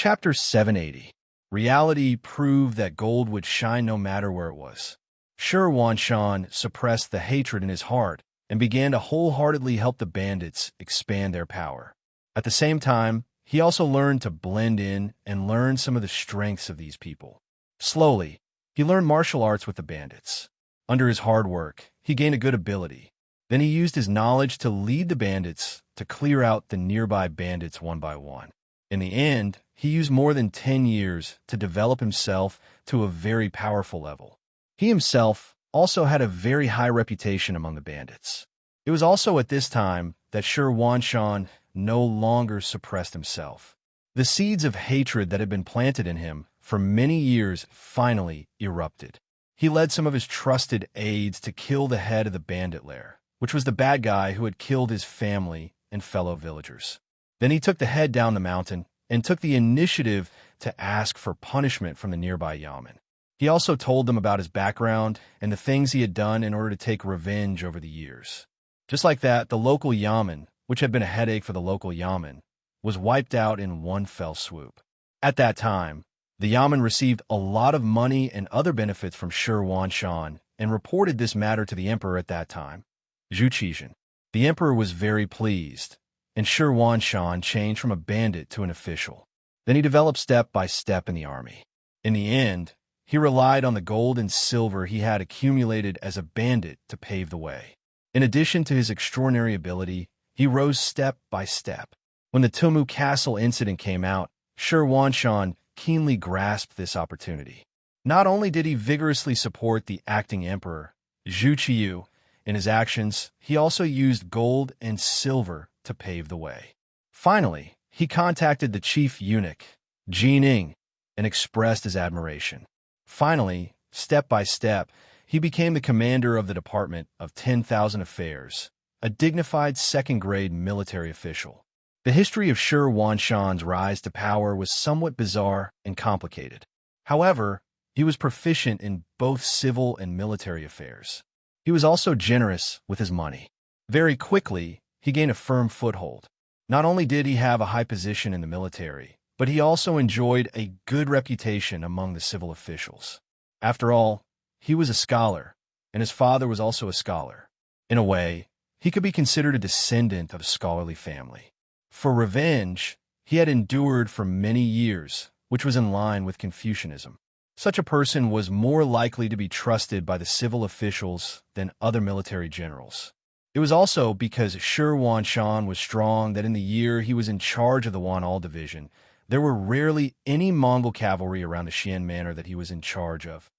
Chapter 780. Reality proved that gold would shine no matter where it was. Shi Wanshan suppressed the hatred in his heart and began to wholeheartedly help the bandits expand their power. At the same time, he also learned to blend in and learn some of the strengths of these people. Slowly, he learned martial arts with the bandits. Under his hard work, he gained a good ability. Then he used his knowledge to lead the bandits to clear out the nearby bandits one by one. In the end, he used more than 10 years to develop himself to a very powerful level. He himself also had a very high reputation among the bandits. It was also at this time that Shi Wanshan no longer suppressed himself. The seeds of hatred that had been planted in him for many years finally erupted. He led some of his trusted aides to kill the head of the bandit lair, which was the bad guy who had killed his family and fellow villagers. Then he took the head down the mountain and took the initiative to ask for punishment from the nearby yamen. He also told them about his background and the things he had done in order to take revenge over the years. Just like that, the local yamen, which had been a headache for the local yamen, was wiped out in one fell swoop. At that time, the yamen received a lot of money and other benefits from Shi Wanshan and reported this matter to the emperor at that time, Zhu Qizhen. The emperor was very pleased, and Shi Wanshan changed from a bandit to an official. Then he developed step by step in the army. In the end, he relied on the gold and silver he had accumulated as a bandit to pave the way. In addition to his extraordinary ability, he rose step by step. When the Tumu Castle incident came out, Shi Wanshan keenly grasped this opportunity. Not only did he vigorously support the acting emperor, Zhu Qiyu, in his actions, he also used gold and silver to pave the way. Finally, he contacted the chief eunuch, Jining, and expressed his admiration. Finally, step by step, he became the commander of the Department of 10,000 Affairs, a dignified second-grade military official. The history of Shi Wanshan's rise to power was somewhat bizarre and complicated. However, he was proficient in both civil and military affairs. He was also generous with his money. Very quickly, he gained a firm foothold. Not only did he have a high position in the military, but he also enjoyed a good reputation among the civil officials. After all, he was a scholar, and his father was also a scholar. In a way, he could be considered a descendant of a scholarly family. For revenge, he had endured for many years, which was in line with Confucianism. Such a person was more likely to be trusted by the civil officials than other military generals. It was also because Shi Wanshan was strong that in the year he was in charge of the Wan'al division, there were rarely any Mongol cavalry around the Xian manor that he was in charge of.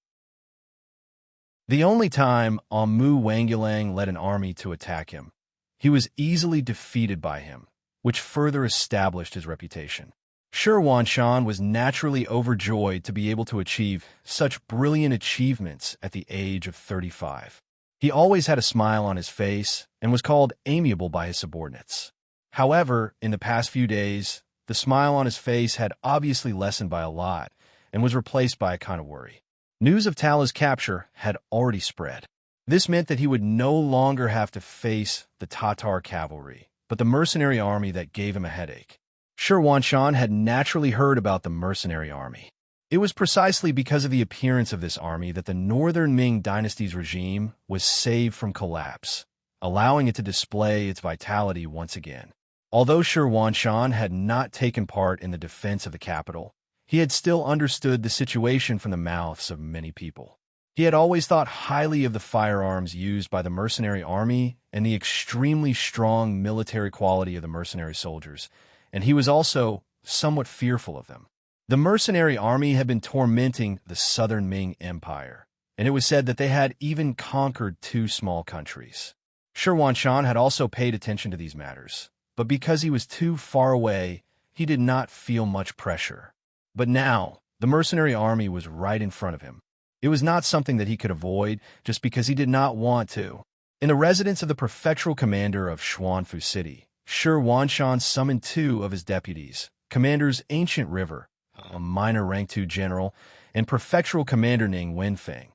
The only time Mu Wanggulang led an army to attack him, he was easily defeated by him, which further established his reputation. Shi Wanshan was naturally overjoyed to be able to achieve such brilliant achievements at the age of 35. He always had a smile on his face and was called amiable by his subordinates. However, in the past few days, the smile on his face had obviously lessened by a lot and was replaced by a kind of worry. News of Tala's capture had already spread. This meant that he would no longer have to face the Tatar cavalry, but the mercenary army that gave him a headache. Shi Wanshan had naturally heard about the mercenary army. It was precisely because of the appearance of this army that the Northern Ming dynasty's regime was saved from collapse, allowing it to display its vitality once again. Although Shi Wanshan had not taken part in the defense of the capital, he had still understood the situation from the mouths of many people. He had always thought highly of the firearms used by the mercenary army and the extremely strong military quality of the mercenary soldiers, and he was also somewhat fearful of them. The mercenary army had been tormenting the southern Ming Empire, and it was said that they had even conquered 2 small countries. Shi Wanshan had also paid attention to these matters, but because he was too far away, he did not feel much pressure. But now, the mercenary army was right in front of him. It was not something that he could avoid just because he did not want to. In the residence of the prefectural commander of Xuanfu City, Shi Wanshan summoned 2 of his deputies, Commanders Ancient River, a minor rank 2 general, and prefectural commander Ning Wenfeng,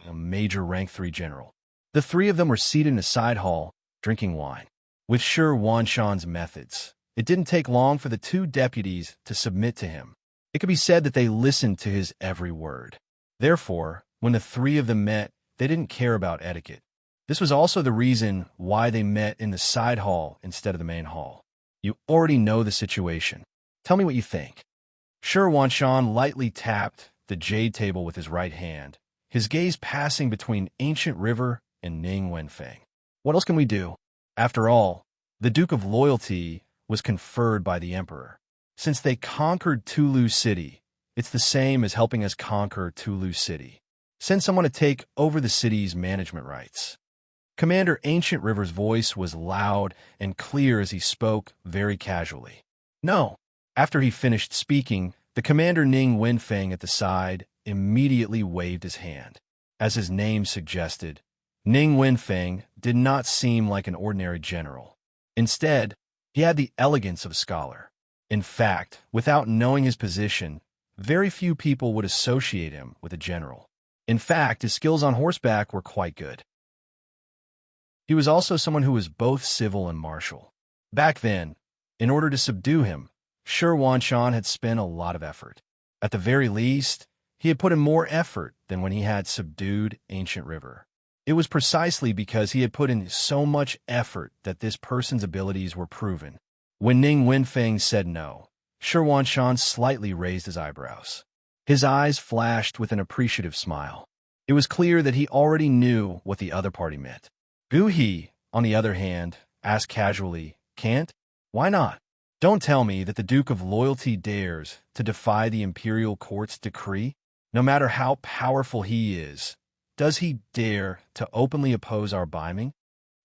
a major rank 3 general. The 3 of them were seated in a side hall, drinking wine. With Shi Wanshan's methods, it didn't take long for the 2 deputies to submit to him. It could be said that they listened to his every word. Therefore, when the three of them met, they didn't care about etiquette. This was also the reason why they met in the side hall instead of the main hall. You already know the situation. Tell me what you think. Shi Wanshan lightly tapped the jade table with his right hand, his gaze passing between Ancient River and Ning Wenfeng. What else can we do? After all, the Duke of Loyalty was conferred by the Emperor. Since they conquered Tulu City, it's the same as helping us conquer Tulu City. Send someone to take over the city's management rights. Commander Ancient River's voice was loud and clear as he spoke very casually. No. After he finished speaking, the commander Ning Wenfeng at the side immediately waved his hand. As his name suggested, Ning Wenfeng did not seem like an ordinary general. Instead, he had the elegance of a scholar. In fact, without knowing his position, very few people would associate him with a general. In fact, his skills on horseback were quite good. He was also someone who was both civil and martial. Back then, in order to subdue him, Shi Wanshan had spent a lot of effort. At the very least, he had put in more effort than when he had subdued Ancient River. It was precisely because he had put in so much effort that this person's abilities were proven. When Ning Wenfeng said no, Shi Wanshan slightly raised his eyebrows. His eyes flashed with an appreciative smile. It was clear that he already knew what the other party meant. Gu He, on the other hand, asked casually, "Can't? Why not? Don't tell me that the Duke of Loyalty dares to defy the imperial court's decree? No matter how powerful he is, does he dare to openly oppose our Biming?"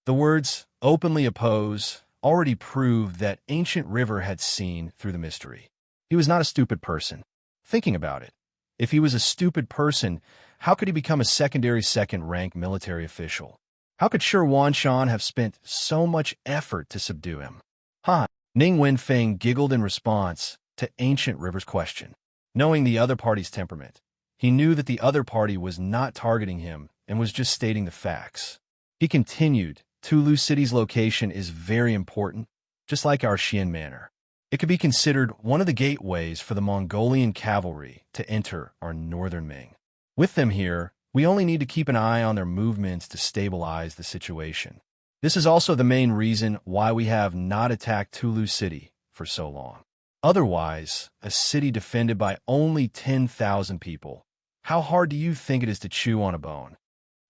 The words, "openly oppose," already proved that Ancient River had seen through the mystery. He was not a stupid person. Thinking about it, if he was a stupid person, how could he become a secondary second-rank military official? How could Shi Wanshan have spent so much effort to subdue him? Ha! Ning Wenfeng giggled in response to Ancient River's question. Knowing the other party's temperament, he knew that the other party was not targeting him and was just stating the facts. He continued, "Tulu City's location is very important, just like our Xian Manor. It could be considered one of the gateways for the Mongolian cavalry to enter our northern Ming. With them here, we only need to keep an eye on their movements to stabilize the situation. This is also the main reason why we have not attacked Tulu City for so long. Otherwise, a city defended by only 10,000 people. How hard do you think it is to chew on a bone?"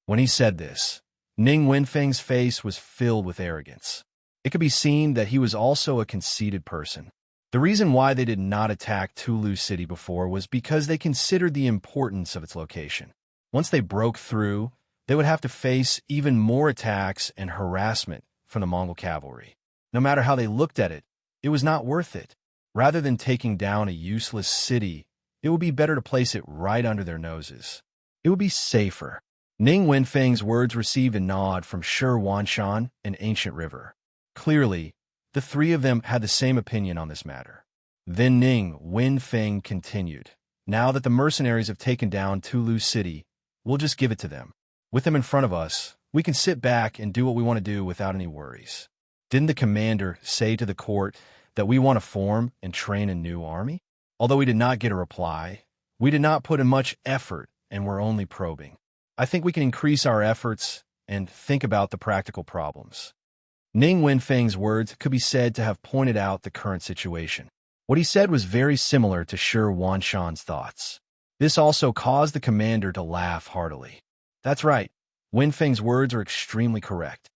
When he said this, Ning Wenfeng's face was filled with arrogance. It could be seen that he was also a conceited person. The reason why they did not attack Tulu City before was because they considered the importance of its location. Once they broke through, they would have to face even more attacks and harassment from the Mongol cavalry. No matter how they looked at it, it was not worth it. Rather than taking down a useless city, it would be better to place it right under their noses. It would be safer. Ning Wenfeng's words received a nod from Shi Wanshan and Ancient River. Clearly, the three of them had the same opinion on this matter. Then Ning Wenfeng continued, "Now that the mercenaries have taken down Tulu City, we'll just give it to them. With them in front of us, we can sit back and do what we want to do without any worries. Didn't the commander say to the court that we want to form and train a new army?" Although we did not get a reply, we did not put in much effort and were only probing. I think we can increase our efforts and think about the practical problems. Ning Wenfeng's words could be said to have pointed out the current situation. What he said was very similar to Shi Wanshan's thoughts. This also caused the commander to laugh heartily. That's right, Wenfeng's words are extremely correct.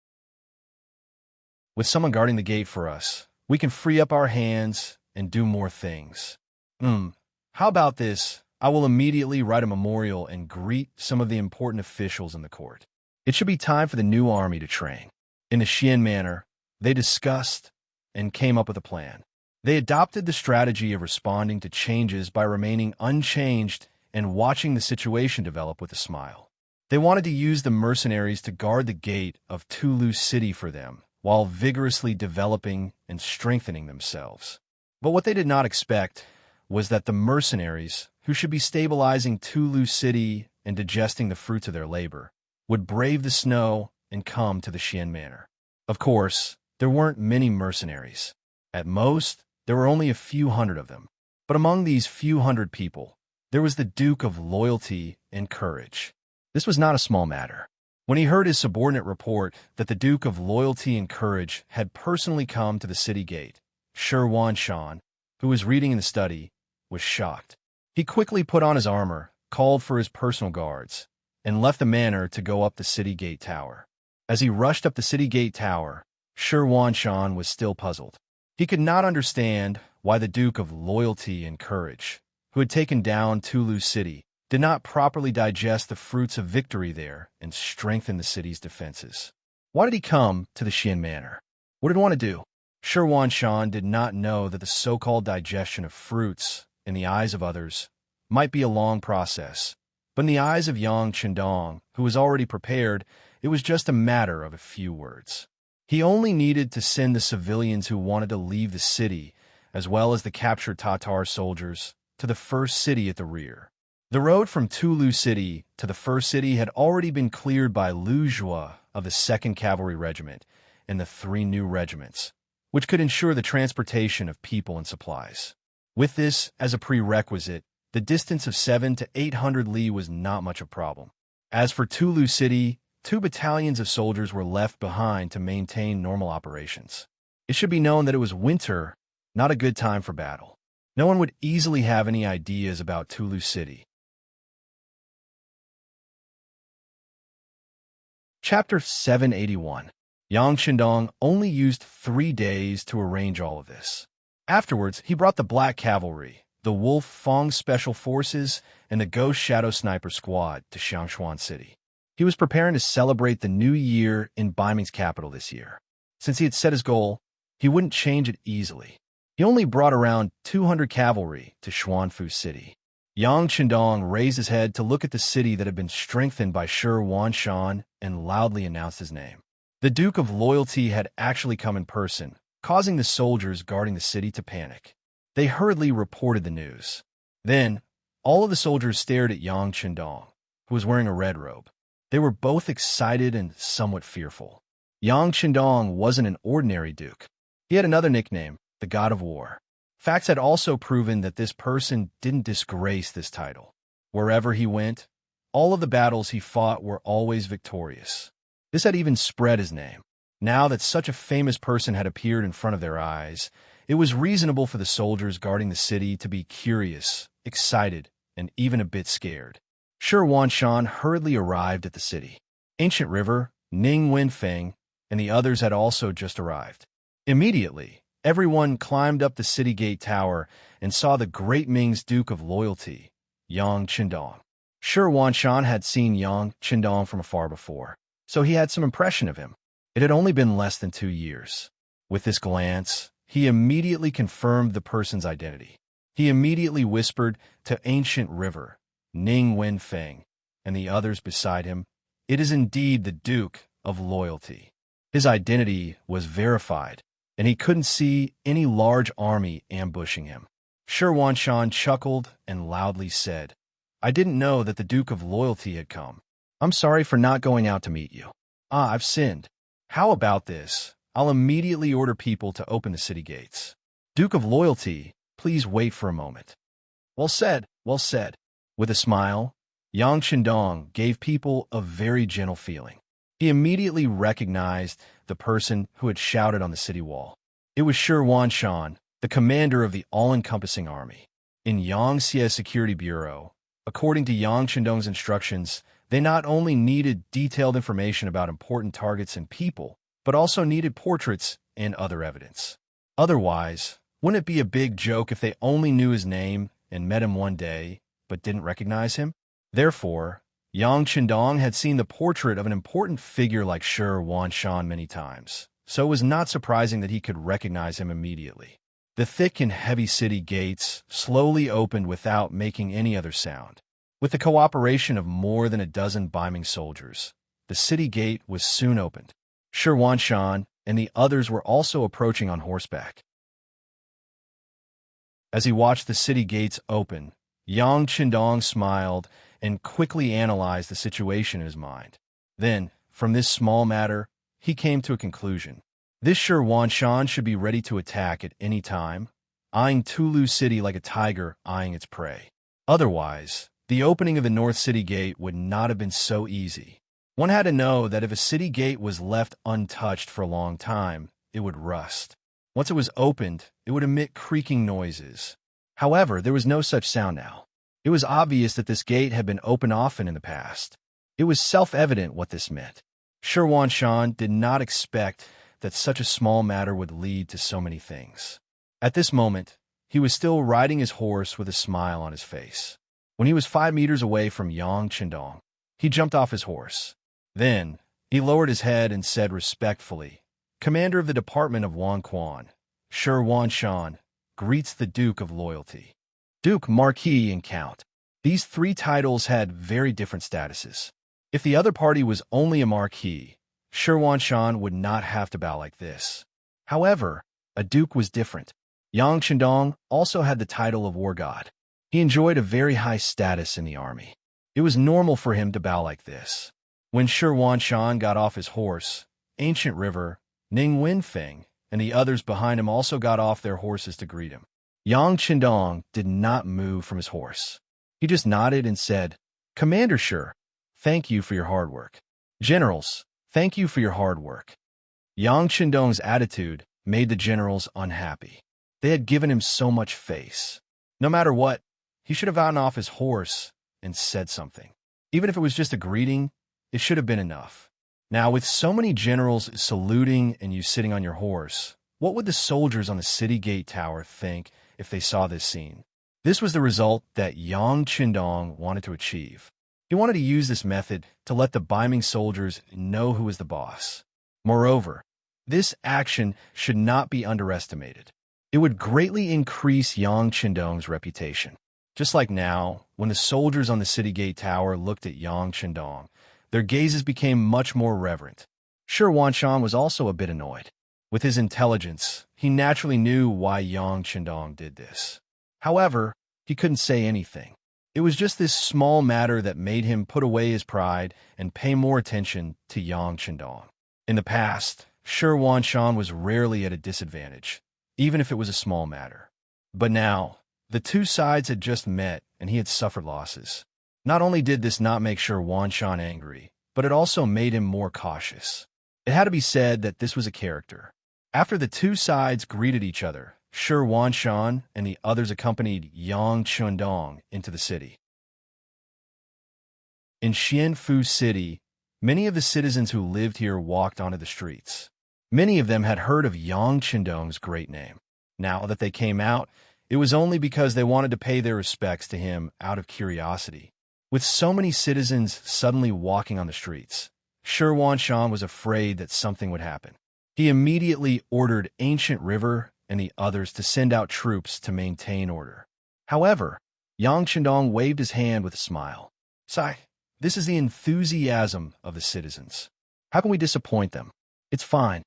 With someone guarding the gate for us, we can free up our hands and do more things. How about this? I will immediately write a memorial and greet some of the important officials in the court. It should be time for the new army to train. In the Xian Manor, they discussed and came up with a plan. They adopted the strategy of responding to changes by remaining unchanged and watching the situation develop with a smile. They wanted to use the mercenaries to guard the gate of Tulu City for them, while vigorously developing and strengthening themselves. But what they did not expect was that the mercenaries, who should be stabilizing Tulu City and digesting the fruits of their labor, would brave the snow and come to the Xian Manor. Of course, there weren't many mercenaries. At most, there were only a few hundred of them. But among these few hundred people, there was the Duke of Loyalty and Courage. This was not a small matter. When he heard his subordinate report that the Duke of Loyalty and Courage had personally come to the city gate, Shi Wanshan, who was reading in the study, was shocked. He quickly put on his armor, called for his personal guards, and left the manor to go up the city gate tower. As he rushed up the city gate tower, Shi Wanshan was still puzzled. He could not understand why the Duke of Loyalty and Courage, who had taken down Tulu City, did not properly digest the fruits of victory there and strengthen the city's defenses. Why did he come to the Xian Manor? What did he want to do? Shi Wanshan did not know that the so-called digestion of fruits, in the eyes of others, might be a long process, but in the eyes of Yang Qindong, who was already prepared, it was just a matter of a few words. He only needed to send the civilians who wanted to leave the city, as well as the captured Tatar soldiers, to the first city at the rear. The road from Tulu City to the first city had already been cleared by Lu Jua of the 2nd Cavalry Regiment and the 3 new regiments, which could ensure the transportation of people and supplies. With this as a prerequisite, the distance of 700 to 800 li was not much of a problem. As for Tulu City, 2 battalions of soldiers were left behind to maintain normal operations. It should be known that it was winter, not a good time for battle. No one would easily have any ideas about Tulu City. Chapter 781. Yang Qindong only used 3 days to arrange all of this. Afterwards, he brought the Black Cavalry, the Wolf Fong Special Forces, and the Ghost Shadow Sniper Squad to Xiangshuan City. He was preparing to celebrate the new year in Baiming's capital this year. Since he had set his goal, he wouldn't change it easily. He only brought around 200 cavalry to Xuanfu City. Yang Qindong raised his head to look at the city that had been strengthened by Shi Wanshan and loudly announced his name. The Duke of Loyalty had actually come in person, causing the soldiers guarding the city to panic. They hurriedly reported the news. Then, all of the soldiers stared at Yang Qindong, who was wearing a red robe. They were both excited and somewhat fearful. Yang Qindong wasn't an ordinary duke. He had another nickname, the God of War. Facts had also proven that this person didn't disgrace this title. Wherever he went, all of the battles he fought were always victorious. This had even spread his name. Now that such a famous person had appeared in front of their eyes, it was reasonable for the soldiers guarding the city to be curious, excited, and even a bit scared. Shi Wanshan hurriedly arrived at the city. Ancient River, Ning Wenfeng, and the others had also just arrived. Immediately, everyone climbed up the city gate tower and saw the Great Ming's Duke of Loyalty, Yang Qindong. Shi Wanshan had seen Yang Qindong from afar before, so he had some impression of him. It had only been less than 2 years. With this glance, he immediately confirmed the person's identity. He immediately whispered to Ancient River, Ning Wenfeng, and the others beside him, "It is indeed the Duke of Loyalty." His identity was verified, and he couldn't see any large army ambushing him. Shi Wanshan chuckled and loudly said, "I didn't know that the Duke of Loyalty had come. I'm sorry for not going out to meet you. I've sinned. How about this? I'll immediately order people to open the city gates. Duke of Loyalty, please wait for a moment." Well said, well said. With a smile, Yang Qindong gave people a very gentle feeling. He immediately recognized the person who had shouted on the city wall. It was Shi Wanshan, the commander of the all-encompassing army. In Yangxie Security Bureau, according to Yang Qindong's instructions, they not only needed detailed information about important targets and people, but also needed portraits and other evidence. Otherwise, wouldn't it be a big joke if they only knew his name and met him one day, but didn't recognize him? Therefore, Yang Qindong had seen the portrait of an important figure like Shi Wanshan many times, so it was not surprising that he could recognize him immediately. The thick and heavy city gates slowly opened without making any other sound. With the cooperation of more than a dozen Baiming soldiers, the city gate was soon opened. Shi Wanshan and the others were also approaching on horseback. As he watched the city gates open, Yang Qindong smiled and quickly analyzed the situation in his mind. Then, from this small matter, he came to a conclusion. This Shi Wanshan should be ready to attack at any time, eyeing Tulu City like a tiger eyeing its prey. Otherwise, the opening of the North City Gate would not have been so easy. One had to know that if a city gate was left untouched for a long time, it would rust. Once it was opened, it would emit creaking noises. However, there was no such sound now. It was obvious that this gate had been opened often in the past. It was self-evident what this meant. Shi Wanshan did not expect that such a small matter would lead to so many things. At this moment, he was still riding his horse with a smile on his face. When he was 5 meters away from Yang Chendong, he jumped off his horse. Then, he lowered his head and said respectfully, "Commander of the Department of Wanquan, Shi Wanshan, greets the Duke of Loyalty." Duke, Marquis, and Count. These 3 titles had very different statuses. If the other party was only a Marquis, Shi Wanshan would not have to bow like this. However, a Duke was different. Yang Chendong also had the title of War God. He enjoyed a very high status in the army. It was normal for him to bow like this. When Shi Wanshan got off his horse, Ancient River, Ning Wenfeng, and the others behind him also got off their horses to greet him. Yang Chendong did not move from his horse. He just nodded and said, "Commander Shi, thank you for your hard work. Generals, thank you for your hard work." Yang Chendong's attitude made the generals unhappy. They had given him so much face. No matter what, he should have gotten off his horse and said something. Even if it was just a greeting, it should have been enough. Now, with so many generals saluting and you sitting on your horse, what would the soldiers on the city gate tower think if they saw this scene? This was the result that Yang Chendong wanted to achieve. He wanted to use this method to let the Beiming soldiers know who was the boss. Moreover, this action should not be underestimated. It would greatly increase Yang Chendong's reputation. Just like now, when the soldiers on the city gate tower looked at Yang Chendong, their gazes became much more reverent. Shi Wanshan was also a bit annoyed. With his intelligence, he naturally knew why Yang Chendong did this. However, he couldn't say anything. It was just this small matter that made him put away his pride and pay more attention to Yang Chendong. In the past, Shi Wanshan was rarely at a disadvantage, even if it was a small matter. But now, the 2 sides had just met and he had suffered losses. Not only did this not make Shi Wanshan angry, but it also made him more cautious. It had to be said that this was a character. After the 2 sides greeted each other, Shi Wanshan and the others accompanied Yang Chendong into the city. In Xianfu City, many of the citizens who lived here walked onto the streets. Many of them had heard of Yang Chendong's great name. Now that they came out, it was only because they wanted to pay their respects to him out of curiosity. With so many citizens suddenly walking on the streets, Shi Wanshan was afraid that something would happen. He immediately ordered Ancient River and the others to send out troops to maintain order. However, Yang Chendong waved his hand with a smile. "Sai, this is the enthusiasm of the citizens. How can we disappoint them? It's fine."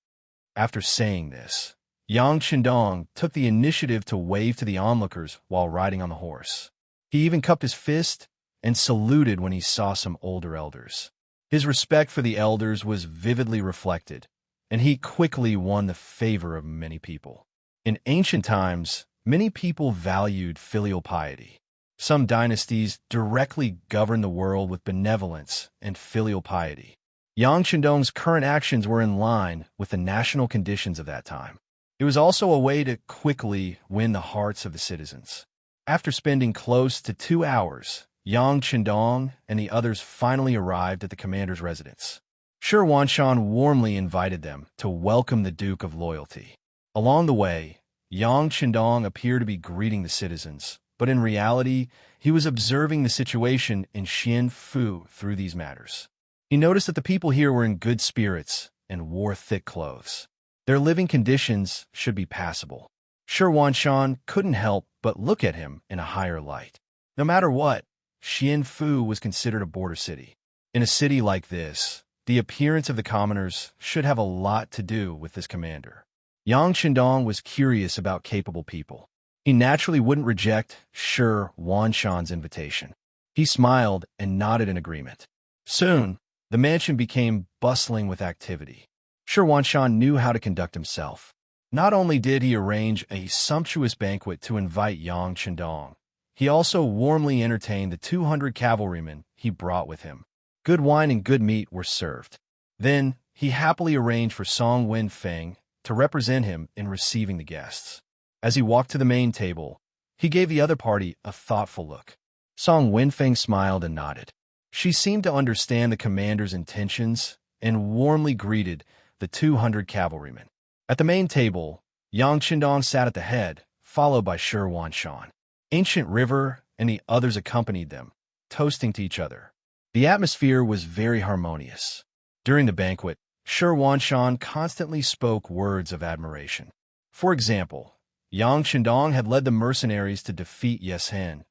After saying this, Yang Chendong took the initiative to wave to the onlookers while riding on the horse. He even cupped his fist and saluted when he saw some older elders. His respect for the elders was vividly reflected, and he quickly won the favor of many people. In ancient times, many people valued filial piety. Some dynasties directly governed the world with benevolence and filial piety. Yang Chendong's current actions were in line with the national conditions of that time. It was also a way to quickly win the hearts of the citizens. After spending close to 2 hours, Yang Chendong and the others finally arrived at the commander's residence. Shi Wanshan warmly invited them to welcome the Duke of Loyalty. Along the way, Yang Chendong appeared to be greeting the citizens, but in reality, he was observing the situation in Xianfu through these matters. He noticed that the people here were in good spirits and wore thick clothes. Their living conditions should be passable. Shi Wanshan couldn't help but look at him in a higher light. No matter what, Xianfu was considered a border city. In a city like this, the appearance of the commoners should have a lot to do with this commander. Yang Chendong was curious about capable people. He naturally wouldn't reject Shi Wanshan's invitation. He smiled and nodded in agreement. Soon, the mansion became bustling with activity. Shi Wanshan knew how to conduct himself. Not only did he arrange a sumptuous banquet to invite Yang Chendong, he also warmly entertained the 200 cavalrymen he brought with him. Good wine and good meat were served. Then he happily arranged for Song Wenfeng to represent him in receiving the guests. As he walked to the main table, he gave the other party a thoughtful look. Song Wenfeng smiled and nodded. She seemed to understand the commander's intentions and warmly greeted the 200 cavalrymen. At the main table, Yang Chendong sat at the head, followed by Shi Wanshan. Ancient River and the others accompanied them, toasting to each other. The atmosphere was very harmonious. During the banquet, Shi Wanshan constantly spoke words of admiration. For example, Yang Chendong had led the mercenaries to defeat Yeshen,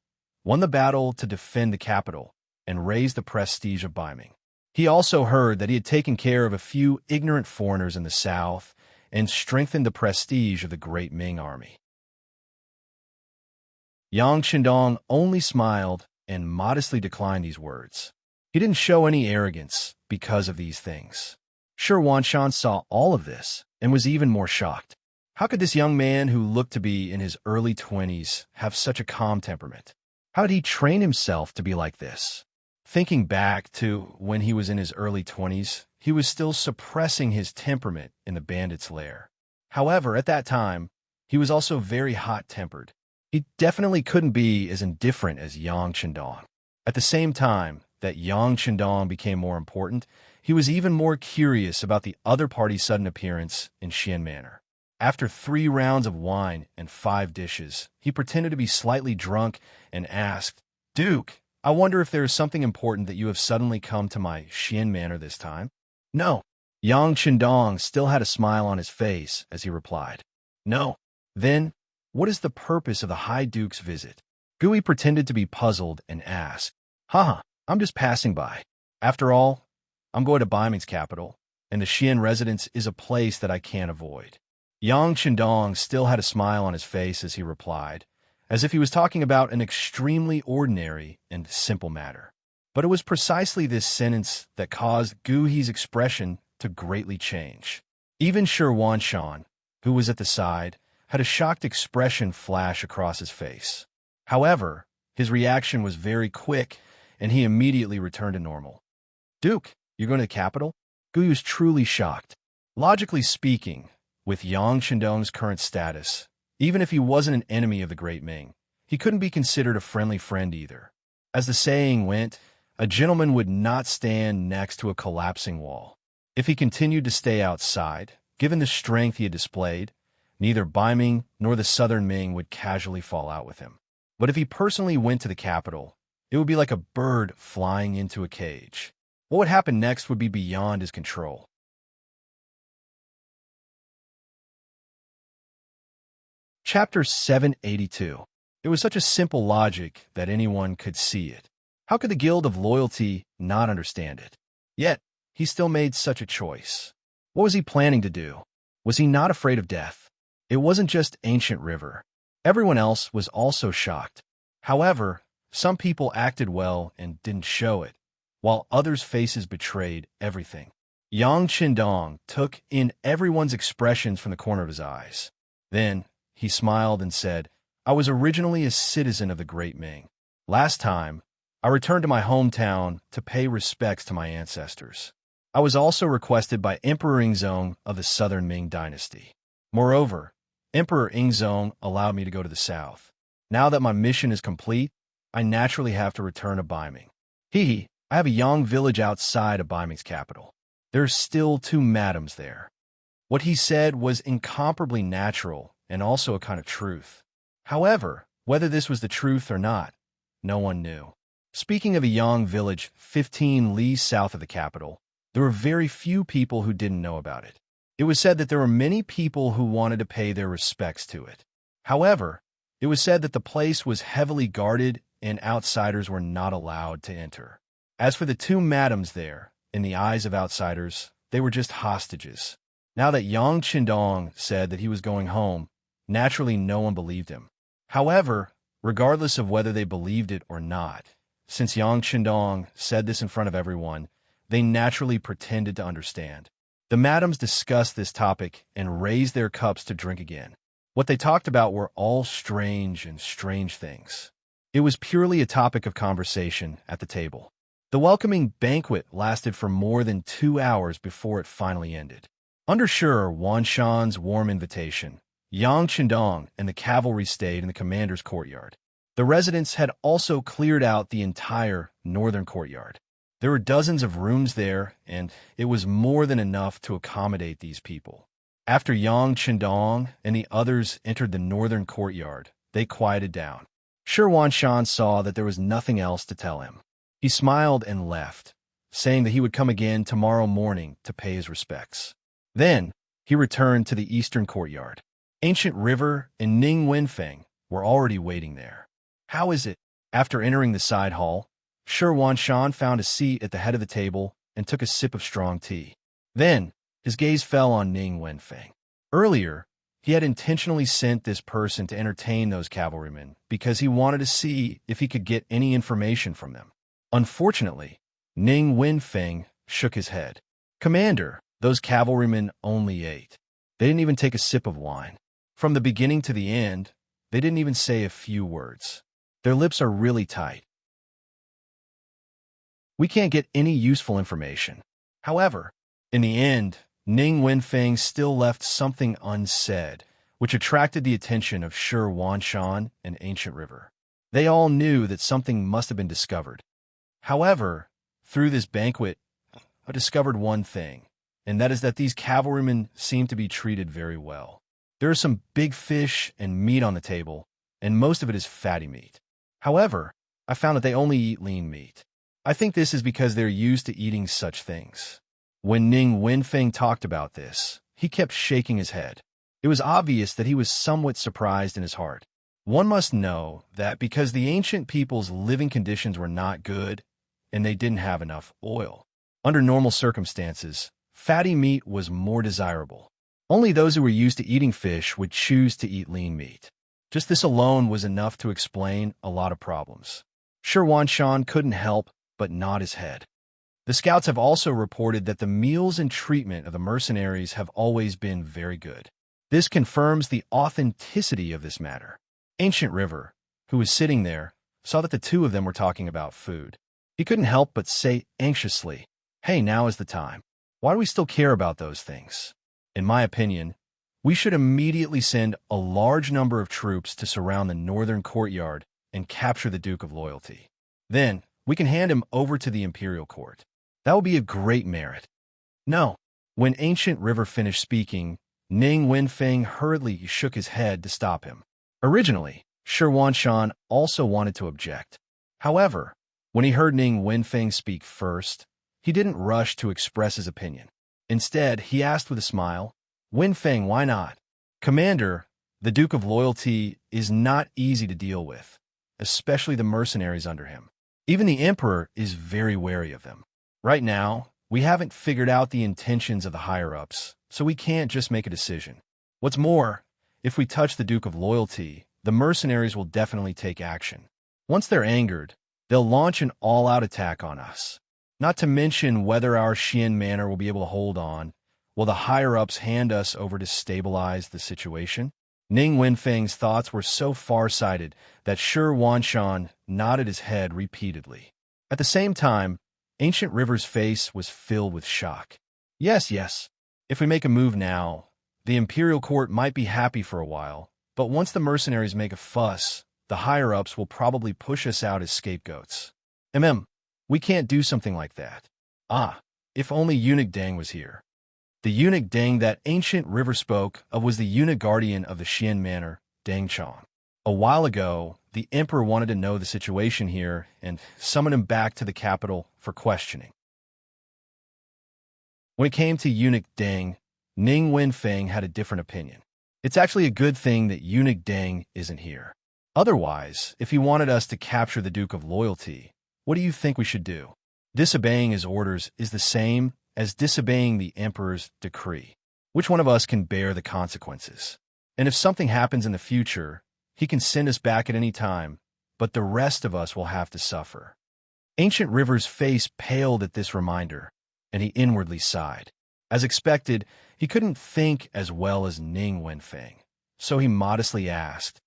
won the battle to defend the capital, and raised the prestige of Baiming. He also heard that he had taken care of a few ignorant foreigners in the south and strengthened the prestige of the great Ming army. Yang Chendong only smiled and modestly declined these words. He didn't show any arrogance because of these things. Shi Wanshan saw all of this and was even more shocked. How could this young man who looked to be in his early 20s have such a calm temperament? How did he train himself to be like this? Thinking back to when he was in his early 20s, he was still suppressing his temperament in the bandit's lair. However, at that time, he was also very hot-tempered. He definitely couldn't be as indifferent as Yang Chendong. At the same time that Yang Chendong became more important, he was even more curious about the other party's sudden appearance in Xian Manor. After 3 rounds of wine and 5 dishes, he pretended to be slightly drunk and asked, "Duke, I wonder if there is something important that you have suddenly come to my Xian Manor this time?" "No." Yang Chendong still had a smile on his face as he replied, "No." "Then, what is the purpose of the High Duke's visit?" Gui pretended to be puzzled and asked, "Haha, I'm just passing by. After all, I'm going to Baiming's capital, and the Xian residence is a place that I can't avoid." Yang Chendong still had a smile on his face as he replied, as if he was talking about an extremely ordinary and simple matter. But it was precisely this sentence that caused Gui's expression to greatly change. Even Shi Wanshan, who was at the side, had a shocked expression flash across his face. However, his reaction was very quick, and he immediately returned to normal. "Duke, you're going to the capital?" Gui was truly shocked. Logically speaking, with Yang Chendong's current status, even if he wasn't an enemy of the Great Ming, he couldn't be considered a friendly friend either. As the saying went, a gentleman would not stand next to a collapsing wall. If he continued to stay outside, given the strength he had displayed, neither Baiming nor the southern Ming would casually fall out with him. But if he personally went to the capital, it would be like a bird flying into a cage. What would happen next would be beyond his control. Chapter 782. It was such a simple logic that anyone could see it. How could the Guild of Loyalty not understand it? Yet, he still made such a choice. What was he planning to do? Was he not afraid of death? It wasn't just Ancient River. Everyone else was also shocked. However, some people acted well and didn't show it, while others' faces betrayed everything. Yang Chendong took in everyone's expressions from the corner of his eyes. Then, he smiled and said, "I was originally a citizen of the Great Ming. Last time, I returned to my hometown to pay respects to my ancestors. I was also requested by Emperor Ingzong of the Southern Ming dynasty. Moreover, Emperor Ingzong allowed me to go to the south. Now that my mission is complete, I naturally have to return to Baiming. I have a young village outside of Baiming's capital. There are still 2 madams there." What he said was incomparably natural and also a kind of truth. However, whether this was the truth or not, no one knew. Speaking of a young village 15 leagues south of the capital, there were very few people who didn't know about it. It was said that there were many people who wanted to pay their respects to it. However, it was said that the place was heavily guarded and outsiders were not allowed to enter. As for the 2 madams there, in the eyes of outsiders, they were just hostages. Now that Yang Chendong said that he was going home, naturally no one believed him. However, regardless of whether they believed it or not, since Yang Chendong said this in front of everyone, they naturally pretended to understand. The madams discussed this topic and raised their cups to drink again. What they talked about were all strange things. It was purely a topic of conversation at the table. The welcoming banquet lasted for more than 2 hours before it finally ended. Under Sure Wanshan's warm invitation, Yang Qindong and the cavalry stayed in the commander's courtyard. The residents had also cleared out the entire northern courtyard. There were dozens of rooms there, and it was more than enough to accommodate these people. After Yang Qindong and the others entered the northern courtyard, they quieted down. Sure Wanshan saw that there was nothing else to tell him. He smiled and left, saying that he would come again tomorrow morning to pay his respects. Then, he returned to the eastern courtyard. Ancient River and Ning Wenfeng were already waiting there. How is it? After entering the side hall, Sure Wanshan found a seat at the head of the table and took a sip of strong tea. Then, his gaze fell on Ning Wenfeng. Earlier, he had intentionally sent this person to entertain those cavalrymen because he wanted to see if he could get any information from them. Unfortunately, Ning Wenfeng shook his head. "Commander, those cavalrymen only ate. They didn't even take a sip of wine. From the beginning to the end, they didn't even say a few words. Their lips are really tight. We can't get any useful information." However, in the end, Ning Wenfeng still left something unsaid, which attracted the attention of Sure Wanshan and Ancient River. They all knew that something must have been discovered. However, through this banquet, I discovered one thing, and that is that these cavalrymen seem to be treated very well. There are some big fish and meat on the table, and most of it is fatty meat. However, I found that they only eat lean meat. I think this is because they're used to eating such things. When Ning Wenfeng talked about this, he kept shaking his head. It was obvious that he was somewhat surprised in his heart. One must know that because the ancient people's living conditions were not good, and they didn't have enough oil. Under normal circumstances, fatty meat was more desirable. Only those who were used to eating fish would choose to eat lean meat. Just this alone was enough to explain a lot of problems. Sure Wanshan couldn't help but nod his head. The scouts have also reported that the meals and treatment of the mercenaries have always been very good. This confirms the authenticity of this matter. Ancient River, who was sitting there, saw that the two of them were talking about food. He couldn't help but say anxiously, "Hey, now is the time. Why do we still care about those things?" In my opinion, we should immediately send a large number of troops to surround the northern courtyard and capture the Duke of Loyalty. Then, we can hand him over to the imperial court. That will be a great merit. No. When Ancient River finished speaking, Ning Wenfeng hurriedly shook his head to stop him. Originally, Sure Wanshan also wanted to object. However, when he heard Ning Wenfeng speak first, he didn't rush to express his opinion. Instead, he asked with a smile, "Wenfeng, why not? Commander, the Duke of Loyalty is not easy to deal with, especially the mercenaries under him. Even the Emperor is very wary of them. Right now, we haven't figured out the intentions of the higher-ups, so we can't just make a decision. What's more, if we touch the Duke of Loyalty, the mercenaries will definitely take action. Once they're angered, they'll launch an all-out attack on us. Not to mention whether our Xian Manor will be able to hold on. Will the higher-ups hand us over to stabilize the situation?" Ning Wenfeng's thoughts were so far-sighted that Sure Wanshan nodded his head repeatedly. At the same time, Ancient River's face was filled with shock. Yes. If we make a move now, the imperial court might be happy for a while, but once the mercenaries make a fuss, the higher-ups will probably push us out as scapegoats. We can't do something like that. If only Eunuch Deng was here. The eunuch Deng that Ancient River spoke of was the eunuch guardian of the Xian Manor, Deng Chong. A while ago, the emperor wanted to know the situation here and summoned him back to the capital for questioning. When it came to Eunuch Deng, Ning Wenfeng had a different opinion. It's actually a good thing that Eunuch Deng isn't here. Otherwise, if he wanted us to capture the Duke of Loyalty, what do you think we should do? Disobeying his orders is the same as disobeying the emperor's decree. Which one of us can bear the consequences? And if something happens in the future, he can send us back at any time, but the rest of us will have to suffer. Ancient River's face paled at this reminder, and he inwardly sighed. As expected, he couldn't think as well as Ning Wenfeng, so he modestly asked,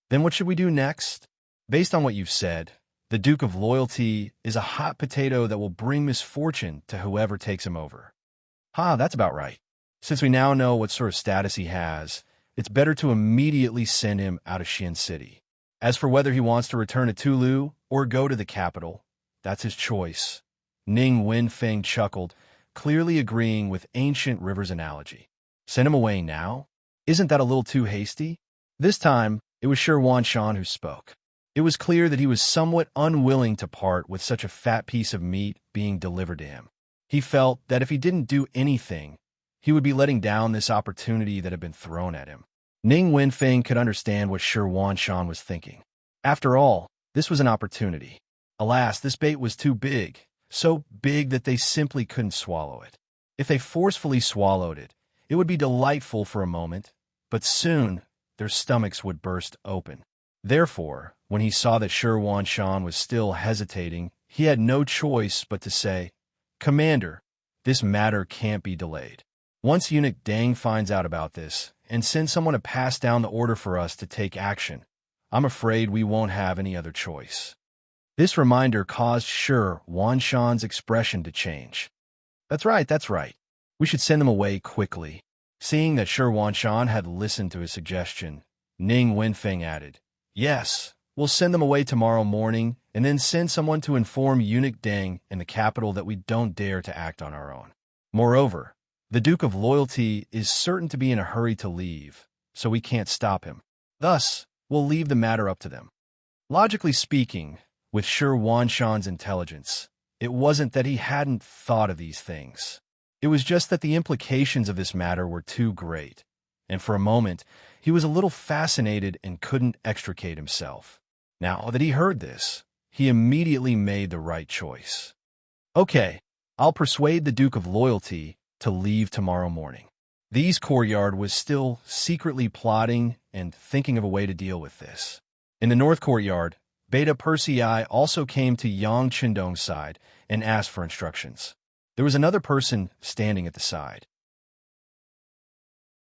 "Then what should we do next?" "Based on what you've said, the Duke of Loyalty is a hot potato that will bring misfortune to whoever takes him over." That's about right. Since we now know what sort of status he has, it's better to immediately send him out of Xian City. As for whether he wants to return to Tulu or go to the capital, that's his choice. Ning Wenfeng chuckled, clearly agreeing with Ancient River's analogy. Send him away now? Isn't that a little too hasty? This time, it was Shi Wanshan who spoke. It was clear that he was somewhat unwilling to part with such a fat piece of meat being delivered to him. He felt that if he didn't do anything, he would be letting down this opportunity that had been thrown at him. Ning Wenfeng could understand what Shi Wanshan was thinking. After all, this was an opportunity. Alas, this bait was too big, so big that they simply couldn't swallow it. If they forcefully swallowed it, it would be delightful for a moment, but soon their stomachs would burst open. Therefore, when he saw that Shi Wanshan was still hesitating, he had no choice but to say, "Commander, this matter can't be delayed. Once Eunuch Deng finds out about this and sends someone to pass down the order for us to take action, I'm afraid we won't have any other choice." This reminder caused Shi Wanshan's expression to change. That's right. We should send them away quickly." Seeing that Shi Wanshan had listened to his suggestion, Ning Wenfeng added, "Yes, we'll send them away tomorrow morning and then send someone to inform Eunuch Deng in the capital that we don't dare to act on our own. Moreover, the Duke of Loyalty is certain to be in a hurry to leave, so we can't stop him. Thus, we'll leave the matter up to them." Logically speaking, with Shi Wanshan's intelligence, it wasn't that he hadn't thought of these things. It was just that the implications of this matter were too great, and for a moment, he was a little fascinated and couldn't extricate himself. Now that he heard this, he immediately made the right choice. "Okay, I'll persuade the Duke of Loyalty to leave tomorrow morning." These courtyard was still secretly plotting and thinking of a way to deal with this. In the north courtyard, Beta Persei also came to Yang Qindong's side and asked for instructions. There was another person standing at the side.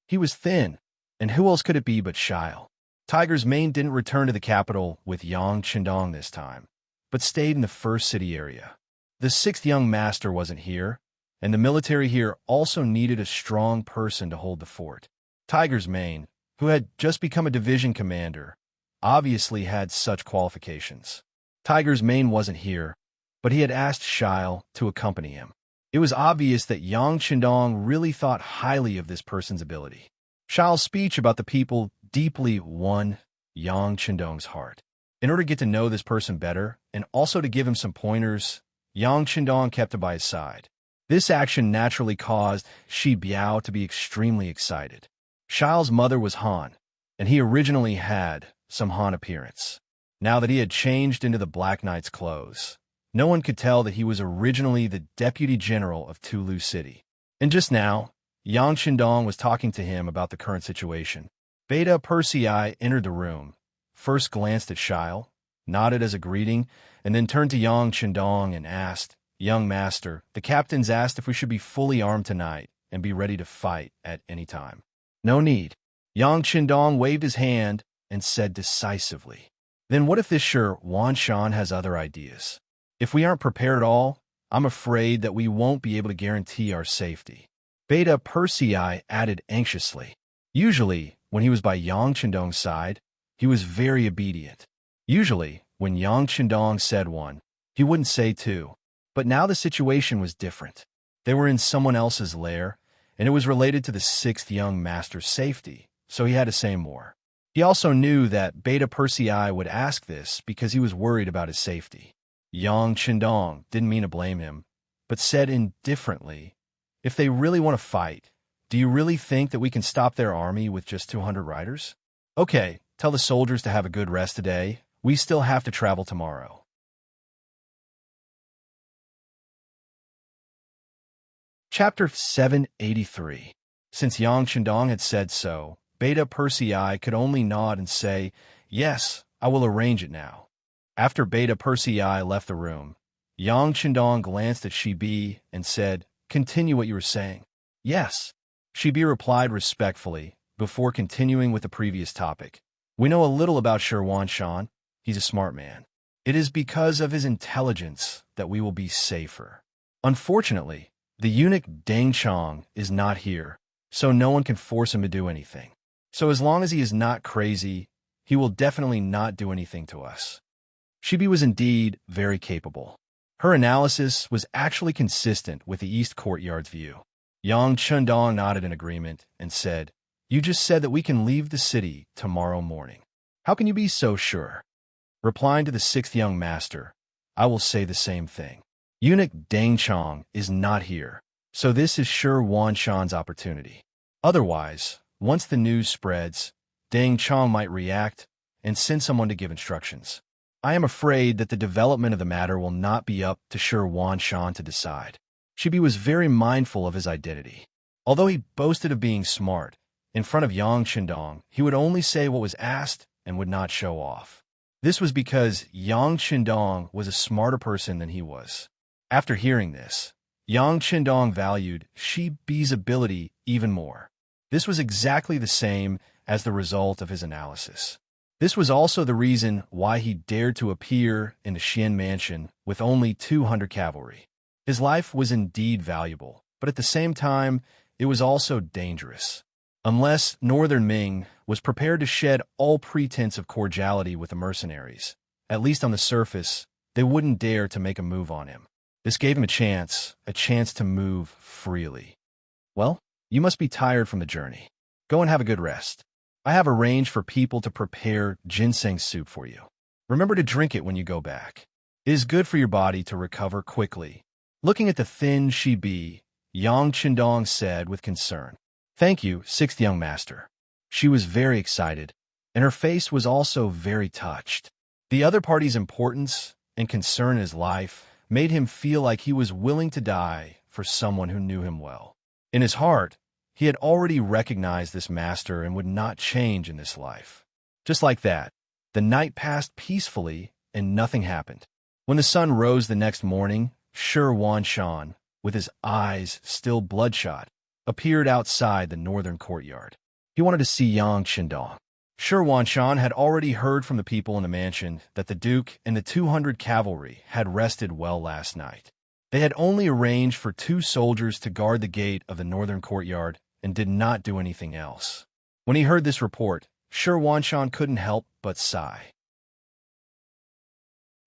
He was thin, and who else could it be but Shile? Tiger's Mane didn't return to the capital with Yang Qindong this time, but stayed in the first city area. The sixth young master wasn't here, and the military here also needed a strong person to hold the fort. Tiger's Mane, who had just become a division commander, obviously had such qualifications. Tiger's Mane wasn't here, but he had asked Shile to accompany him. It was obvious that Yang Qindong really thought highly of this person's ability. Shile's speech about the people deeply won Yang Qindong's heart. In order to get to know this person better, and also to give him some pointers, Yang Qindong kept him by his side. This action naturally caused Shi Biao to be extremely excited. Shile's mother was Han, and he originally had some Han appearance. Now that he had changed into the Black Knight's clothes, no one could tell that he was originally the Deputy General of Tulu City. And just now, Yang Qindong was talking to him about the current situation. Beta Persei entered the room, first glanced at Shile, nodded as a greeting, and then turned to Yang Qindong and asked, "Young master, the captains asked if we should be fully armed tonight and be ready to fight at any time." "No need." Yang Qindong waved his hand and said decisively, "Then what if this Shi Wanshan has other ideas? If we aren't prepared at all, I'm afraid that we won't be able to guarantee our safety." Beta Persei added anxiously. Usually, when he was by Yang Qindong's side, he was very obedient. Usually, when Yang Qindong said one, he wouldn't say two. But now the situation was different. They were in someone else's lair, and it was related to the sixth young master's safety, so he had to say more. He also knew that Beta Persei would ask this because he was worried about his safety. Yang Qindong didn't mean to blame him, but said indifferently, "If they really want to fight, do you really think that we can stop their army with just 200 riders? Okay, tell the soldiers to have a good rest today. We still have to travel tomorrow." Chapter 783. Since Yang Qindong had said so, Beta Persei could only nod and say, "Yes, I will arrange it now." After Beta Persei left the room, Yang Qindong glanced at Shi Bi and said, "Continue what you were saying." Yes, Shibi replied respectfully, before continuing with the previous topic. We know a little about Shan. He's a smart man. It is because of his intelligence that we will be safer. Unfortunately, the eunuch Deng Chong is not here, so no one can force him to do anything. So as long as he is not crazy, he will definitely not do anything to us. Shibi was indeed very capable. Her analysis was actually consistent with the East Courtyard's view. Yang Chundong nodded in agreement and said, "You just said that we can leave the city tomorrow morning. How can you be so sure?" Replying to the sixth young master, "I will say the same thing. Eunuch Deng Chong is not here, so this is sure Wan Shan's opportunity. Otherwise, once the news spreads, Deng Chong might react and send someone to give instructions. I am afraid that the development of the matter will not be up to Sure Wan Shan to decide." Shibi was very mindful of his identity. Although he boasted of being smart, in front of Yang Qindong, he would only say what was asked and would not show off. This was because Yang Qindong was a smarter person than he was. After hearing this, Yang Qindong valued Shibi's ability even more. This was exactly the same as the result of his analysis. This was also the reason why he dared to appear in the Xian mansion with only 200 cavalry. His life was indeed valuable, but at the same time, it was also dangerous. Unless Northern Ming was prepared to shed all pretense of cordiality with the mercenaries, at least on the surface, they wouldn't dare to make a move on him. This gave him a chance to move freely. Well, you must be tired from the journey. Go and have a good rest. I have arranged for people to prepare ginseng soup for you. Remember to drink it when you go back. It is good for your body to recover quickly. Looking at the thin Shibi, Yang Qindong said with concern, "Thank you, sixth young master." She was very excited, and her face was also very touched. The other party's importance and concern in his life made him feel like he was willing to die for someone who knew him well. In his heart, he had already recognized this master and would not change in this life. Just like that, the night passed peacefully and nothing happened. When the sun rose the next morning, Sure Wan Shan, with his eyes still bloodshot, appeared outside the northern courtyard. He wanted to see Yang Qindong. Sure Wan Shan had already heard from the people in the mansion that the Duke and the 200 cavalry had rested well last night. They had only arranged for 2 soldiers to guard the gate of the northern courtyard and did not do anything else. When he heard this report, Sure Wan Shan couldn't help but sigh.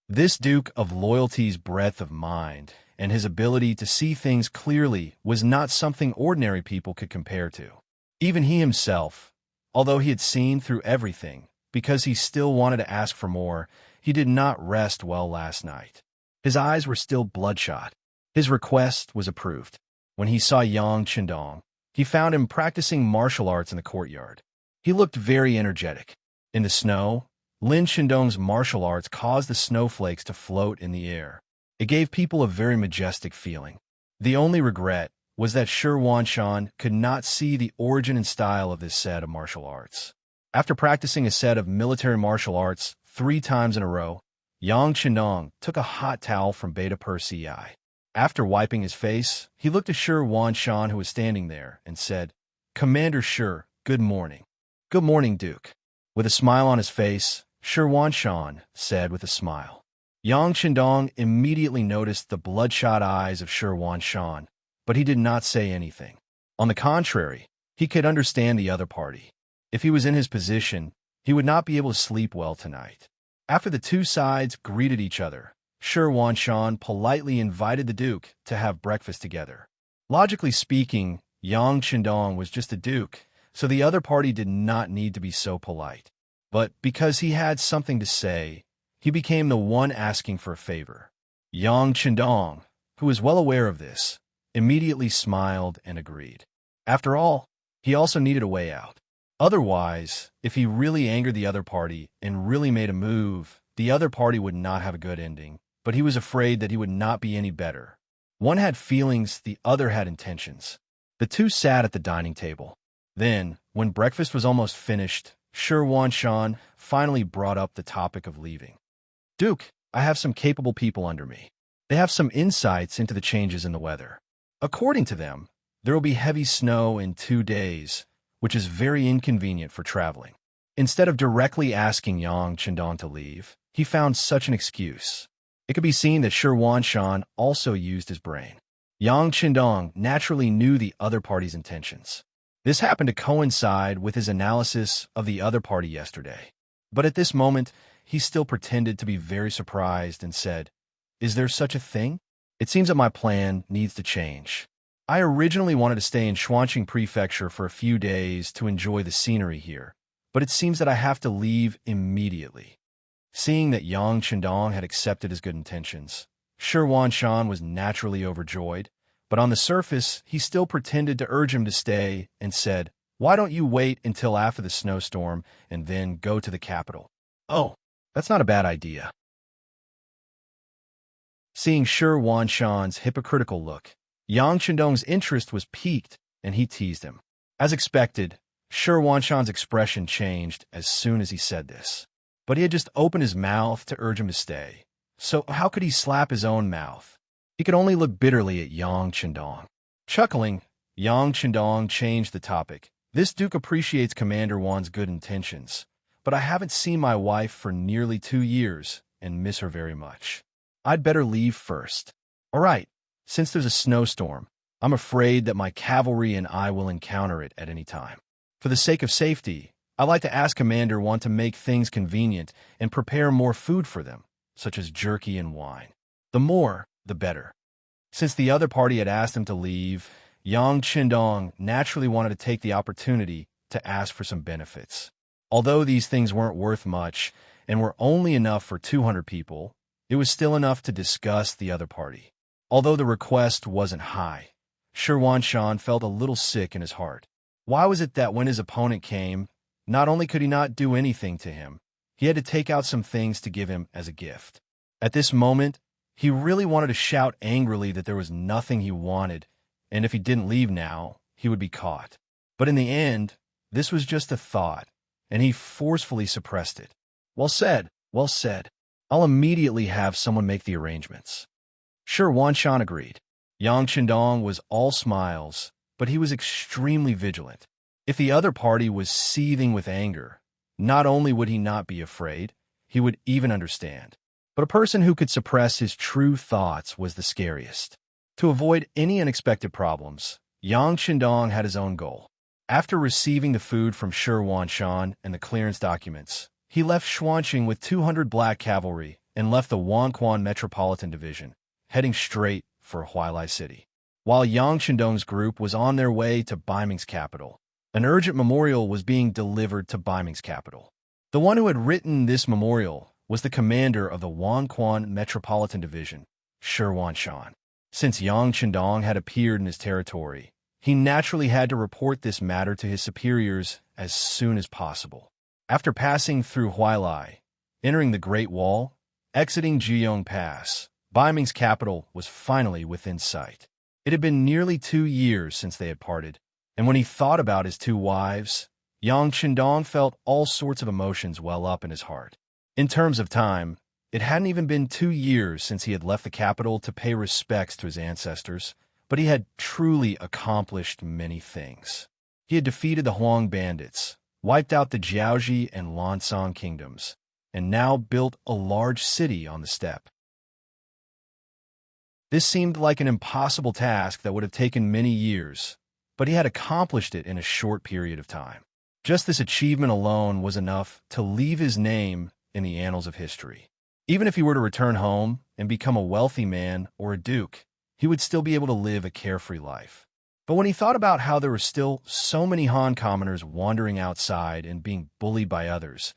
This Duke of Loyalty's breadth of mind and his ability to see things clearly was not something ordinary people could compare to. Even he himself, although he had seen through everything, because he still wanted to ask for more, he did not rest well last night. His eyes were still bloodshot. His request was approved. When he saw Yang Qindong, he found him practicing martial arts in the courtyard. He looked very energetic. In the snow, Lin Qindong's martial arts caused the snowflakes to float in the air. It gave people a very majestic feeling. The only regret was that Sure Wan Shan could not see the origin and style of this set of martial arts. After practicing a set of military martial arts 3 times in a row, Yang Qindong took a hot towel from Beta Persei. After wiping his face, he looked at Sure Wan Shan, who was standing there, and said, "Commander Sure, good morning." "Good morning, Duke." With a smile on his face, Sure Wan Shan said with a smile. Yang Qindong immediately noticed the bloodshot eyes of Sure Wan Shan, but he did not say anything. On the contrary, he could understand the other party. If he was in his position, he would not be able to sleep well tonight. After the 2 sides greeted each other, Sure Wan Shan politely invited the Duke to have breakfast together. Logically speaking, Yang Qindong was just a Duke, so the other party did not need to be so polite. But because he had something to say, he became the one asking for a favor. Yang Qindong, who was well aware of this, immediately smiled and agreed. After all, he also needed a way out. Otherwise, if he really angered the other party and really made a move, the other party would not have a good ending, but he was afraid that he would not be any better. One had feelings, the other had intentions. The 2 sat at the dining table. Then, when breakfast was almost finished, Sure Wan Shan finally brought up the topic of leaving. "Duke, I have some capable people under me. They have some insights into the changes in the weather. According to them, There will be heavy snow in 2 days, which is very inconvenient for traveling. Instead of directly asking Yang Chendong to leave, he found such an excuse. It could be seen that Shi Wanshan also used his brain. Yang Chendong naturally knew the other party's intentions. This happened to coincide with his analysis of the other party yesterday. But at this moment, he still pretended to be very surprised and said, "Is there such a thing? It seems that my plan needs to change. I originally wanted to stay in Shuanqing Prefecture for a few days to enjoy the scenery here, but it seems that I have to leave immediately." Seeing that Yang Chendong had accepted his good intentions, Shi Wanshan was naturally overjoyed, but on the surface, he still pretended to urge him to stay and said, "Why don't you wait until after the snowstorm and then go to the capital?" "Oh, that's not a bad idea." Seeing Shi Wanshan's hypocritical look, Yang Chendong's interest was piqued, and he teased him. As expected, Shi Wanshan's expression changed as soon as he said this. But he had just opened his mouth to urge him to stay, so how could he slap his own mouth? He could only look bitterly at Yang Chendong. Chuckling, Yang Chendong changed the topic. "This duke appreciates Commander Wan's good intentions, but I haven't seen my wife for nearly 2 years and miss her very much. I'd better leave first." "All right, since there's a snowstorm, I'm afraid that my cavalry and I will encounter it at any time. For the sake of safety, I'd like to ask Commander Wan to make things convenient and prepare more food for them, such as jerky and wine. The more, the better." Since the other party had asked him to leave, Yang Chendong naturally wanted to take the opportunity to ask for some benefits. Although these things weren't worth much and were only enough for 200 people, it was still enough to disgust the other party. Although the request wasn't high, Shi Wanshan felt a little sick in his heart. Why was it that when his opponent came, not only could he not do anything to him, he had to take out some things to give him as a gift? At this moment, he really wanted to shout angrily that there was nothing he wanted, and if he didn't leave now, he would be caught. But in the end, this was just a thought, and he forcefully suppressed it. Well said, well said. I'll immediately have someone make the arrangements." Shi Wanshan agreed. Yang Chendong was all smiles, but he was extremely vigilant. If the other party was seething with anger, not only would he not be afraid, he would even understand. But a person who could suppress his true thoughts was the scariest. To avoid any unexpected problems, Yang Chendong had his own goal. After receiving the food from Shi Wanshan and the clearance documents, he left Shuanqing with 200 black cavalry and left the Wangquan Metropolitan Division, heading straight for Huailai City. While Yang Chendong's group was on their way to Baiming's capital, an urgent memorial was being delivered to Baiming's capital. The one who had written this memorial was the commander of the Wangquan Metropolitan Division, Shi Wanshan. Since Yang Chendong had appeared in his territory, he naturally had to report this matter to his superiors as soon as possible. After passing through Huailai, entering the Great Wall, exiting Jiong Pass, Baiming's capital was finally within sight. It had been nearly 2 years since they had parted, and when he thought about his 2 wives, Yang Chendong felt all sorts of emotions well up in his heart. In terms of time, it hadn't even been 2 years since he had left the capital to pay respects to his ancestors, but he had truly accomplished many things. He had defeated the Huang bandits, wiped out the Jiaoji and Lansong kingdoms, and now built a large city on the steppe. This seemed like an impossible task that would have taken many years, but he had accomplished it in a short period of time. Just this achievement alone was enough to leave his name in the annals of history. Even if he were to return home and become a wealthy man or a duke, he would still be able to live a carefree life. But when he thought about how there were still so many Han commoners wandering outside and being bullied by others,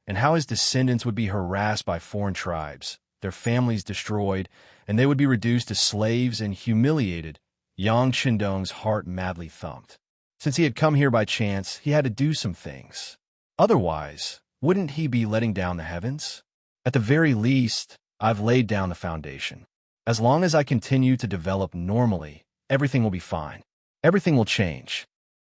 and how his descendants would be harassed by foreign tribes, their families destroyed, and they would be reduced to slaves and humiliated, Yang Chendong's heart madly thumped. Since he had come here by chance, he had to do some things. Otherwise, wouldn't he be letting down the heavens? At the very least, I've laid down the foundation. As long as I continue to develop normally, everything will be fine. Everything will change.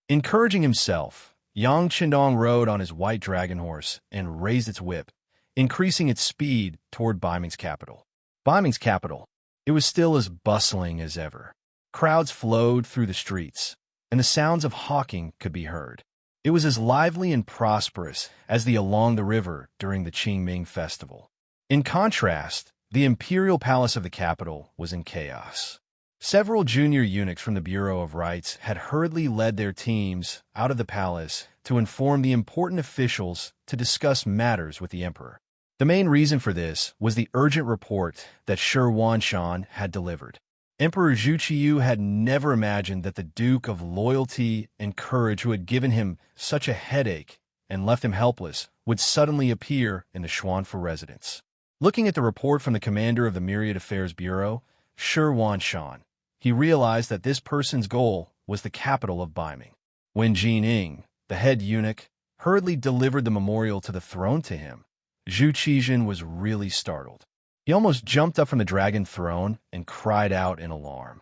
Encouraging himself, Yang Chendong rode on his white dragon horse and raised its whip, increasing its speed toward Baiming's capital. Baiming's capital. It was still as bustling as ever. Crowds flowed through the streets, and the sounds of hawking could be heard. It was as lively and prosperous as the along the river during the Qingming festival. In contrast, the imperial palace of the capital was in chaos. Several junior eunuchs from the Bureau of Rites had hurriedly led their teams out of the palace to inform the important officials to discuss matters with the emperor. The main reason for this was the urgent report that Shi Huanshan had delivered. Emperor Zhu Qiyu had never imagined that the Duke of Loyalty and Courage, who had given him such a headache and left him helpless, would suddenly appear in the Xuanfu residence. Looking at the report from the commander of the Myriad Affairs Bureau, Shi Huanshan, he realized that this person's goal was the capital of Baiming. When Jining, the head eunuch, hurriedly delivered the memorial to the throne to him, Zhu Qizhen was really startled. He almost jumped up from the dragon throne and cried out in alarm.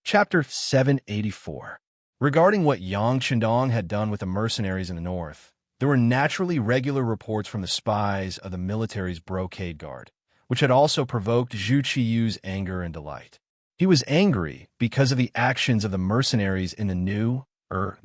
Chapter 784. Regarding what Yang Qindong had done with the mercenaries in the north, there were naturally regular reports from the spies of the military's brocade guard, which had also provoked Zhu Qiyu's anger and delight. He was angry because of the actions of the mercenaries in the new,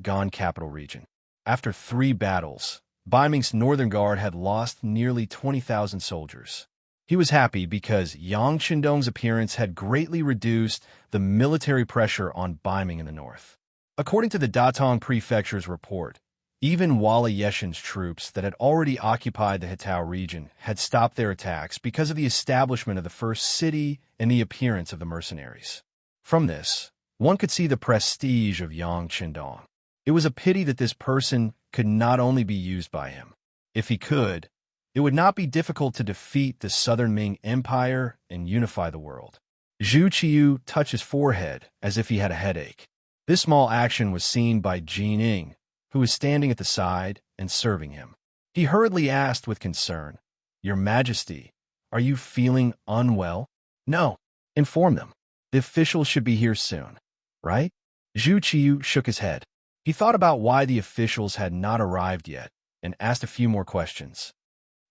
gone capital region. After 3 battles, Baiming's northern guard had lost nearly 20,000 soldiers. He was happy because Yang Qindong's appearance had greatly reduced the military pressure on Baiming in the north. According to the Datong Prefecture's report, even Wala Yeshin's troops that had already occupied the Hitao region had stopped their attacks because of the establishment of the first city and the appearance of the mercenaries. From this, one could see the prestige of Yang Qindong. It was a pity that this person could not only be used by him. If he could, it would not be difficult to defeat the Southern Ming Empire and unify the world. Zhu Qiyu touched his forehead as if he had a headache. This small action was seen by Jining, who was standing at the side and serving him. He hurriedly asked with concern, "Your Majesty, are you feeling unwell?" "No. Inform them. The officials should be here soon, right?" Zhu Qiyu shook his head. He thought about why the officials had not arrived yet and asked a few more questions.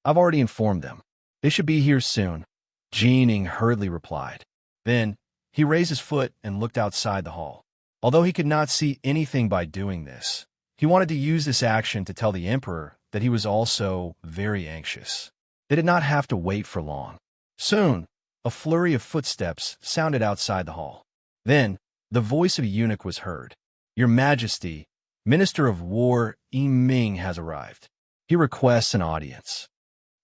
"I've already informed them. They should be here soon," Jining hurriedly replied. Then, he raised his foot and looked outside the hall. Although he could not see anything by doing this, he wanted to use this action to tell the emperor that he was also very anxious. They did not have to wait for long. Soon, a flurry of footsteps sounded outside the hall. Then, the voice of a eunuch was heard. "Your Majesty, Minister of War Yiming has arrived. He requests an audience."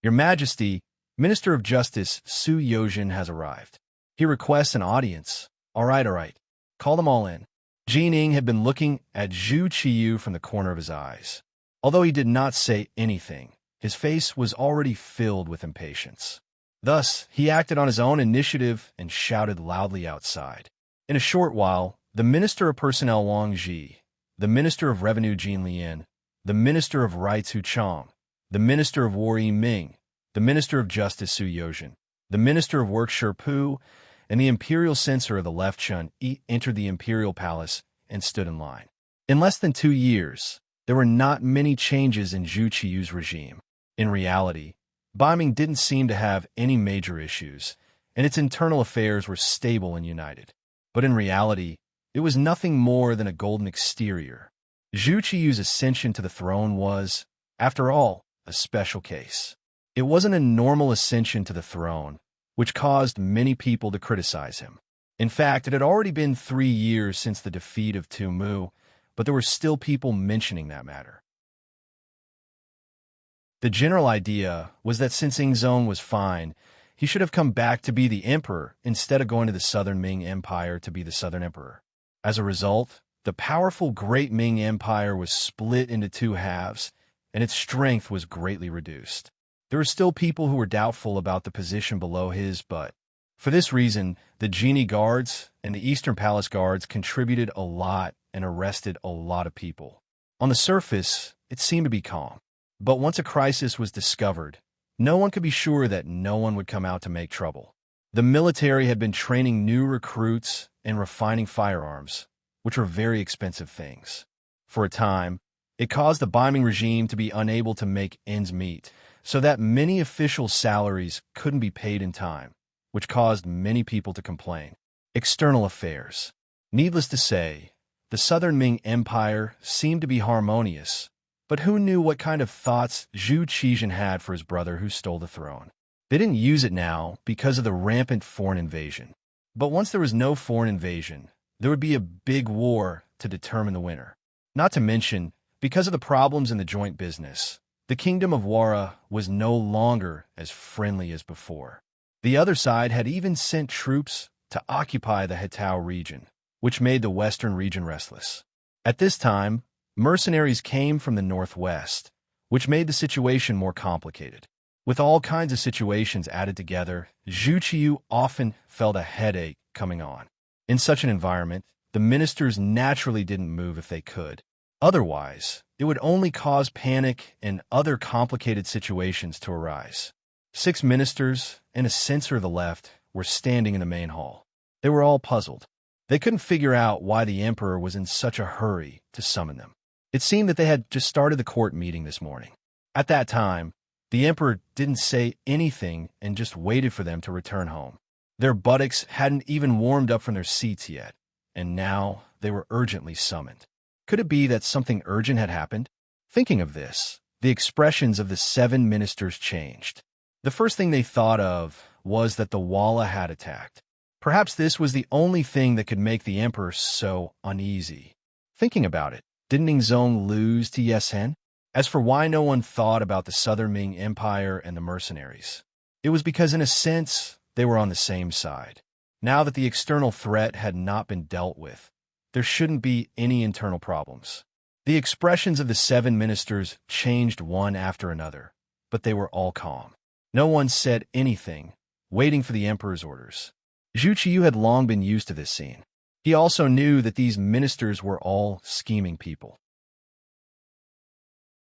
"Your Majesty, Minister of Justice Su Yozhen has arrived. He requests an audience." All right. Call them all in." Jining had been looking at Zhu Qiyu from the corner of his eyes. Although he did not say anything, his face was already filled with impatience. Thus, he acted on his own initiative and shouted loudly outside. In a short while, the Minister of Personnel Wang Ji, the Minister of Revenue Jin Lian, the Minister of Rights Hu Chang, the Minister of War Yi Ming, the Minister of Justice Su Yozhen, the Minister of Work Shi Pu, and the Imperial Censor of the Left Chun entered the Imperial Palace and stood in line. In less than 2 years, there were not many changes in Zhu Qiyu's regime. In reality, Baiming didn't seem to have any major issues, and its internal affairs were stable and united. But in reality, it was nothing more than a golden exterior. Zhu Qiyu's ascension to the throne was, after all, a special case. It wasn't a normal ascension to the throne, which caused many people to criticize him. In fact, it had already been 3 years since the defeat of Tu Mu, but there were still people mentioning that matter. The general idea was that since Yingzong was fine, he should have come back to be the emperor instead of going to the Southern Ming Empire to be the Southern Emperor. As a result, the powerful Great Ming Empire was split into 2 halves, and its strength was greatly reduced. There were still people who were doubtful about the position below his, but for this reason, the Genie Guards and the Eastern Palace Guards contributed a lot and arrested a lot of people. On the surface, it seemed to be calm. But once a crisis was discovered, no one could be sure that no one would come out to make trouble. The military had been training new recruits and refining firearms, which were very expensive things. For a time, It caused the Beiming regime to be unable to make ends meet, so that many official salaries couldn't be paid in time, which caused many people to complain. External affairs. Needless to say, the Southern Ming Empire seemed to be harmonious, but who knew what kind of thoughts Zhu Qizhen had for his brother who stole the throne? They didn't use it now because of the rampant foreign invasion. But once there was no foreign invasion, there would be a big war to determine the winner. Not to mention, because of the problems in the joint business, the Kingdom of Wara was no longer as friendly as before. The other side had even sent troops to occupy the Hetao region, which made the western region restless. At this time, mercenaries came from the northwest, which made the situation more complicated. With all kinds of situations added together, Zhu Qiyu often felt a headache coming on. In such an environment, the ministers naturally didn't move if they could. Otherwise, it would only cause panic and other complicated situations to arise. 6 ministers and a censor of the left were standing in the main hall. They were all puzzled. They couldn't figure out why the emperor was in such a hurry to summon them. It seemed that they had just started the court meeting this morning. At that time, the emperor didn't say anything and just waited for them to return home. Their buttocks hadn't even warmed up from their seats yet, and now they were urgently summoned. Could it be that something urgent had happened? Thinking of this, the expressions of the 7 ministers changed. The first thing they thought of was that the Walla had attacked. Perhaps this was the only thing that could make the emperor so uneasy. Thinking about it, didn't Ningzong lose to Yesen? As for why no one thought about the Southern Ming Empire and the mercenaries, it was because in a sense, they were on the same side. Now that the external threat had not been dealt with, there shouldn't be any internal problems. The expressions of the 7 ministers changed one after another, but they were all calm. No one said anything, waiting for the emperor's orders. Zhu Qiyu had long been used to this scene. He also knew that these ministers were all scheming people.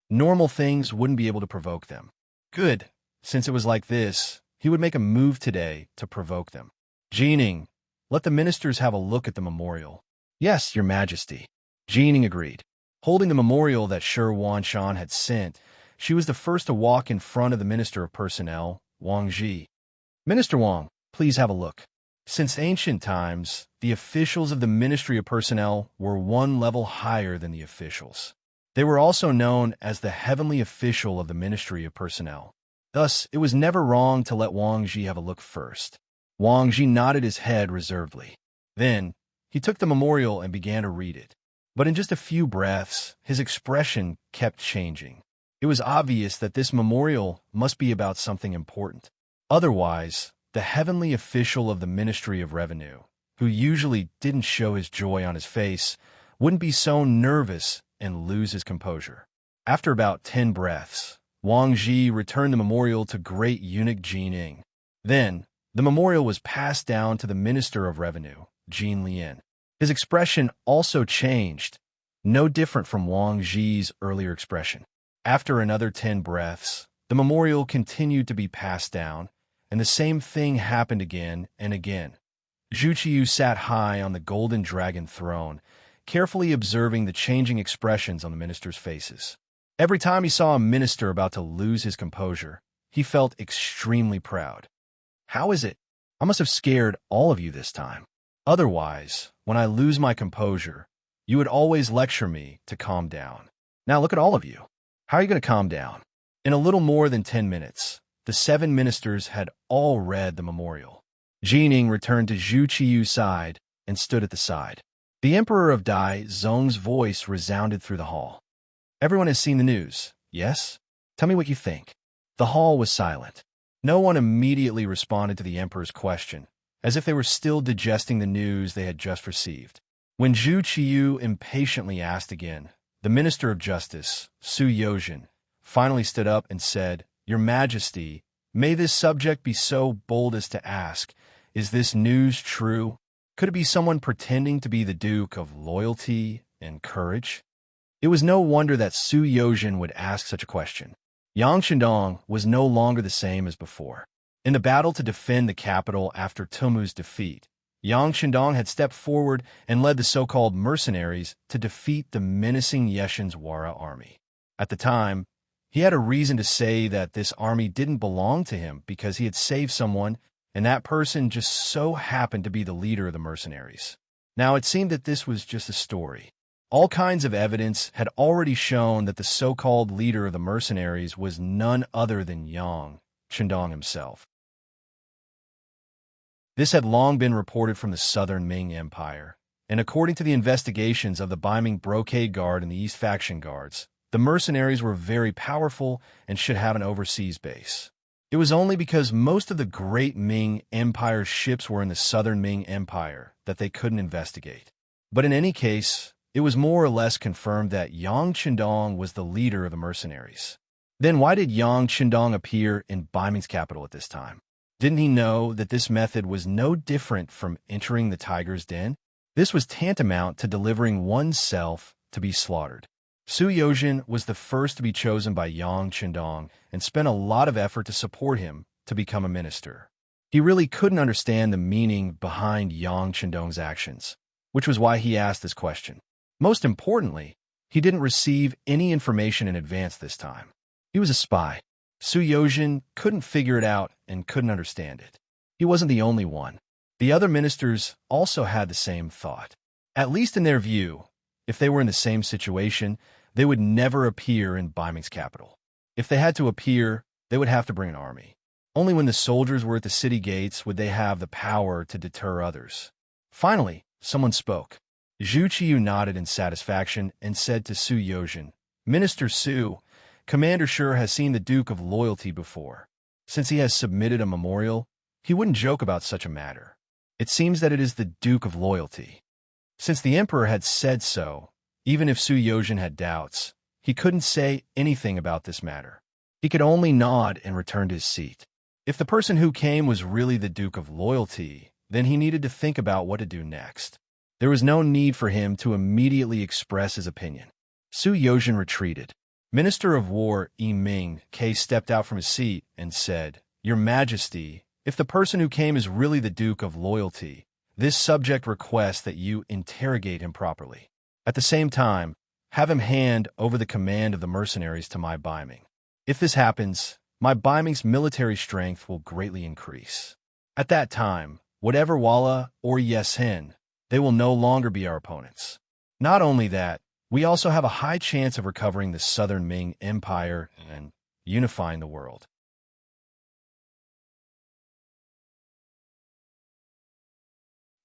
Normal things wouldn't be able to provoke them. Good, since it was like this, he would make a move today to provoke them. Jining, let the ministers have a look at the memorial. Yes, your majesty. Jining agreed. Holding the memorial that Shi Wanshan had sent, she was the first to walk in front of the Minister of Personnel, Wang Ji. Minister Wang, please have a look. Since ancient times, the officials of the Ministry of Personnel were one level higher than the officials. They were also known as the heavenly official of the Ministry of Personnel. Thus, it was never wrong to let Wang Ji have a look first. Wang Ji nodded his head reservedly. Then, he took the memorial and began to read it. But in just a few breaths, his expression kept changing. It was obvious that this memorial must be about something important. Otherwise, the heavenly official of the Ministry of Revenue, who usually didn't show his joy on his face, wouldn't be so nervous and lose his composure. After about 10 breaths, Wang Ji returned the memorial to Great Eunuch Jining. Then, the memorial was passed down to the Minister of Revenue, Jin Lian. His expression also changed, no different from Wang Ji's earlier expression. After another 10 breaths, the memorial continued to be passed down, and the same thing happened again and again. Zhu Qiyu sat high on the golden dragon throne, carefully observing the changing expressions on the ministers' faces. Every time he saw a minister about to lose his composure, he felt extremely proud. How is it? I must have scared all of you this time. Otherwise, when I lose my composure, you would always lecture me to calm down. Now look at all of you. How are you going to calm down? In a little more than 10 minutes, the 7 ministers had all read the memorial. Jining returned to Zhu Qiyu's side and stood at the side. The Emperor of Dai Zong's voice resounded through the hall. Everyone has seen the news, yes? Tell me what you think. The hall was silent. No one immediately responded to the Emperor's question, as if they were still digesting the news they had just received. When Zhu Qiyu impatiently asked again, the Minister of Justice, Su Yozhen, finally stood up and said, Your Majesty, may this subject be so bold as to ask, is this news true? Could it be someone pretending to be the Duke of Loyalty and Courage? It was no wonder that Su Yozhen would ask such a question. Yang Shandong was no longer the same as before. In the battle to defend the capital after Tumu's defeat, Yang Qindong had stepped forward and led the so-called mercenaries to defeat the menacing Yeshin's Wara army. At the time, he had a reason to say that this army didn't belong to him because he had saved someone, and that person just so happened to be the leader of the mercenaries. Now, it seemed that this was just a story. All kinds of evidence had already shown that the so-called leader of the mercenaries was none other than Yang Qindong himself. This had long been reported from the southern Ming Empire, and according to the investigations of the Beiming Brocade Guard and the East Faction Guards, the mercenaries were very powerful and should have an overseas base. It was only because most of the great Ming Empire's ships were in the southern Ming Empire that they couldn't investigate. But in any case, it was more or less confirmed that Yang Qindong was the leader of the mercenaries. Then why did Yang Qindong appear in Beiming's capital at this time? Didn't he know that this method was no different from entering the tiger's den? This was tantamount to delivering oneself to be slaughtered. Su Yozhen was the first to be chosen by Yang Qindong and spent a lot of effort to support him to become a minister. He really couldn't understand the meaning behind Yang Qindong's actions, which was why he asked this question. Most importantly, he didn't receive any information in advance this time. He was a spy. Su Yozhen couldn't figure it out and couldn't understand it. He wasn't the only one. The other ministers also had the same thought. At least in their view, if they were in the same situation, they would never appear in Beiming's capital. If they had to appear, they would have to bring an army. Only when the soldiers were at the city gates would they have the power to deter others. Finally, someone spoke. Zhu Qiyu nodded in satisfaction and said to Su Yozhen, "Minister Su, Commander Sure has seen the Duke of Loyalty before. Since he has submitted a memorial, he wouldn't joke about such a matter. It seems that it is the Duke of Loyalty." Since the Emperor had said so, even if Su Yozhen had doubts, he couldn't say anything about this matter. He could only nod and return to his seat. If the person who came was really the Duke of Loyalty, then he needed to think about what to do next. There was no need for him to immediately express his opinion. Su Yozhen retreated. Minister of War Yi Ming Ke stepped out from his seat and said, "Your Majesty, if the person who came is really the Duke of Loyalty, this subject requests that you interrogate him properly. At the same time, have him hand over the command of the mercenaries to my Beiming. If this happens, my Beiming's military strength will greatly increase. At that time, whatever Walla or Yeshen, they will no longer be our opponents. Not only that, we also have a high chance of recovering the southern Ming Empire and unifying the world."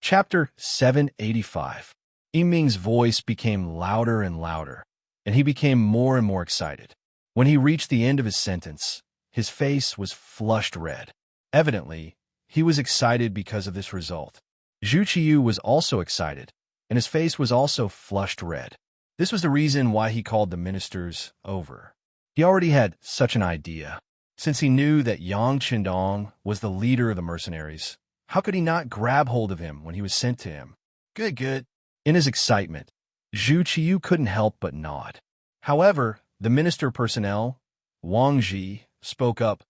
Chapter 785. Yi Ming's voice became louder and louder, and he became more and more excited. When he reached the end of his sentence, his face was flushed red. Evidently, he was excited because of this result. Zhu Qiyu was also excited, and his face was also flushed red. This was the reason why he called the ministers over. He already had such an idea. Since he knew that Yang Qindong was the leader of the mercenaries, how could he not grab hold of him when he was sent to him? Good. In his excitement, Zhu Qiyu couldn't help but nod. However, the minister personnel, Wang Ji, spoke up.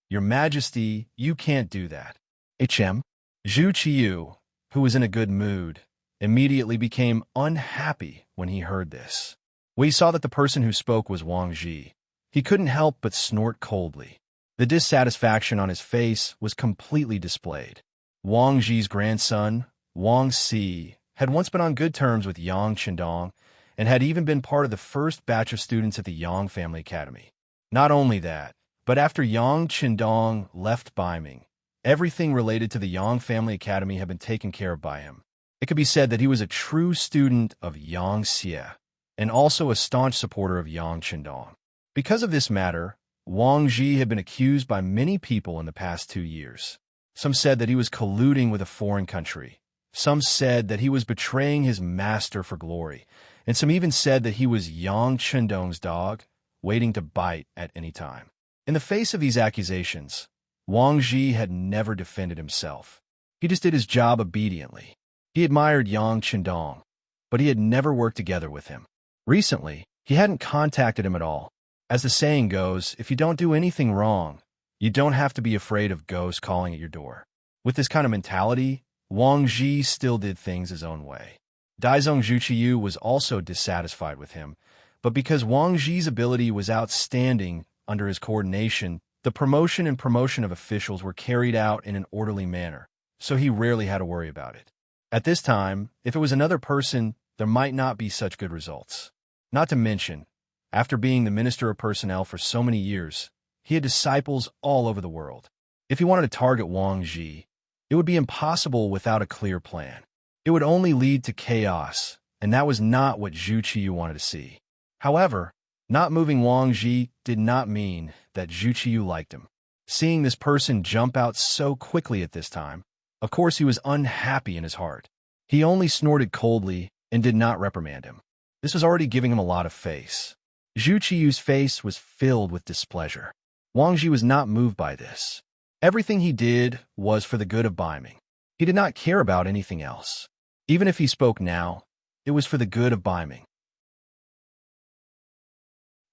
"Your Majesty, you can't do that." Zhu Qiyu, who was in a good mood, immediately became unhappy when he heard this. When he saw that the person who spoke was Wang Ji, he couldn't help but snort coldly. The dissatisfaction on his face was completely displayed. Wang Ji's grandson, Wang Si, had once been on good terms with Yang Qindong and had even been part of the first batch of students at the Yang Family Academy. Not only that, but after Yang Qindong left Beiming, everything related to the Yang Family Academy had been taken care of by him. It could be said that he was a true student of Yang Xie and also a staunch supporter of Yang Qindong. Because of this matter, Wang Ji had been accused by many people in the past 2 years. Some said that he was colluding with a foreign country. Some said that he was betraying his master for glory, and some even said that he was Yang Qindong's dog, waiting to bite at any time. In the face of these accusations, Wang Ji had never defended himself. He just did his job obediently. He admired Yang Qindong, but he had never worked together with him. Recently, he hadn't contacted him at all. As the saying goes, if you don't do anything wrong, you don't have to be afraid of ghosts calling at your door. With this kind of mentality, Wang Ji still did things his own way. Daizong Zhuqiu was also dissatisfied with him, but because Wang Ji's ability was outstanding under his coordination, the promotion and promotion of officials were carried out in an orderly manner, so he rarely had to worry about it. At this time, if it was another person, there might not be such good results. Not to mention, after being the Minister of Personnel for so many years, he had disciples all over the world. If he wanted to target Wang Ji, it would be impossible without a clear plan. It would only lead to chaos, and that was not what Zhu Qiyu wanted to see. However, not moving Wang Ji did not mean that Zhu Qiyu liked him. Seeing this person jump out so quickly at this time, of course he was unhappy in his heart. He only snorted coldly and did not reprimand him. This was already giving him a lot of face. Zhu Qiyu's face was filled with displeasure. Wang Ji was not moved by this. Everything he did was for the good of Baiming. He did not care about anything else. Even if he spoke now, it was for the good of Baiming.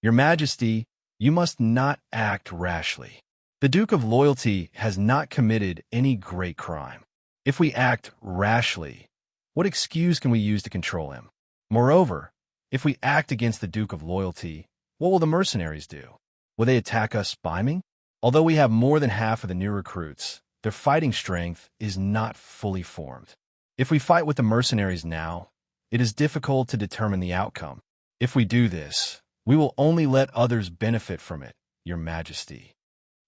Your Majesty, you must not act rashly. The Duke of Loyalty has not committed any great crime. If we act rashly, what excuse can we use to control him? Moreover, if we act against the Duke of Loyalty, what will the mercenaries do? Will they attack us, Baiming? Although we have more than half of the new recruits, their fighting strength is not fully formed. If we fight with the mercenaries now, it is difficult to determine the outcome. If we do this, we will only let others benefit from it, Your Majesty.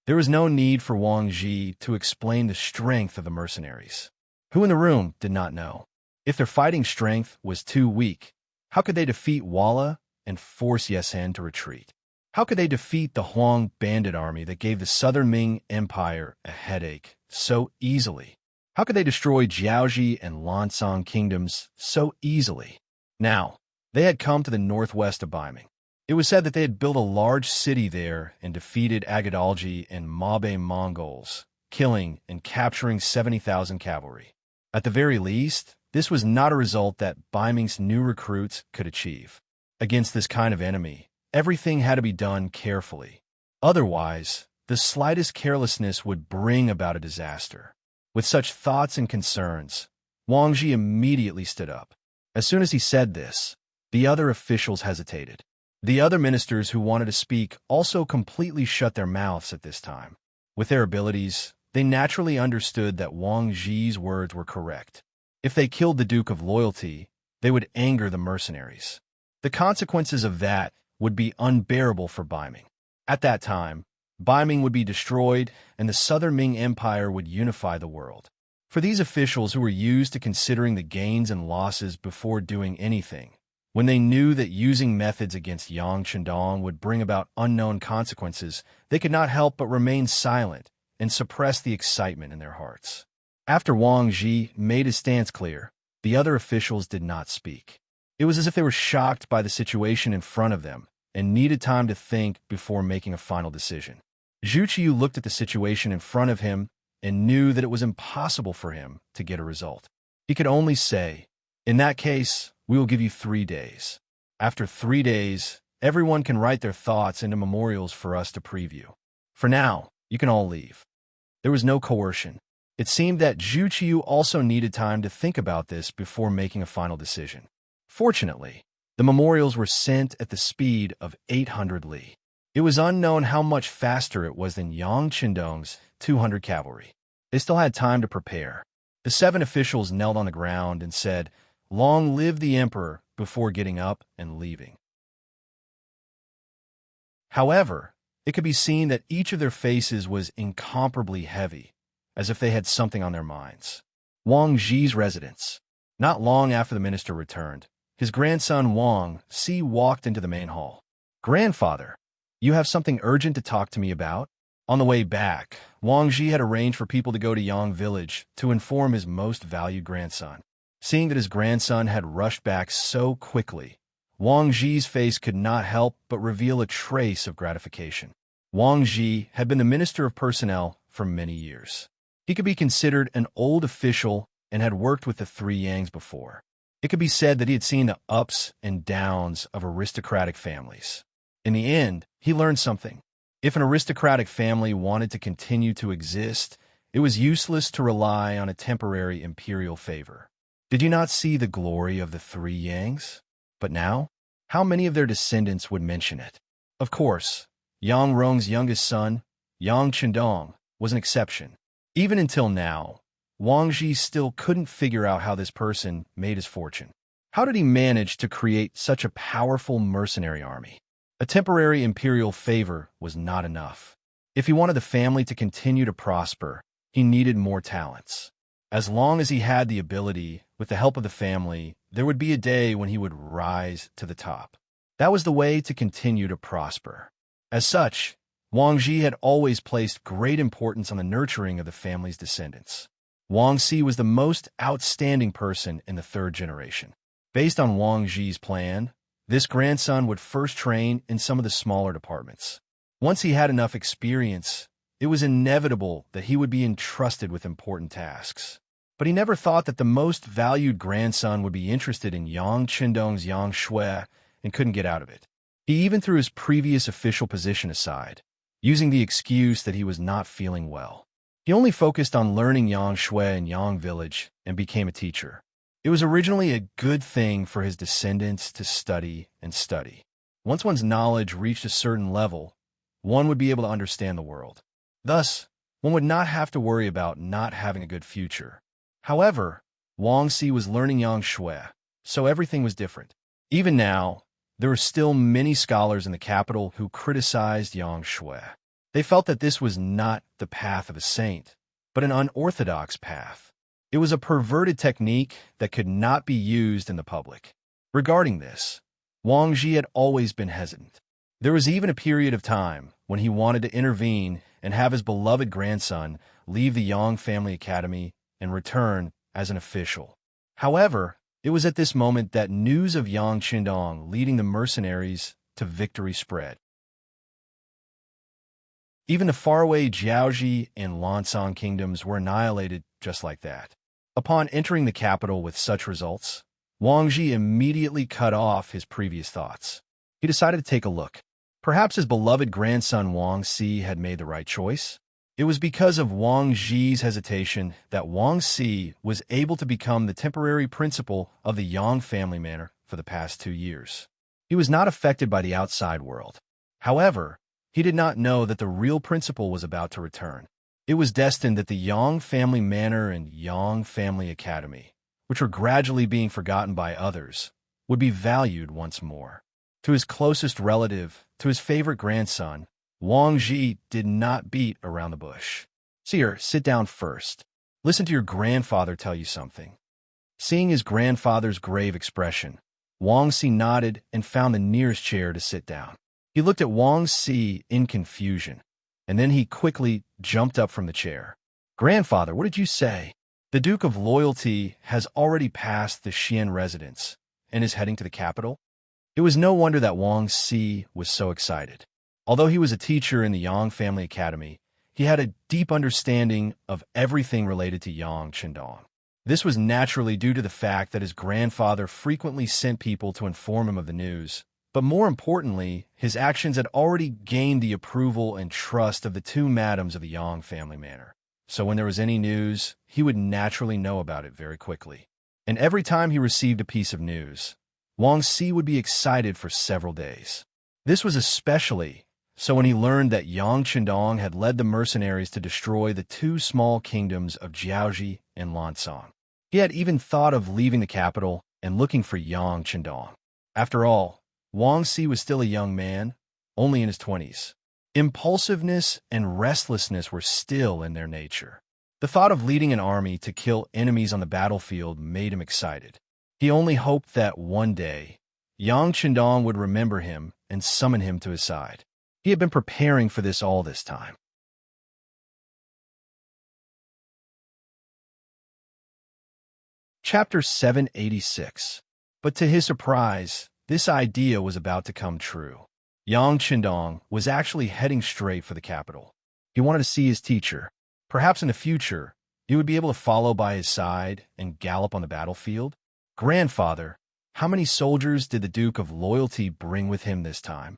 There was no need for Wang Ji to explain the strength of the mercenaries. Who in the room did not know? If their fighting strength was too weak, how could they defeat Walla and force Yesen to retreat? How could they defeat the Huang bandit army that gave the Southern Ming Empire a headache so easily? How could they destroy Jiaoji and Lansong kingdoms so easily? Now, they had come to the northwest of Baiming. It was said that they had built a large city there and defeated Agadalji and Mabe Mongols, killing and capturing 70,000 cavalry. At the very least, this was not a result that Baiming's new recruits could achieve. Against this kind of enemy, everything had to be done carefully. Otherwise, the slightest carelessness would bring about a disaster. With such thoughts and concerns, Wang Ji immediately stood up. As soon as he said this, the other officials hesitated. The other ministers who wanted to speak also completely shut their mouths at this time. With their abilities, they naturally understood that Wang Ji's words were correct. If they killed the Duke of Loyalty, they would anger the mercenaries. The consequences of that would be unbearable for Baiming. At that time, Baiming would be destroyed and the Southern Ming Empire would unify the world. For these officials who were used to considering the gains and losses before doing anything, when they knew that using methods against Yang Chendong would bring about unknown consequences, they could not help but remain silent and suppress the excitement in their hearts. After Wang Ji made his stance clear, the other officials did not speak. It was as if they were shocked by the situation in front of them and needed time to think before making a final decision. Zhu Qiyu looked at the situation in front of him and knew that it was impossible for him to get a result. He could only say, "In that case, we will give you 3 days. After 3 days, everyone can write their thoughts into memorials for us to preview. For now, you can all leave." There was no coercion. It seemed that Zhu Qiyu also needed time to think about this before making a final decision. Fortunately, the memorials were sent at the speed of 800 li. It was unknown how much faster it was than Yang Chendong's 200 cavalry. They still had time to prepare. The 7 officials knelt on the ground and said, "Long live the emperor," before getting up and leaving. However, it could be seen that each of their faces was incomparably heavy, as if they had something on their minds. Wang Ji's residence. Not long after the minister returned, his grandson Wang Si walked into the main hall. "Grandfather, you have something urgent to talk to me about?" On the way back, Wang Ji had arranged for people to go to Yang village to inform his most valued grandson. Seeing that his grandson had rushed back so quickly, Wang Ji's face could not help but reveal a trace of gratification. Wang Ji had been the Minister of Personnel for many years. He could be considered an old official and had worked with the 3 Yangs before. It could be said that he had seen the ups and downs of aristocratic families. In the end, he learned something. If an aristocratic family wanted to continue to exist, it was useless to rely on a temporary imperial favor. Did you not see the glory of the three Yangs? But now, how many of their descendants would mention it? Of course, Yang Rong's youngest son, Yang Chendong, was an exception. Even until now, Wang Ji still couldn't figure out how this person made his fortune. How did he manage to create such a powerful mercenary army? A temporary imperial favor was not enough. If he wanted the family to continue to prosper, he needed more talents. As long as he had the ability, with the help of the family, there would be a day when he would rise to the top. That was the way to continue to prosper. As such, Wang Ji had always placed great importance on the nurturing of the family's descendants. Wang Si was the most outstanding person in the third generation. Based on Wang Ji's plan, this grandson would first train in some of the smaller departments. Once he had enough experience, it was inevitable that he would be entrusted with important tasks. But he never thought that the most valued grandson would be interested in Yang Chendong's Yang Shui and couldn't get out of it. He even threw his previous official position aside, using the excuse that he was not feeling well. He only focused on learning Yang Shui in Yang Village and became a teacher. It was originally a good thing for his descendants to study and study. Once one's knowledge reached a certain level, one would be able to understand the world. Thus, one would not have to worry about not having a good future. However, Wang Si was learning Yang Shui, so everything was different. Even now, there were still many scholars in the capital who criticized Yang Shui. They felt that this was not the path of a saint, but an unorthodox path. It was a perverted technique that could not be used in the public. Regarding this, Wang Ji had always been hesitant. There was even a period of time when he wanted to intervene and have his beloved grandson leave the Yang family academy and return as an official. However, it was at this moment that news of Yang Chendong leading the mercenaries to victory spread. Even the faraway Jiaoji and Lansong kingdoms were annihilated just like that. Upon entering the capital with such results, Wang Ji immediately cut off his previous thoughts. He decided to take a look. Perhaps his beloved grandson Wang Si had made the right choice. It was because of Wang Ji's hesitation that Wang Si was able to become the temporary principal of the Yang family manor for the past 2 years. He was not affected by the outside world. However, he did not know that the real principal was about to return. It was destined that the Yang family manor and Yang family academy, which were gradually being forgotten by others, would be valued once more. To his closest relative, to his favorite grandson, Wang Ji did not beat around the bush. "Seer, sit down first. Listen to your grandfather tell you something." Seeing his grandfather's grave expression, Wang Si nodded and found the nearest chair to sit down. He looked at Wang Si in confusion, and then he quickly jumped up from the chair. "Grandfather, what did you say?" "The Duke of Loyalty has already passed the Xian residence and is heading to the capital." It was no wonder that Wang Si was so excited. Although he was a teacher in the Yang family academy, he had a deep understanding of everything related to Yang Chendong. This was naturally due to the fact that his grandfather frequently sent people to inform him of the news. But more importantly, his actions had already gained the approval and trust of the 2 madams of the Yang family manor. So when there was any news, he would naturally know about it very quickly. And every time he received a piece of news, Wang Si would be excited for several days. This was especially so when he learned that Yang Chendong had led the mercenaries to destroy the 2 small kingdoms of Jiaoji and Lansong. He had even thought of leaving the capital and looking for Yang Chendong. After all, Wang Si was still a young man, only in his 20s. Impulsiveness and restlessness were still in their nature. The thought of leading an army to kill enemies on the battlefield made him excited. He only hoped that one day, Yang Chendong would remember him and summon him to his side. He had been preparing for this all this time. Chapter 786. But to his surprise, this idea was about to come true. Yang Chendong was actually heading straight for the capital. He wanted to see his teacher. Perhaps in the future, he would be able to follow by his side and gallop on the battlefield. "Grandfather, how many soldiers did the Duke of Loyalty bring with him this time?"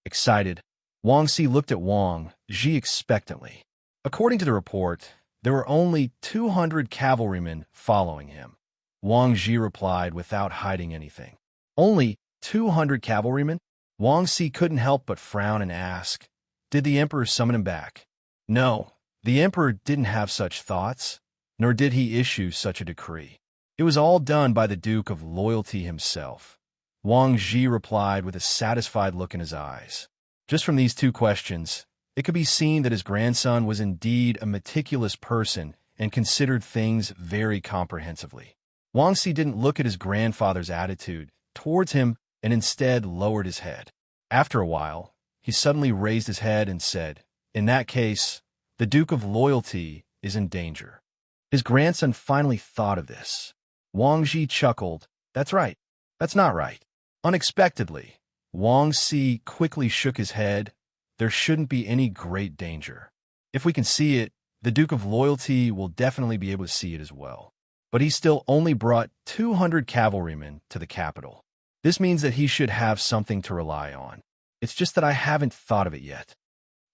Excited, Wang Si looked at Wang Ji expectantly. According to the report, There were only 200 cavalrymen following him. Wang Ji replied without hiding anything. Only 200 cavalrymen? Wang Si couldn't help but frown and ask, did the emperor summon him back? No, the emperor didn't have such thoughts, nor did he issue such a decree. It was all done by the Duke of Loyalty himself. Wang Ji replied with a satisfied look in his eyes. Just from these two questions, it could be seen that his grandson was indeed a meticulous person and considered things very comprehensively. Wang Si didn't look at his grandfather's attitude towards him and instead lowered his head. After a while, he suddenly raised his head and said, in that case, the Duke of Loyalty is in danger. His grandson finally thought of this. Wang Ji chuckled. That's right. That's not right. Unexpectedly, Wang Si quickly shook his head. There shouldn't be any great danger. If we can see it, the Duke of Loyalty will definitely be able to see it as well. But he still only brought 200 cavalrymen to the capital. This means that he should have something to rely on. It's just that I haven't thought of it yet.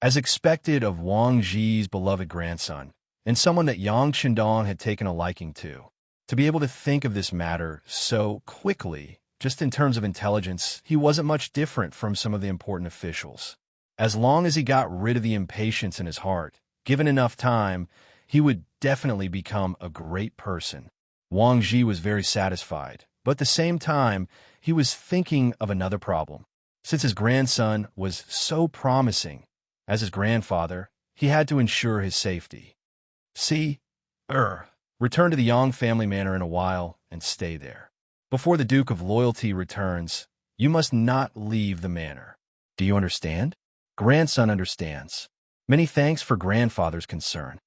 As expected of Wang Ji's beloved grandson, and someone that Yang Qindong had taken a liking to be able to think of this matter so quickly, just in terms of intelligence, he wasn't much different from some of the important officials. As long as he got rid of the impatience in his heart, given enough time, he would definitely become a great person. Wang Ji was very satisfied, but at the same time, he was thinking of another problem. Since his grandson was so promising, as his grandfather, he had to ensure his safety. Return to the Yang family manor in a while and stay there. Before the Duke of Loyalty returns, you must not leave the manor. Do you understand? Grandson understands. Many thanks for grandfather's concern.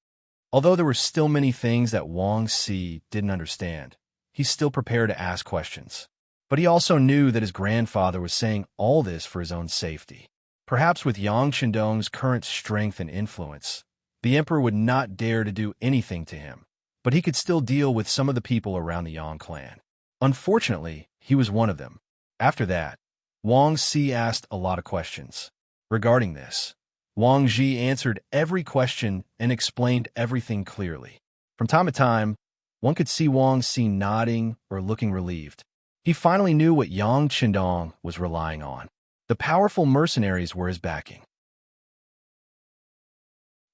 Although there were still many things that Wang Si didn't understand, he still prepared to ask questions. But he also knew that his grandfather was saying all this for his own safety. Perhaps with Yang Qindong's current strength and influence, the emperor would not dare to do anything to him, but he could still deal with some of the people around the Yang clan. Unfortunately, he was one of them. After that, Wang Si asked a lot of questions. Regarding this, Wang Ji answered every question and explained everything clearly. From time to time, one could see Wang Si nodding or looking relieved. He finally knew what Yang Qindong was relying on. The powerful mercenaries were his backing.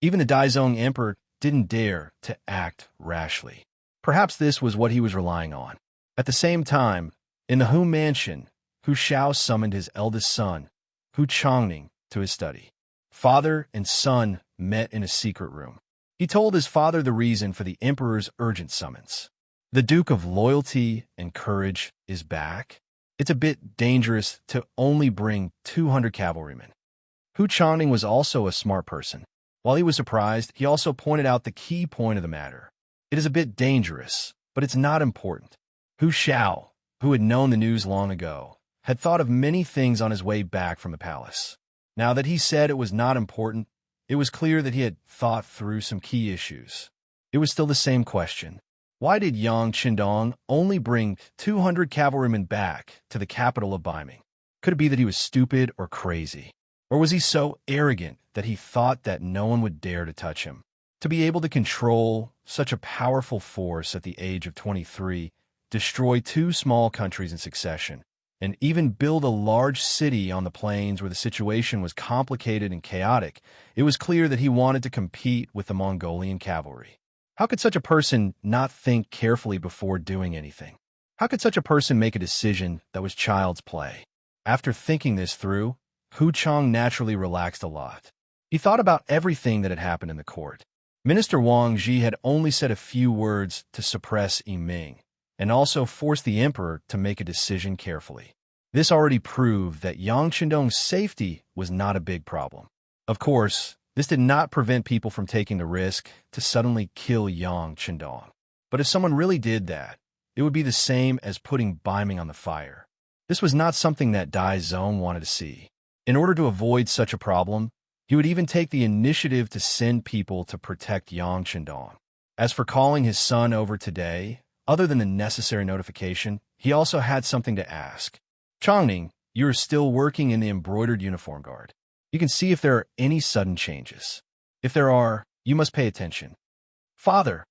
Even the Daizong emperor didn't dare to act rashly. Perhaps this was what he was relying on. At the same time, in the Hu mansion, Hu Shao summoned his eldest son, Hu Chongning, to his study. Father and son met in a secret room. He told his father the reason for the emperor's urgent summons. The Duke of Loyalty and Courage is back. It's a bit dangerous to only bring 200 cavalrymen. Hu Chongning was also a smart person. While he was surprised, he also pointed out the key point of the matter. It is a bit dangerous, but it's not important. Hu Shao, who had known the news long ago, had thought of many things on his way back from the palace. Now that he said it was not important, it was clear that he had thought through some key issues. It was still the same question. Why did Yang Qindong only bring 200 cavalrymen back to the capital of Baiming? Could it be that he was stupid or crazy? Or was he so arrogant that he thought that no one would dare to touch him? To be able to control such a powerful force at the age of 23, destroy two small countries in succession, and even build a large city on the plains where the situation was complicated and chaotic, it was clear that he wanted to compete with the Mongolian cavalry. How could such a person not think carefully before doing anything? How could such a person make a decision that was child's play? After thinking this through, Hu Chong naturally relaxed a lot. He thought about everything that had happened in the court. Minister Wang Ji had only said a few words to suppress Yiming, and also forced the emperor to make a decision carefully. This already proved that Yang Qindong's safety was not a big problem. Of course, this did not prevent people from taking the risk to suddenly kill Yang Qindong. But if someone really did that, it would be the same as putting Baiming on the fire. This was not something that Dai Zong wanted to see. In order to avoid such a problem, he would even take the initiative to send people to protect Yang Qindong. As for calling his son over today, other than the necessary notification, he also had something to ask. Chongning, you are still working in the embroidered uniform guard. You can see if there are any sudden changes. If there are, you must pay attention. Father,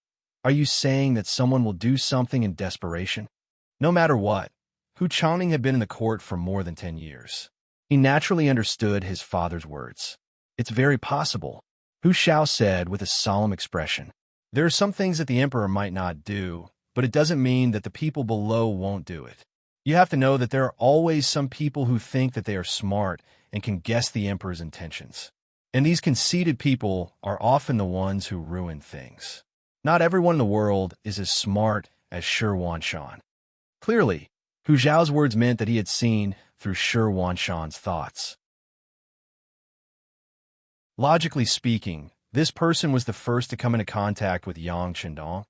are you saying that someone will do something in desperation? No matter what, Hu Changning had been in the court for more than 10 years. He naturally understood his father's words. It's very possible, Hu Shao said with a solemn expression. There are some things that the emperor might not do, but it doesn't mean that the people below won't do it. You have to know that there are always some people who think that they are smart and can guess the emperor's intentions. And these conceited people are often the ones who ruin things. Not everyone in the world is as smart as Shi Wanshan. Clearly, Hu Zhao's words meant that he had seen through Shi Wanshan's thoughts. Logically speaking, this person was the first to come into contact with Yang Qindong,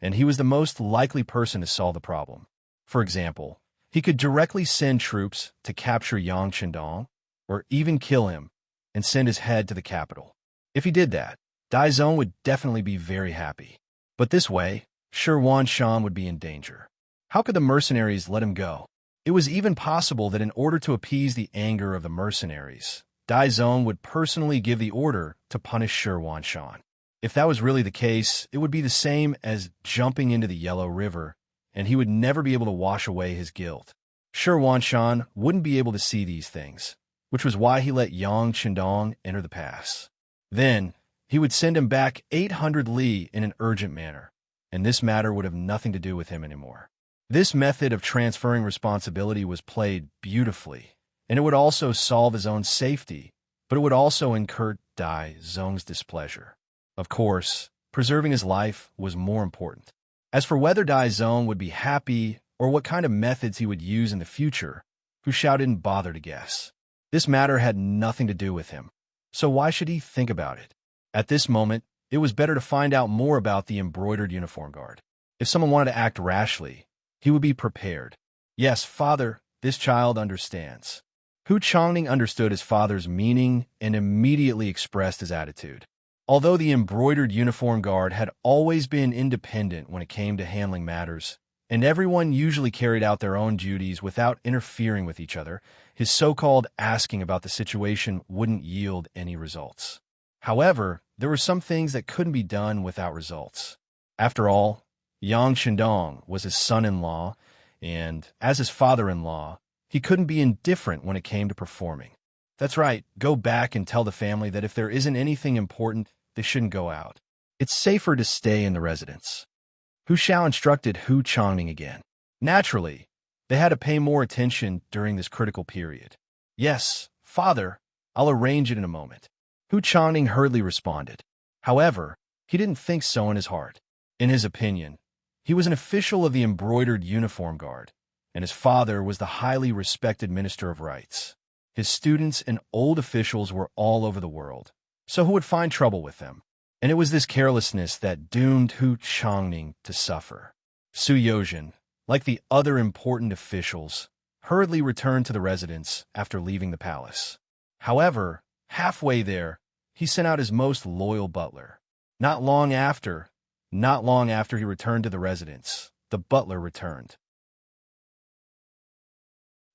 and he was the most likely person to solve the problem. For example, he could directly send troops to capture Yang Qindong, or even kill him and send his head to the capital. If he did that, Dai Zong would definitely be very happy. But this way, Shi Wanshan would be in danger. How could the mercenaries let him go? It was even possible that in order to appease the anger of the mercenaries, Dai Zong would personally give the order to punish Shi Wanshan. If that was really the case, it would be the same as jumping into the Yellow River, and he would never be able to wash away his guilt. Shi Wanshan wouldn't be able to see these things, which was why he let Yang Qindong enter the pass. Then, he would send him back 800 li in an urgent manner, and this matter would have nothing to do with him anymore. This method of transferring responsibility was played beautifully, and it would also solve his own safety, but it would also incur Dai Zong's displeasure. Of course, preserving his life was more important. As for whether Dai Zong would be happy or what kind of methods he would use in the future, Hu Shao didn't bother to guess. This matter had nothing to do with him, so why should he think about it? At this moment, it was better to find out more about the embroidered uniform guard. If someone wanted to act rashly, he would be prepared. Yes, father, this child understands. Hu Changning understood his father's meaning and immediately expressed his attitude. Although the embroidered uniform guard had always been independent when it came to handling matters, and everyone usually carried out their own duties without interfering with each other, his so-called asking about the situation wouldn't yield any results. However, there were some things that couldn't be done without results. After all, Yang Qindong was his son-in-law, and as his father-in-law, he couldn't be indifferent when it came to performing. That's right, go back and tell the family that if there isn't anything important, they shouldn't go out. It's safer to stay in the residence. Hu Shao instructed Hu Changning again. Naturally, they had to pay more attention during this critical period. Yes, father, I'll arrange it in a moment. Hu Changning hurriedly responded. However, he didn't think so in his heart. In his opinion, he was an official of the embroidered uniform guard, and his father was the highly respected minister of rights. His students and old officials were all over the world, so who would find trouble with them? And it was this carelessness that doomed Hu Changning to suffer. Su Yozhen, like the other important officials, hurriedly returned to the residence after leaving the palace. However, halfway there, he sent out his most loyal butler. Not long after he returned to the residence, the butler returned.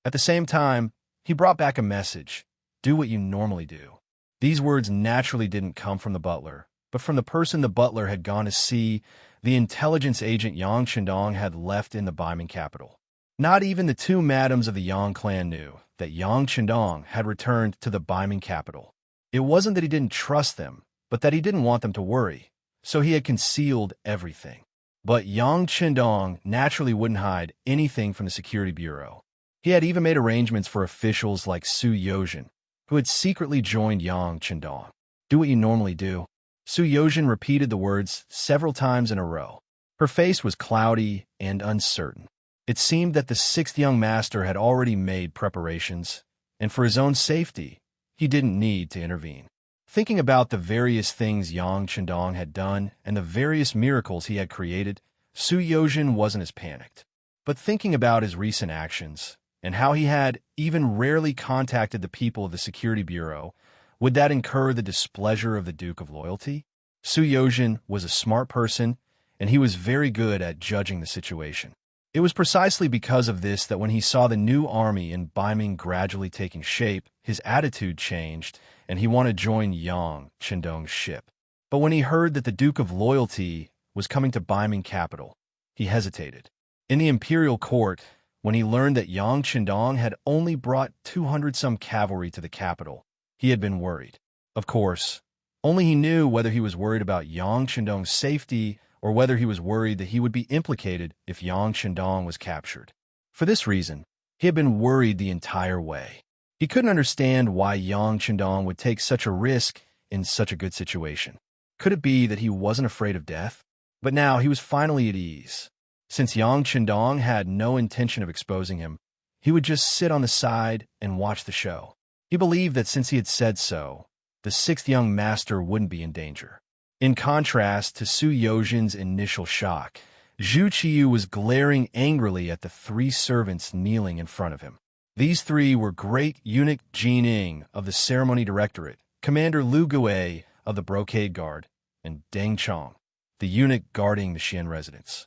At the same time, he brought back a message, "Do what you normally do." These words naturally didn't come from the butler, but from the person the butler had gone to see, the intelligence agent Yang Qindong had left in the Baiming capital. Not even the two madams of the Yang clan knew that Yang Qindong had returned to the Baiming capital. It wasn't that he didn't trust them, but that he didn't want them to worry, so he had concealed everything. But Yang Qindong naturally wouldn't hide anything from the Security Bureau. He had even made arrangements for officials like Su Yozhen, who had secretly joined Yang Qindong. "Do what you normally do." Su Yozhen repeated the words several times in a row. Her face was cloudy and uncertain. It seemed that the sixth young master had already made preparations, and for his own safety, he didn't need to intervene. Thinking about the various things Yang Qindong had done and the various miracles he had created, Su Yozhen wasn't as panicked. But thinking about his recent actions, and how he had even rarely contacted the people of the Security Bureau, would that incur the displeasure of the Duke of Loyalty? Su Yozhen was a smart person, and he was very good at judging the situation. It was precisely because of this that when he saw the new army in Baiming gradually taking shape, his attitude changed, and he wanted to join Yang Qindong's ship. But when he heard that the Duke of Loyalty was coming to Baiming capital. He hesitated. In the imperial court, when he learned that Yang Qindong had only brought 200-some cavalry to the capital, he had been worried. Of course, only he knew whether he was worried about Yang Qindong's safety or whether he was worried that he would be implicated if Yang Qindong was captured. For this reason, he had been worried the entire way. He couldn't understand why Yang Qindong would take such a risk in such a good situation. Could it be that he wasn't afraid of death? But now he was finally at ease. Since Yang Qindong had no intention of exposing him, he would just sit on the side and watch the show. He believed that since he had said so, the sixth young master wouldn't be in danger. In contrast to Su Yozhin's initial shock, Zhu Qiyu was glaring angrily at the three servants kneeling in front of him. These three were Great Eunuch Jin Ing of the Ceremony Directorate, Commander Lu Gui of the Brocade Guard, and Deng Chong, the eunuch guarding the Xian residence.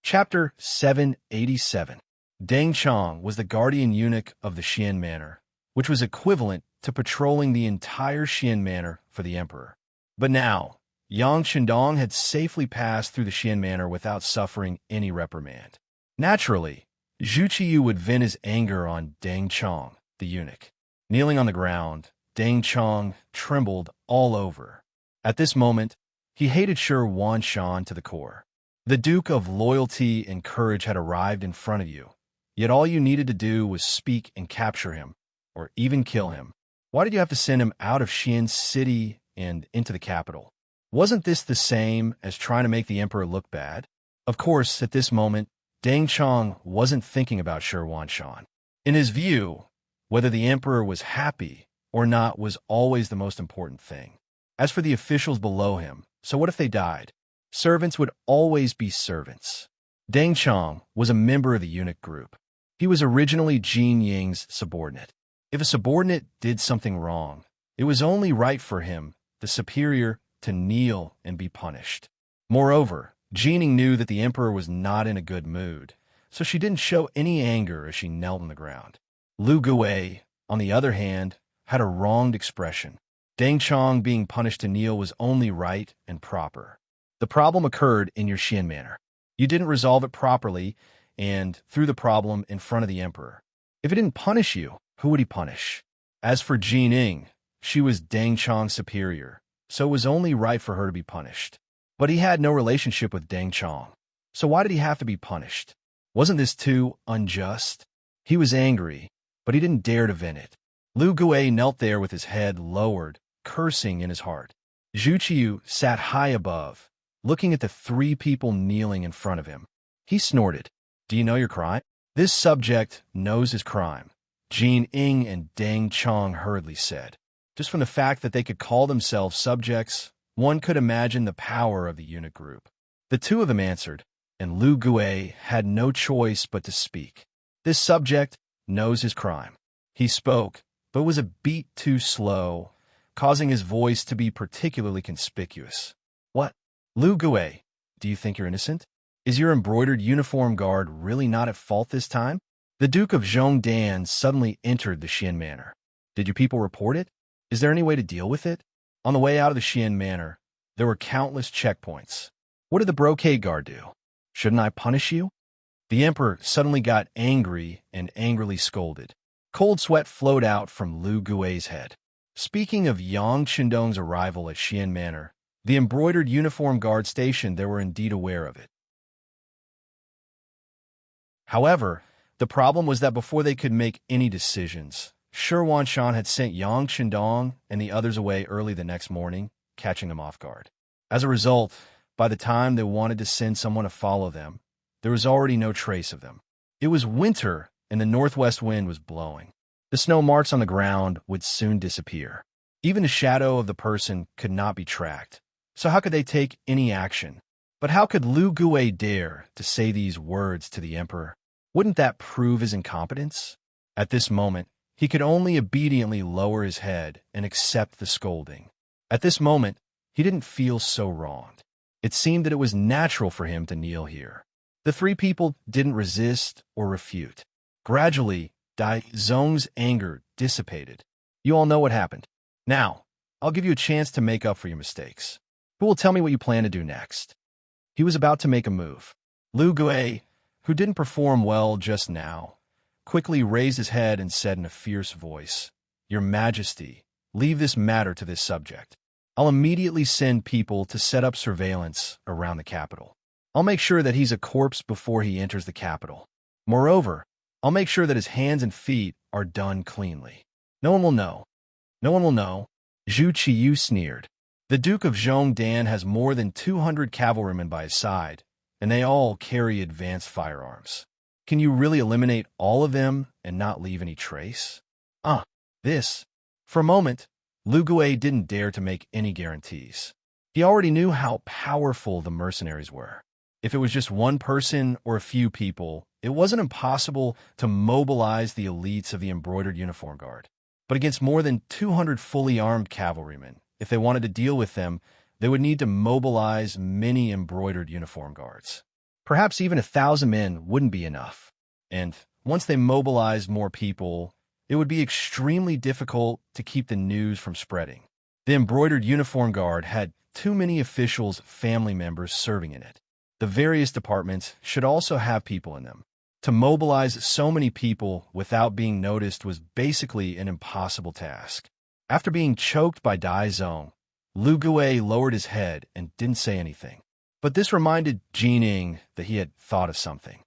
Chapter 787. Deng Chong was the guardian eunuch of the Xian Manor, which was equivalent to patrolling the entire Xian Manor for the emperor. But now, Yang Qindong had safely passed through the Xian Manor without suffering any reprimand. Naturally, Zhu Qiyu would vent his anger on Deng Chong, the eunuch. Kneeling on the ground, Deng Chong trembled all over. At this moment, he hated Shi Wanshan to the core. The Duke of Loyalty and Courage had arrived in front of you, yet all you needed to do was speak and capture him, or even kill him. Why did you have to send him out of Xian City and into the capital? Wasn't this the same as trying to make the emperor look bad? Of course, at this moment, Deng Chong wasn't thinking about Shi Wanshan. In his view, whether the emperor was happy or not was always the most important thing. As for the officials below him, so what if they died? Servants would always be servants. Deng Chong was a member of the eunuch group. He was originally Jin Ying's subordinate. If a subordinate did something wrong, it was only right for him, the superior, to kneel and be punished. Moreover, Jin Ying knew that the emperor was not in a good mood, so she didn't show any anger as she knelt on the ground. Lu Gui, on the other hand, had a wronged expression. Deng Chong being punished to kneel was only right and proper. The problem occurred in your Xian Manor. You didn't resolve it properly and threw the problem in front of the emperor. If he didn't punish you, who would he punish? As for Jin Ying, she was Deng Chong's superior, so it was only right for her to be punished. But he had no relationship with Deng Chong, so why did he have to be punished? Wasn't this too unjust? He was angry, but he didn't dare to vent it. Lu Gui knelt there with his head lowered, cursing in his heart. Zhu Qiyu sat high above, looking at the three people kneeling in front of him. He snorted. Do you know your crime? This subject knows his crime, Jin Ying and Deng Chong hurriedly said. Just from the fact that they could call themselves subjects, one could imagine the power of the eunuch group. The two of them answered, and Lu Gui had no choice but to speak. This subject knows his crime. He spoke, but was a beat too slow, causing his voice to be particularly conspicuous. What? Lu Gui, do you think you're innocent? Is your embroidered uniform guard really not at fault this time? The Duke of Zhongdan suddenly entered the Xian Manor. Did your people report it? Is there any way to deal with it? On the way out of the Xian Manor, there were countless checkpoints. What did the Brocade Guard do? Shouldn't I punish you? The emperor suddenly got angry and angrily scolded. Cold sweat flowed out from Lu Gui's head. Speaking of Yang Qindong's arrival at Xian Manor, the embroidered uniform guard stationed there were indeed aware of it. However, the problem was that before they could make any decisions, Shi Wanshan had sent Yang Qindong and the others away early the next morning, catching them off guard. As a result, by the time they wanted to send someone to follow them, there was already no trace of them. It was winter, and the northwest wind was blowing. The snow marks on the ground would soon disappear. Even the shadow of the person could not be tracked. So how could they take any action? But how could Lu Gui dare to say these words to the emperor? Wouldn't that prove his incompetence? At this moment, he could only obediently lower his head and accept the scolding. At this moment, he didn't feel so wronged. It seemed that it was natural for him to kneel here. The three people didn't resist or refute. Gradually, Dai Zong's anger dissipated. You all know what happened. Now, I'll give you a chance to make up for your mistakes. Who will tell me what you plan to do next? He was about to make a move. Lu Gui, who didn't perform well just now, quickly raised his head and said in a fierce voice, "Your Majesty, leave this matter to this subject. I'll immediately send people to set up surveillance around the capital. I'll make sure that he's a corpse before he enters the capital. Moreover, I'll make sure that his hands and feet are done cleanly. No one will know. No one will know." Zhu Qiyu sneered. The Duke of Zhongdan has more than 200 cavalrymen by his side, and they all carry advanced firearms. Can you really eliminate all of them and not leave any trace? This. For a moment, Lu Gui didn't dare to make any guarantees. He already knew how powerful the mercenaries were. If it was just one person or a few people, it wasn't impossible to mobilize the elites of the embroidered uniform guard. But against more than 200 fully armed cavalrymen, if they wanted to deal with them, they would need to mobilize many embroidered uniform guards. Perhaps even 1,000 men wouldn't be enough. And once they mobilized more people, it would be extremely difficult to keep the news from spreading. The embroidered uniform guard had too many officials' family members serving in it. The various departments should also have people in them. To mobilize so many people without being noticed was basically an impossible task. After being choked by Dai Zong, Lu Gui lowered his head and didn't say anything. But this reminded Jining that he had thought of something.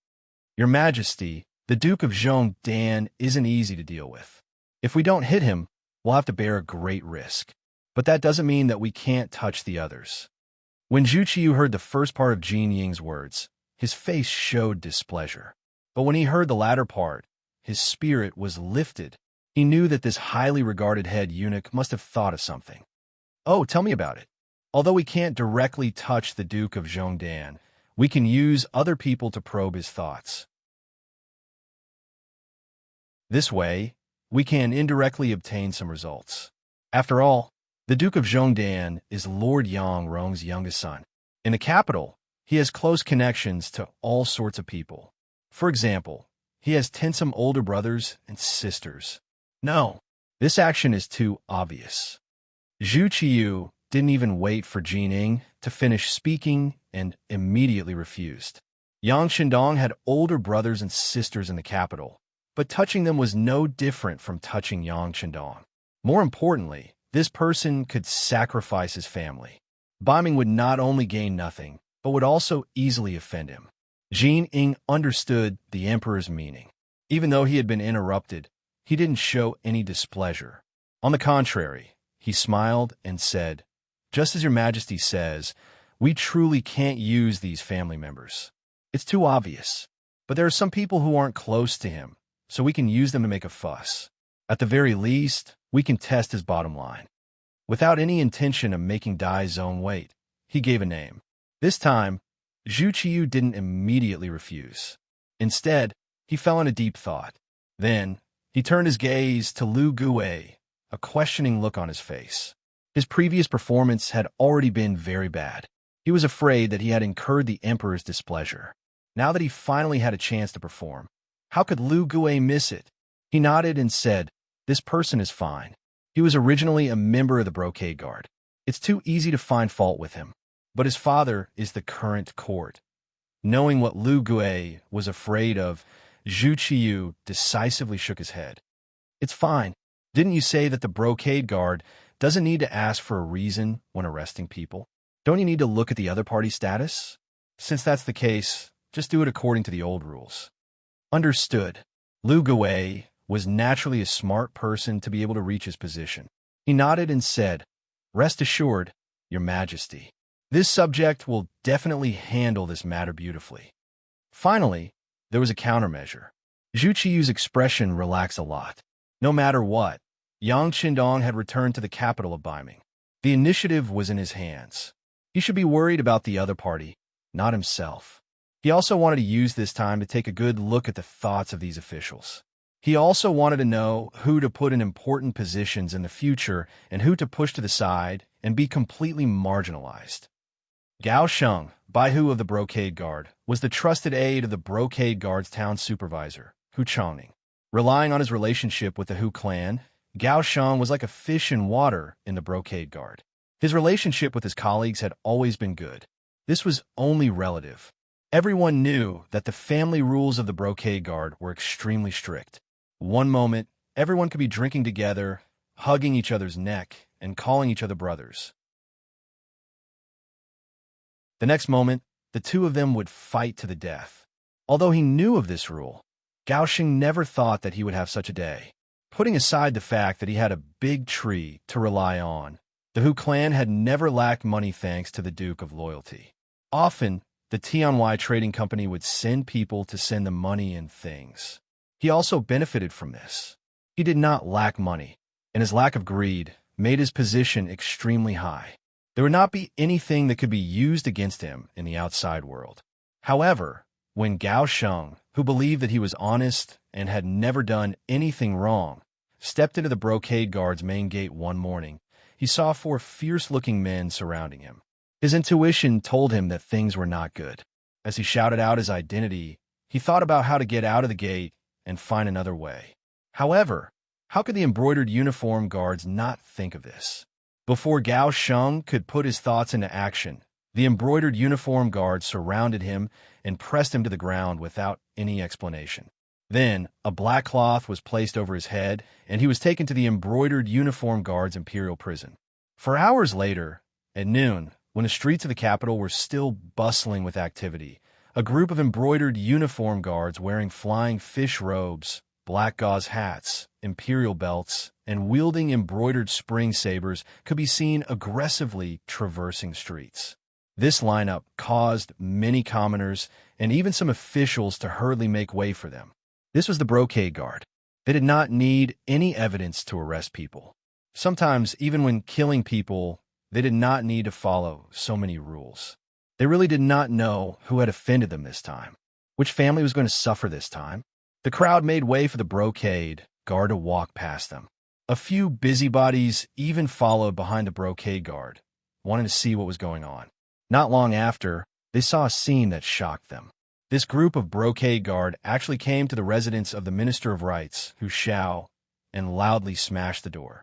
"Your Majesty, the Duke of Zhongdan isn't easy to deal with. If we don't hit him, we'll have to bear a great risk. But that doesn't mean that we can't touch the others." When Zhu Qiyu heard the first part of Jin Ying's words, his face showed displeasure. But when he heard the latter part, his spirit was lifted. He knew that this highly regarded head eunuch must have thought of something. "Oh, tell me about it. Although we can't directly touch the Duke of Zhongdan, we can use other people to probe his thoughts. This way, we can indirectly obtain some results. After all, the Duke of Zhongdan is Lord Yang Rong's youngest son. In the capital, he has close connections to all sorts of people. For example, he has 10 some older brothers and sisters. No, this action is too obvious." Zhu Qiyu didn't even wait for Jining to finish speaking and immediately refused. Yang Shindong had older brothers and sisters in the capital, but touching them was no different from touching Yang Shindong. More importantly, this person could sacrifice his family. Bombing would not only gain nothing, but would also easily offend him. Jin Ying understood the emperor's meaning. Even though he had been interrupted, he didn't show any displeasure. On the contrary, he smiled and said, "Just as your Majesty says, we truly can't use these family members. It's too obvious. But there are some people who aren't close to him, so we can use them to make a fuss. At the very least, we can test his bottom line." Without any intention of making Dai Zong wait, he gave a name. This time, Zhu Qiyu didn't immediately refuse. Instead, he fell into deep thought. Then, he turned his gaze to Lu Gui, a questioning look on his face. His previous performance had already been very bad. He was afraid that he had incurred the emperor's displeasure. Now that he finally had a chance to perform, how could Lu Gui miss it? He nodded and said, "This person is fine. He was originally a member of the Brocade Guard. It's too easy to find fault with him. But his father is the current court." Knowing what Lu Gui was afraid of, Zhu Qiyu decisively shook his head. "It's fine. Didn't you say that the Brocade Guard doesn't need to ask for a reason when arresting people? Don't you need to look at the other party's status? Since that's the case, just do it according to the old rules." Understood. Lu Gui was naturally a smart person to be able to reach his position. He nodded and said, "Rest assured, Your Majesty. This subject will definitely handle this matter beautifully." Finally, there was a countermeasure. Zhu Qiyu's expression relaxed a lot. No matter what, Yang Qindong had returned to the capital of Baiming. The initiative was in his hands. He should be worried about the other party, not himself. He also wanted to use this time to take a good look at the thoughts of these officials. He also wanted to know who to put in important positions in the future and who to push to the side and be completely marginalized. Gao Sheng, Baihu of the Brocade Guard, was the trusted aide of the Brocade Guard's town supervisor, Hu Chongning. Relying on his relationship with the Hu clan, Gao Shang was like a fish in water in the brocade guard. His relationship with his colleagues had always been good. This was only relative. Everyone knew that the family rules of the brocade guard were extremely strict. One moment, everyone could be drinking together, hugging each other's neck, and calling each other brothers. The next moment, the two of them would fight to the death. Although he knew of this rule, Gao Shing never thought that he would have such a day. Putting aside the fact that he had a big tree to rely on, the Hu clan had never lacked money thanks to the Duke of Loyalty. Often, the Tianwai trading company would send people to send them money and things. He also benefited from this. He did not lack money, and his lack of greed made his position extremely high. There would not be anything that could be used against him in the outside world. However, when Gao Sheng, who believed that he was honest and had never done anything wrong, stepped into the brocade guard's main gate one morning, he saw 4 fierce-looking men surrounding him. His intuition told him that things were not good. As he shouted out his identity, he thought about how to get out of the gate and find another way. However, how could the embroidered uniform guards not think of this? Before Gao Sheng could put his thoughts into action, the embroidered uniform guards surrounded him and pressed him to the ground without any explanation. Then, a black cloth was placed over his head, and he was taken to the embroidered uniform guards' imperial prison. For hours later, at noon, when the streets of the capital were still bustling with activity, a group of embroidered uniform guards wearing flying fish robes, black gauze hats, imperial belts, and wielding embroidered spring sabers could be seen aggressively traversing streets. This lineup caused many commoners and even some officials to hurriedly make way for them. This was the brocade guard. They did not need any evidence to arrest people. Sometimes, even when killing people, they did not need to follow so many rules. They really did not know who had offended them this time, which family was going to suffer this time. The crowd made way for the brocade guard to walk past them. A few busybodies even followed behind the brocade guard, wanting to see what was going on. Not long after, they saw a scene that shocked them. This group of brocade guard actually came to the residence of the Minister of Rights, Hu Xiao, and loudly smashed the door.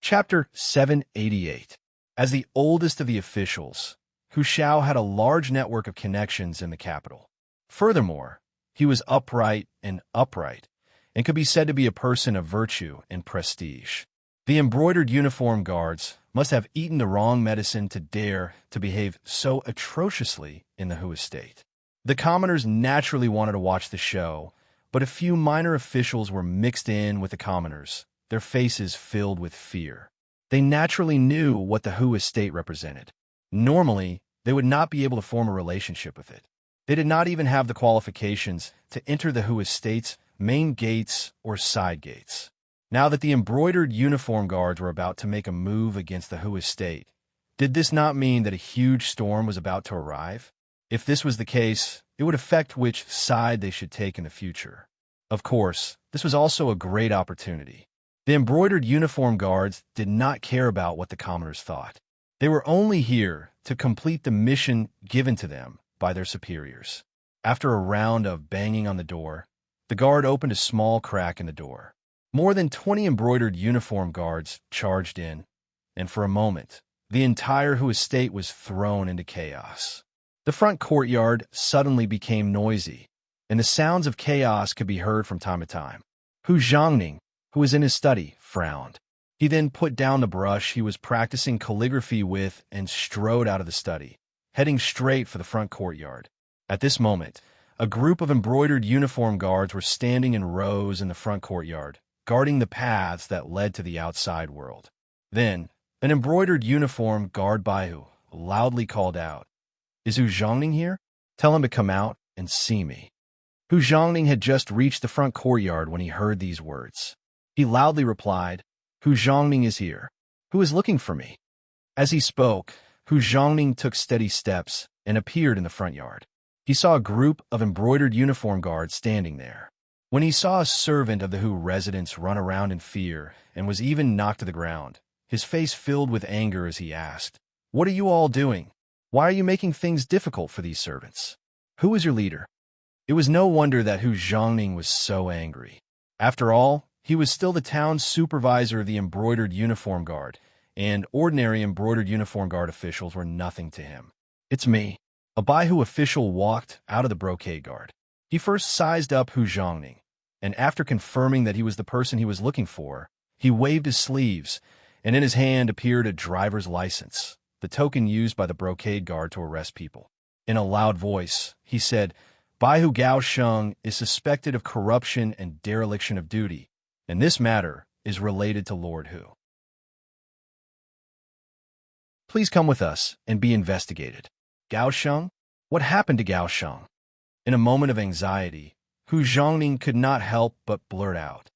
Chapter 788. As the oldest of the officials, Hu Xiao had a large network of connections in the capital. Furthermore, he was upright, and could be said to be a person of virtue and prestige. The embroidered uniform guards must have eaten the wrong medicine to dare to behave so atrociously in the Hu estate. The commoners naturally wanted to watch the show, but a few minor officials were mixed in with the commoners, their faces filled with fear. They naturally knew what the Hu estate represented. Normally, they would not be able to form a relationship with it. They did not even have the qualifications to enter the Hu estate's main gates or side gates. Now that the embroidered uniform guards were about to make a move against the Hu estate, did this not mean that a huge storm was about to arrive? If this was the case, it would affect which side they should take in the future. Of course, this was also a great opportunity. The embroidered uniform guards did not care about what the commoners thought. They were only here to complete the mission given to them by their superiors. After a round of banging on the door, the guard opened a small crack in the door. More than 20 embroidered uniform guards charged in, and for a moment, the entire Hu estate was thrown into chaos. The front courtyard suddenly became noisy, and the sounds of chaos could be heard from time to time. Hu Zhangning, who was in his study, frowned. He then put down the brush he was practicing calligraphy with and strode out of the study, heading straight for the front courtyard. At this moment, a group of embroidered uniform guards were standing in rows in the front courtyard, guarding the paths that led to the outside world. Then, an embroidered uniform guard Baihu loudly called out, "Is Hu Zhangning here? Tell him to come out and see me." Hu Zhangning had just reached the front courtyard when he heard these words. He loudly replied, "Hu Zhangning is here. Who is looking for me?" As he spoke, Hu Zhangning took steady steps and appeared in the front yard. He saw a group of embroidered uniform guards standing there. When he saw a servant of the Hu residence run around in fear and was even knocked to the ground, his face filled with anger as he asked, "What are you all doing? Why are you making things difficult for these servants? Who is your leader?" It was no wonder that Hu Zhongning was so angry. After all, he was still the town's supervisor of the embroidered uniform guard, and ordinary embroidered uniform guard officials were nothing to him. "It's me." A Baihu official walked out of the brocade guard. He first sized up Hu Zhongning, and after confirming that he was the person he was looking for, he waved his sleeves, and in his hand appeared a driver's license, the token used by the brocade guard to arrest people. In a loud voice, he said, "Baihu Gao Sheng is suspected of corruption and dereliction of duty, and this matter is related to Lord Hu. Please come with us and be investigated." Gao Sheng? What happened to Gao Sheng? In a moment of anxiety, Hu Zhongning could not help but blurt out,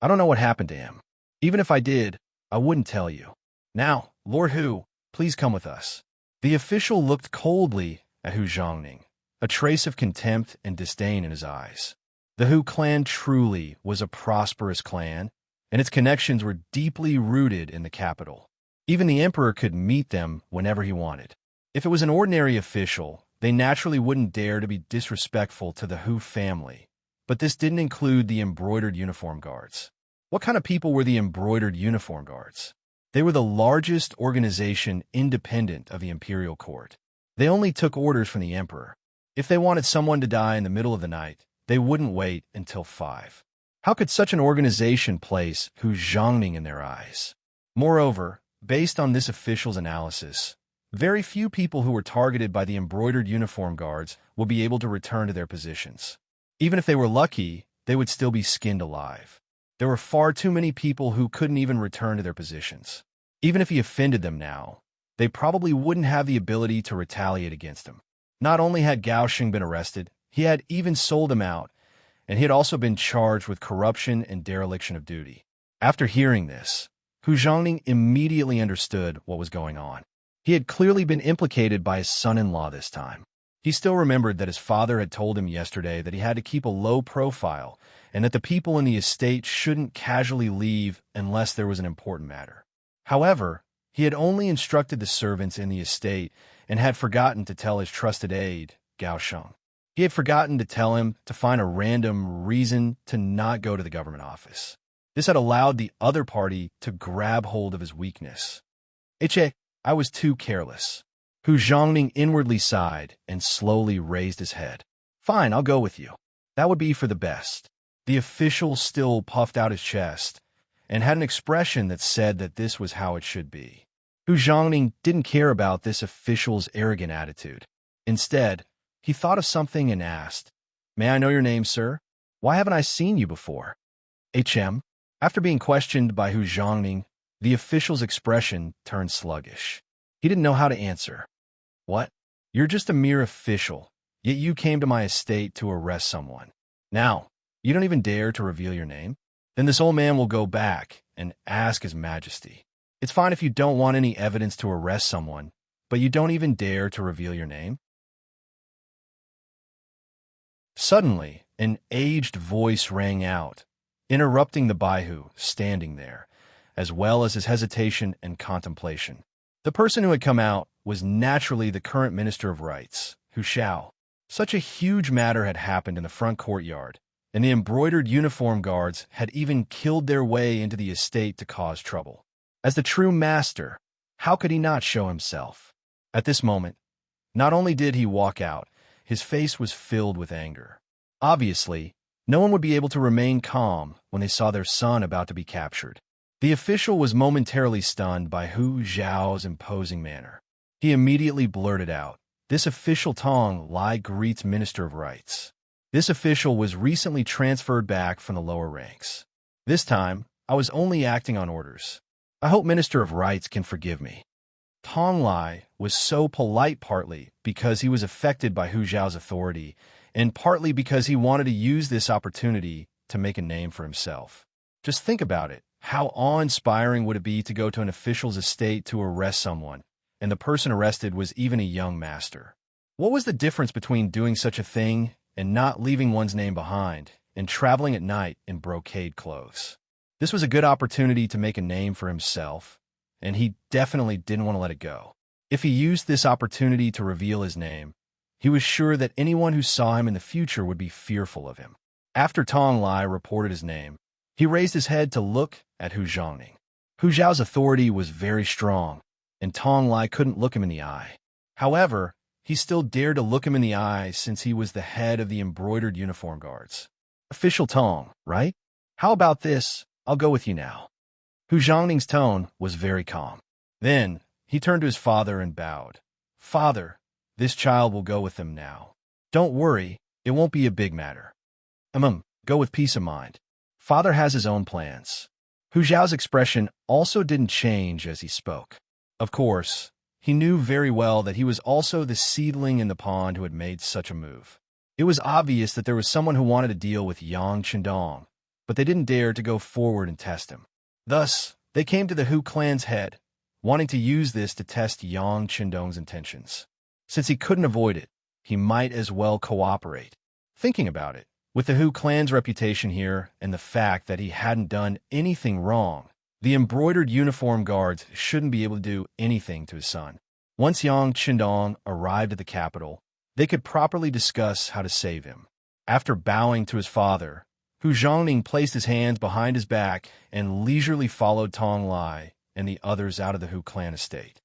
"I don't know what happened to him. Even if I did, I wouldn't tell you. Now, Lord Hu, please come with us." The official looked coldly at Hu Zhongning, a trace of contempt and disdain in his eyes. The Hu clan truly was a prosperous clan, and its connections were deeply rooted in the capital. Even the emperor could meet them whenever he wanted. If it was an ordinary official, they naturally wouldn't dare to be disrespectful to the Hu family. But this didn't include the embroidered uniform guards. What kind of people were the embroidered uniform guards? They were the largest organization independent of the imperial court. They only took orders from the emperor. If they wanted someone to die in the middle of the night, they wouldn't wait until 5. How could such an organization place Hu Zhongning in their eyes? Moreover, based on this official's analysis, very few people who were targeted by the embroidered uniform guards will be able to return to their positions. Even if they were lucky, they would still be skinned alive. There were far too many people who couldn't even return to their positions. Even if he offended them now, they probably wouldn't have the ability to retaliate against him. Not only had Gao Sheng been arrested, he had even sold him out, and he had also been charged with corruption and dereliction of duty. After hearing this, Hu Zhongning immediately understood what was going on. He had clearly been implicated by his son-in-law this time. He still remembered that his father had told him yesterday that he had to keep a low profile and that the people in the estate shouldn't casually leave unless there was an important matter. However, he had only instructed the servants in the estate and had forgotten to tell his trusted aide, Gao Sheng. He had forgotten to tell him to find a random reason to not go to the government office. This had allowed the other party to grab hold of his weakness. I was too careless." Hu Zhongning inwardly sighed and slowly raised his head. "Fine, I'll go with you. That would be for the best." The official still puffed out his chest and had an expression that said that this was how it should be. Hu Zhongning didn't care about this official's arrogant attitude. Instead, he thought of something and asked, "May I know your name, sir? Why haven't I seen you before?" After being questioned by Hu Zhongning, the official's expression turned sluggish. He didn't know how to answer. "What? You're just a mere official, yet you came to my estate to arrest someone. Now, you don't even dare to reveal your name? Then this old man will go back and ask His Majesty. It's fine if you don't want any evidence to arrest someone, but you don't even dare to reveal your name?" Suddenly, an aged voice rang out, interrupting the Baihu standing there, as well as his hesitation and contemplation. The person who had come out was naturally the current Minister of Rights, Hu Xiao. Such a huge matter had happened in the front courtyard, and the embroidered uniform guards had even killed their way into the estate to cause trouble. As the true master, how could he not show himself? At this moment, not only did he walk out, his face was filled with anger. Obviously, no one would be able to remain calm when they saw their son about to be captured. The official was momentarily stunned by Hu Zhao's imposing manner. He immediately blurted out, "This official Tong Lai greets Minister of Rights. This official was recently transferred back from the lower ranks. This time, I was only acting on orders. I hope Minister of Rights can forgive me." Tong Lai was so polite partly because he was affected by Hu Zhao's authority, and partly because he wanted to use this opportunity to make a name for himself. Just think about it. How awe-inspiring would it be to go to an official's estate to arrest someone, and the person arrested was even a young master? What was the difference between doing such a thing and not leaving one's name behind, and traveling at night in brocade clothes? This was a good opportunity to make a name for himself, and he definitely didn't want to let it go. If he used this opportunity to reveal his name, He was sure that anyone who saw him in the future would be fearful of him. After Tong Lai reported his name, he raised his head to look at Hu Zhongning. Hu Zhao's authority was very strong, and Tong Lai couldn't look him in the eye. However, he still dared to look him in the eye since he was the head of the embroidered uniform guards. Official Tong, right? How about this? I'll go with you now. Hu Zhongning's tone was very calm. Then, he turned to his father and bowed. Father, this child will go with them now. Don't worry, it won't be a big matter. Go with peace of mind. Father has his own plans. Hu Zhao's expression also didn't change as he spoke. Of course, he knew very well that he was also the seedling in the pond who had made such a move. It was obvious that there was someone who wanted to deal with Yang Qindong, but they didn't dare to go forward and test him. Thus, they came to the Hu clan's head, wanting to use this to test Yang Qindong's intentions. Since he couldn't avoid it, he might as well cooperate. Thinking about it, with the Hu clan's reputation here and the fact that he hadn't done anything wrong, the embroidered uniform guards shouldn't be able to do anything to his son. Once Yang Qindong arrived at the capital, they could properly discuss how to save him. After bowing to his father, Hu Zhongning placed his hands behind his back and leisurely followed Tong Lai and the others out of the Hu clan estate.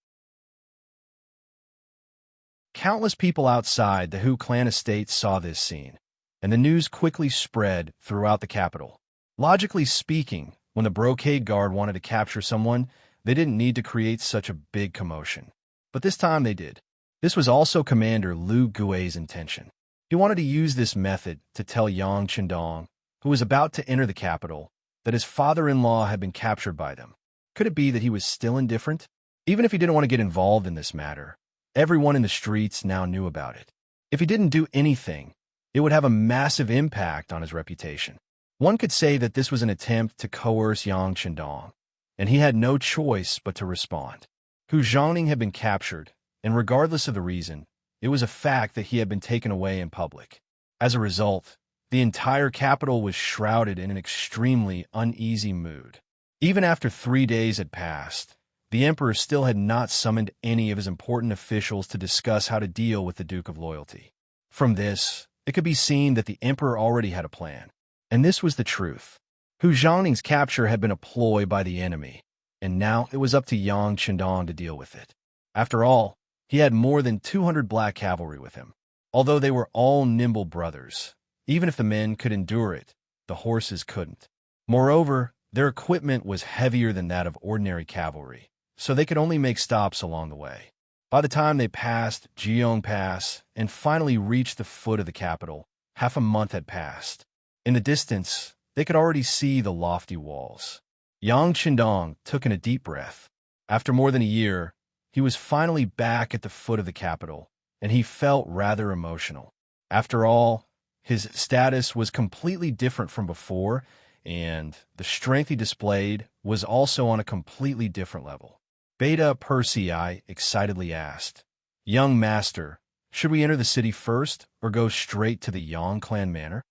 Countless people outside the Hu clan estate saw this scene, and the news quickly spread throughout the capital. Logically speaking, when the brocade guard wanted to capture someone, they didn't need to create such a big commotion. But this time they did. This was also Commander Lu Gui's intention. He wanted to use this method to tell Yang Qindong, who was about to enter the capital, that his father-in-law had been captured by them. Could it be that he was still indifferent? Even if he didn't want to get involved in this matter, everyone in the streets now knew about it. If he didn't do anything, it would have a massive impact on his reputation. One could say that this was an attempt to coerce Yang Qindong, and he had no choice but to respond. Hu Zhongning had been captured, and regardless of the reason, it was a fact that he had been taken away in public. As a result, the entire capital was shrouded in an extremely uneasy mood. Even after 3 days had passed, the emperor still had not summoned any of his important officials to discuss how to deal with the Duke of Loyalty. From this, it could be seen that the emperor already had a plan. And this was the truth. Hu Zhongning's capture had been a ploy by the enemy, and now it was up to Yang Qindong to deal with it. After all, he had more than 200 black cavalry with him. Although they were all nimble brothers, even if the men could endure it, the horses couldn't. Moreover, their equipment was heavier than that of ordinary cavalry, so they could only make stops along the way. By the time they passed Jiong Pass and finally reached the foot of the capital, half a month had passed. In the distance, they could already see the lofty walls. Yang Qindong took in a deep breath. After more than a year, he was finally back at the foot of the capital, and he felt rather emotional. After all, his status was completely different from before, and the strength he displayed was also on a completely different level. Beta Persei excitedly asked, "Young master, should we enter the city first or go straight to the Yang clan manor?"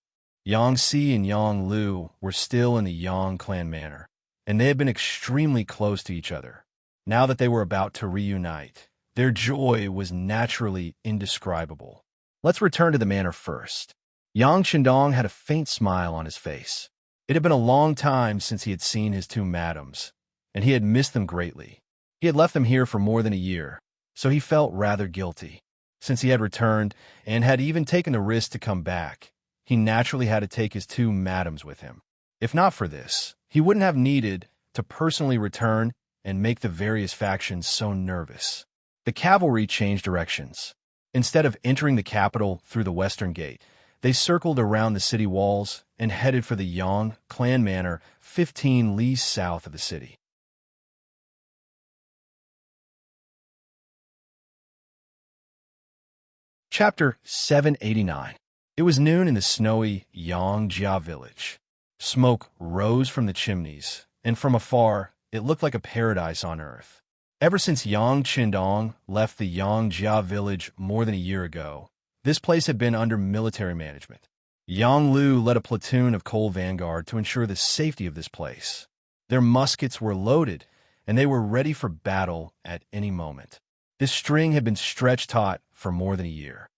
Yang Si and Yang Lu were still in the Yang clan manor, and they had been extremely close to each other. Now that they were about to reunite, their joy was naturally indescribable. Let's return to the manor first. Yang Qindong had a faint smile on his face. It had been a long time since he had seen his two madams, and he had missed them greatly. He had left them here for more than a year, so he felt rather guilty. Since he had returned and had even taken the risk to come back, he naturally had to take his two madams with him. If not for this, he wouldn't have needed to personally return and make the various factions so nervous. The cavalry changed directions. Instead of entering the capital through the western gate, they circled around the city walls and headed for the Yang clan manor 15 leagues south of the city. Chapter 789. It was noon in the snowy Yangjia village. Smoke rose from the chimneys, and from afar, it looked like a paradise on earth. Ever since Yang Qindong left the Yangjia village more than a year ago, this place had been under military management. Yang Lu led a platoon of Coal Vanguard to ensure the safety of this place. Their muskets were loaded, and they were ready for battle at any moment. This string had been stretched taut for more than a year.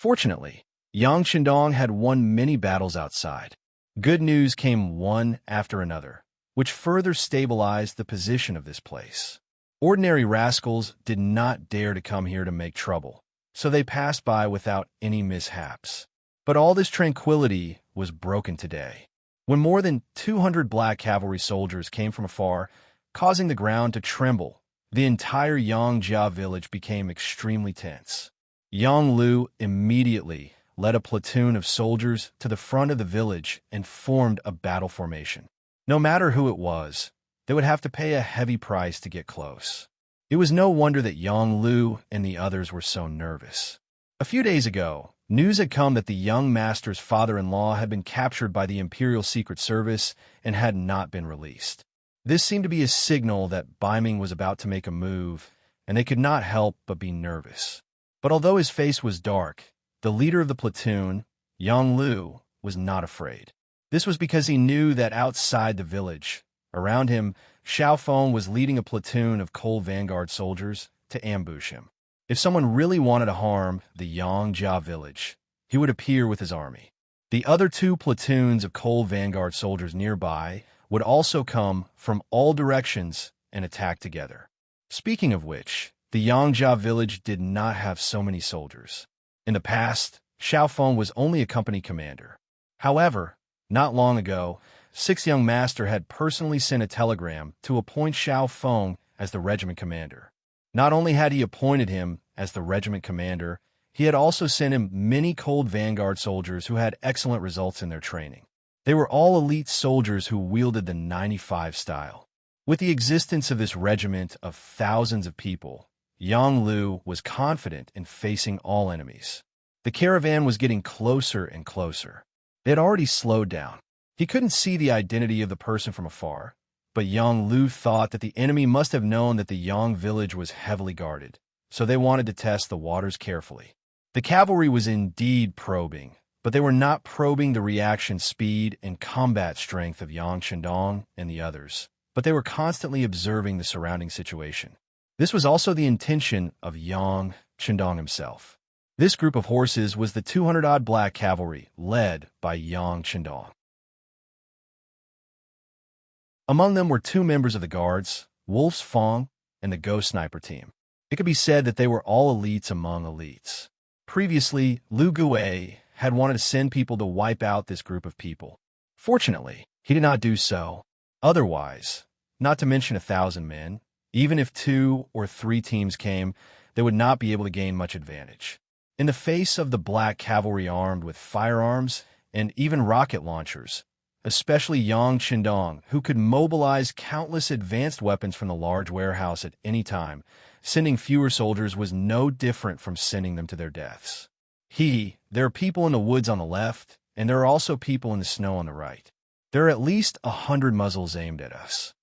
Fortunately, Yang Chendong had won many battles outside. Good news came one after another, which further stabilized the position of this place. Ordinary rascals did not dare to come here to make trouble, so they passed by without any mishaps. But all this tranquility was broken today, when more than 200 black cavalry soldiers came from afar, causing the ground to tremble. The entire Yongjia village became extremely tense. Yang Lu immediately led a platoon of soldiers to the front of the village and formed a battle formation. No matter who it was, they would have to pay a heavy price to get close. It was no wonder that Yang Lu and the others were so nervous. A few days ago, news had come that the young master's father-in-law had been captured by the Imperial Secret Service and had not been released. This seemed to be a signal that Baiming was about to make a move, and they could not help but be nervous. But although his face was dark, the leader of the platoon, Yang Lu, was not afraid. This was because he knew that outside the village, around him, Xiao Feng was leading a platoon of Cold Vanguard soldiers to ambush him. If someone really wanted to harm the Yongjia village, he would appear with his army. The other two platoons of Cold Vanguard soldiers nearby would also come from all directions and attack together. Speaking of which, the Yongjia village did not have so many soldiers. In the past, Xiao Feng was only a company commander. However, not long ago, Sixth Young Master had personally sent a telegram to appoint Xiao Feng as the regiment commander. Not only had he appointed him as the regiment commander, he had also sent him many Cold Vanguard soldiers who had excellent results in their training. They were all elite soldiers who wielded the 95 style. With the existence of this regiment of thousands of people, Yang Lu was confident in facing all enemies. The caravan was getting closer and closer. It had already slowed down. He couldn't see the identity of the person from afar, but Yang Lu thought that the enemy must have known that the Yang village was heavily guarded, so they wanted to test the waters carefully. The cavalry was indeed probing, but they were not probing the reaction speed and combat strength of Yang Chendong and the others, but they were constantly observing the surrounding situation. This was also the intention of Yang Chendong himself. This group of horses was the 200-odd black cavalry, led by Yang Chendong. Among them were two members of the guards, Wolf's Fong and the Ghost Sniper team. It could be said that they were all elites among elites. Previously, Lu Gui had wanted to send people to wipe out this group of people. Fortunately, he did not do so. Otherwise, not to mention 1,000 men, even if 2 or 3 teams came, they would not be able to gain much advantage. In the face of the black cavalry armed with firearms and even rocket launchers, especially Yang Chendong, who could mobilize countless advanced weapons from the large warehouse at any time, sending fewer soldiers was no different from sending them to their deaths. There are people in the woods on the left, and there are also people in the snow on the right. There are at least 100 muzzles aimed at us.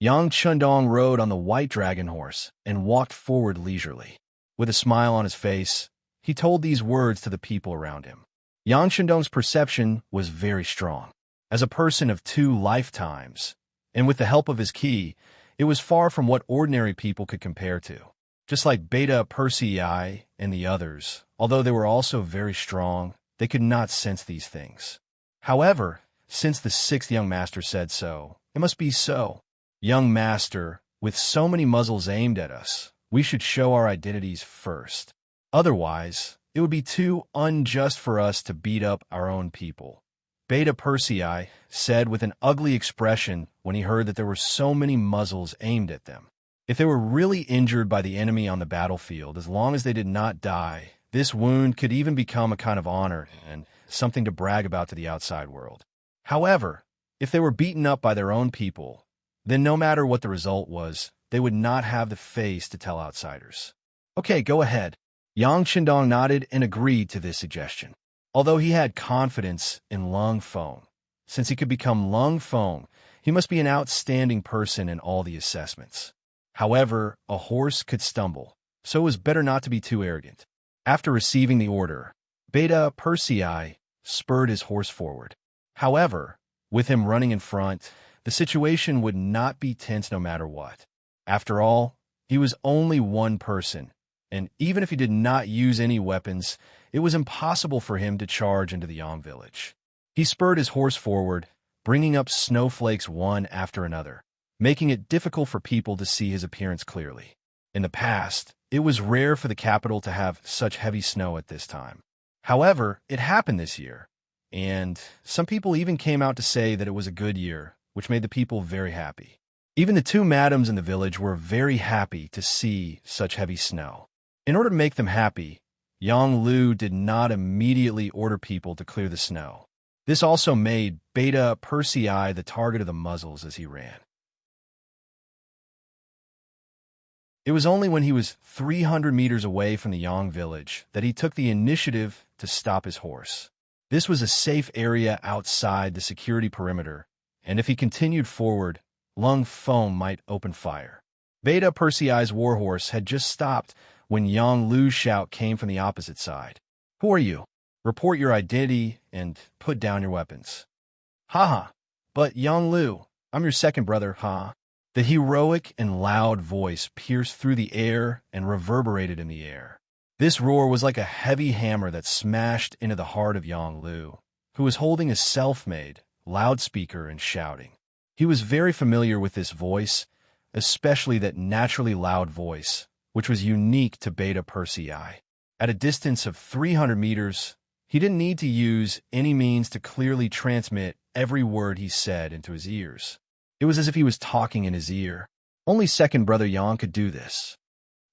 Yang Chendong rode on the white dragon horse and walked forward leisurely. With a smile on his face, he told these words to the people around him. Yang Chendong's perception was very strong. As a person of 2 lifetimes, and with the help of his ki, it was far from what ordinary people could compare to. Just like Beta Persei and the others, although they were also very strong, they could not sense these things. However, since the 6th Young Master said so, it must be so. Young Master, with so many muzzles aimed at us, we should show our identities first. Otherwise, it would be too unjust for us to beat up our own people. Beta Persei said with an ugly expression when he heard that there were so many muzzles aimed at them. If they were really injured by the enemy on the battlefield, as long as they did not die, this wound could even become a kind of honor and something to brag about to the outside world. However, if they were beaten up by their own people, then no matter what the result was, they would not have the face to tell outsiders. Okay, go ahead. Yang Chendong nodded and agreed to this suggestion. Although he had confidence in Lung Feng, since he could become Lung Feng, he must be an outstanding person in all the assessments. However, a horse could stumble, so it was better not to be too arrogant. After receiving the order, Beta Persei spurred his horse forward. However, with him running in front, the situation would not be tense no matter what. After all, he was only one person, and even if he did not use any weapons, it was impossible for him to charge into the Yang village. He spurred his horse forward, bringing up snowflakes one after another, making it difficult for people to see his appearance clearly. In the past, it was rare for the capital to have such heavy snow at this time. However, it happened this year, and some people even came out to say that it was a good year, which made the people very happy. Even the two madams in the village were very happy to see such heavy snow. In order to make them happy, Yang Lu did not immediately order people to clear the snow. This also made Beta Persei the target of the muzzles as he ran. It was only when he was 300 meters away from the Yang village that he took the initiative to stop his horse. This was a safe area outside the security perimeter, and if he continued forward, Lung Feng might open fire. Beta Persei's warhorse had just stopped when Yang Lu's shout came from the opposite side. "Who are you? Report your identity and put down your weapons." "Haha, but Yang Lu, I'm your second brother, ha." The heroic and loud voice pierced through the air and reverberated in the air. This roar was like a heavy hammer that smashed into the heart of Yang Lu, who was holding a self-made loudspeaker and shouting. He was very familiar with this voice, especially that naturally loud voice, which was unique to Beta Persei. At a distance of 300 meters, he didn't need to use any means to clearly transmit every word he said into his ears. It was as if he was talking in his ear. Only second brother Yang could do this.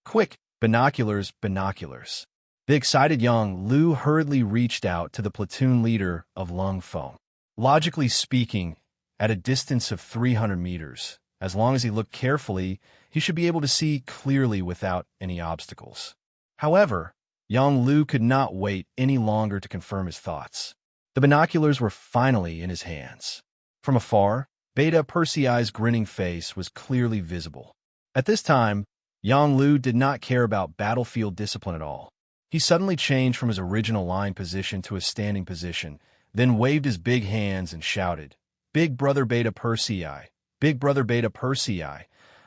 "Quick, binoculars, binoculars." The excited Yang Lu hurriedly reached out to the platoon leader of Lung Feng. Logically speaking, at a distance of 300 meters, as long as he looked carefully, he should be able to see clearly without any obstacles. However, Yang Lu could not wait any longer to confirm his thoughts. The binoculars were finally in his hands. From afar, Beta Persei's grinning face was clearly visible. At this time, Yang Lu did not care about battlefield discipline at all. He suddenly changed from his original lying position to a standing position, then waved his big hands and shouted, "Big brother Beta Persei, big brother Beta Persei,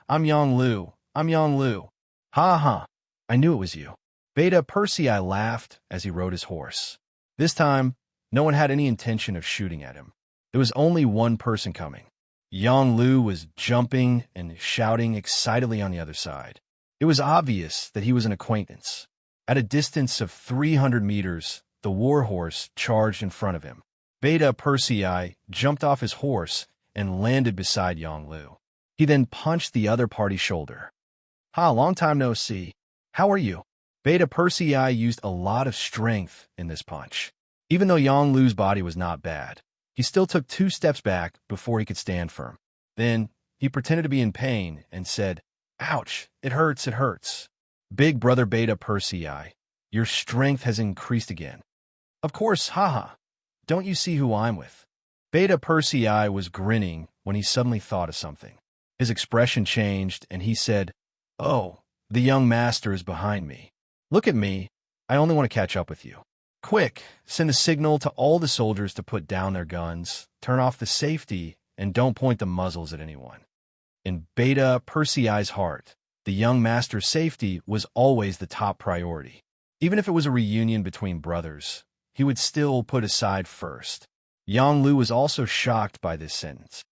I'm Yang Lu, I'm Yang Lu." "Ha ha, I knew it was you." Beta Persei laughed as he rode his horse. This time, no one had any intention of shooting at him. There was only one person coming. Yang Lu was jumping and shouting excitedly on the other side. It was obvious that he was an acquaintance. At a distance of 300 meters, the warhorse charged in front of him. Beta Persei jumped off his horse and landed beside Yang Lu. He then punched the other party's shoulder. "Ha, long time no see. How are you?" Beta Persei used a lot of strength in this punch. Even though Yang Lu's body was not bad, he still took 2 steps back before he could stand firm. Then, he pretended to be in pain and said, "Ouch, it hurts, it hurts." "Big brother Beta Persei, your strength has increased again." "Of course, haha. Don't you see who I'm with?" Beta Persei was grinning when he suddenly thought of something. His expression changed and he said, "Oh, the young master is behind me. Look at me, I only want to catch up with you. Quick, send a signal to all the soldiers to put down their guns, turn off the safety, and don't point the muzzles at anyone." In Beta Persei's heart, the young master's safety was always the top priority. Even if it was a reunion between brothers, he would still put aside first. Yang Lu was also shocked by this sentence.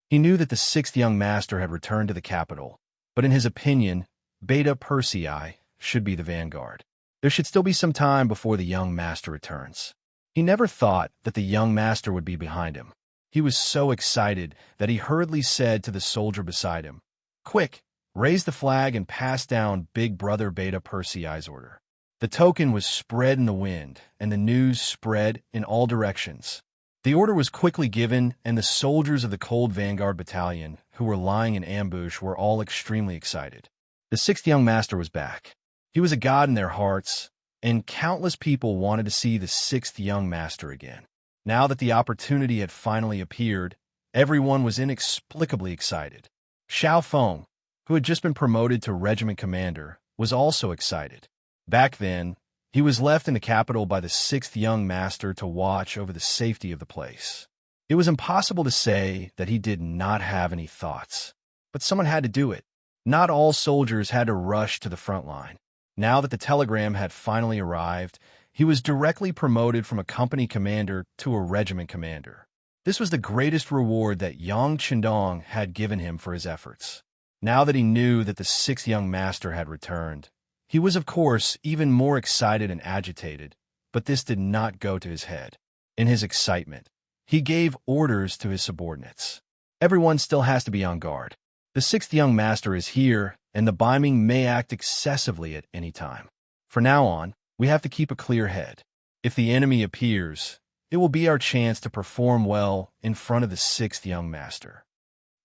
He knew that the 6th young master had returned to the capital, but in his opinion, Beta Persei should be the vanguard. There should still be some time before the young master returns. He never thought that the young master would be behind him. He was so excited that he hurriedly said to the soldier beside him, "Quick, raise the flag and pass down Big Brother Beta Persei's order." The token was spread in the wind, and the news spread in all directions. The order was quickly given, and the soldiers of the Cold Vanguard Battalion, who were lying in ambush, were all extremely excited. The 6th young master was back. He was a god in their hearts, and countless people wanted to see the 6th young master again. Now that the opportunity had finally appeared, everyone was inexplicably excited. Xiao Feng, who had just been promoted to regiment commander, was also excited. Back then, he was left in the capital by the 6th young master to watch over the safety of the place. It was impossible to say that he did not have any thoughts, but someone had to do it. Not all soldiers had to rush to the front line. Now that the telegram had finally arrived, he was directly promoted from a company commander to a regiment commander. This was the greatest reward that Yang Chendong had given him for his efforts. Now that he knew that the sixth young master had returned, he was, of course, even more excited and agitated, but this did not go to his head. In his excitement, he gave orders to his subordinates. Everyone still has to be on guard. The sixth young master is here, and the Biming may act excessively at any time. From now on, we have to keep a clear head. If the enemy appears, it will be our chance to perform well in front of the sixth young master.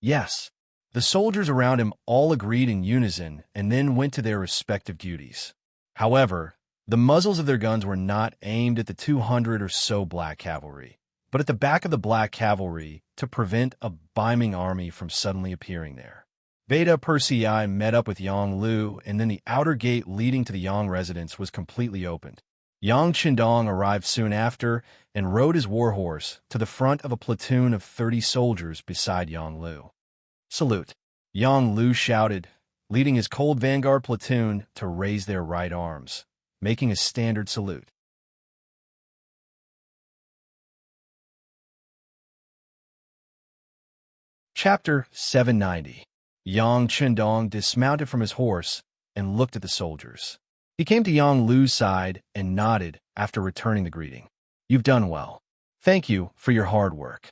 Yes, the soldiers around him all agreed in unison and then went to their respective duties. However, the muzzles of their guns were not aimed at the 200 or so black cavalry, but at the back of the black cavalry to prevent a Biming army from suddenly appearing there. Beta Persei met up with Yang Lu, and then the outer gate leading to the Yang residence was completely opened. Yang Chendong arrived soon after and rode his warhorse to the front of a platoon of 30 soldiers beside Yang Lu. "Salute!" Yang Lu shouted, leading his cold vanguard platoon to raise their right arms, making a standard salute. Chapter 790. Yang Chendong dismounted from his horse and looked at the soldiers. He came to Yang Lu's side and nodded after returning the greeting. "You've done well. Thank you for your hard work."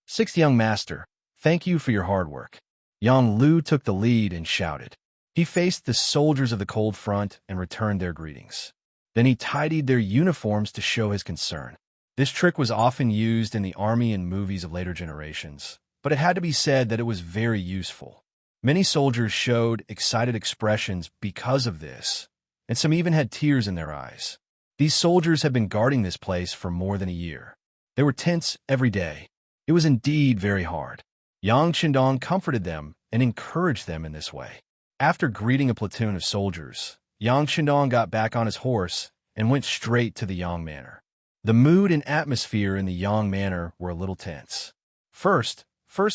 "Sixth young master, thank you for your hard work." Yang Lu took the lead and shouted. He faced the soldiers of the cold front and returned their greetings. Then he tidied their uniforms to show his concern. This trick was often used in the army and movies of later generations, but it had to be said that it was very useful. Many soldiers showed excited expressions because of this, and some even had tears in their eyes. These soldiers had been guarding this place for more than a year. They were tense every day. It was indeed very hard. Yang Chendong comforted them and encouraged them in this way. After greeting a platoon of soldiers, Yang Chendong got back on his horse and went straight to the Yang Manor. The mood and atmosphere in the Yang Manor were a little tense. First,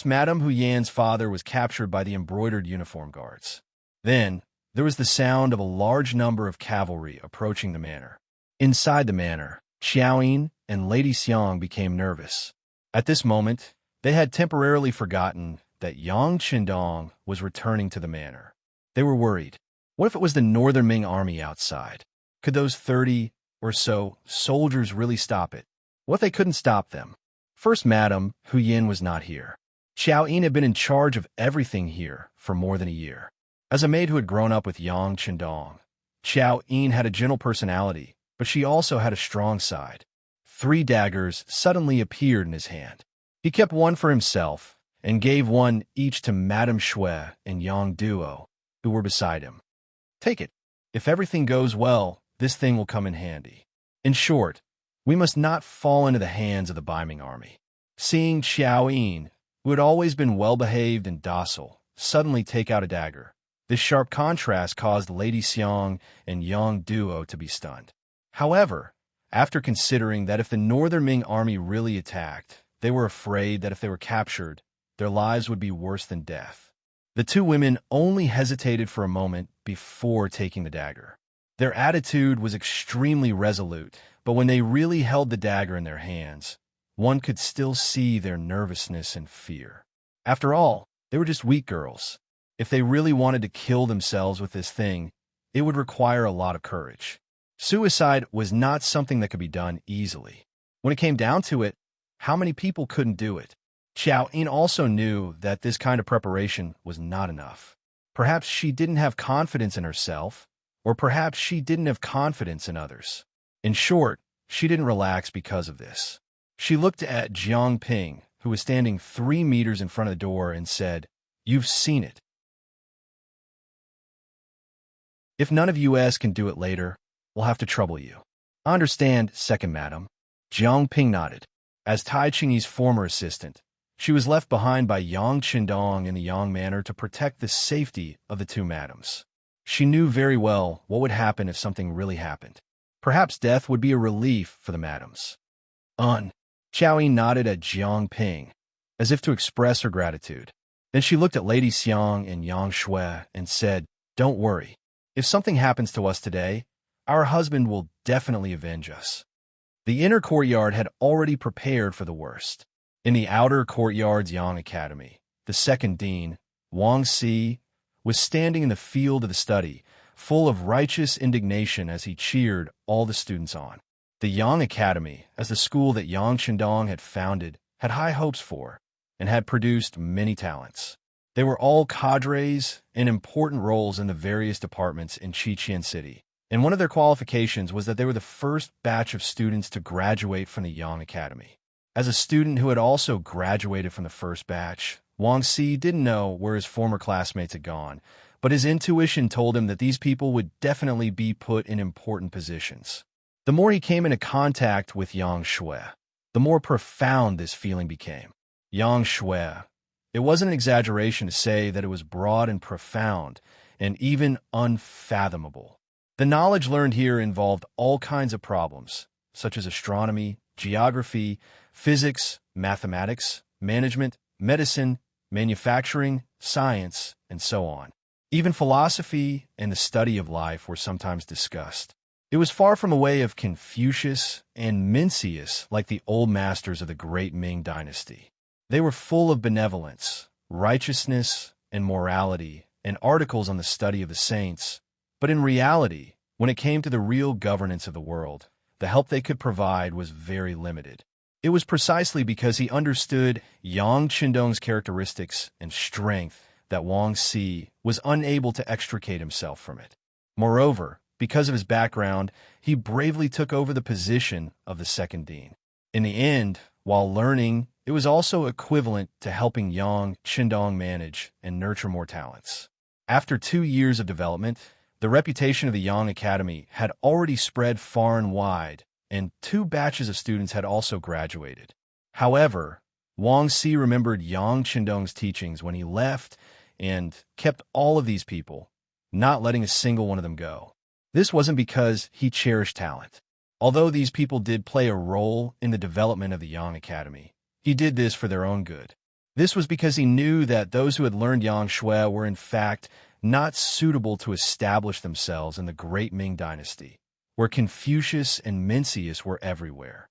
Madame Huyan's father was captured by the embroidered uniform guards. Then, there was the sound of a large number of cavalry approaching the manor. Inside the manor, Xiaoyin and Lady Xiang became nervous. At this moment, they had temporarily forgotten that Yang Chendong was returning to the manor. They were worried. What if it was the Northern Ming army outside? Could those 30 or so soldiers really stop it? What if they couldn't stop them? First, Madame Huyan was not here. Xiaoyin had been in charge of everything here for more than a year. As a maid who had grown up with Yang Chendong, Xiaoyin had a gentle personality, but she also had a strong side. 3 daggers suddenly appeared in his hand. He kept one for himself and gave one each to Madame Shui and Yang Duo, who were beside him. "Take it. If everything goes well, this thing will come in handy. In short, we must not fall into the hands of the Biming army." Seeing Xiaoyin, who had always been well-behaved and docile, suddenly take out a dagger, this sharp contrast caused Lady Xiang and Yang Duo to be stunned. However, after considering that if the Northern Ming army really attacked, they were afraid that if they were captured, their lives would be worse than death. The 2 women only hesitated for a moment before taking the dagger. Their attitude was extremely resolute, but when they really held the dagger in their hands, one could still see their nervousness and fear. After all, they were just weak girls. If they really wanted to kill themselves with this thing, it would require a lot of courage. Suicide was not something that could be done easily. When it came down to it, how many people couldn't do it? Xiaoyin also knew that this kind of preparation was not enough. Perhaps she didn't have confidence in herself, or perhaps she didn't have confidence in others. In short, she didn't relax because of this. She looked at Jiang Ping, who was standing 3 meters in front of the door, and said, "You've seen it. If none of us can do it later, we'll have to trouble you." "I understand, second madam." Jiang Ping nodded. As Tai Chingy's former assistant, she was left behind by Yang Chendong in the Yang Manor to protect the safety of the 2 madams. She knew very well what would happen if something really happened. Perhaps death would be a relief for the madams. Xiaoyin nodded at Jiang Ping, as if to express her gratitude. Then she looked at Lady Xiang and Yang Shui and said, "Don't worry. If something happens to us today, our husband will definitely avenge us." The inner courtyard had already prepared for the worst. In the outer courtyard's Yang Academy, the second dean, Wang Si, was standing in the field of the study, full of righteous indignation as he cheered all the students on. The Yang Academy, as the school that Yang Qindong had founded, had high hopes for, and had produced many talents. They were all cadres in important roles in the various departments in Qiqian City, and one of their qualifications was that they were the first batch of students to graduate from the Yang Academy. As a student who had also graduated from the first batch, Wang Si didn't know where his former classmates had gone, but his intuition told him that these people would definitely be put in important positions. The more he came into contact with Yang Shui, the more profound this feeling became. Yang Shui. It wasn't an exaggeration to say that it was broad and profound, and even unfathomable. The knowledge learned here involved all kinds of problems, such as astronomy, geography, physics, mathematics, management, medicine, manufacturing, science, and so on. Even philosophy and the study of life were sometimes discussed. It was far from a way of Confucius and Mencius like the old masters of the great Ming dynasty. They were full of benevolence, righteousness, and morality, and articles on the study of the saints. But in reality, when it came to the real governance of the world, the help they could provide was very limited. It was precisely because he understood Yang Qindong's characteristics and strength that Wang Si was unable to extricate himself from it. Moreover, because of his background, he bravely took over the position of the second dean. In the end, while learning, it was also equivalent to helping Yang Qindong manage and nurture more talents. After 2 years of development, the reputation of the Yang Academy had already spread far and wide, and 2 batches of students had also graduated. However, Wang Si remembered Yang Qindong's teachings when he left and kept all of these people, not letting a single one of them go. This wasn't because he cherished talent. Although these people did play a role in the development of the Yang Academy, he did this for their own good. This was because he knew that those who had learned Yang Shui were in fact not suitable to establish themselves in the great Ming dynasty, where Confucius and Mencius were everywhere.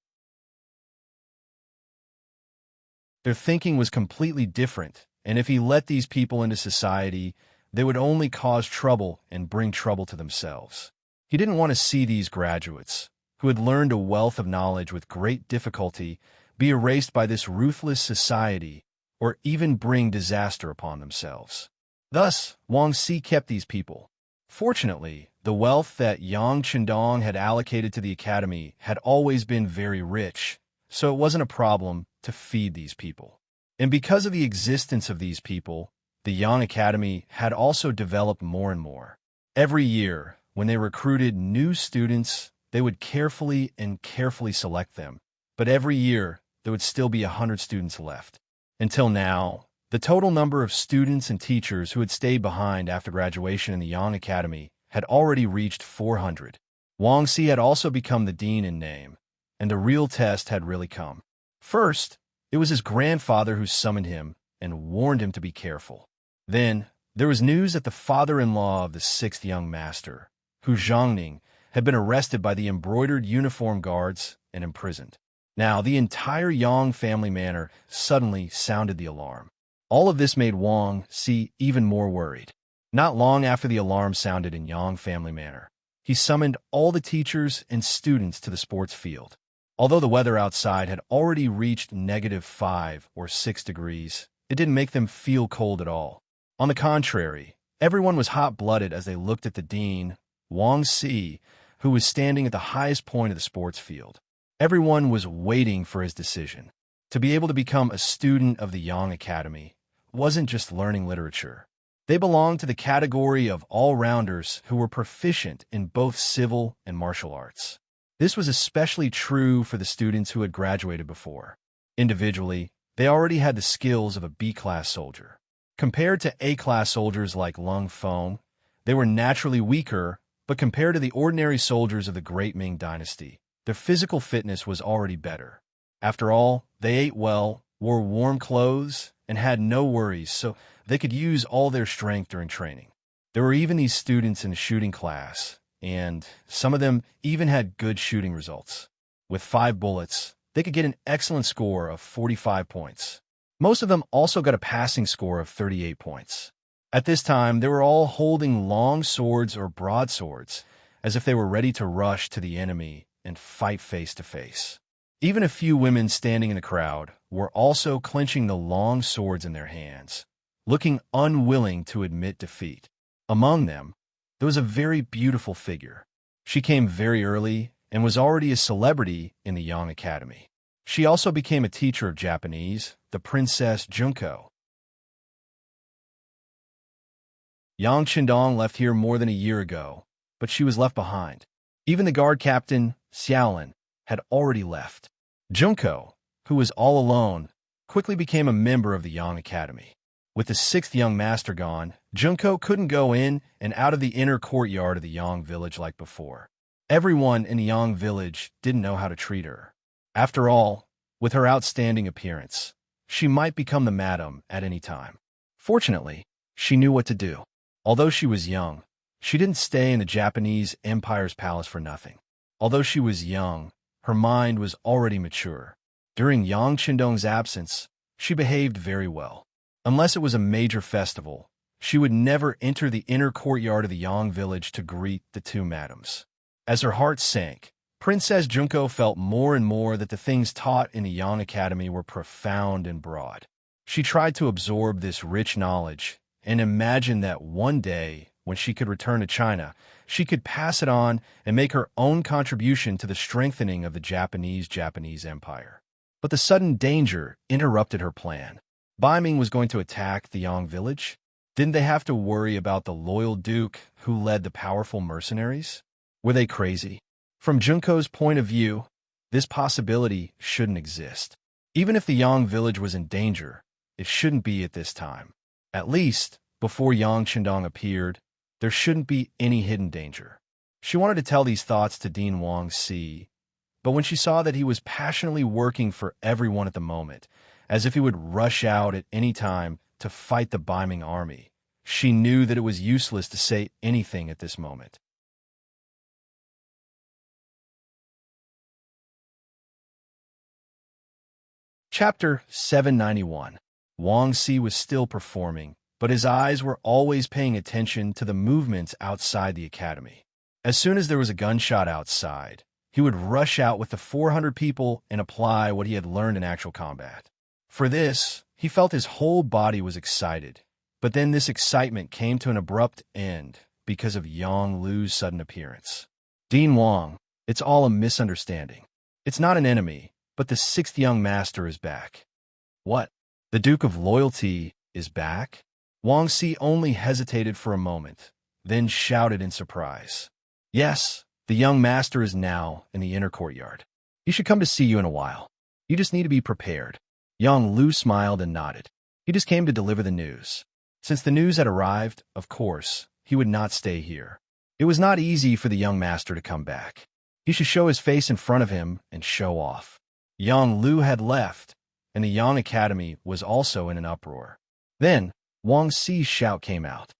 Their thinking was completely different, and if he let these people into society, they would only cause trouble and bring trouble to themselves. He didn't want to see these graduates, who had learned a wealth of knowledge with great difficulty, be erased by this ruthless society or even bring disaster upon themselves. Thus, Wang Si kept these people. Fortunately, the wealth that Yang Qindong had allocated to the academy had always been very rich, so it wasn't a problem to feed these people. And because of the existence of these people, the Yang Academy had also developed more and more. Every year, when they recruited new students, they would carefully select them. But every year, there would still be 100 students left. Until now, the total number of students and teachers who had stayed behind after graduation in the Yang Academy had already reached 400. Wang Si had also become the dean in name, and the real test had really come. First, it was his grandfather who summoned him and warned him to be careful. Then, there was news that the father-in-law of the 6th young master, Hu Zhangning, had been arrested by the embroidered uniform guards and imprisoned. Now, the entire Yang family manor suddenly sounded the alarm. All of this made Wang Si even more worried. Not long after the alarm sounded in Yang family manor, he summoned all the teachers and students to the sports field. Although the weather outside had already reached -5 or 6 degrees, it didn't make them feel cold at all. On the contrary, everyone was hot-blooded as they looked at the dean, Wang Si, who was standing at the highest point of the sports field. Everyone was waiting for his decision. To be able to become a student of the Yang Academy wasn't just learning literature. They belonged to the category of all-rounders who were proficient in both civil and martial arts. This was especially true for the students who had graduated before. Individually, they already had the skills of a B-class soldier. Compared to A-class soldiers like Lung Feng, they were naturally weaker, but compared to the ordinary soldiers of the Great Ming Dynasty, their physical fitness was already better. After all, they ate well, wore warm clothes, and had no worries, so they could use all their strength during training. There were even these students in the shooting class, and some of them even had good shooting results. With 5 bullets, they could get an excellent score of 45 points. Most of them also got a passing score of 38 points. At this time, they were all holding long swords or broadswords, as if they were ready to rush to the enemy and fight face to face. Even a few women standing in the crowd were also clenching the long swords in their hands, looking unwilling to admit defeat. Among them, there was a very beautiful figure. She came very early and was already a celebrity in the Yang Academy. She also became a teacher of Japanese, the Princess Junko. Yang Qindong left here more than a year ago, but she was left behind. Even the guard captain, Xiaolin, had already left. Junko, who was all alone, quickly became a member of the Yang Academy. With the 6th young master gone, Junko couldn't go in and out of the inner courtyard of the Yang village like before. Everyone in the Yang village didn't know how to treat her. After all, with her outstanding appearance, she might become the madam at any time. Fortunately, she knew what to do. Although she was young, she didn't stay in the Japanese Empire's palace for nothing. Although she was young, her mind was already mature. During Yang Qindong's absence, she behaved very well. Unless it was a major festival, she would never enter the inner courtyard of the Yang village to greet the 2 madams. As her heart sank, Princess Junko felt more and more that the things taught in the Yang Academy were profound and broad. She tried to absorb this rich knowledge and imagined that one day, when she could return to China, she could pass it on and make her own contribution to the strengthening of the Japanese Empire. But the sudden danger interrupted her plan. Baiming was going to attack the Yang village. Didn't they have to worry about the loyal duke who led the powerful mercenaries? Were they crazy? From Junko's point of view, this possibility shouldn't exist. Even if the Yang village was in danger, it shouldn't be at this time. At least, before Yang Qindong appeared, there shouldn't be any hidden danger. She wanted to tell these thoughts to Dean Wang Si, but when she saw that he was passionately working for everyone at the moment, as if he would rush out at any time to fight the Baiming army, she knew that it was useless to say anything at this moment. Chapter 791. Wang Si was still performing, but his eyes were always paying attention to the movements outside the academy. As soon as there was a gunshot outside, he would rush out with the 400 people and apply what he had learned in actual combat. For this, he felt his whole body was excited, but then this excitement came to an abrupt end because of Yang Lu's sudden appearance. Dean Wang, it's all a misunderstanding. It's not an enemy, but the 6th young master is back. What? The Duke of Loyalty is back? Wang Si only hesitated for a moment, then shouted in surprise. Yes, the young master is now in the inner courtyard. He should come to see you in a while. You just need to be prepared. Yang Lu smiled and nodded. He just came to deliver the news. Since the news had arrived, of course, he would not stay here. It was not easy for the young master to come back. He should show his face in front of him and show off. Yang Lu had left, and the Yang Academy was also in an uproar. Then, Wang Si's shout came out.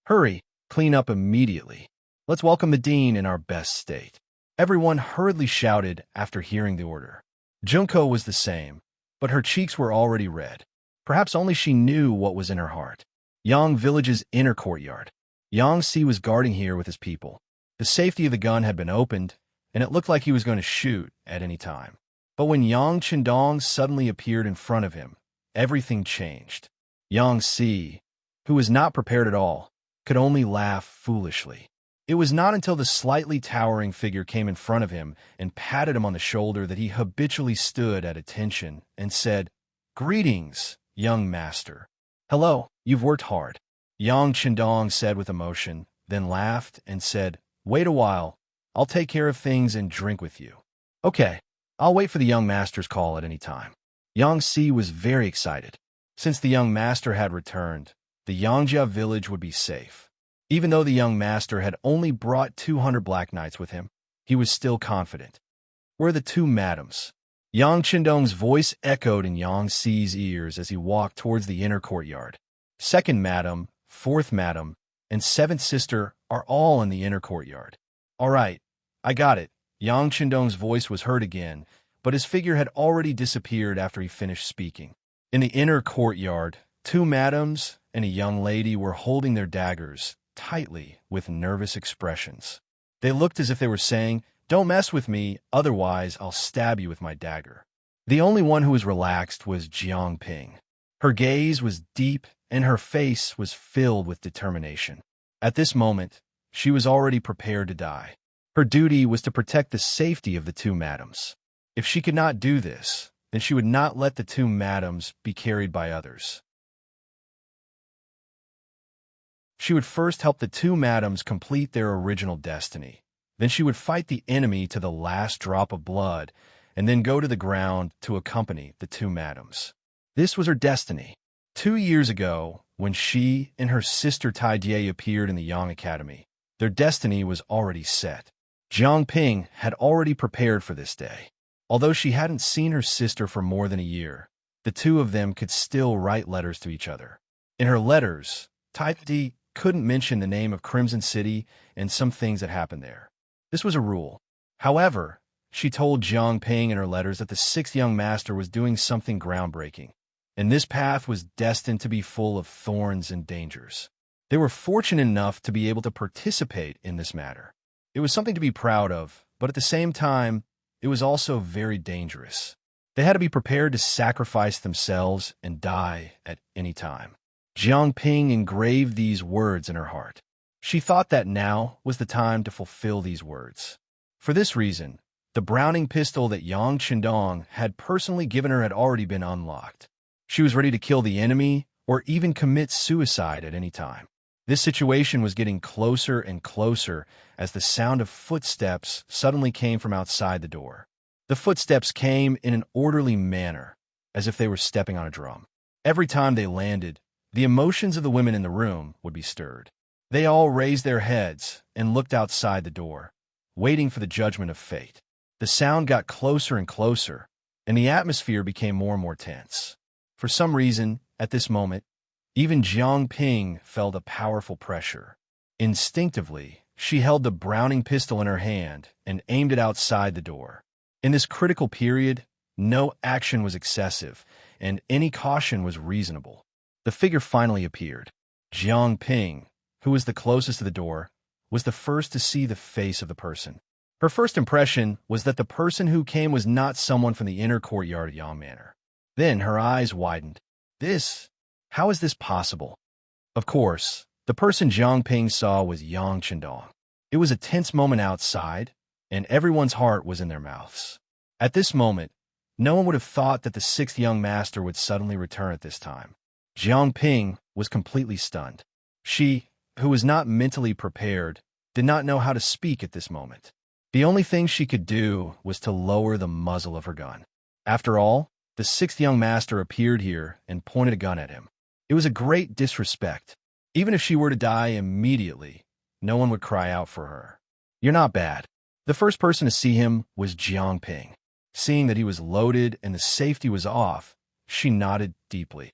Hurry, clean up immediately. Let's welcome the dean in our best state. Everyone hurriedly shouted after hearing the order. Junko was the same, but her cheeks were already red. Perhaps only she knew what was in her heart. Yang village's inner courtyard. Yang Si was guarding here with his people. The safety of the gun had been opened, and it looked like he was going to shoot at any time. But when Yang Qindong suddenly appeared in front of him, everything changed. Yang Si, who was not prepared at all, could only laugh foolishly. It was not until the slightly towering figure came in front of him and patted him on the shoulder that he habitually stood at attention and said, Greetings, young master. Hello, you've worked hard. Yang Qindong said with emotion, then laughed and said, Wait a while. I'll take care of things and drink with you. Okay, I'll wait for the young master's call at any time. Yang Si was very excited. Since the young master had returned, the Yangjia village would be safe. Even though the young master had only brought 200 black knights with him, he was still confident. Where are the 2 madams? Yang Qindong's voice echoed in Yang Xi's ears as he walked towards the inner courtyard. Second madam, fourth madam, and seventh sister are all in the inner courtyard. All right, I got it. Yang Qindong's voice was heard again, but his figure had already disappeared after he finished speaking. In the inner courtyard, two madams and a young lady were holding their daggers tightly with nervous expressions. They looked as if they were saying, "Don't mess with me, otherwise I'll stab you with my dagger." The only one who was relaxed was Jiang Ping. Her gaze was deep and her face was filled with determination. At this moment, she was already prepared to die. Her duty was to protect the safety of the two madams. If she could not do this, then she would not let the two madams be carried by others. She would first help the two madams complete their original destiny. Then she would fight the enemy to the last drop of blood, and then go to the ground to accompany the two madams. This was her destiny. 2 years ago, when she and her sister Tai Die appeared in the Yang Academy, their destiny was already set. Jiang Ping had already prepared for this day. Although she hadn't seen her sister for more than a year, the two of them could still write letters to each other. In her letters, Tai Die couldn't mention the name of Crimson City and some things that happened there. This was a rule. However, she told Jiang Ping in her letters that the sixth young master was doing something groundbreaking, and this path was destined to be full of thorns and dangers. They were fortunate enough to be able to participate in this matter. It was something to be proud of, but at the same time, it was also very dangerous. They had to be prepared to sacrifice themselves and die at any time. Jiang Ping engraved these words in her heart. She thought that now was the time to fulfill these words. For this reason, the Browning pistol that Yang Qindong had personally given her had already been unlocked. She was ready to kill the enemy or even commit suicide at any time. This situation was getting closer and closer as the sound of footsteps suddenly came from outside the door. The footsteps came in an orderly manner, as if they were stepping on a drum. Every time they landed, the emotions of the women in the room would be stirred. They all raised their heads and looked outside the door, waiting for the judgment of fate. The sound got closer and closer, and the atmosphere became more and more tense. For some reason, at this moment, even Jiang Ping felt a powerful pressure. Instinctively, she held the Browning pistol in her hand and aimed it outside the door. In this critical period, no action was excessive, and any caution was reasonable. The figure finally appeared. Jiang Ping, who was the closest to the door, was the first to see the face of the person. Her first impression was that the person who came was not someone from the inner courtyard of Yang Manor. Then her eyes widened. How is this possible? Of course, the person Jiang Ping saw was Yang Qindong. It was a tense moment outside, and everyone's heart was in their mouths. At this moment, no one would have thought that the sixth young master would suddenly return at this time. Jiang Ping was completely stunned. She, who was not mentally prepared, did not know how to speak at this moment. The only thing she could do was to lower the muzzle of her gun. After all, the sixth young master appeared here and pointed a gun at him. It was a great disrespect. Even if she were to die immediately, no one would cry out for her. "You're not bad." The first person to see him was Jiang Ping. Seeing that he was loaded and the safety was off, she nodded deeply.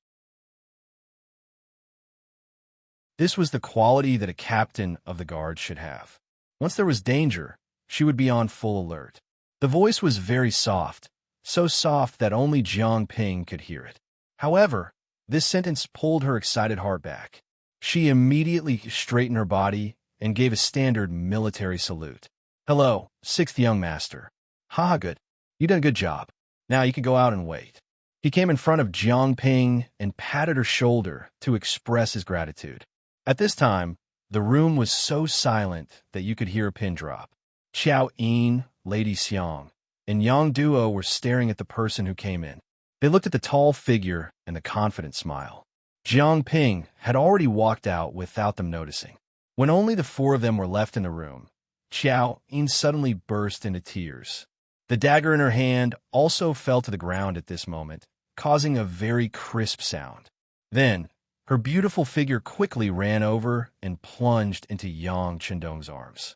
This was the quality that a captain of the guard should have. Once there was danger, she would be on full alert. The voice was very soft, so soft that only Jiang Ping could hear it. However, this sentence pulled her excited heart back. She immediately straightened her body and gave a standard military salute. "Hello, sixth young master." "Haha, good. You did a good job. Now you can go out and wait." He came in front of Jiang Ping and patted her shoulder to express his gratitude. At this time, the room was so silent that you could hear a pin drop. Qiao Yin, Lady Xiang, and Yang Duo were staring at the person who came in. They looked at the tall figure and the confident smile. Jiang Ping had already walked out without them noticing. When only the four of them were left in the room, Qiao Yin suddenly burst into tears. The dagger in her hand also fell to the ground at this moment, causing a very crisp sound. Then, her beautiful figure quickly ran over and plunged into Yang Qindong's arms.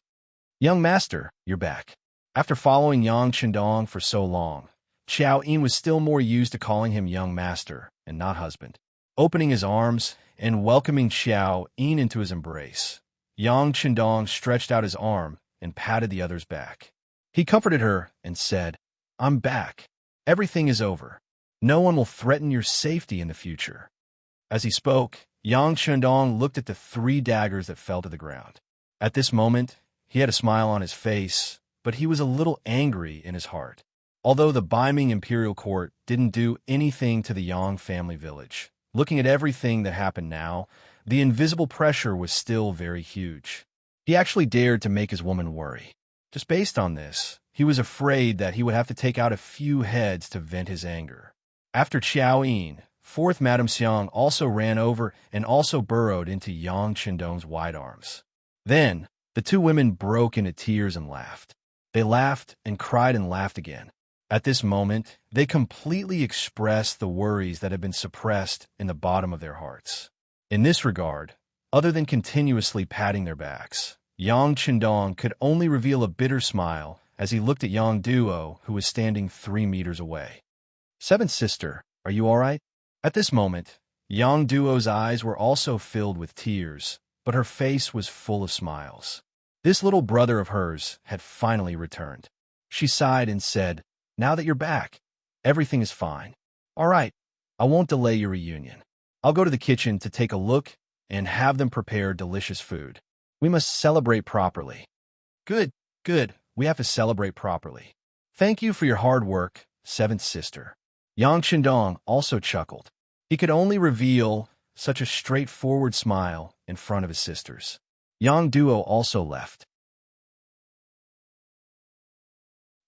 "Young master, you're back." After following Yang Qindong for so long, Xiao Yin was still more used to calling him young master and not husband. Opening his arms and welcoming Xiao Yin into his embrace, Yang Qindong stretched out his arm and patted the other's back. He comforted her and said, "I'm back. Everything is over. No one will threaten your safety in the future." As he spoke, Yang Qindong looked at the 3 daggers that fell to the ground. At this moment, he had a smile on his face, but he was a little angry in his heart. Although the Beiming imperial court didn't do anything to the Yang family village, looking at everything that happened now, the invisible pressure was still very huge. He actually dared to make his woman worry. Just based on this, he was afraid that he would have to take out a few heads to vent his anger. After Qiao Yin, 4th Madame Xiang also ran over and also burrowed into Yang Qindong's wide arms. Then, the 2 women broke into tears and laughed. They laughed and cried and laughed again. At this moment, they completely expressed the worries that had been suppressed in the bottom of their hearts. In this regard, other than continuously patting their backs, Yang Qindong could only reveal a bitter smile as he looked at Yang Duo, who was standing 3 meters away. "Seventh sister, are you all right?" At this moment, Yang Duo's eyes were also filled with tears, but her face was full of smiles. This little brother of hers had finally returned. She sighed and said, "Now that you're back, everything is fine. All right, I won't delay your reunion. I'll go to the kitchen to take a look and have them prepare delicious food. We must celebrate properly." Good. We have to celebrate properly. Thank you for your hard work, 7th sister." Yang Qindong also chuckled. He could only reveal such a straightforward smile in front of his sisters. Yang Duo also left.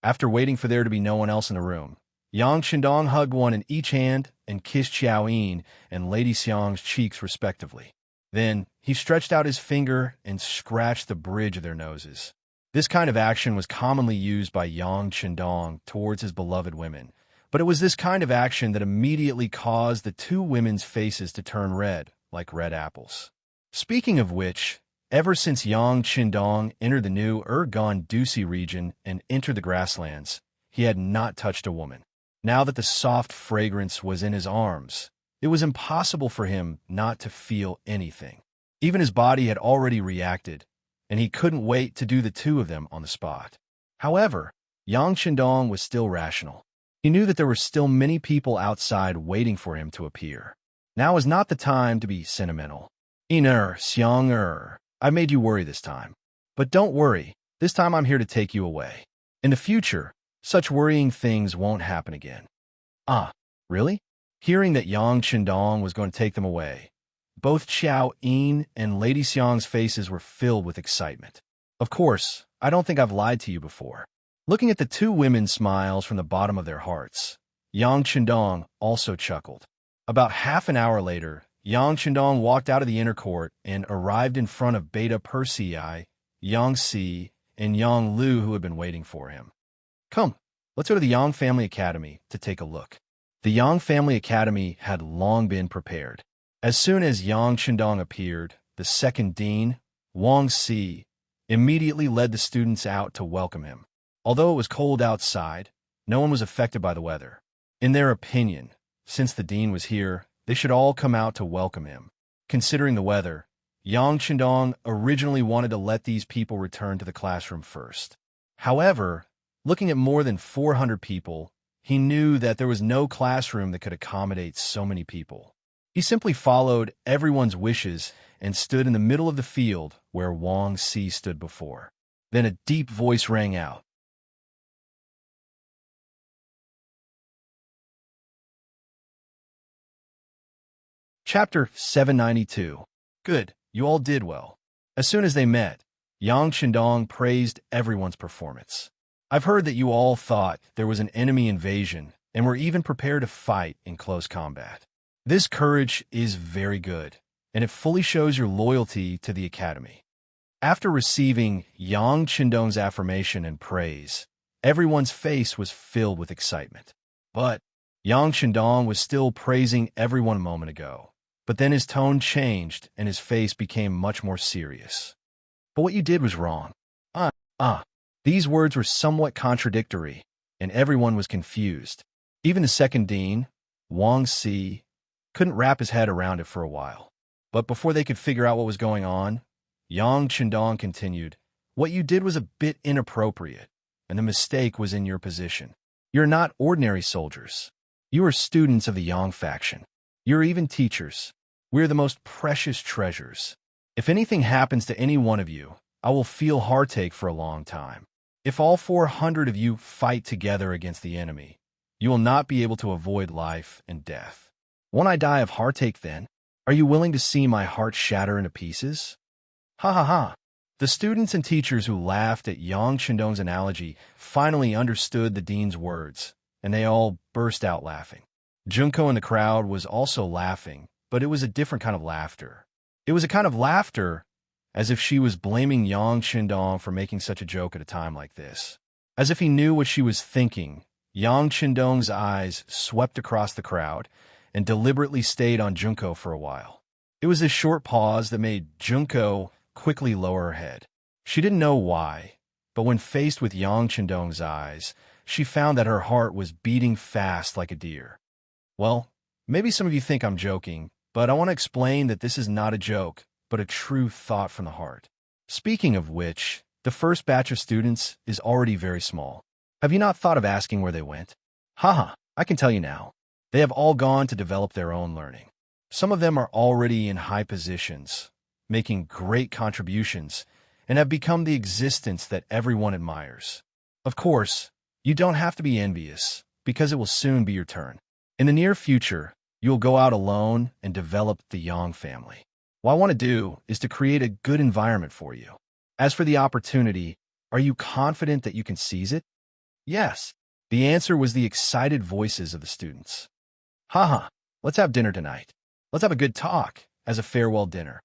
After waiting for there to be no one else in the room, Yang Qindong hugged one in each hand and kissed Xiao Yin and Lady Xiang's cheeks respectively. Then, he stretched out his finger and scratched the bridge of their noses. This kind of action was commonly used by Yang Qindong towards his beloved women, but it was this kind of action that immediately caused the 2 women's faces to turn red, like red apples. Speaking of which, ever since Yang Qindong entered the new Dusi region and entered the grasslands, he had not touched a woman. Now that the soft fragrance was in his arms, it was impossible for him not to feel anything. Even his body had already reacted, and he couldn't wait to do the 2 of them on the spot. However, Yang Qindong was still rational. He knew that there were still many people outside waiting for him to appear. Now is not the time to be sentimental. Xiang, I made you worry this time. But don't worry, this time I'm here to take you away. In the future, such worrying things won't happen again. Ah, really? Hearing that Yang Qindong was going to take them away, both Xiao Yin and Lady Xiang's faces were filled with excitement. Of course, I don't think I've lied to you before. Looking at the 2 women's smiles from the bottom of their hearts, Yang Qindong also chuckled. About half an hour later, Yang Qindong walked out of the inner court and arrived in front of Beta Persei, Yang Si, and Yang Lu, who had been waiting for him. "Come, let's go to the Yang Family Academy to take a look." The Yang Family Academy had long been prepared. As soon as Yang Qindong appeared, the second dean, Wang Si, immediately led the students out to welcome him. Although it was cold outside, no one was affected by the weather. In their opinion, since the dean was here, they should all come out to welcome him. Considering the weather, Yang Qindong originally wanted to let these people return to the classroom first. However, looking at more than 400 people, he knew that there was no classroom that could accommodate so many people. He simply followed everyone's wishes and stood in the middle of the field where Wang Si stood before. Then a deep voice rang out. Chapter 792. Good, you all did well. As soon as they met, Yang Qindong praised everyone's performance. "I've heard that you all thought there was an enemy invasion and were even prepared to fight in close combat. This courage is very good, and it fully shows your loyalty to the academy." After receiving Yang Qindong's affirmation and praise, everyone's face was filled with excitement. But Yang Qindong was still praising everyone a moment ago. But then his tone changed and his face became much more serious. "But what you did was wrong." These words were somewhat contradictory, and everyone was confused. Even the second dean, Wang Si, couldn't wrap his head around it for a while. But before they could figure out what was going on, Yang Chendong continued, "What you did was a bit inappropriate, and the mistake was in your position. You're not ordinary soldiers. You are students of the Yang faction. You're even teachers. We're the most precious treasures. If anything happens to any one of you, I will feel heartache for a long time. If all 400 of you fight together against the enemy, you will not be able to avoid life and death. Won't I die of heartache then? Are you willing to see my heart shatter into pieces?" Ha ha ha. The students and teachers who laughed at Yang Chendong's analogy finally understood the dean's words, and they all burst out laughing. Junko in the crowd was also laughing, but it was a different kind of laughter. It was a kind of laughter as if she was blaming Yang Chendong for making such a joke at a time like this. As if he knew what she was thinking, Yang Chendong's eyes swept across the crowd and deliberately stayed on Junko for a while. It was this short pause that made Junko quickly lower her head. She didn't know why, but when faced with Yang Chendong's eyes, she found that her heart was beating fast like a deer. Well, maybe some of you think I'm joking, but I want to explain that this is not a joke, but a true thought from the heart. Speaking of which, the first batch of students is already very small. Have you not thought of asking where they went? Haha, I can tell you now. They have all gone to develop their own learning. Some of them are already in high positions, making great contributions, and have become the existence that everyone admires. Of course, you don't have to be envious, because it will soon be your turn. In the near future, you'll go out alone and develop the Yang family. What I want to do is to create a good environment for you. As for the opportunity, are you confident that you can seize it? Yes. The answer was the excited voices of the students. Haha, let's have dinner tonight. Let's have a good talk as a farewell dinner.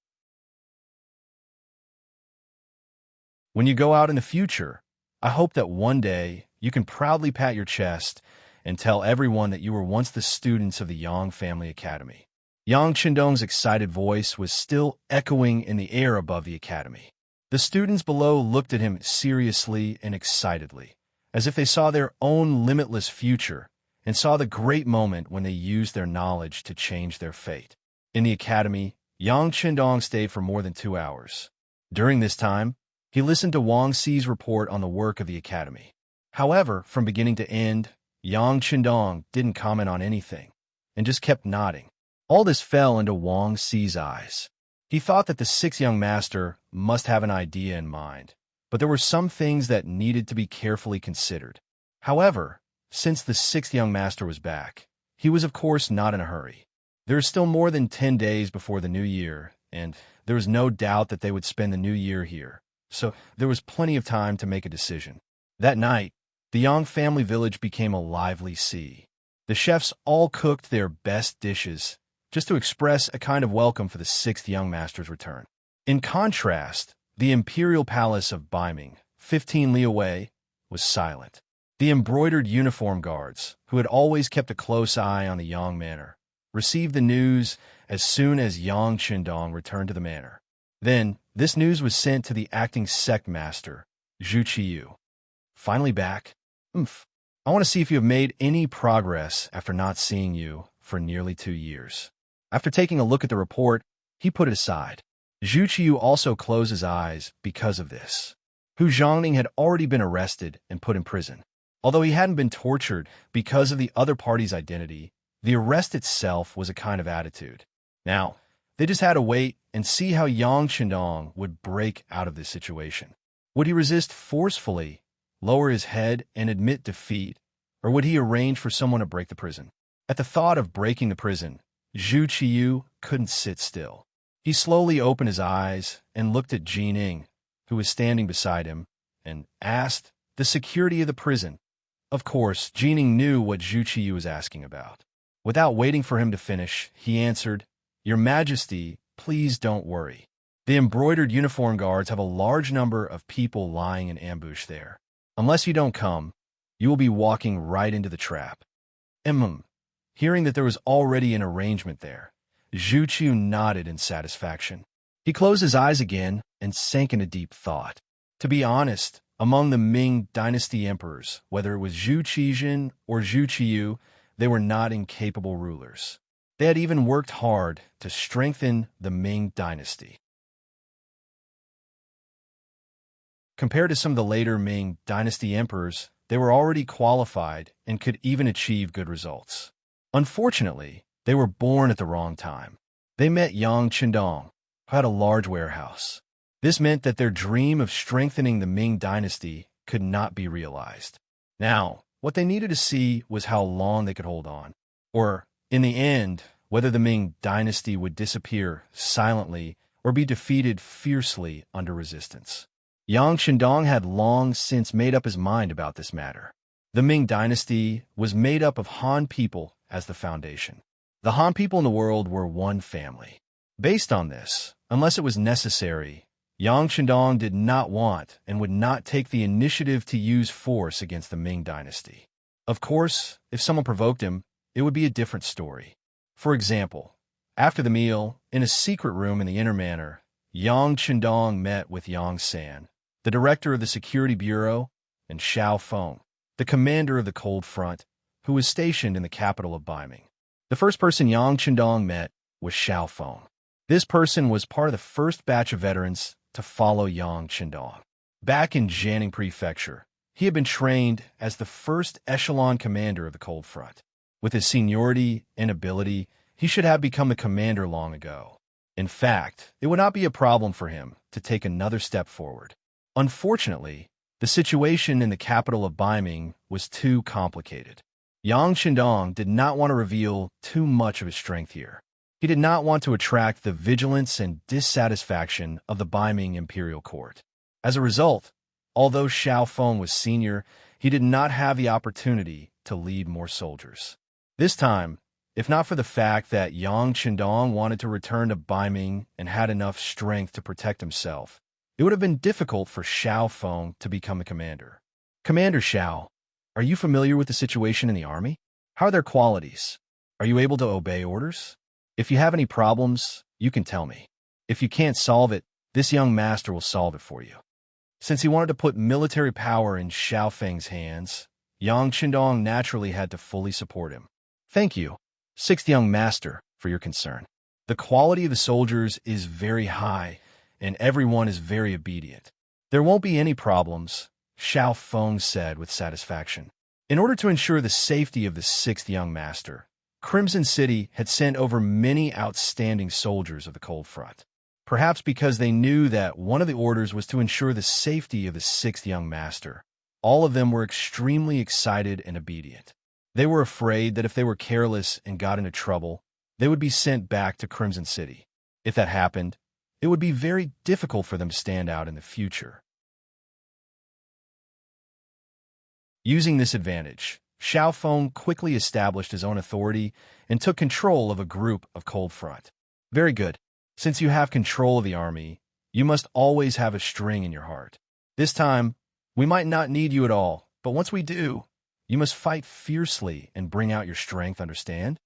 When you go out in the future, I hope that one day you can proudly pat your chest and tell everyone that you were once the students of the Yang Family Academy. Yang Chendong's excited voice was still echoing in the air above the academy. The students below looked at him seriously and excitedly, as if they saw their own limitless future and saw the great moment when they used their knowledge to change their fate. In the academy, Yang Chendong stayed for more than 2 hours. During this time, he listened to Wang Si's report on the work of the academy. However, from beginning to end, Yang Chendong didn't comment on anything and just kept nodding. All this fell into Wang Si's eyes. He thought that the sixth young master must have an idea in mind, but there were some things that needed to be carefully considered. However, since the sixth young master was back, he was of course not in a hurry. There is still more than 10 days before the new year, and there was no doubt that they would spend the new year here, so there was plenty of time to make a decision. That night, the Yang family village became a lively sea. The chefs all cooked their best dishes, just to express a kind of welcome for the sixth young master's return. In contrast, the imperial palace of Baiming, 15 li away, was silent. The embroidered uniform guards, who had always kept a close eye on the Yang manor, received the news as soon as Yang Chendong returned to the manor. Then, this news was sent to the acting sect master, Zhu Qiyu. Finally back? I want to see if you have made any progress after not seeing you for nearly 2 years. After taking a look at the report, he put it aside. Zhu Qiyu also closed his eyes because of this. Hu Zhongning had already been arrested and put in prison. Although he hadn't been tortured because of the other party's identity, the arrest itself was a kind of attitude. Now, they just had to wait and see how Yang Chendong would break out of this situation. Would he resist forcefully, lower his head, and admit defeat, or would he arrange for someone to break the prison? At the thought of breaking the prison, Zhu Qiyu couldn't sit still. He slowly opened his eyes and looked at Jining, who was standing beside him, and asked, "The security of the prison." Of course, Jining knew what Zhu Qiyu was asking about. Without waiting for him to finish, he answered, "Your Majesty, please don't worry. The embroidered uniform guards have a large number of people lying in ambush there. Unless you don't come, you will be walking right into the trap." Hearing that there was already an arrangement there, Zhu Qiyu nodded in satisfaction. He closed his eyes again and sank into deep thought. To be honest, among the Ming dynasty emperors, whether it was Zhu Qijin or Zhu Qiyu, they were not incapable rulers. They had even worked hard to strengthen the Ming dynasty. Compared to some of the later Ming dynasty emperors, they were already qualified and could even achieve good results. Unfortunately, they were born at the wrong time. They met Yang Qindong, who had a large warehouse. This meant that their dream of strengthening the Ming dynasty could not be realized. Now, what they needed to see was how long they could hold on, or, in the end, whether the Ming dynasty would disappear silently or be defeated fiercely under resistance. Yang Qindong had long since made up his mind about this matter. The Ming dynasty was made up of Han people as the foundation. The Han people in the world were one family. Based on this, unless it was necessary, Yang Qindong did not want and would not take the initiative to use force against the Ming dynasty. Of course, if someone provoked him, it would be a different story. For example, after the meal, in a secret room in the inner manor, Yang Qindong met with Yang San, the director of the Security Bureau, and Xiao Feng, the commander of the Cold Front, who was stationed in the capital of Baiming. The first person Yang Qindong met was Xiao Feng. This person was part of the first batch of veterans to follow Yang Qindong. Back in Jiangning Prefecture, he had been trained as the first echelon commander of the Cold Front. With his seniority and ability, he should have become the commander long ago. In fact, it would not be a problem for him to take another step forward. Unfortunately, the situation in the capital of Baiming was too complicated. Yang Qindong did not want to reveal too much of his strength here. He did not want to attract the vigilance and dissatisfaction of the Baiming imperial court. As a result, although Xiao Feng was senior, he did not have the opportunity to lead more soldiers. This time, if not for the fact that Yang Qindong wanted to return to Baiming and had enough strength to protect himself, it would have been difficult for Xiao Feng to become a commander. Commander Xiao, are you familiar with the situation in the army? How are their qualities? Are you able to obey orders? If you have any problems, you can tell me. If you can't solve it, this young master will solve it for you. Since he wanted to put military power in Xiao Feng's hands, Yang Qindong naturally had to fully support him. Thank you, sixth young master, for your concern. The quality of the soldiers is very high, and everyone is very obedient. There won't be any problems, Xiao Feng said with satisfaction. In order to ensure the safety of the sixth young master, Crimson City had sent over many outstanding soldiers of the Cold Front. Perhaps because they knew that one of the orders was to ensure the safety of the sixth young master, all of them were extremely excited and obedient. They were afraid that if they were careless and got into trouble, they would be sent back to Crimson City. If that happened, it would be very difficult for them to stand out in the future. Using this advantage, Xiao Feng quickly established his own authority and took control of a group of Cold Front. Very good. Since you have control of the army, you must always have a string in your heart. This time, we might not need you at all, but once we do, you must fight fiercely and bring out your strength, understand?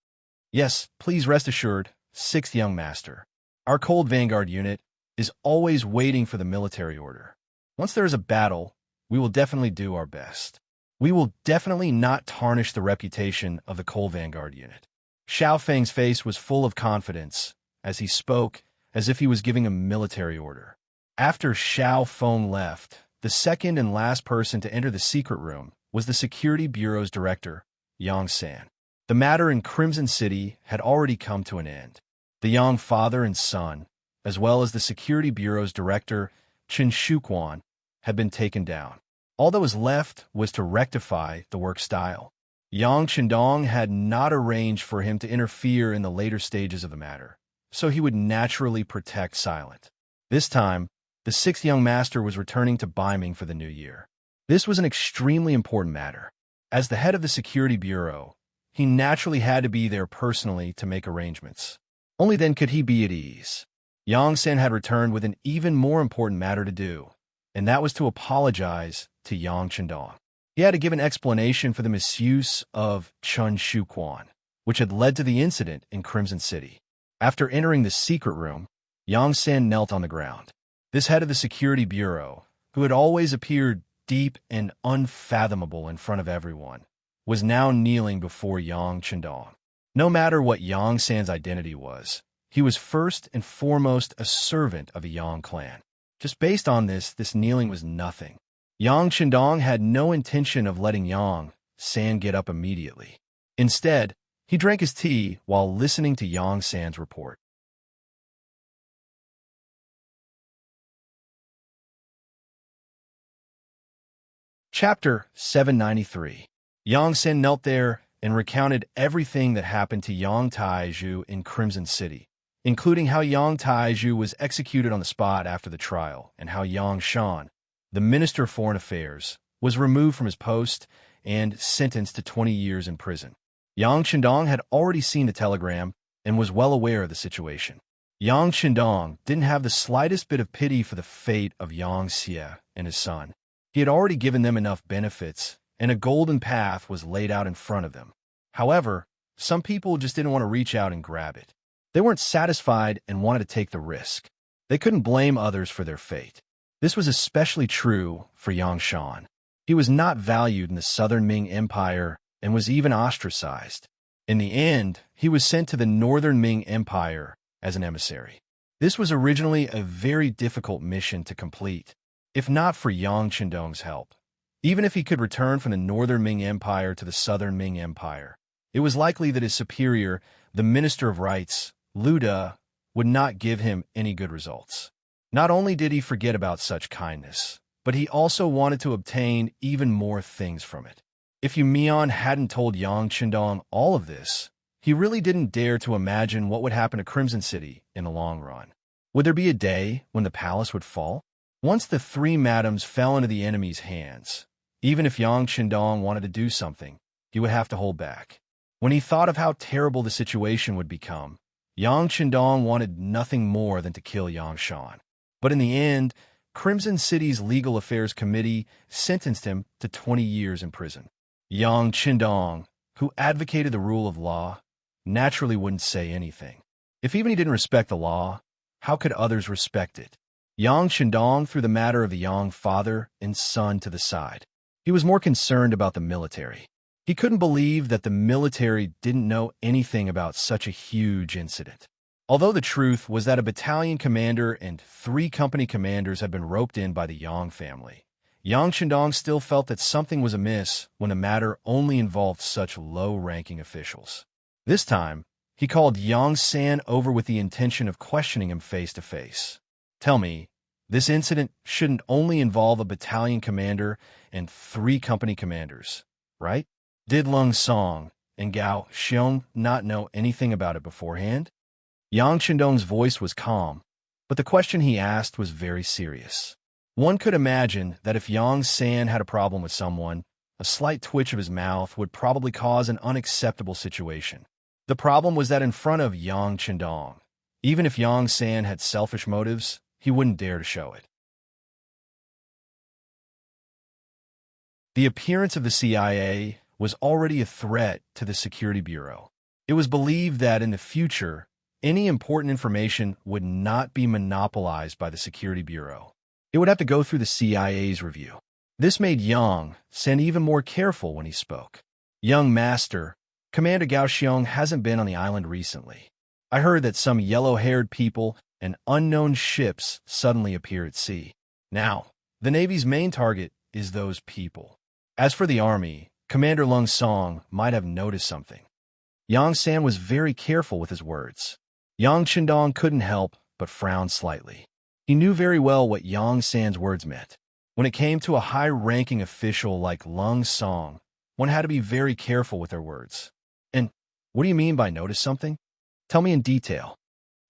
Yes, please rest assured, sixth young master. Our Cold Vanguard unit is always waiting for the military order. Once there is a battle, we will definitely do our best. We will definitely not tarnish the reputation of the Cold Vanguard unit. Xiao Feng's face was full of confidence as he spoke as if he was giving a military order. After Xiao Feng left, the second and last person to enter the secret room was the Security Bureau's director, Yang San. The matter in Crimson City had already come to an end. The Yang father and son, as well as the Security Bureau's director, Chen Shuquan, had been taken down. All that was left was to rectify the work style. Yang Qindong had not arranged for him to interfere in the later stages of the matter, so he would naturally protect Silent. This time, the sixth young master was returning to Baiming for the new year. This was an extremely important matter. As the head of the Security Bureau, he naturally had to be there personally to make arrangements. Only then could he be at ease. Yang San had returned with an even more important matter to do, and that was to apologize to Yang Qindong. He had to give an explanation for the misuse of Chen Shuquan, which had led to the incident in Crimson City. After entering the secret room, Yang San knelt on the ground. This head of the Security Bureau, who had always appeared deep and unfathomable in front of everyone, was now kneeling before Yang Chendong. No matter what Yang San's identity was, he was first and foremost a servant of the Yang clan. Just based on this kneeling was nothing. Yang Chendong had no intention of letting Yang San get up immediately. Instead, he drank his tea while listening to Yang San's report. Chapter 793. Yang San knelt there and recounted everything that happened to Yang Taizhu in Crimson City, including how Yang Taizhu was executed on the spot after the trial and how Yang Shan, the Minister of Foreign Affairs, was removed from his post and sentenced to 20 years in prison. Yang Chendong had already seen the telegram and was well aware of the situation. Yang Chendong didn't have the slightest bit of pity for the fate of Yang Xie and his son. He had already given them enough benefits, and a golden path was laid out in front of them. However, some people just didn't want to reach out and grab it. They weren't satisfied and wanted to take the risk. They couldn't blame others for their fate. This was especially true for Yang Shan. He was not valued in the Southern Ming Empire and was even ostracized. In the end, he was sent to the Northern Ming Empire as an emissary. This was originally a very difficult mission to complete, if not for Yang Chendong's help. Even if he could return from the Northern Ming Empire to the Southern Ming Empire, it was likely that his superior, the Minister of Rights, Liu De, would not give him any good results. Not only did he forget about such kindness, but he also wanted to obtain even more things from it. If Yu Mian hadn't told Yang Chendong all of this, he really didn't dare to imagine what would happen to Crimson City in the long run. Would there be a day when the palace would fall? Once the three madams fell into the enemy's hands, even if Yang Chendong wanted to do something, he would have to hold back. When he thought of how terrible the situation would become, Yang Chendong wanted nothing more than to kill Yang Shan. But in the end, Crimson City's Legal Affairs Committee sentenced him to 20 years in prison. Yang Chendong, who advocated the rule of law, naturally wouldn't say anything. If even he didn't respect the law, how could others respect it? Yang Chendong threw the matter of the Yang father and son to the side. He was more concerned about the military. He couldn't believe that the military didn't know anything about such a huge incident. Although the truth was that a battalion commander and 3 company commanders had been roped in by the Yang family, Yang Chendong still felt that something was amiss when the matter only involved such low-ranking officials. This time, he called Yang San over with the intention of questioning him face-to-face. Tell me, this incident shouldn't only involve a battalion commander and 3 company commanders, right? Did Lung Song and Gao Xiong not know anything about it beforehand? Yang Chendong's voice was calm, but the question he asked was very serious. One could imagine that if Yang San had a problem with someone, a slight twitch of his mouth would probably cause an unacceptable situation. The problem was that in front of Yang Chendong, even if Yang San had selfish motives, he wouldn't dare to show it. The appearance of the CIA was already a threat to the Security Bureau. It was believed that in the future, any important information would not be monopolized by the Security Bureau. It would have to go through the CIA's review. This made Yang San even more careful when he spoke. Young Master, Commander Gao Xiong hasn't been on the island recently. I heard that some yellow-haired people and unknown ships suddenly appear at sea. Now, the Navy's main target is those people. As for the Army, Commander Lung Song might have noticed something. Yang San was very careful with his words. Yang Chendong couldn't help but frown slightly. He knew very well what Yang San's words meant. When it came to a high-ranking official like Lung Song, one had to be very careful with their words. And what do you mean by notice something? Tell me in detail.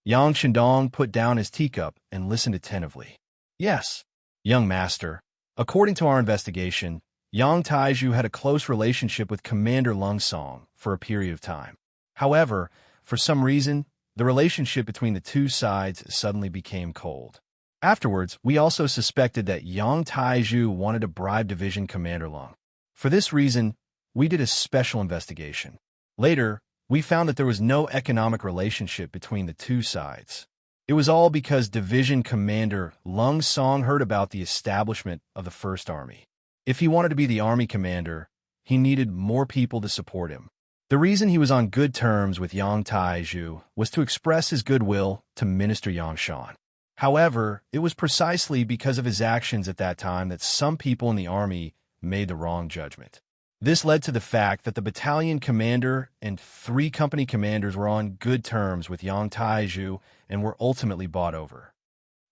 Yang Chendong put down his teacup and listened attentively. Yes, young master. According to our investigation, Yang Taizhu had a close relationship with Commander Lung Song for a period of time. However, for some reason, the relationship between the two sides suddenly became cold. Afterwards, we also suspected that Yang Taizhu wanted to bribe Division Commander Lung. For this reason, we did a special investigation. Later, we found that there was no economic relationship between the two sides. It was all because Division Commander Lung Song heard about the establishment of the First Army. If he wanted to be the army commander, he needed more people to support him. The reason he was on good terms with Yang Taizhu was to express his goodwill to Minister Yang Shan. However, it was precisely because of his actions at that time that some people in the army made the wrong judgment. This led to the fact that the battalion commander and 3 company commanders were on good terms with Yang Taizhu and were ultimately bought over.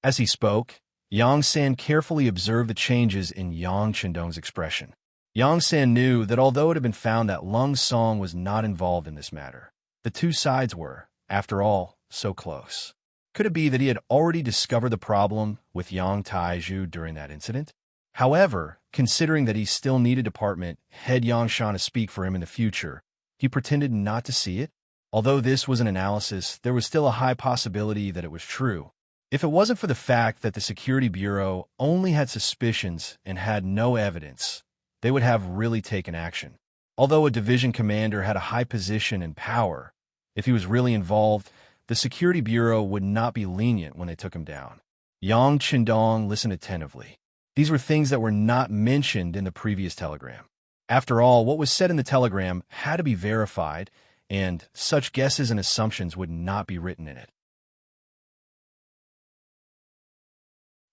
As he spoke, Yang San carefully observed the changes in Yang Chendong's expression. Yang San knew that although it had been found that Lung Song was not involved in this matter, the two sides were, after all, so close. Could it be that he had already discovered the problem with Yang Taizhu during that incident? However, considering that he still needed department head Yang Shan to speak for him in the future, he pretended not to see it. Although this was an analysis, there was still a high possibility that it was true. If it wasn't for the fact that the Security Bureau only had suspicions and had no evidence, they would have really taken action. Although a division commander had a high position and power, if he was really involved, the Security Bureau would not be lenient when they took him down. Yang Chendong listened attentively. These were things that were not mentioned in the previous telegram. After all, what was said in the telegram had to be verified, and such guesses and assumptions would not be written in it.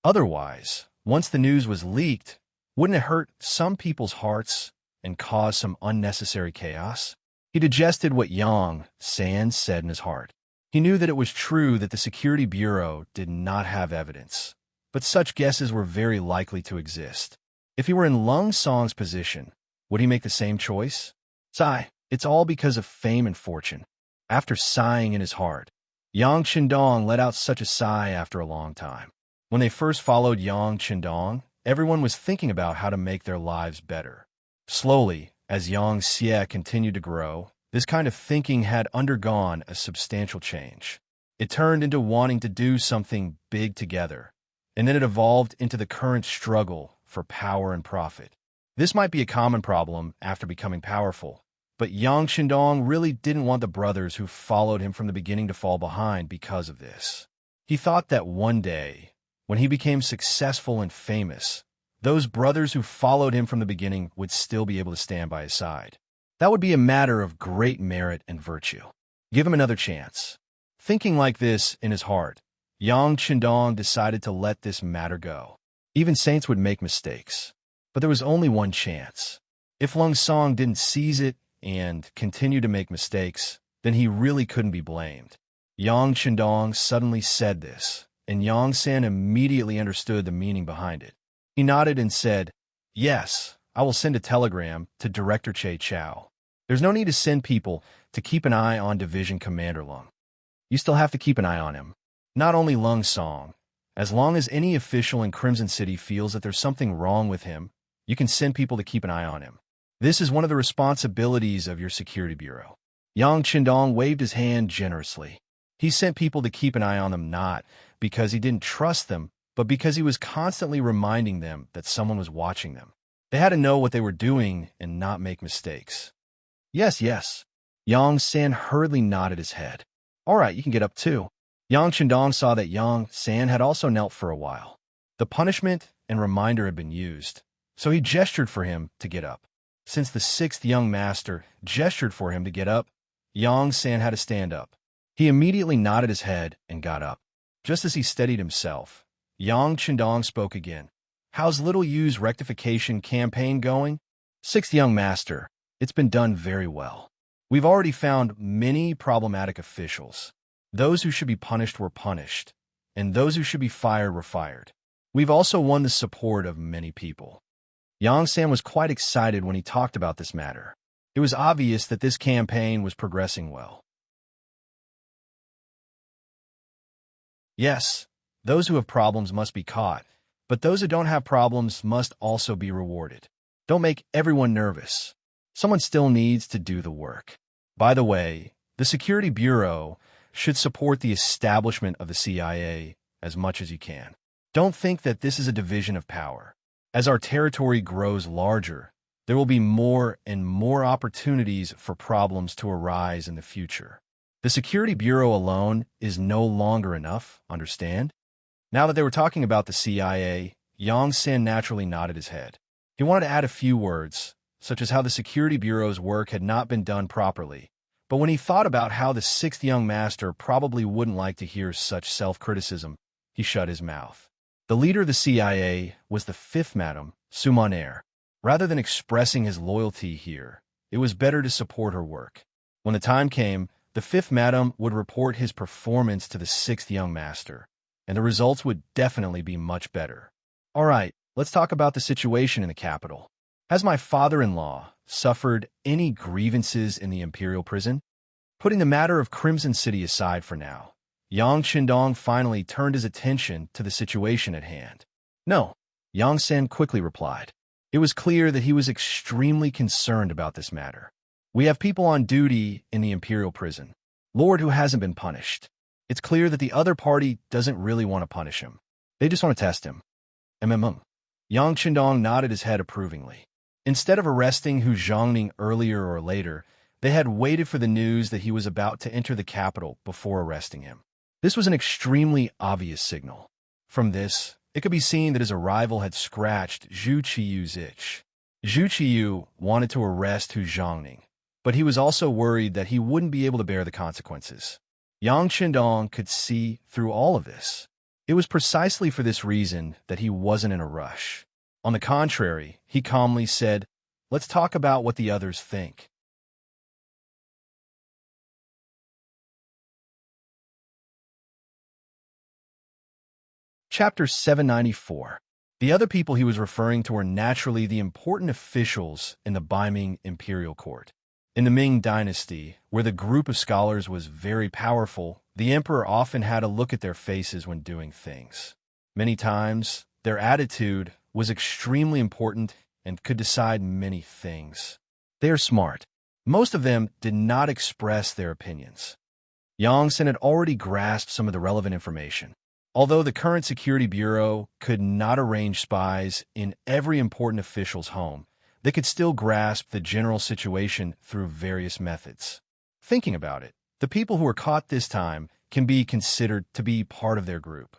Otherwise, once the news was leaked, wouldn't it hurt some people's hearts and cause some unnecessary chaos? He digested what Yang San said in his heart. He knew that it was true that the Security Bureau did not have evidence, but such guesses were very likely to exist. If he were in Lung Song's position, would he make the same choice? Sigh, it's all because of fame and fortune. After sighing in his heart, Yang Chendong let out such a sigh after a long time. When they first followed Yang Chendong, everyone was thinking about how to make their lives better. Slowly, as Yang Xie continued to grow, this kind of thinking had undergone a substantial change. It turned into wanting to do something big together, and then it evolved into the current struggle for power and profit. This might be a common problem after becoming powerful, but Yang Chendong really didn't want the brothers who followed him from the beginning to fall behind because of this. He thought that one day, when he became successful and famous, those brothers who followed him from the beginning would still be able to stand by his side. That would be a matter of great merit and virtue. Give him another chance. Thinking like this in his heart, Yang Chendong decided to let this matter go. Even saints would make mistakes. But there was only one chance. If Lung Song didn't seize it and continue to make mistakes, then he really couldn't be blamed. Yang Chendong suddenly said this, and Yang San immediately understood the meaning behind it. He nodded and said, "Yes, I will send a telegram to Director Che Chao. There's no need to send people to keep an eye on Division Commander Lung. You still have to keep an eye on him. Not only Lung Song. As long as any official in Crimson City feels that there's something wrong with him, you can send people to keep an eye on him. This is one of the responsibilities of your Security Bureau." Yang Chendong waved his hand generously. He sent people to keep an eye on them not because he didn't trust them, but because he was constantly reminding them that someone was watching them. They had to know what they were doing and not make mistakes. Yes, yes. Yang San hurriedly nodded his head. All right, you can get up too. Yang Chendong saw that Yang San had also knelt for a while. The punishment and reminder had been used, so he gestured for him to get up. Since the 6th young master gestured for him to get up, Yang San had to stand up. He immediately nodded his head and got up. Just as he steadied himself, Yang Chendong spoke again. How's Little Yu's rectification campaign going? 6th young master, it's been done very well. We've already found many problematic officials. Those who should be punished were punished, and those who should be fired were fired. We've also won the support of many people. Yang San was quite excited when he talked about this matter. It was obvious that this campaign was progressing well. Yes, those who have problems must be caught, but those who don't have problems must also be rewarded. Don't make everyone nervous. Someone still needs to do the work. By the way, the Security Bureau should support the establishment of the CIA as much as you can. Don't think that this is a division of power. As our territory grows larger, there will be more and more opportunities for problems to arise in the future. The Security Bureau alone is no longer enough, understand? Now that they were talking about the CIA, Yang San naturally nodded his head. He wanted to add a few words, such as how the Security Bureau's work had not been done properly. But when he thought about how the sixth young master probably wouldn't like to hear such self-criticism, he shut his mouth. The leader of the CIA was the fifth Madame, Sumaner. Rather than expressing his loyalty here, it was better to support her work. When the time came, the fifth Madame would report his performance to the sixth young master, and the results would definitely be much better. All right, let's talk about the situation in the capital. Has my father-in-law suffered any grievances in the imperial prison? Putting the matter of Crimson City aside for now, Yang Qindong finally turned his attention to the situation at hand. No, Yang San quickly replied. It was clear that he was extremely concerned about this matter. We have people on duty in the imperial prison. Lord who hasn't been punished. It's clear that the other party doesn't really want to punish him. They just want to test him. Yang Qindong nodded his head approvingly. Instead of arresting Hu Zhongning earlier or later, they had waited for the news that he was about to enter the capital before arresting him. This was an extremely obvious signal. From this, it could be seen that his arrival had scratched Zhu Qiyu's itch. Zhu Qiyu wanted to arrest Hu Zhongning, but he was also worried that he wouldn't be able to bear the consequences. Yang Qindong could see through all of this. It was precisely for this reason that he wasn't in a rush. On the contrary, he calmly said, "Let's talk about what the others think." Chapter 794. The other people he was referring to were naturally the important officials in the Baiming imperial court. In the Ming dynasty, where the group of scholars was very powerful, the emperor often had a look at their faces when doing things. Many times, their attitude was extremely important and could decide many things. They are smart. Most of them did not express their opinions. Yang San had already grasped some of the relevant information. Although the current Security Bureau could not arrange spies in every important official's home, they could still grasp the general situation through various methods. Thinking about it, the people who were caught this time can be considered to be part of their group.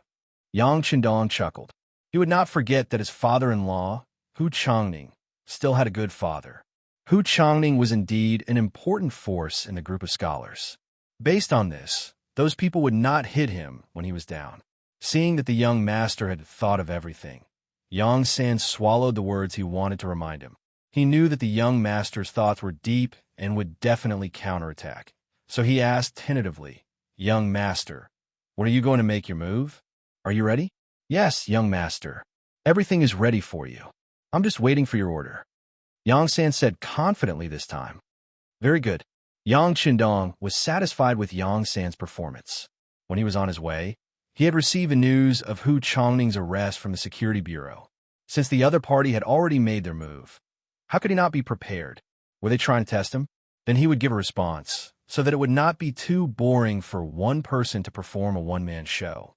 Yang Qindong chuckled. He would not forget that his father-in-law, Hu Changning, still had a good father. Hu Changning was indeed an important force in the group of scholars. Based on this, those people would not hit him when he was down. Seeing that the young master had thought of everything, Yang San swallowed the words he wanted to remind him. He knew that the young master's thoughts were deep and would definitely counterattack. So he asked tentatively, "Young master, when are you going to make your move? Are you ready?" "Yes, young master. Everything is ready for you. I'm just waiting for your order," Yang San said confidently this time. Very good. Yang Qindong was satisfied with Yang San's performance. When he was on his way, he had received the news of Hu Changning's arrest from the Security Bureau. Since the other party had already made their move, how could he not be prepared? Were they trying to test him? Then he would give a response, so that it would not be too boring for one person to perform a one-man show.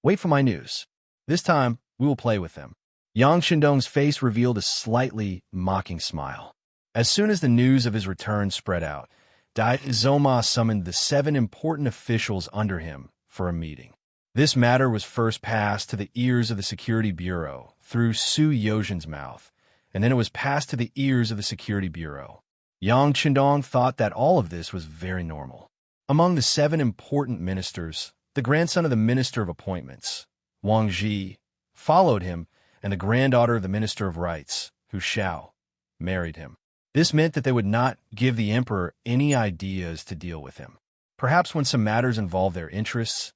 Wait for my news. This time, we will play with them. Yang Qindong's face revealed a slightly mocking smile. As soon as the news of his return spread out, Dai Zoma summoned the 7 important officials under him for a meeting. This matter was first passed to the ears of the Security Bureau through Su Yozhen's mouth, and then it was passed to the ears of the Security Bureau. Yang Qindong thought that all of this was very normal. Among the 7 important ministers, the grandson of the Minister of Appointments, Wang Zhi, followed him, and the granddaughter of the Minister of Rights, Hu Xiao, married him. This meant that they would not give the emperor any ideas to deal with him. Perhaps when some matters involved their interests,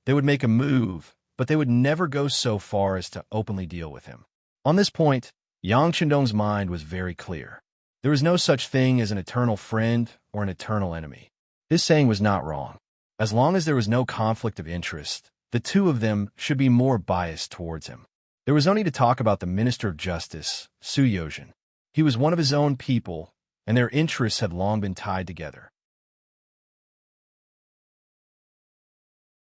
they would make a move, but they would never go so far as to openly deal with him. On this point, Yang Qindong's mind was very clear. There is no such thing as an eternal friend or an eternal enemy. His saying was not wrong. As long as there was no conflict of interest, the two of them should be more biased towards him. There was only to talk about the Minister of Justice, Su Yozhen. He was one of his own people, and their interests had long been tied together.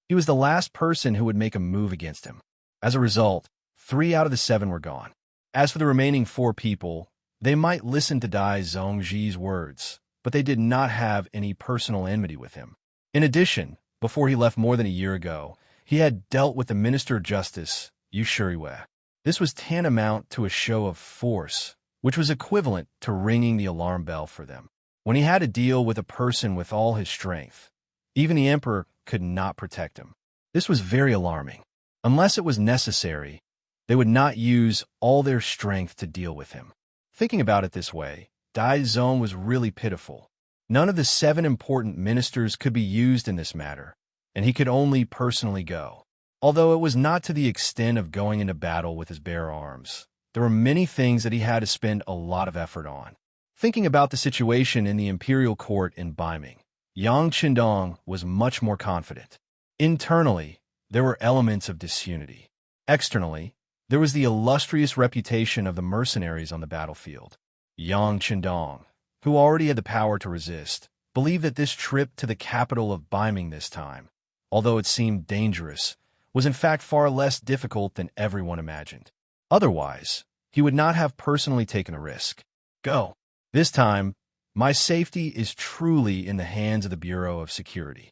He was the last person who would make a move against him. As a result, 3 out of the 7 were gone. As for the remaining 4 people, they might listen to Dai Zongji's words, but they did not have any personal enmity with him. In addition, before he left more than a year ago, he had dealt with the Minister of Justice, Yu Shuriwei. This was tantamount to a show of force, which was equivalent to ringing the alarm bell for them. When he had to deal with a person with all his strength, even the emperor could not protect him. This was very alarming. Unless it was necessary, they would not use all their strength to deal with him. Thinking about it this way, Dai Zone was really pitiful. None of the 7 important ministers could be used in this matter, and he could only personally go. Although it was not to the extent of going into battle with his bare arms, there were many things that he had to spend a lot of effort on. Thinking about the situation in the imperial court in Beiming, Yang Qindong was much more confident. Internally, there were elements of disunity. Externally, there was the illustrious reputation of the mercenaries on the battlefield. Yang Qindong, who already had the power to resist, believed that this trip to the capital of Beiming this time, although it seemed dangerous, was in fact far less difficult than everyone imagined. Otherwise, he would not have personally taken a risk. Go. This time, my safety is truly in the hands of the Bureau of Security.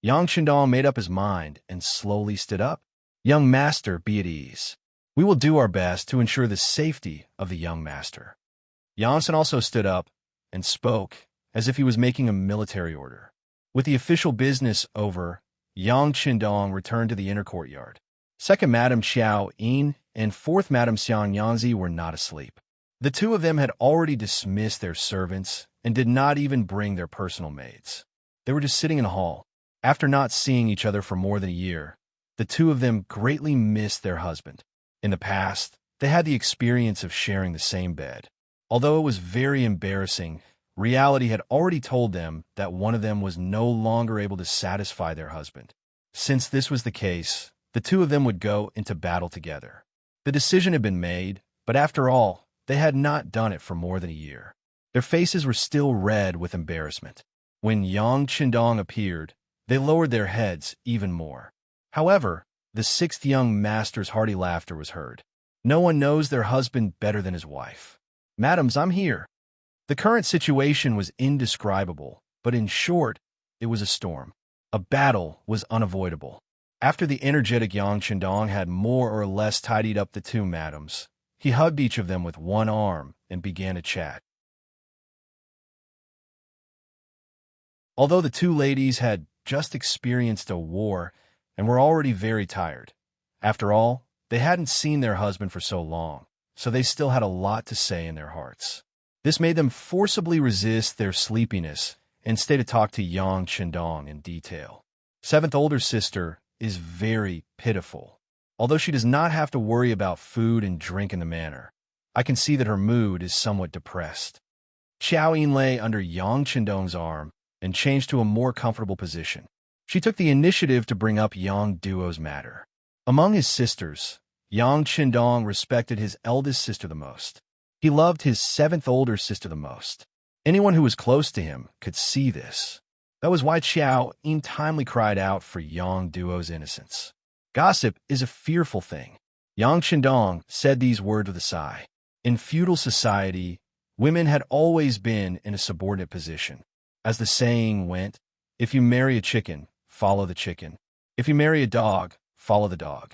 Yang Qindong made up his mind and slowly stood up. Young master, be at ease. We will do our best to ensure the safety of the young master. Janssen also stood up and spoke as if he was making a military order. With the official business over, Yang Qindong returned to the inner courtyard. Second Madame Xiao Yin and fourth Madame Xiang Yanzi were not asleep. The two of them had already dismissed their servants and did not even bring their personal maids. They were just sitting in the hall. After not seeing each other for more than a year, the two of them greatly missed their husband. In the past, they had the experience of sharing the same bed. Although it was very embarrassing, reality had already told them that one of them was no longer able to satisfy their husband. Since this was the case, the two of them would go into battle together. The decision had been made, but after all, they had not done it for more than a year. Their faces were still red with embarrassment. When Yang Qindong appeared, they lowered their heads even more. However, the sixth young master's hearty laughter was heard. No one knows their husband better than his wife. Madams, I'm here. The current situation was indescribable, but in short, it was a storm. A battle was unavoidable. After the energetic Yang Qindong had more or less tidied up the two madams, he hugged each of them with one arm and began to chat. Although the two ladies had just experienced a war and were already very tired, after all, they hadn't seen their husband for so long, so they still had a lot to say in their hearts. This made them forcibly resist their sleepiness and stay to talk to Yang Qindong in detail. Seventh older sister is very pitiful. Although she does not have to worry about food and drink in the manor, I can see that her mood is somewhat depressed. Xiao Yin lay under Yang Qindong's arm and changed to a more comfortable position. She took the initiative to bring up Yang Duo's matter. Among his sisters, Yang Qindong respected his eldest sister the most. He loved his seventh older sister the most. Anyone who was close to him could see this. That was why Xiao Yin timely cried out for Yang Duo's innocence. Gossip is a fearful thing. Yang Qindong said these words with a sigh. In feudal society, women had always been in a subordinate position. As the saying went, if you marry a chicken, follow the chicken. If you marry a dog, follow the dog.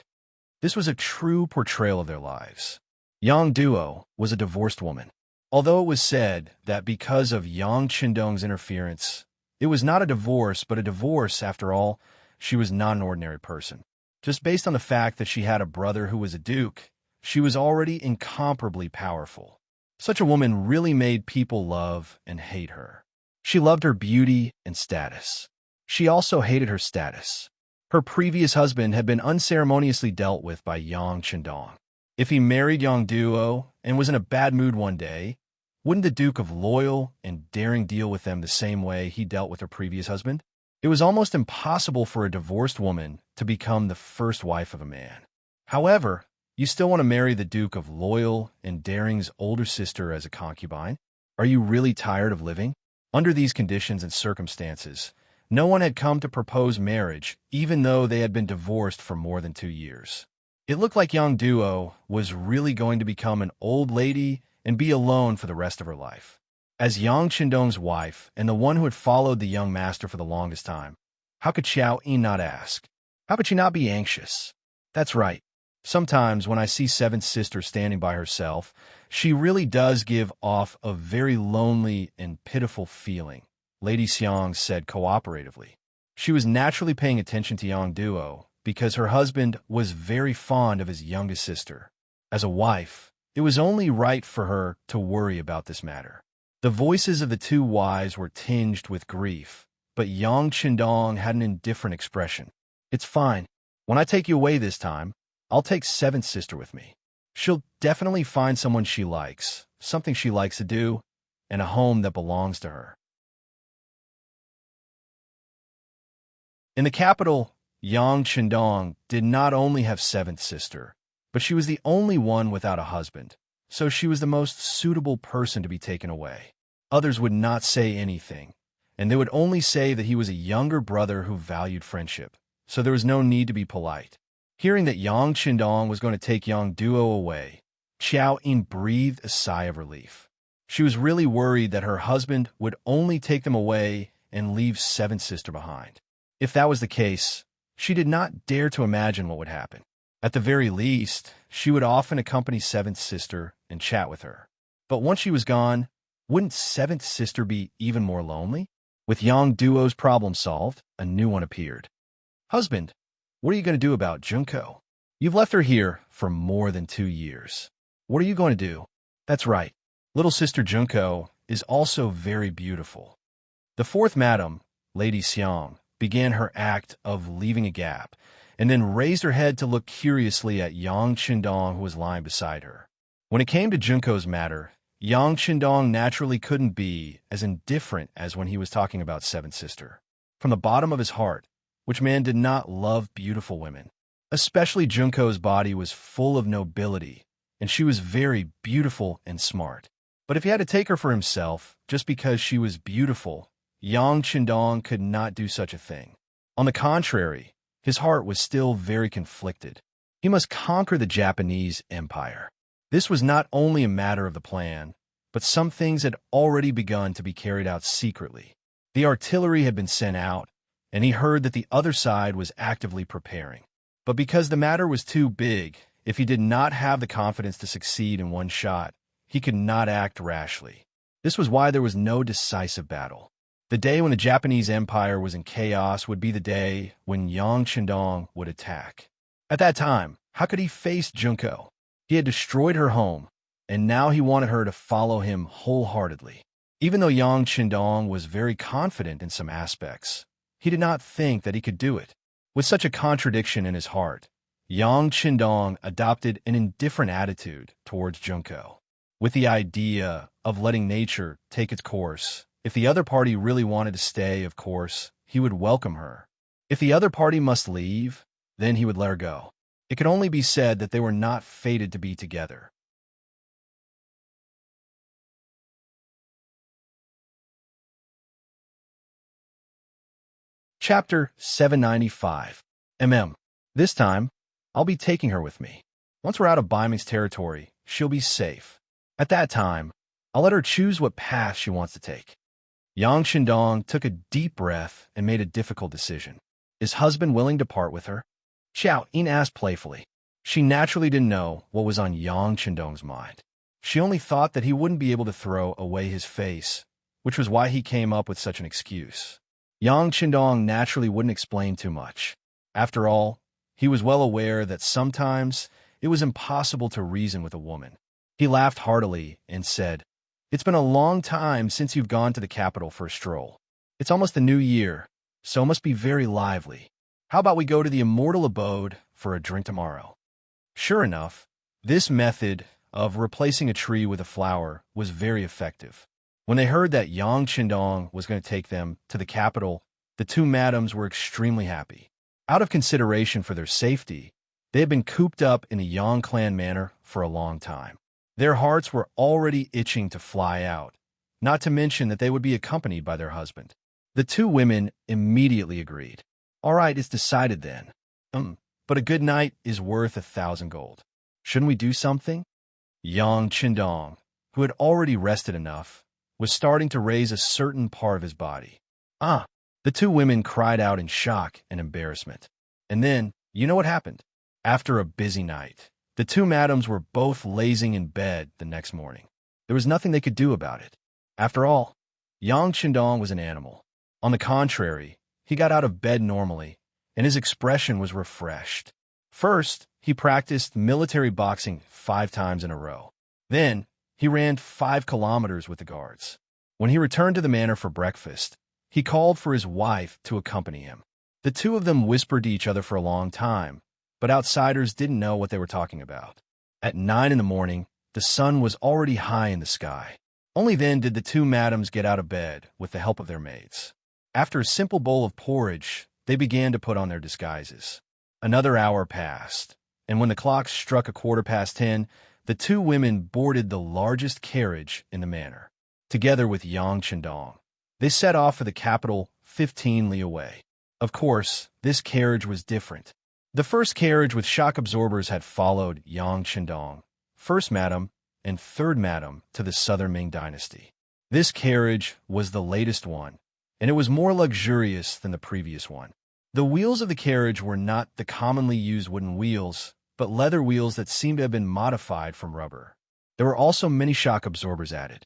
This was a true portrayal of their lives. Yang Duo was a divorced woman. Although it was said that because of Yang Qindong's interference, it was not a divorce, but a divorce after all, she was not an ordinary person. Just based on the fact that she had a brother who was a duke, she was already incomparably powerful. Such a woman really made people love and hate her. She loved her beauty and status. She also hated her status. Her previous husband had been unceremoniously dealt with by Yang Qindong. If he married Yang Duo and was in a bad mood one day, wouldn't the Duke of Loyal and Daring deal with them the same way he dealt with her previous husband? It was almost impossible for a divorced woman to become the first wife of a man. However, you still want to marry the Duke of Loyal and Daring's older sister as a concubine? Are you really tired of living? Under these conditions and circumstances, no one had come to propose marriage, even though they had been divorced for more than 2 years. It looked like Yang Duo was really going to become an old lady and be alone for the rest of her life. As Yang Qindong's wife and the one who had followed the young master for the longest time, how could Xiao Yin not ask? How could she not be anxious? That's right. Sometimes when I see Seventh Sister standing by herself, She really does give off a very lonely and pitiful feeling, Lady Xiang said cooperatively. She was naturally paying attention to Yang Duo because her husband was very fond of his youngest sister. As a wife, it was only right for her to worry about this matter. The voices of the two wives were tinged with grief, but Yang Qindong had an indifferent expression. It's fine. When I take you away this time, I'll take seventh sister with me. She'll definitely find someone she likes, something she likes to do, and a home that belongs to her. In the capital, Yang Qindong did not only have seventh sister, but she was the only one without a husband, so she was the most suitable person to be taken away. Others would not say anything, and they would only say that he was a younger brother who valued friendship, so there was no need to be polite. Hearing that Yang Qindong was going to take Yang Duo away, Qiao Yin breathed a sigh of relief. She was really worried that her husband would only take them away and leave seventh sister behind. If that was the case, she did not dare to imagine what would happen. At the very least, she would often accompany seventh sister and chat with her. But once she was gone, wouldn't seventh sister be even more lonely? With Yang Duo's problem solved, a new one appeared. Husband, what are you going to do about Junko? You've left her here for more than 2 years. What are you going to do? That's right. Little sister Junko is also very beautiful. The fourth madam, Lady Xiang, began her act of leaving a gap, and then raised her head to look curiously at Yang Qindong, who was lying beside her. When it came to Junko's matter, Yang Qindong naturally couldn't be as indifferent as when he was talking about seventh sister. From the bottom of his heart, which man did not love beautiful women? Especially Junko's body was full of nobility, and she was very beautiful and smart. But if he had to take her for himself, just because she was beautiful, Yang Qindong could not do such a thing. On the contrary, his heart was still very conflicted. He must conquer the Japanese Empire. This was not only a matter of the plan, but some things had already begun to be carried out secretly. The artillery had been sent out, and he heard that the other side was actively preparing. But because the matter was too big, if he did not have the confidence to succeed in one shot, he could not act rashly. This was why there was no decisive battle. The day when the Japanese Empire was in chaos would be the day when Yang Qindong would attack. At that time, how could he face Junko? He had destroyed her home, and now he wanted her to follow him wholeheartedly. Even though Yang Qindong was very confident in some aspects, he did not think that he could do it. With such a contradiction in his heart, Yang Qindong adopted an indifferent attitude towards Junko, with the idea of letting nature take its course. If the other party really wanted to stay, of course, he would welcome her. If the other party must leave, then he would let her go. It could only be said that they were not fated to be together. Chapter 795. This time, I'll be taking her with me. Once we're out of Baiming's territory, she'll be safe. At that time, I'll let her choose what path she wants to take. Yang Qindong took a deep breath and made a difficult decision. Is husband willing to part with her? Qiao Yin asked playfully. She naturally didn't know what was on Yang Qindong's mind. She only thought that he wouldn't be able to throw away his face, which was why he came up with such an excuse. Yang Qindong naturally wouldn't explain too much. After all, he was well aware that sometimes it was impossible to reason with a woman. He laughed heartily and said, It's been a long time since you've gone to the capital for a stroll. It's almost the new year, so it must be very lively. How about we go to the immortal abode for a drink tomorrow? Sure enough, this method of replacing a tree with a flower was very effective. When they heard that Yang Qindong was going to take them to the capital, the two madams were extremely happy. Out of consideration for their safety, they had been cooped up in a Yang clan manor for a long time. Their hearts were already itching to fly out, not to mention that they would be accompanied by their husband. The two women immediately agreed. All right, it's decided then. But a good night is worth 1,000 gold. Shouldn't we do something? Yang Qindong, who had already rested enough, was starting to raise a certain part of his body. The two women cried out in shock and embarrassment. And then, you know what happened? After a busy night, The two madams were both lazing in bed the next morning. There was nothing they could do about it. After all, Yang Qindong was an animal. On the contrary, he got out of bed normally, and his expression was refreshed. First, he practiced military boxing 5 times in a row. Then, he ran 5 kilometers with the guards. When he returned to the manor for breakfast, he called for his wife to accompany him. The two of them whispered to each other for a long time, but outsiders didn't know what they were talking about. At 9 in the morning, the sun was already high in the sky. Only then did the two madams get out of bed with the help of their maids. After a simple bowl of porridge, they began to put on their disguises. Another hour passed, and when the clock struck 10:15, the two women boarded the largest carriage in the manor. Together with Yang Qindong, they set off for the capital 15 li away. Of course, this carriage was different. The first carriage with shock absorbers had followed Yang Qindong, first madam and third madam, to the southern Ming dynasty. This carriage was the latest one, and it was more luxurious than the previous one. The wheels of the carriage were not the commonly used wooden wheels, but leather wheels that seemed to have been modified from rubber. There were also many shock absorbers added.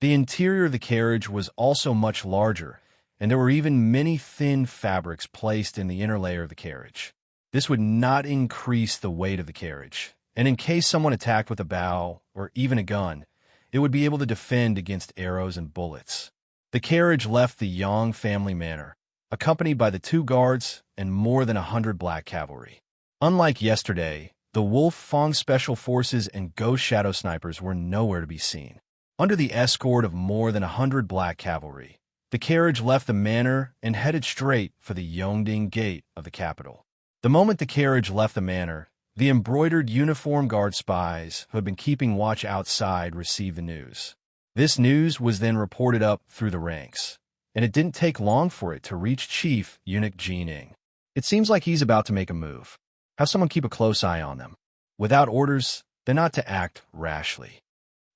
The interior of the carriage was also much larger, and there were even many thin fabrics placed in the inner layer of the carriage. This would not increase the weight of the carriage, and in case someone attacked with a bow or even a gun, it would be able to defend against arrows and bullets. The carriage left the Yang family manor, accompanied by the 2 guards and more than 100 black cavalry. Unlike yesterday, the Wolf Fong Special Forces and Ghost Shadow Snipers were nowhere to be seen. Under the escort of more than 100 black cavalry, the carriage left the manor and headed straight for the Yongding Gate of the capital. The moment the carriage left the manor, the embroidered uniform guard spies who had been keeping watch outside received the news. This news was then reported up through the ranks, and it didn't take long for it to reach Chief Eunuch Jining. It seems like he's about to make a move. Have someone keep a close eye on them. Without orders, they're not to act rashly.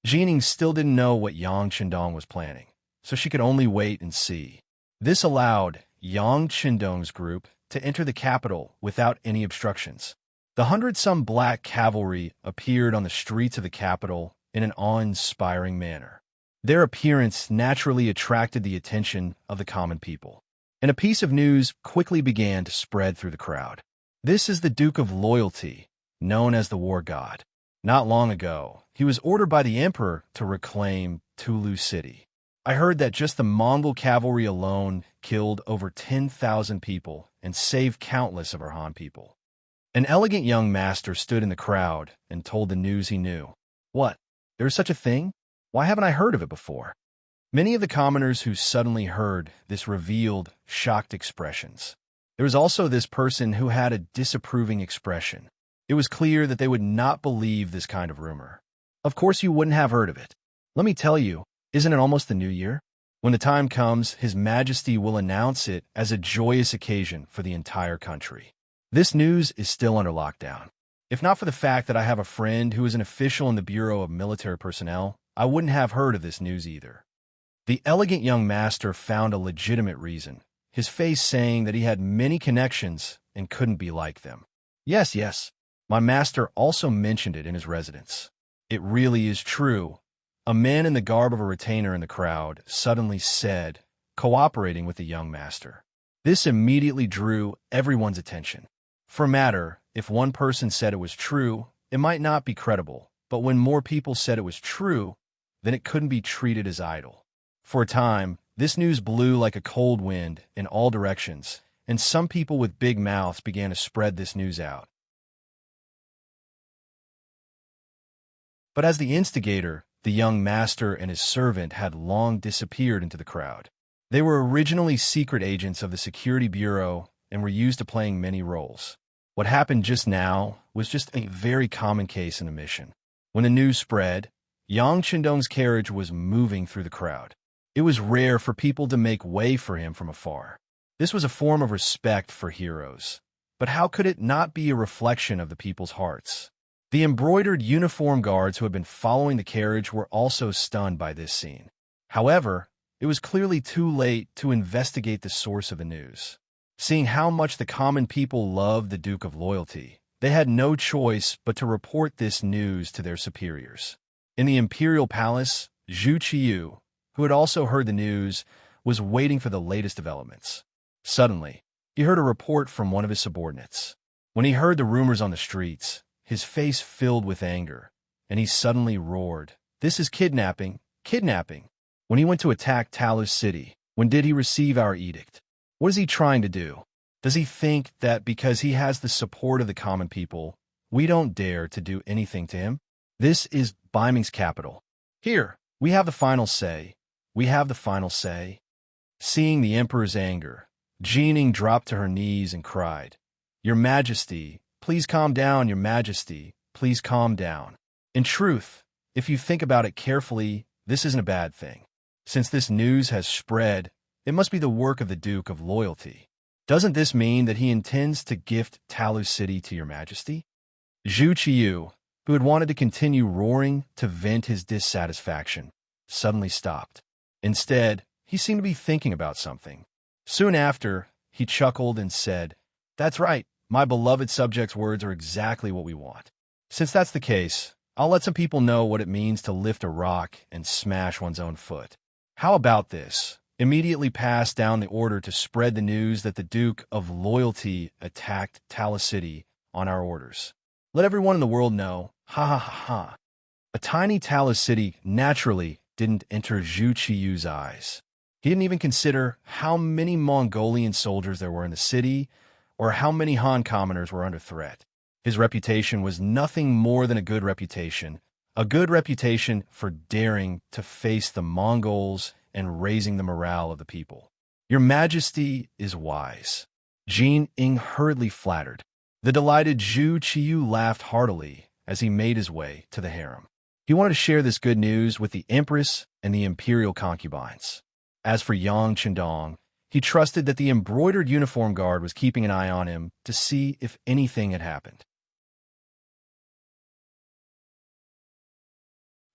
Jining still didn't know what Yang Qindong was planning, so she could only wait and see. This allowed Yang Qindong's group to enter the capital without any obstructions. The 100-some black cavalry appeared on the streets of the capital in an awe-inspiring manner. Their appearance naturally attracted the attention of the common people, and a piece of news quickly began to spread through the crowd. This is the Duke of Loyalty, known as the War God. Not long ago, he was ordered by the Emperor to reclaim Tulu City. I heard that just the Mongol cavalry alone killed over 10,000 people and saved countless of our Han people. An elegant young master stood in the crowd and told the news he knew. What? There is such a thing? Why haven't I heard of it before? Many of the commoners who suddenly heard this revealed shocked expressions. There was also this person who had a disapproving expression. It was clear that they would not believe this kind of rumor. Of course you wouldn't have heard of it. Let me tell you, isn't it almost the new year? When the time comes, His Majesty will announce it as a joyous occasion for the entire country. This news is still under lockdown. If not for the fact that I have a friend who is an official in the Bureau of Military Personnel, I wouldn't have heard of this news either. The elegant young master found a legitimate reason, his face saying that he had many connections and couldn't be like them. Yes, my master also mentioned it in his residence. It really is true. A man in the garb of a retainer in the crowd suddenly said, cooperating with the young master. This immediately drew everyone's attention. For a matter, if one person said it was true, it might not be credible, but when more people said it was true, then it couldn't be treated as idle. For a time, this news blew like a cold wind in all directions, and some people with big mouths began to spread this news out. But as the instigator, the young master and his servant had long disappeared into the crowd. They were originally secret agents of the Security Bureau and were used to playing many roles. What happened just now was just a very common case in a mission. When the news spread, Yang Qindong's carriage was moving through the crowd. It was rare for people to make way for him from afar. This was a form of respect for heroes. But how could it not be a reflection of the people's hearts? The embroidered uniform guards who had been following the carriage were also stunned by this scene. However, it was clearly too late to investigate the source of the news. Seeing how much the common people loved the Duke of Loyalty, they had no choice but to report this news to their superiors. In the imperial palace, Zhu Qiyu, who had also heard the news, was waiting for the latest developments. Suddenly, he heard a report from one of his subordinates. When he heard the rumors on the streets, his face filled with anger, and he suddenly roared, "This is kidnapping! Kidnapping!" When he went to attack Talus City, when did he receive our edict? What is he trying to do? Does he think that because he has the support of the common people, we don't dare to do anything to him? This is Biming's capital. Here, we have the final say. We have the final say. Seeing the emperor's anger, Jining dropped to her knees and cried, "Your Majesty, please calm down, Your Majesty, please calm down." In truth, if you think about it carefully, this isn't a bad thing. Since this news has spread, it must be the work of the Duke of Loyalty. Doesn't this mean that he intends to gift Talus City to Your Majesty? Zhu Qiyu, who had wanted to continue roaring to vent his dissatisfaction, suddenly stopped. Instead, he seemed to be thinking about something. Soon after, he chuckled and said, "That's right, my beloved subject's words are exactly what we want. Since that's the case, I'll let some people know what it means to lift a rock and smash one's own foot. How about this? Immediately pass down the order to spread the news that the Duke of Loyalty attacked Talus City on our orders. Let everyone in the world know, ha ha ha ha." A tiny Talus City naturally didn't enter Zhu Qiyu's eyes. He didn't even consider how many Mongolian soldiers there were in the city or how many Han commoners were under threat. His reputation was nothing more than a good reputation for daring to face the Mongols and raising the morale of the people. "Your Majesty is wise." Jining hurriedly flattered. The delighted Zhu Qiyu laughed heartily as he made his way to the harem. He wanted to share this good news with the Empress and the imperial concubines. As for Yang Chendong, he trusted that the embroidered uniform guard was keeping an eye on him to see if anything had happened.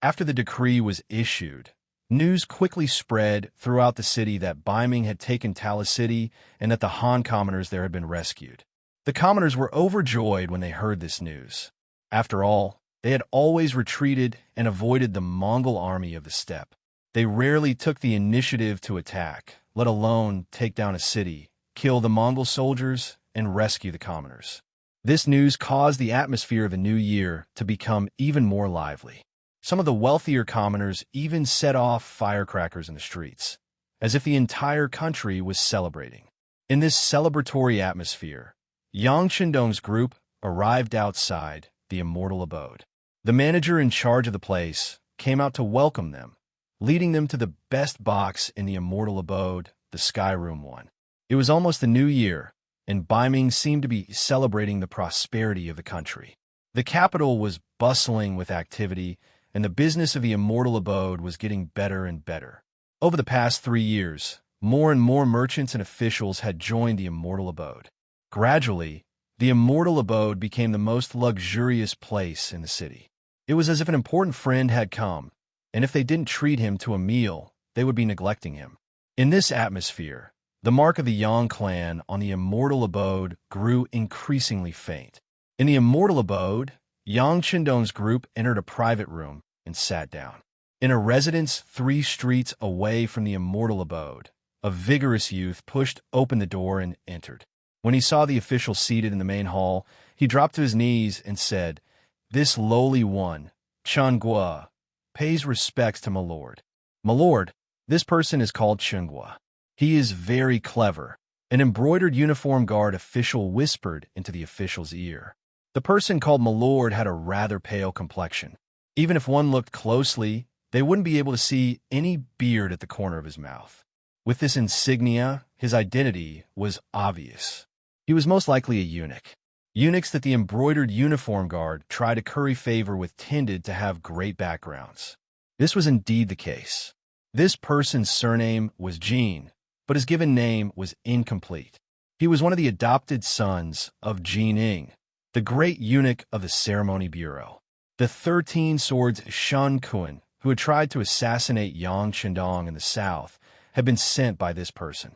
After the decree was issued, news quickly spread throughout the city that Biming had taken Talus City and that the Han commoners there had been rescued. The commoners were overjoyed when they heard this news. After all, they had always retreated and avoided the Mongol army of the steppe. They rarely took the initiative to attack, let alone take down a city, kill the Mongol soldiers, and rescue the commoners. This news caused the atmosphere of the new year to become even more lively. Some of the wealthier commoners even set off firecrackers in the streets, as if the entire country was celebrating. In this celebratory atmosphere, Yang Chendong's group arrived outside the immortal abode. The manager in charge of the place came out to welcome them, leading them to the best box in the immortal abode, the Sky Room 1. It was almost the new year, and Biming seemed to be celebrating the prosperity of the country. The capital was bustling with activity, and the business of the immortal abode was getting better and better. Over the past 3 years, more and more merchants and officials had joined the immortal abode. Gradually, the immortal abode became the most luxurious place in the city. It was as if an important friend had come, and if they didn't treat him to a meal, they would be neglecting him. In this atmosphere, the mark of the Yang clan on the immortal abode grew increasingly faint. In the immortal abode, Yang Chendong's group entered a private room and sat down. In a residence 3 streets away from the immortal abode, a vigorous youth pushed open the door and entered. When he saw the official seated in the main hall, he dropped to his knees and said, "This lowly one, Chen Guo, pays respects to my lord." "My lord, this person is called Chen Guo. He is very clever." An embroidered uniform guard official whispered into the official's ear. The person called my lord had a rather pale complexion. Even if one looked closely, they wouldn't be able to see any beard at the corner of his mouth. With this insignia, his identity was obvious. He was most likely a eunuch. Eunuchs that the embroidered uniform guard tried to curry favor with tended to have great backgrounds. This was indeed the case. This person's surname was Jin, but his given name was incomplete. He was one of the adopted sons of Jining, the great eunuch of the ceremony bureau. The 13 Swords Shan Kun, who had tried to assassinate Yang Chendong in the south, had been sent by this person.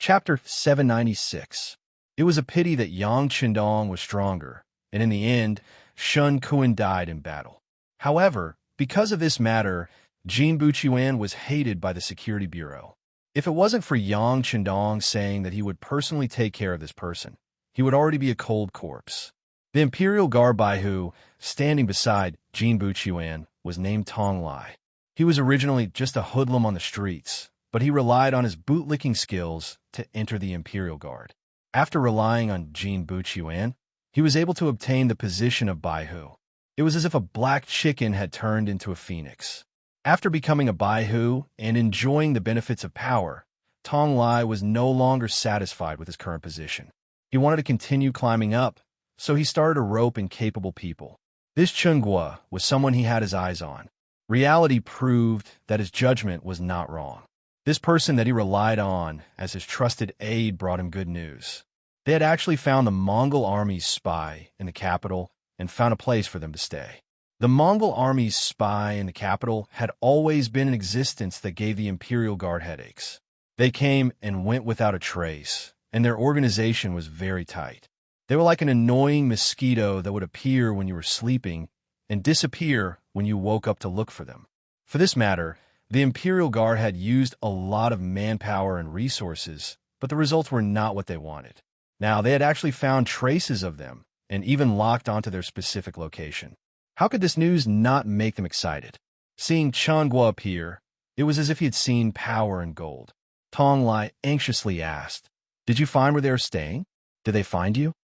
Chapter 796. It was a pity that Yang Qindong was stronger, and in the end, Shun Kuan died in battle. However, because of this matter, Jin Buqiuan was hated by the Security Bureau. If it wasn't for Yang Qindong saying that he would personally take care of this person, he would already be a cold corpse. The Imperial Guard Baihu, standing beside Jin Buqiuan, was named Tong Lai. He was originally just a hoodlum on the streets, but he relied on his bootlicking skills to enter the Imperial Guard. After relying on Jin Buqiuan, he was able to obtain the position of Baihu. It was as if a black chicken had turned into a phoenix. After becoming a Baihu and enjoying the benefits of power, Tong Lai was no longer satisfied with his current position. He wanted to continue climbing up, so he started to rope incapable people. This Chen Guo was someone he had his eyes on. Reality proved that his judgment was not wrong. This person that he relied on as his trusted aide brought him good news. They had actually found the Mongol army's spy in the capital and found a place for them to stay. The Mongol army's spy in the capital had always been in existence that gave the Imperial Guard headaches. They came and went without a trace, and their organization was very tight. They were like an annoying mosquito that would appear when you were sleeping and disappear when you woke up to look for them. For this matter, the Imperial Guard had used a lot of manpower and resources, but the results were not what they wanted. Now, they had actually found traces of them and even locked onto their specific location. How could this news not make them excited? Seeing Chen Guo appear, it was as if he had seen power and gold. Tong Lai anxiously asked, "Did you find where they are staying? Did they find you?"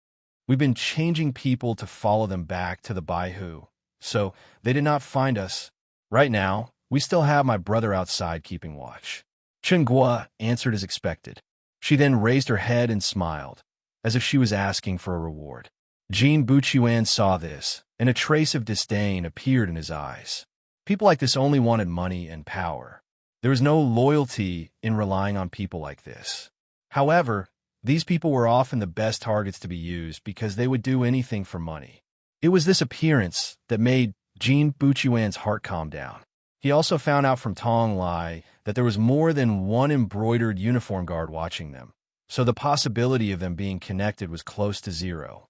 "We've been changing people to follow them back to the Baihu, so they did not find us. Right now, we still have my brother outside keeping watch." Chen Guo answered as expected. She then raised her head and smiled, as if she was asking for a reward. Jin Buqiuan saw this, and a trace of disdain appeared in his eyes. People like this only wanted money and power. There was no loyalty in relying on people like this. However, these people were often the best targets to be used because they would do anything for money. It was this appearance that made Jin Buqiuan's heart calm down. He also found out from Tong Lai that there was more than one embroidered uniform guard watching them, so the possibility of them being connected was close to zero.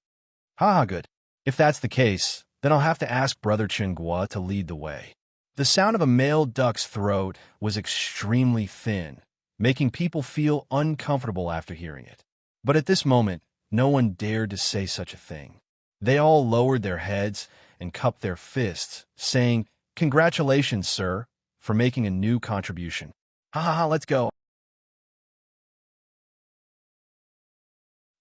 Haha, good. If that's the case, then I'll have to ask Brother Chen Guo to lead the way. The sound of a male duck's throat was extremely thin, making people feel uncomfortable after hearing it. But at this moment, no one dared to say such a thing. They all lowered their heads and cupped their fists, saying, "Congratulations, sir, for making a new contribution. Ha ha ha, let's go."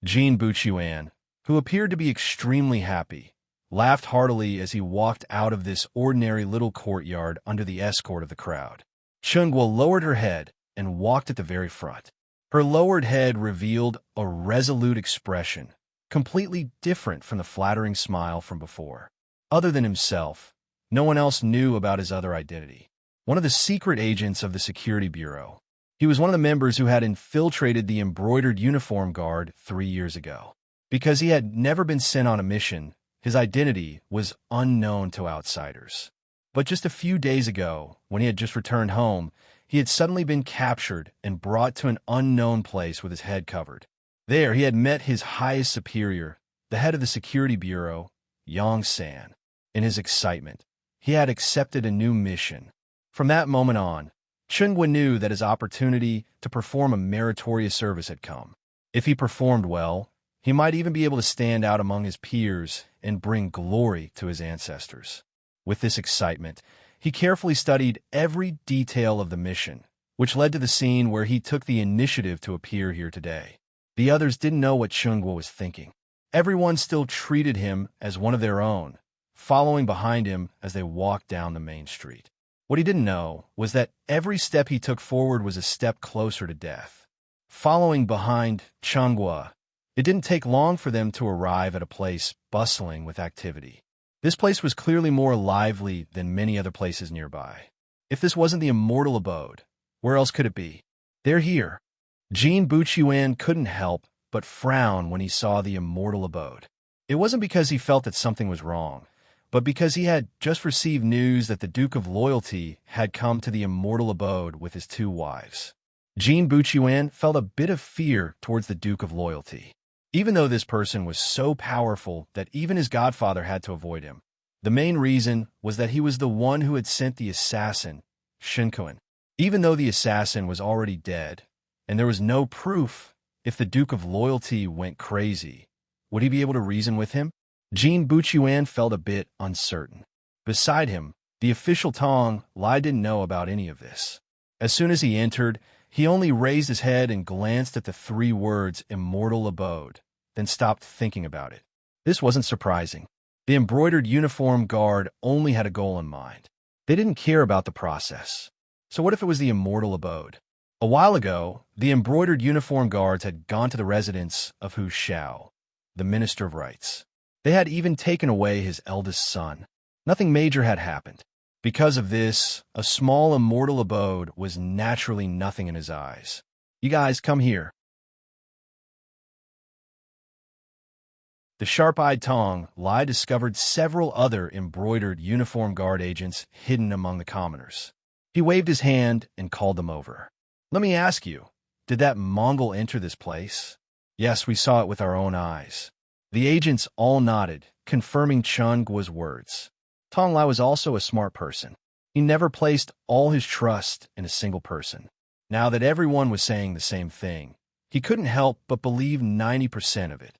Jin Buqiuan, who appeared to be extremely happy, laughed heartily as he walked out of this ordinary little courtyard under the escort of the crowd. Chen Guo lowered her head and walked at the very front. Her lowered head revealed a resolute expression, completely different from the flattering smile from before. Other than himself, no one else knew about his other identity. One of the secret agents of the Security Bureau. He was one of the members who had infiltrated the embroidered uniform guard 3 years ago. Because he had never been sent on a mission, his identity was unknown to outsiders. But just a few days ago, when he had just returned home, he had suddenly been captured and brought to an unknown place with his head covered. There, he had met his highest superior, the head of the Security Bureau, Yang San. In his excitement, he had accepted a new mission. From that moment on, Chen Guo knew that his opportunity to perform a meritorious service had come. If he performed well, he might even be able to stand out among his peers and bring glory to his ancestors. With this excitement, he carefully studied every detail of the mission, which led to the scene where he took the initiative to appear here today. The others didn't know what Chen Guo was thinking. Everyone still treated him as one of their own, following behind him as they walked down the main street. What he didn't know was that every step he took forward was a step closer to death. Following behind Chen Guo, it didn't take long for them to arrive at a place bustling with activity. This place was clearly more lively than many other places nearby. If this wasn't the immortal abode, where else could it be? They're here. Jin Buqiuan couldn't help but frown when he saw the immortal abode. It wasn't because he felt that something was wrong, but because he had just received news that the Duke of Loyalty had come to the immortal abode with his 2 wives. Jean Buchuan felt a bit of fear towards the Duke of Loyalty. Even though this person was so powerful that even his godfather had to avoid him, the main reason was that he was the one who had sent the assassin, Shinkoan. Even though the assassin was already dead, and there was no proof, if the Duke of Loyalty went crazy, would he be able to reason with him? Jean Buchuan felt a bit uncertain. Beside him, the official Tong Lai didn't know about any of this. As soon as he entered, he only raised his head and glanced at the 3 words immortal abode, then stopped thinking about it. This wasn't surprising. The embroidered uniform guard only had a goal in mind. They didn't care about the process. So what if it was the immortal abode? A while ago, the embroidered uniform guards had gone to the residence of Hu Xiao, the Minister of Rights. They had even taken away his eldest son. Nothing major had happened. Because of this, a small immortal abode was naturally nothing in his eyes. You guys, come here. The sharp-eyed Tong Lai discovered several other embroidered uniform guard agents hidden among the commoners. He waved his hand and called them over. Let me ask you, did that Mongol enter this place? Yes, we saw it with our own eyes. The agents all nodded, confirming Chun Guo's words. Tong Lai was also a smart person. He never placed all his trust in a single person. Now that everyone was saying the same thing, he couldn't help but believe 90% of it.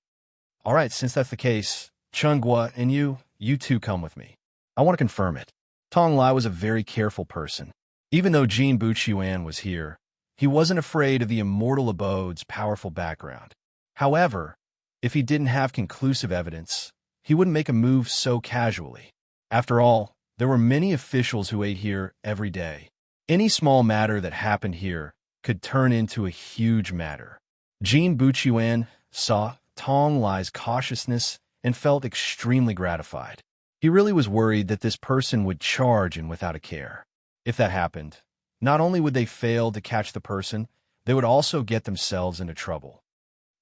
All right, since that's the case, Chun Guo and you two come with me. I want to confirm it. Tong Lai was a very careful person. Even though Jean Buchuan was here, he wasn't afraid of the immortal abode's powerful background. However, if he didn't have conclusive evidence, he wouldn't make a move so casually. After all, there were many officials who ate here every day. Any small matter that happened here could turn into a huge matter. Jean Buchuan saw Tong Lai's cautiousness and felt extremely gratified. He really was worried that this person would charge in without a care. If that happened, not only would they fail to catch the person, they would also get themselves into trouble.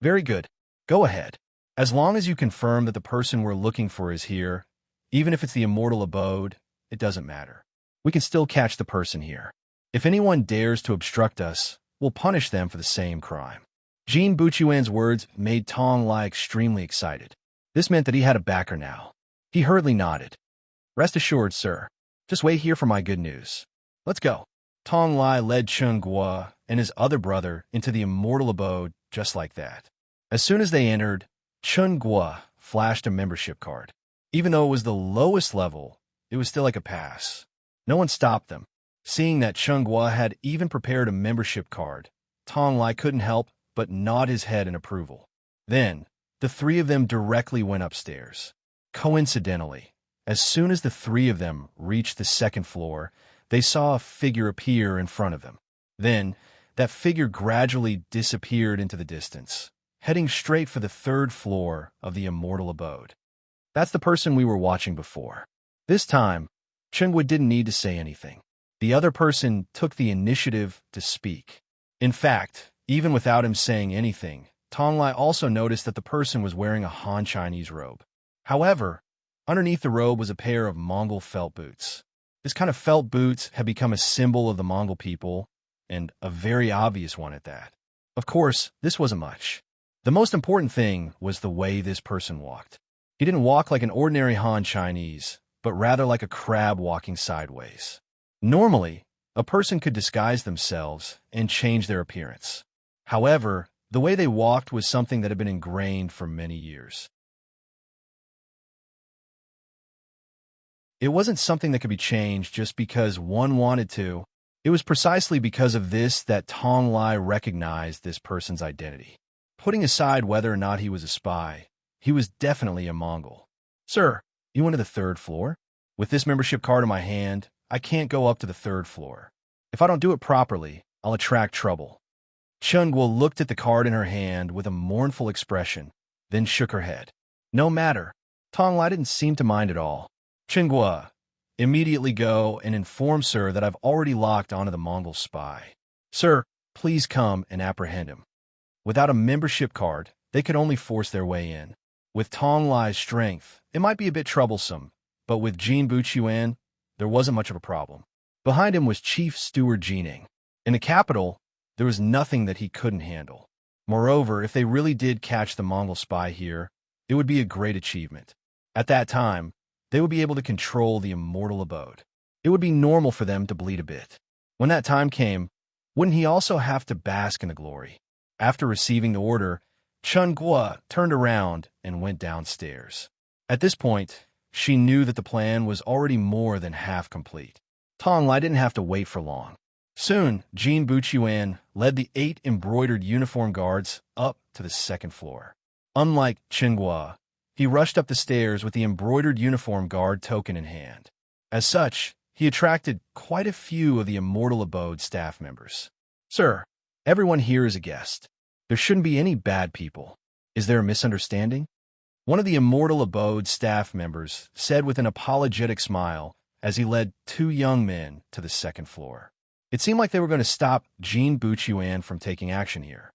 Very good. Go ahead. As long as you confirm that the person we're looking for is here, even if it's the immortal abode, it doesn't matter. We can still catch the person here. If anyone dares to obstruct us, we'll punish them for the same crime. Jean Buchuan's words made Tong Lai extremely excited. This meant that he had a backer now. He hurriedly nodded. Rest assured, sir. Just wait here for my good news. Let's go. Tong Lai led Chun Guo and his other brother into the immortal abode just like that. As soon as they entered, Chun Guo flashed a membership card. Even though it was the lowest level, it was still like a pass. No one stopped them. Seeing that Chun Guo had even prepared a membership card, Tong Lai couldn't help but nod his head in approval. Then, the 3 of them directly went upstairs. Coincidentally, as soon as the 3 of them reached the 2nd floor, they saw a figure appear in front of them. Then, that figure gradually disappeared into the distance, heading straight for the 3rd floor of the immortal abode. That's the person we were watching before. This time, Chunguo didn't need to say anything. The other person took the initiative to speak. In fact, even without him saying anything, Tong Lai also noticed that the person was wearing a Han Chinese robe. However, underneath the robe was a pair of Mongol felt boots. This kind of felt boots had become a symbol of the Mongol people, and a very obvious one at that. Of course, this wasn't much. The most important thing was the way this person walked. He didn't walk like an ordinary Han Chinese, but rather like a crab walking sideways. Normally, a person could disguise themselves and change their appearance. However, the way they walked was something that had been ingrained for many years. It wasn't something that could be changed just because one wanted to. It was precisely because of this that Tong Lai recognized this person's identity. Putting aside whether or not he was a spy, he was definitely a Mongol. Sir, you went to the 3rd floor? With this membership card in my hand, I can't go up to the 3rd floor. If I don't do it properly, I'll attract trouble. Chun Guo looked at the card in her hand with a mournful expression, then shook her head. No matter. Tong Lai didn't seem to mind at all. Chun Guo, immediately go and inform sir that I've already locked onto the Mongol spy. Sir, please come and apprehend him. Without a membership card, they could only force their way in. With Tong Lai's strength, it might be a bit troublesome, but with Jean Buchuan, there wasn't much of a problem. Behind him was Chief Steward Jining. In the capital, There was nothing that he couldn't handle. Moreover, if they really did catch the Mongol spy here, it would be a great achievement. At that time, they would be able to control the immortal abode. It would be normal for them to bleed a bit. When that time came, wouldn't he also have to bask in the glory? After receiving the order, Chun Guo turned around and went downstairs. At this point, she knew that the plan was already more than half complete. Tong Lai didn't have to wait for long. Soon, Jin Buqian led the 8 embroidered uniform guards up to the second floor. Unlike Qinghua, he rushed up the stairs with the embroidered uniform guard token in hand. As such, he attracted quite a few of the Immortal Abode staff members. "Sir, everyone here is a guest. There shouldn't be any bad people. Is there a misunderstanding?" One of the Immortal Abode staff members said with an apologetic smile as he led 2 young men to the second floor. It seemed like they were going to stop Jin Buqian from taking action here.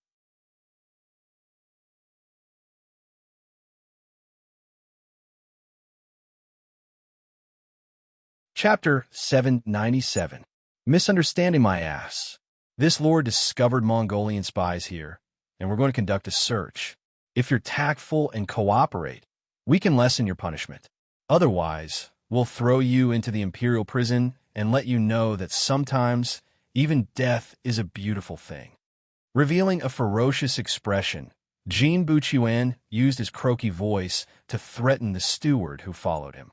Chapter 797. Misunderstanding my ass. This lord discovered Mongolian spies here, and we're going to conduct a search. If you're tactful and cooperate, we can lessen your punishment. Otherwise, we'll throw you into the imperial prison and let you know that sometimes even death is a beautiful thing. Revealing a ferocious expression, Jin Buqian used his croaky voice to threaten the steward who followed him.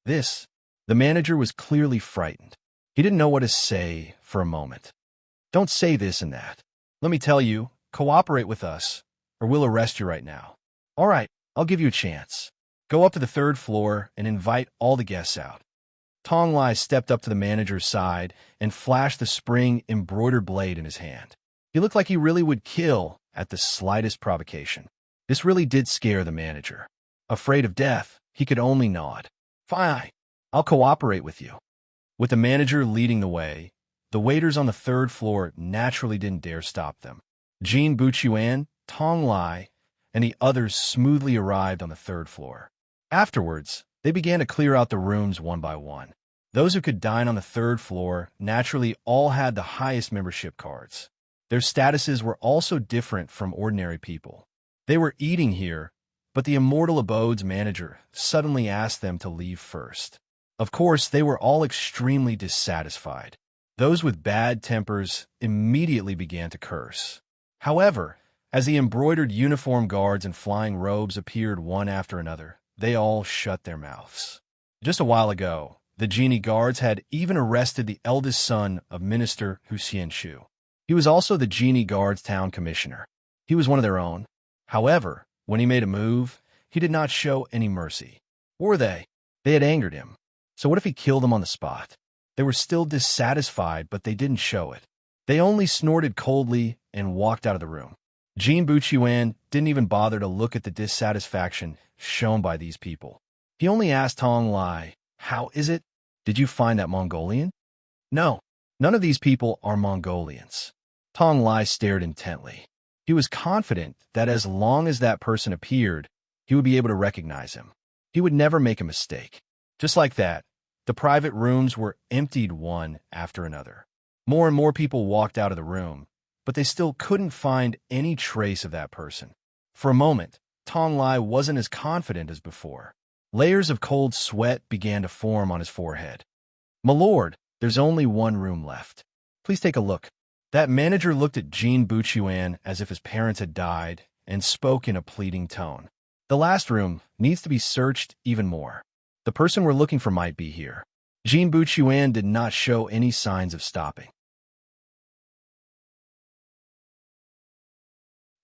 This. The manager was clearly frightened. He didn't know what to say for a moment. "Don't say this and that. Let me tell you, cooperate with us, or we'll arrest you right now." "All right, I'll give you a chance. Go up to the 3rd floor and invite all the guests out." Tong Lai stepped up to the manager's side and flashed the spring embroidered blade in his hand. He looked like he really would kill at the slightest provocation. This really did scare the manager. Afraid of death, he could only nod. "Fine, I'll cooperate with you." With the manager leading the way, the waiters on the 3rd floor naturally didn't dare stop them. Jin Buqian, Tong Lai, and the others smoothly arrived on the 3rd floor. Afterwards, they began to clear out the rooms one by one. Those who could dine on the 3rd floor naturally all had the highest membership cards. Their statuses were also different from ordinary people. They were eating here, but the Immortal Abode's manager suddenly asked them to leave first. Of course, they were all extremely dissatisfied. Those with bad tempers immediately began to curse. However, as the embroidered uniform guards in flying robes appeared one after another, they all shut their mouths. Just a while ago, the genie guards had even arrested the eldest son of Minister Hu Xianshu. He was also the genie guards town commissioner. He was one of their own. However, when he made a move, he did not show any mercy. Were they? They had angered him. So what if he killed them on the spot? They were still dissatisfied, but they didn't show it. They only snorted coldly and walked out of the room. Jin Buqian didn't even bother to look at the dissatisfaction shown by these people. He only asked Tong Lai, "How is it? Did you find that Mongolian?" "No, none of these people are Mongolians." Tong Lai stared intently. He was confident that as long as that person appeared, he would be able to recognize him. He would never make a mistake. Just like that, the private rooms were emptied one after another. More and more people walked out of the room, but they still couldn't find any trace of that person. For a moment, Tong Lai wasn't as confident as before. Layers of cold sweat began to form on his forehead. "My lord, there's only one room left. Please take a look." That manager looked at Jin Buqian as if his parents had died and spoke in a pleading tone. "The last room needs to be searched even more. The person we're looking for might be here." Jin Buqian did not show any signs of stopping.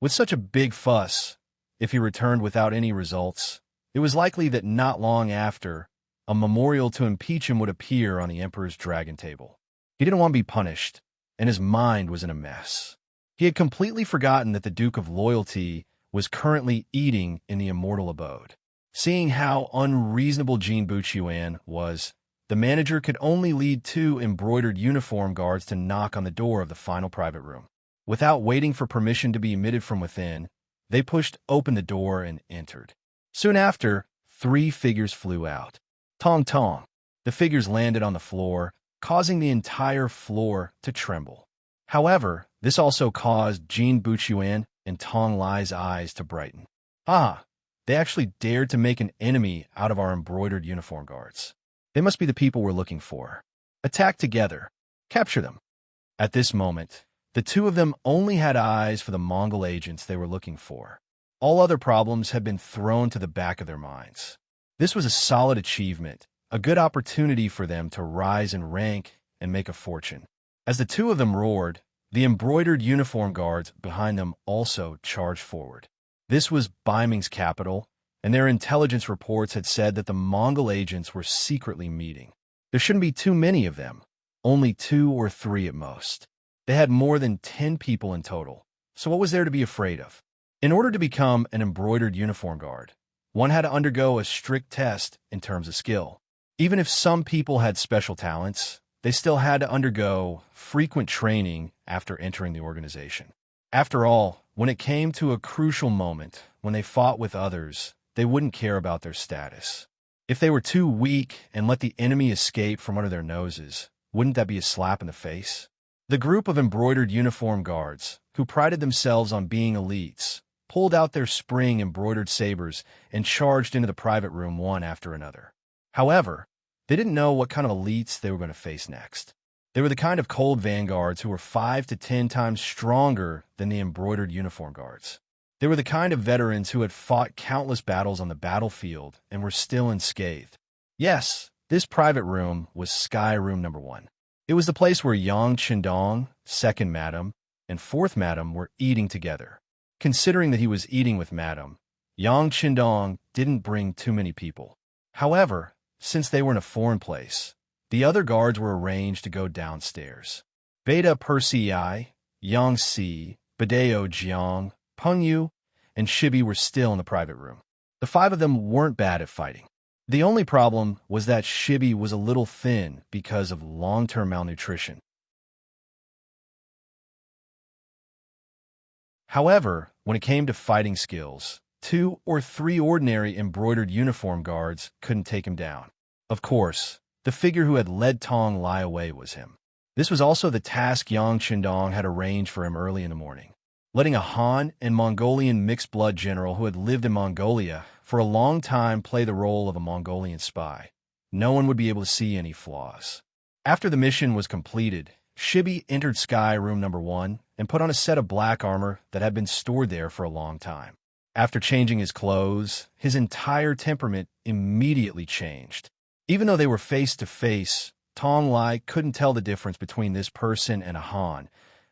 With such a big fuss, if he returned without any results, it was likely that not long after, a memorial to impeach him would appear on the Emperor's dragon table. He didn't want to be punished, and his mind was in a mess. He had completely forgotten that the Duke of Loyalty was currently eating in the Immortal Abode. Seeing how unreasonable Jin Buqian was, the manager could only lead 2 embroidered uniform guards to knock on the door of the final private room. Without waiting for permission to be emitted from within, they pushed open the door and entered. Soon after, 3 figures flew out. Tong tong. The figures landed on the floor, causing the entire floor to tremble. However, this also caused Jin Buchuan and Tong Lai's eyes to brighten. Ah, they actually dared to make an enemy out of our embroidered uniform guards. They must be the people we're looking for. Attack together. Capture them. At this moment, the two of them only had eyes for the Mongol agents they were looking for. All other problems had been thrown to the back of their minds. This was a solid achievement, a good opportunity for them to rise in rank and make a fortune. As the two of them roared, the embroidered uniform guards behind them also charged forward. This was Baiming's capital, and their intelligence reports had said that the Mongol agents were secretly meeting. There shouldn't be too many of them, only 2 or 3 at most. They had more than 10 people in total, so what was there to be afraid of? In order to become an embroidered uniform guard, one had to undergo a strict test in terms of skill. Even if some people had special talents, they still had to undergo frequent training after entering the organization. After all, when it came to a crucial moment, when they fought with others, they wouldn't care about their status. If they were too weak and let the enemy escape from under their noses, wouldn't that be a slap in the face? The group of embroidered uniform guards, who prided themselves on being elites, pulled out their spring embroidered sabers and charged into the private room one after another. However, they didn't know what kind of elites they were going to face next. They were the kind of cold vanguards who were 5 to 10 times stronger than the embroidered uniform guards. They were the kind of veterans who had fought countless battles on the battlefield and were still unscathed. Yes, this private room was Sky Room Number 1. It was the place where Yang Qindong, second madam, and fourth madam were eating together. Considering that he was eating with madam, Yang Qindong didn't bring too many people. However, since they were in a foreign place, the other guards were arranged to go downstairs. Beta Persei, Yang Si, Badeo Jiang, Peng Yu, and Shibi were still in the private room. The 5 of them weren't bad at fighting. The only problem was that Shibi was a little thin because of long-term malnutrition. However, when it came to fighting skills, 2 or 3 ordinary embroidered uniform guards couldn't take him down. Of course, the figure who had led Tong Lai away was him. This was also the task Yang Qindong had arranged for him early in the morning. Letting a Han and Mongolian mixed-blood general who had lived in Mongolia for a long time play the role of a Mongolian spy, no one would be able to see any flaws. After the mission was completed, Shibi entered Sky Room Number 1 and put on a set of black armor that had been stored there for a long time. After changing his clothes, his entire temperament immediately changed. Even though they were face-to-face, Tong Lai couldn't tell the difference between this person and a Han,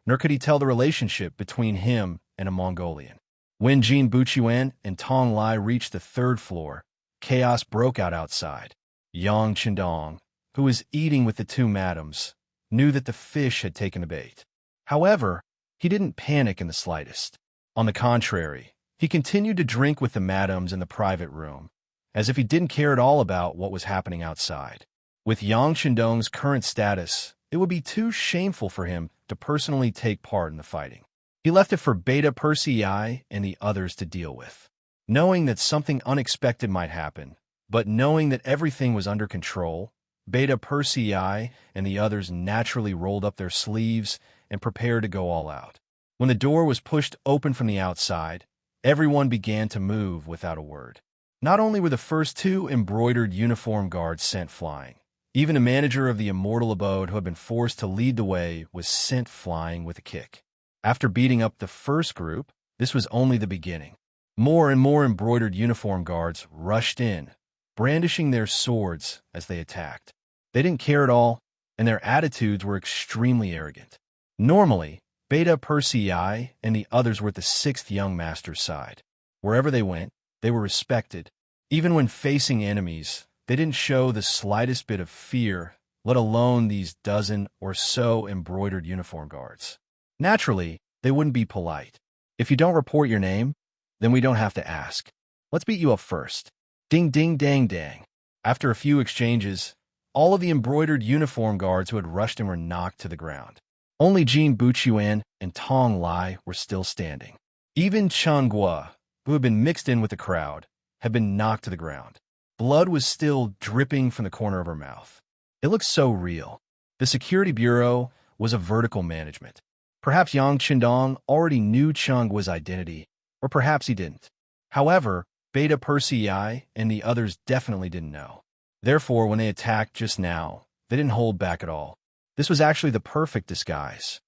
nor could he tell the relationship between him and a Mongolian. When Jin Buchuan and Tong Lai reached the 3rd floor, chaos broke out outside. Yang Qindong, who was eating with the 2 madams, knew that the fish had taken the bait. However, he didn't panic in the slightest. On the contrary, he continued to drink with the madams in the private room, as if he didn't care at all about what was happening outside. With Yang Qindong's current status, it would be too shameful for him to personally take part in the fighting. He left it for Beta Persei and the others to deal with. Knowing that something unexpected might happen, but knowing that everything was under control, Beta Persei and the others naturally rolled up their sleeves and prepared to go all out. When the door was pushed open from the outside, everyone began to move without a word. Not only were the first 2 embroidered uniform guards sent flying, even the manager of the immortal abode who had been forced to lead the way was sent flying with a kick. After beating up the first group, this was only the beginning. More and more embroidered uniform guards rushed in, brandishing their swords as they attacked. They didn't care at all, and their attitudes were extremely arrogant. Normally, Beta Persei and the others were at the 6th young master's side. Wherever they went, they were respected. Even when facing enemies, they didn't show the slightest bit of fear, let alone these dozen or so embroidered uniform guards. Naturally, they wouldn't be polite. If you don't report your name, then we don't have to ask. Let's beat you up first. Ding ding dang dang. After a few exchanges, all of the embroidered uniform guards who had rushed in were knocked to the ground. Only Jin Buchuan and Tong Lai were still standing. Even Chen Guo, who had been mixed in with the crowd, had been knocked to the ground. Blood was still dripping from the corner of her mouth. It looked so real. The security bureau was a vertical management. Perhaps Yang Qindong already knew Cheng's identity, or perhaps he didn't. However, Beta Persei and the others definitely didn't know. Therefore, when they attacked just now, they didn't hold back at all. This was actually the perfect disguise.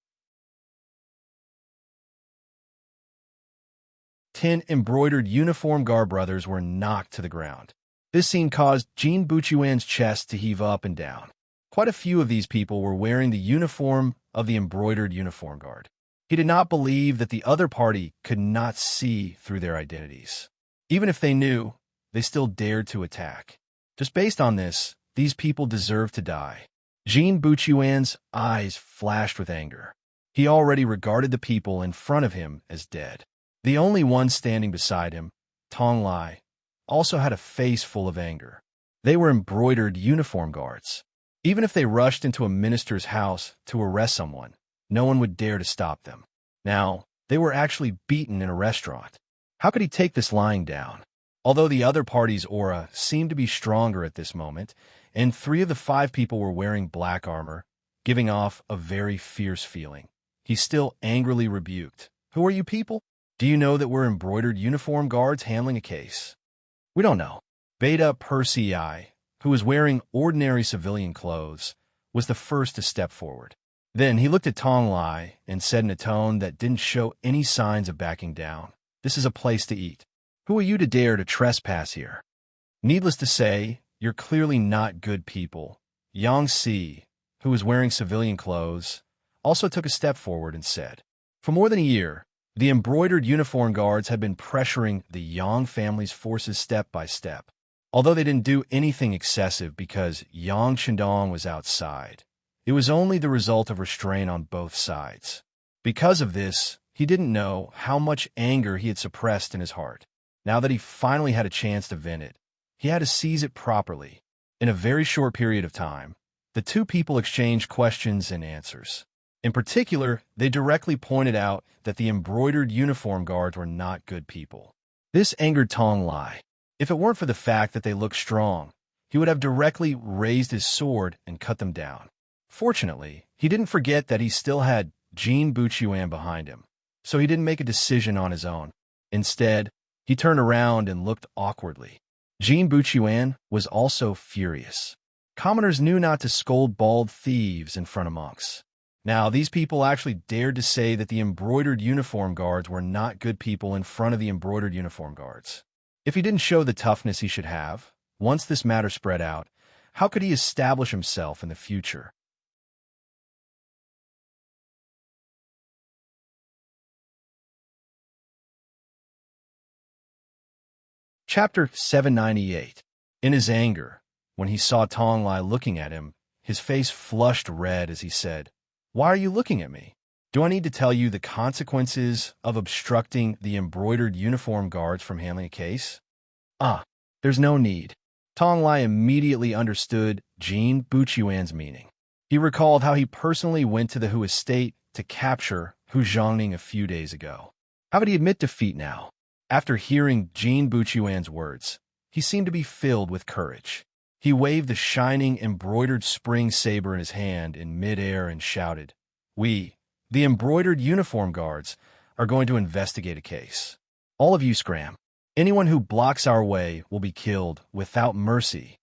10 embroidered uniform guard brothers were knocked to the ground. This scene caused Jin Buchuan's chest to heave up and down. Quite a few of these people were wearing the uniform of the embroidered uniform guard. He did not believe that the other party could not see through their identities. Even if they knew, they still dared to attack. Just based on this, these people deserved to die. Jin Buchuan's eyes flashed with anger. He already regarded the people in front of him as dead. The only one standing beside him, Tong Lai, also had a face full of anger. They were embroidered uniform guards. Even if they rushed into a minister's house to arrest someone, no one would dare to stop them. Now, they were actually beaten in a restaurant. How could he take this lying down? Although the other party's aura seemed to be stronger at this moment, and 3 of the 5 people were wearing black armor, giving off a very fierce feeling, he still angrily rebuked. Who are you people? Do you know that we're embroidered uniform guards handling a case? We don't know. Beta Persei, who was wearing ordinary civilian clothes, was the first to step forward. Then he looked at Tong Lai and said in a tone that didn't show any signs of backing down, "This is a place to eat. Who are you to dare to trespass here?" Needless to say, you're clearly not good people. Yang Si, who was wearing civilian clothes, also took a step forward and said, "For more than a year, the embroidered uniform guards had been pressuring the Yang family's forces step by step. Although they didn't do anything excessive because Yang Qindong was outside, it was only the result of restraint on both sides. Because of this, he didn't know how much anger he had suppressed in his heart. Now that he finally had a chance to vent it, he had to seize it properly. In a very short period of time, the 2 people exchanged questions and answers. In particular, they directly pointed out that the embroidered uniform guards were not good people. This angered Tong Lai. If it weren't for the fact that they looked strong, he would have directly raised his sword and cut them down. Fortunately, he didn't forget that he still had Jin Buchuan behind him, so he didn't make a decision on his own. Instead, he turned around and looked awkwardly. Jin Buchuan was also furious. Commoners knew not to scold bald thieves in front of monks. Now, these people actually dared to say that the embroidered uniform guards were not good people in front of the embroidered uniform guards. If he didn't show the toughness he should have, once this matter spread out, how could he establish himself in the future? Chapter 798. In his anger, when he saw Tong Lai looking at him, his face flushed red as he said, "Why are you looking at me? Do I need to tell you the consequences of obstructing the embroidered uniform guards from handling a case?" There's no need. Tong Lai immediately understood Jin Buchuan's meaning. He recalled how he personally went to the Hu estate to capture Hu Zhongning a few days ago. How could he admit defeat now? After hearing Jin Buchuan's words, he seemed to be filled with courage. He waved the shining embroidered spring saber in his hand in midair and shouted, "We, the embroidered uniform guards, are going to investigate a case. All of you scram. Anyone who blocks our way will be killed without mercy."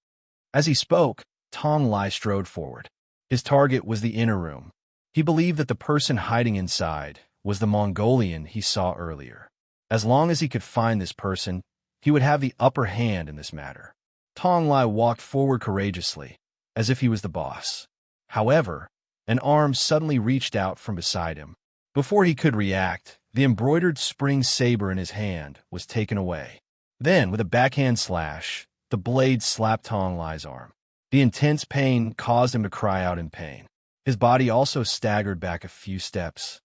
As he spoke, Tong Lai strode forward. His target was the inner room. He believed that the person hiding inside was the Mongolian he saw earlier. As long as he could find this person, he would have the upper hand in this matter. Tong Lai walked forward courageously, as if he was the boss. However, an arm suddenly reached out from beside him. Before he could react, the embroidered spring saber in his hand was taken away. Then, with a backhand slash, the blade slapped Tong Lai's arm. The intense pain caused him to cry out in pain. His body also staggered back a few steps.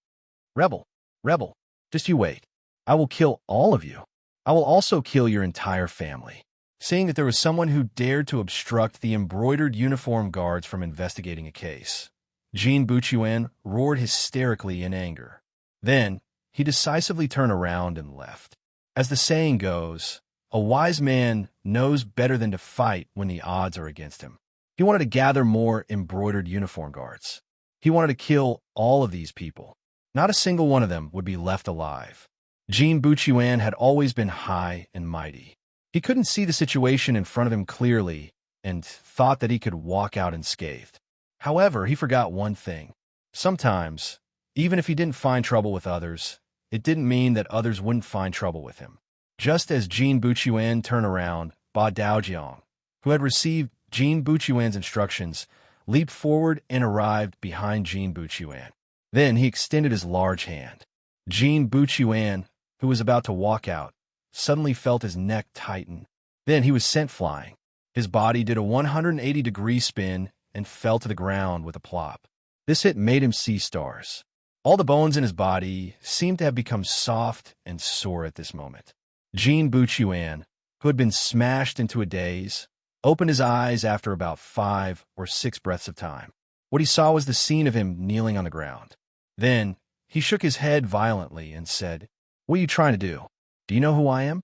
"Rebel, rebel, just you wait. I will kill all of you. I will also kill your entire family." Seeing that there was someone who dared to obstruct the embroidered uniform guards from investigating a case, Jin Buchuan roared hysterically in anger. Then, he decisively turned around and left. As the saying goes, a wise man knows better than to fight when the odds are against him. He wanted to gather more embroidered uniform guards. He wanted to kill all of these people. Not a single one of them would be left alive. Jean Buchuan had always been high and mighty. He couldn't see the situation in front of him clearly and thought that he could walk out unscathed. However, he forgot one thing. Sometimes, even if he didn't find trouble with others, it didn't mean that others wouldn't find trouble with him. Just as Jean Buchuan turned around, Ba Daojiang, who had received Jean Buchuan's instructions, leaped forward and arrived behind Jean Buchuan. Then he extended his large hand. Jean Buchuan, who was about to walk out, suddenly felt his neck tighten. Then he was sent flying. His body did a 180-degree spin and fell to the ground with a plop. This hit made him see stars. All the bones in his body seemed to have become soft and sore at this moment. Jean Buchuan, who had been smashed into a daze, opened his eyes after about 5 or 6 breaths of time. What he saw was the scene of him kneeling on the ground. Then he shook his head violently and said, "What are you trying to do? Do you know who I am?"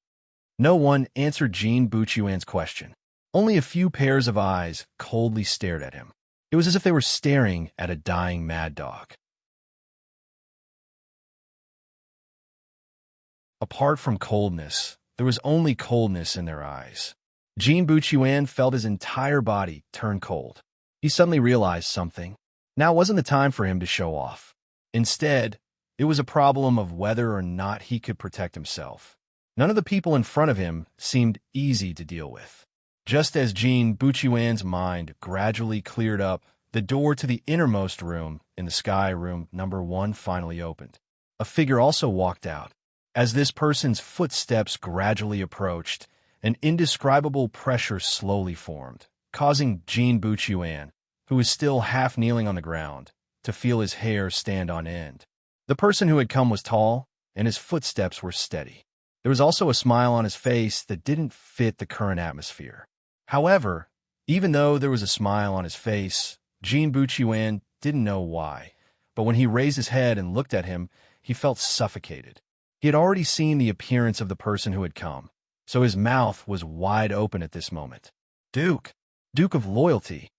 No one answered Jean Buchuan's question. Only a few pairs of eyes coldly stared at him. It was as if they were staring at a dying mad dog. Apart from coldness, there was only coldness in their eyes. Jean Buchuan felt his entire body turn cold. He suddenly realized something. Now wasn't the time for him to show off. Instead, it was a problem of whether or not he could protect himself. None of the people in front of him seemed easy to deal with. Just as Jean Buchuan's mind gradually cleared up, the door to the innermost room in the sky room number 1 finally opened. A figure also walked out. As this person's footsteps gradually approached, an indescribable pressure slowly formed, causing Jean Buchuan, who was still half kneeling on the ground, to feel his hair stand on end. The person who had come was tall, and his footsteps were steady. There was also a smile on his face that didn't fit the current atmosphere. However, even though there was a smile on his face, Jean Buchuan didn't know why, but when he raised his head and looked at him, he felt suffocated. He had already seen the appearance of the person who had come, so his mouth was wide open at this moment. "Duke! Duke of Loyalty!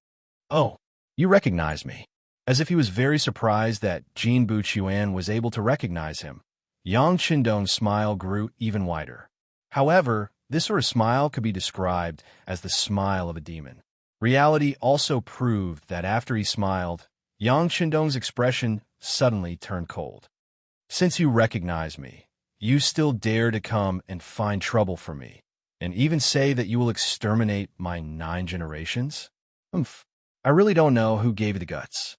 Oh, you recognize me." As if he was very surprised that Jean Buchuan was able to recognize him, Yang Qindong's smile grew even wider. However, this sort of smile could be described as the smile of a demon. Reality also proved that after he smiled, Yang Qindong's expression suddenly turned cold. "Since you recognize me, you still dare to come and find trouble for me, and even say that you will exterminate my 9 generations? I really don't know who gave you the guts."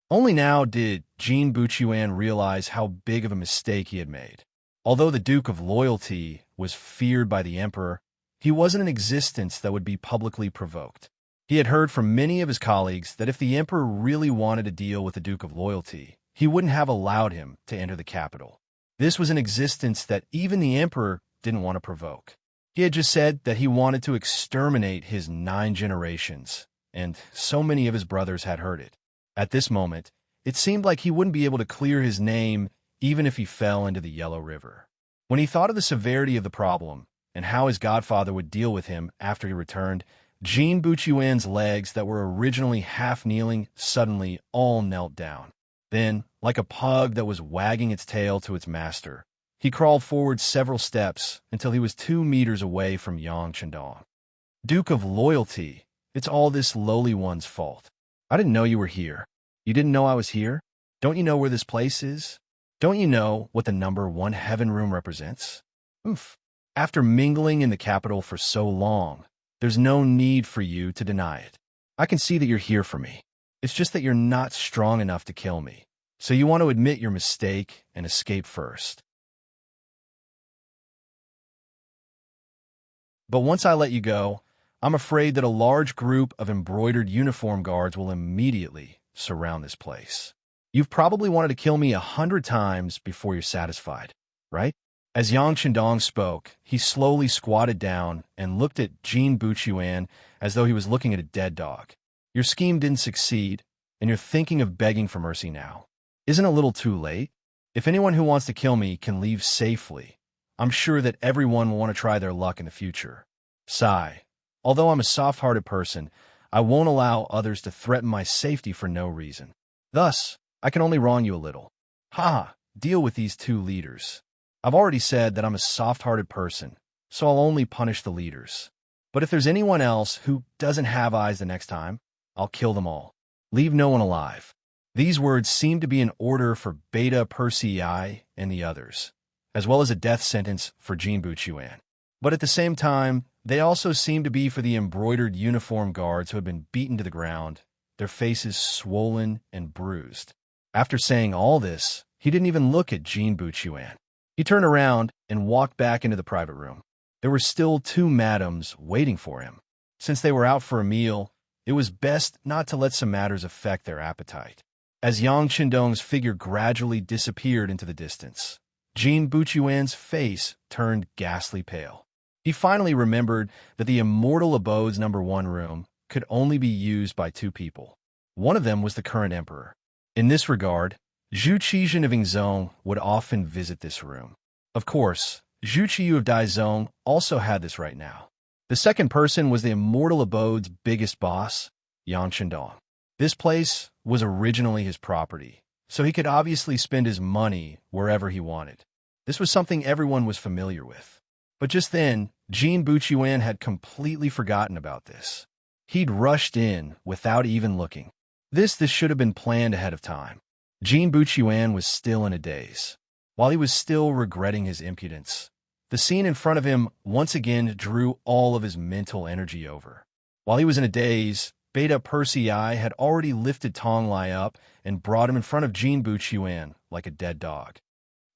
Only now did Jean Buchuan realize how big of a mistake he had made. Although the Duke of Loyalty was feared by the Emperor, he wasn't an existence that would be publicly provoked. He had heard from many of his colleagues that if the Emperor really wanted to deal with the Duke of Loyalty, he wouldn't have allowed him to enter the capital. This was an existence that even the Emperor didn't want to provoke. He had just said that he wanted to exterminate his 9 generations, and so many of his brothers had heard it. At this moment, it seemed like he wouldn't be able to clear his name even if he fell into the Yellow River. When he thought of the severity of the problem and how his godfather would deal with him after he returned, Jean Buchuan's legs that were originally half kneeling suddenly all knelt down. Then, like a pug that was wagging its tail to its master, he crawled forward several steps until he was 2 meters away from Yang Qindong. "Duke of Loyalty, it's all this lowly one's fault. I didn't know you were here. You didn't know I was here? Don't you know where this place is? Don't you know what the number 1 heaven room represents? After mingling in the capital for so long, there's no need for you to deny it. I can see that you're here for me. It's just that you're not strong enough to kill me, so you want to admit your mistake and escape first. But once I let you go, I'm afraid that a large group of embroidered uniform guards will immediately surround this place. You've probably wanted to kill me 100 times before you're satisfied, right?" As Yang Qindong spoke, he slowly squatted down and looked at Jean Buchuan as though he was looking at a dead dog. "Your scheme didn't succeed, and you're thinking of begging for mercy now. Isn't it a little too late? If anyone who wants to kill me can leave safely, I'm sure that everyone will want to try their luck in the future. Sigh. Although I'm a soft-hearted person, I won't allow others to threaten my safety for no reason. Thus, I can only wrong you a little. Ha! Deal with these two leaders. I've already said that I'm a soft-hearted person, so I'll only punish the leaders. But if there's anyone else who doesn't have eyes the next time, I'll kill them all. Leave no one alive. These words seem to be an order for Beta Persei and the others, as well as a death sentence for Jean Buchuan. But at the same time, they also seem to be for the embroidered uniform guards who had been beaten to the ground, their faces swollen and bruised. After saying all this, he didn't even look at Jean Buchuan. He turned around and walked back into the private room. There were still two madams waiting for him. Since they were out for a meal, it was best not to let some matters affect their appetite. As Yang Qindong's figure gradually disappeared into the distance, Jean Buchuan's face turned ghastly pale. He finally remembered that the Immortal Abode's #1 room could only be used by two people. One of them was the current emperor. In this regard, Zhu Qizhen of Yingzhong would often visit this room. Of course, Zhu Qiyu of Daizhong also had this right now. The second person was the Immortal Abode's biggest boss, Yang Qindong. This place was originally his property, so he could obviously spend his money wherever he wanted. This was something everyone was familiar with. But just then, Jean Buchuan had completely forgotten about this. He'd rushed in without even looking. This should have been planned ahead of time. Jean Buchuan was still in a daze. While he was still regretting his impudence, the scene in front of him once again drew all of his mental energy over. While he was in a daze, Beta Persei had already lifted Tong Lai up and brought him in front of Jean Buchuan like a dead dog.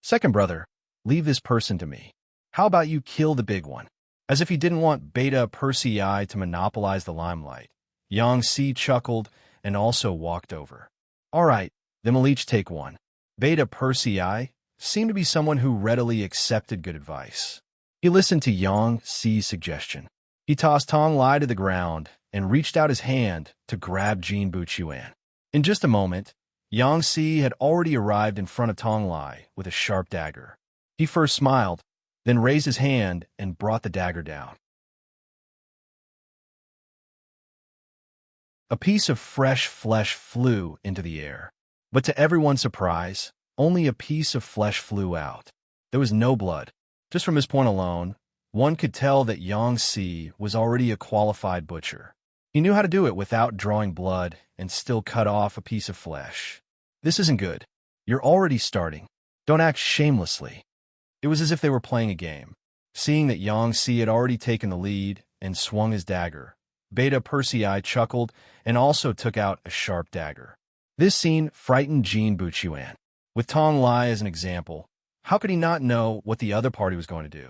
Second brother, leave this person to me. How about you kill the big one? As if he didn't want Beta Persei to monopolize the limelight, Yang Si chuckled and also walked over. All right, then we'll each take one. Beta Persei seemed to be someone who readily accepted good advice. He listened to Yang Si's suggestion. He tossed Tong Lai to the ground and reached out his hand to grab Jean Buchuan. In just a moment, Yang Si had already arrived in front of Tong Lai with a sharp dagger. He first smiled, then raised his hand and brought the dagger down. A piece of fresh flesh flew into the air, but to everyone's surprise, only a piece of flesh flew out. There was no blood. Just from this point alone, one could tell that Yang Si was already a qualified butcher. He knew how to do it without drawing blood and still cut off a piece of flesh. This isn't good. You're already starting. Don't act shamelessly. It was as if they were playing a game. Seeing that Yang Si had already taken the lead and swung his dagger, Beta Persei chuckled and also took out a sharp dagger. This scene frightened Jean Buchuan. With Tong Lai as an example, how could he not know what the other party was going to do?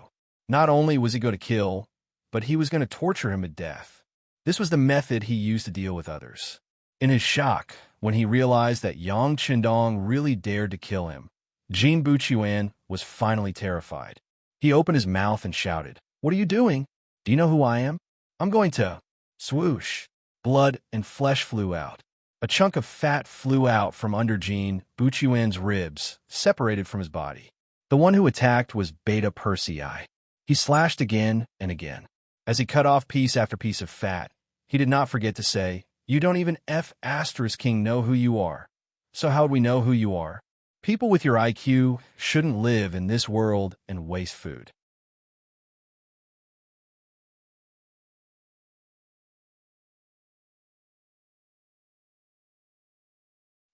Not only was he going to kill, but he was going to torture him to death. This was the method he used to deal with others. In his shock, when he realized that Yang Qindong really dared to kill him, Jean Buchuan was finally terrified. He opened his mouth and shouted, "What are you doing? Do you know who I am? I'm going to..." Swoosh! Blood and flesh flew out. A chunk of fat flew out from under Jean Buchuan's ribs, separated from his body. The one who attacked was Beta Persei. He slashed again and again. As he cut off piece after piece of fat, he did not forget to say, "You don't even King know who you are. So how would we know who you are? People with your IQ shouldn't live in this world and waste food."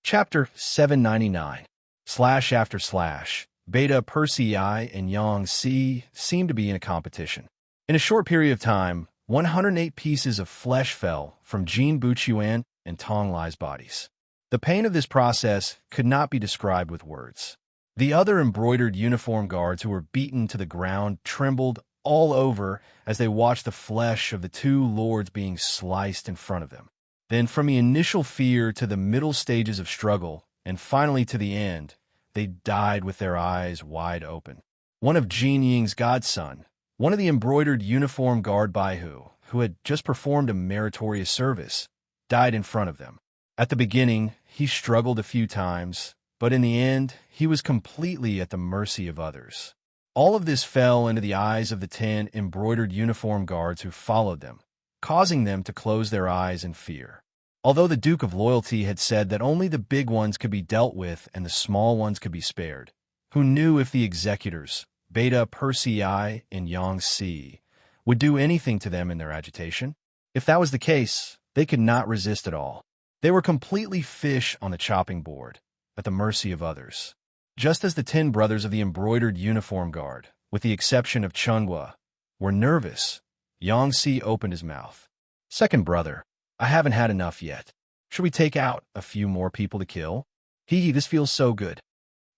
Chapter 799. Slash after slash, Beta Persei and Yang Si seemed to be in a competition. In a short period of time, 108 pieces of flesh fell from Jean Buchuan and Tong Lai's bodies. The pain of this process could not be described with words. The other embroidered uniform guards who were beaten to the ground trembled all over as they watched the flesh of the two lords being sliced in front of them. Then from the initial fear to the middle stages of struggle, and finally to the end, they died with their eyes wide open. One of Jin Ying's godson, one of the embroidered uniform guard Baihu, who had just performed a meritorious service, died in front of them. At the beginning, he struggled a few times, but in the end, he was completely at the mercy of others. All of this fell into the eyes of the 10 embroidered uniform guards who followed them, causing them to close their eyes in fear. Although the Duke of Loyalty had said that only the big ones could be dealt with and the small ones could be spared, who knew if the executors, Beta Persei and Yangtze, would do anything to them in their agitation? If that was the case, they could not resist at all. They were completely fish on the chopping board, at the mercy of others. Just as the 10 brothers of the embroidered uniform guard, with the exception of Chunhua, were nervous, Yangtze opened his mouth. Second brother, I haven't had enough yet. Should we take out a few more people to kill? This feels so good.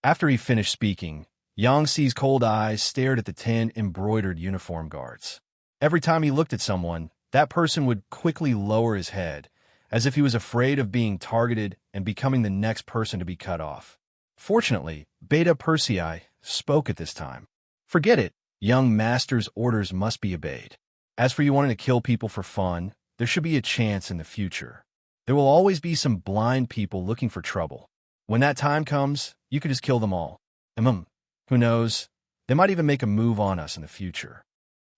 After he finished speaking, Yangtze's cold eyes stared at the 10 embroidered uniform guards. Every time he looked at someone, that person would quickly lower his head, as if he was afraid of being targeted and becoming the next person to be cut off. Fortunately, Beta Persei spoke at this time. Forget it, young master's orders must be obeyed. As for you wanting to kill people for fun, there should be a chance in the future. There will always be some blind people looking for trouble. When that time comes, you could just kill them all. Who knows? They might even make a move on us in the future.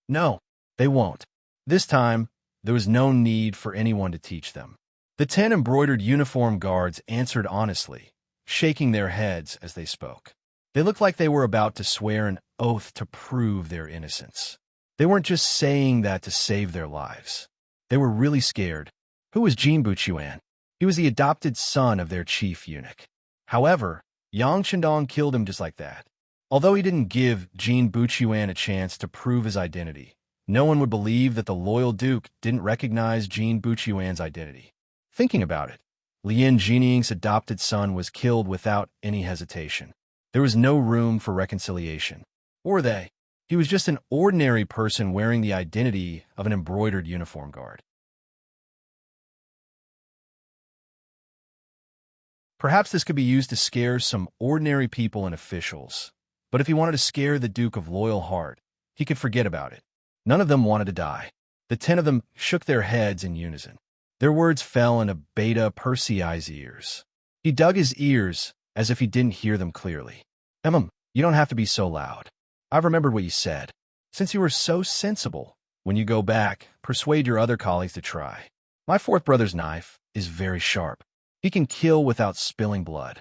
No, they won't. This time, there was no need for anyone to teach them. The 10 embroidered uniform guards answered honestly, shaking their heads as they spoke. They looked like they were about to swear an oath to prove their innocence. They weren't just saying that to save their lives. They were really scared. Who was Jin Buchuan? He was the adopted son of their chief eunuch. However, Yang Chendong killed him just like that. Although he didn't give Jin Buchuan a chance to prove his identity, no one would believe that the loyal duke didn't recognize Jin Buchuan's identity. Thinking about it, Lien Jinying's adopted son was killed without any hesitation. There was no room for reconciliation. Or they. He was just an ordinary person wearing the identity of an embroidered uniform guard. Perhaps this could be used to scare some ordinary people and officials. But if he wanted to scare the Duke of Loyal Heart, he could forget about it. None of them wanted to die. The 10 of them shook their heads in unison. Their words fell into Beta Persei's ears. He dug his ears as if he didn't hear them clearly. You don't have to be so loud. I've remembered what you said. Since you were so sensible, when you go back, persuade your other colleagues to try. My fourth brother's knife is very sharp. He can kill without spilling blood.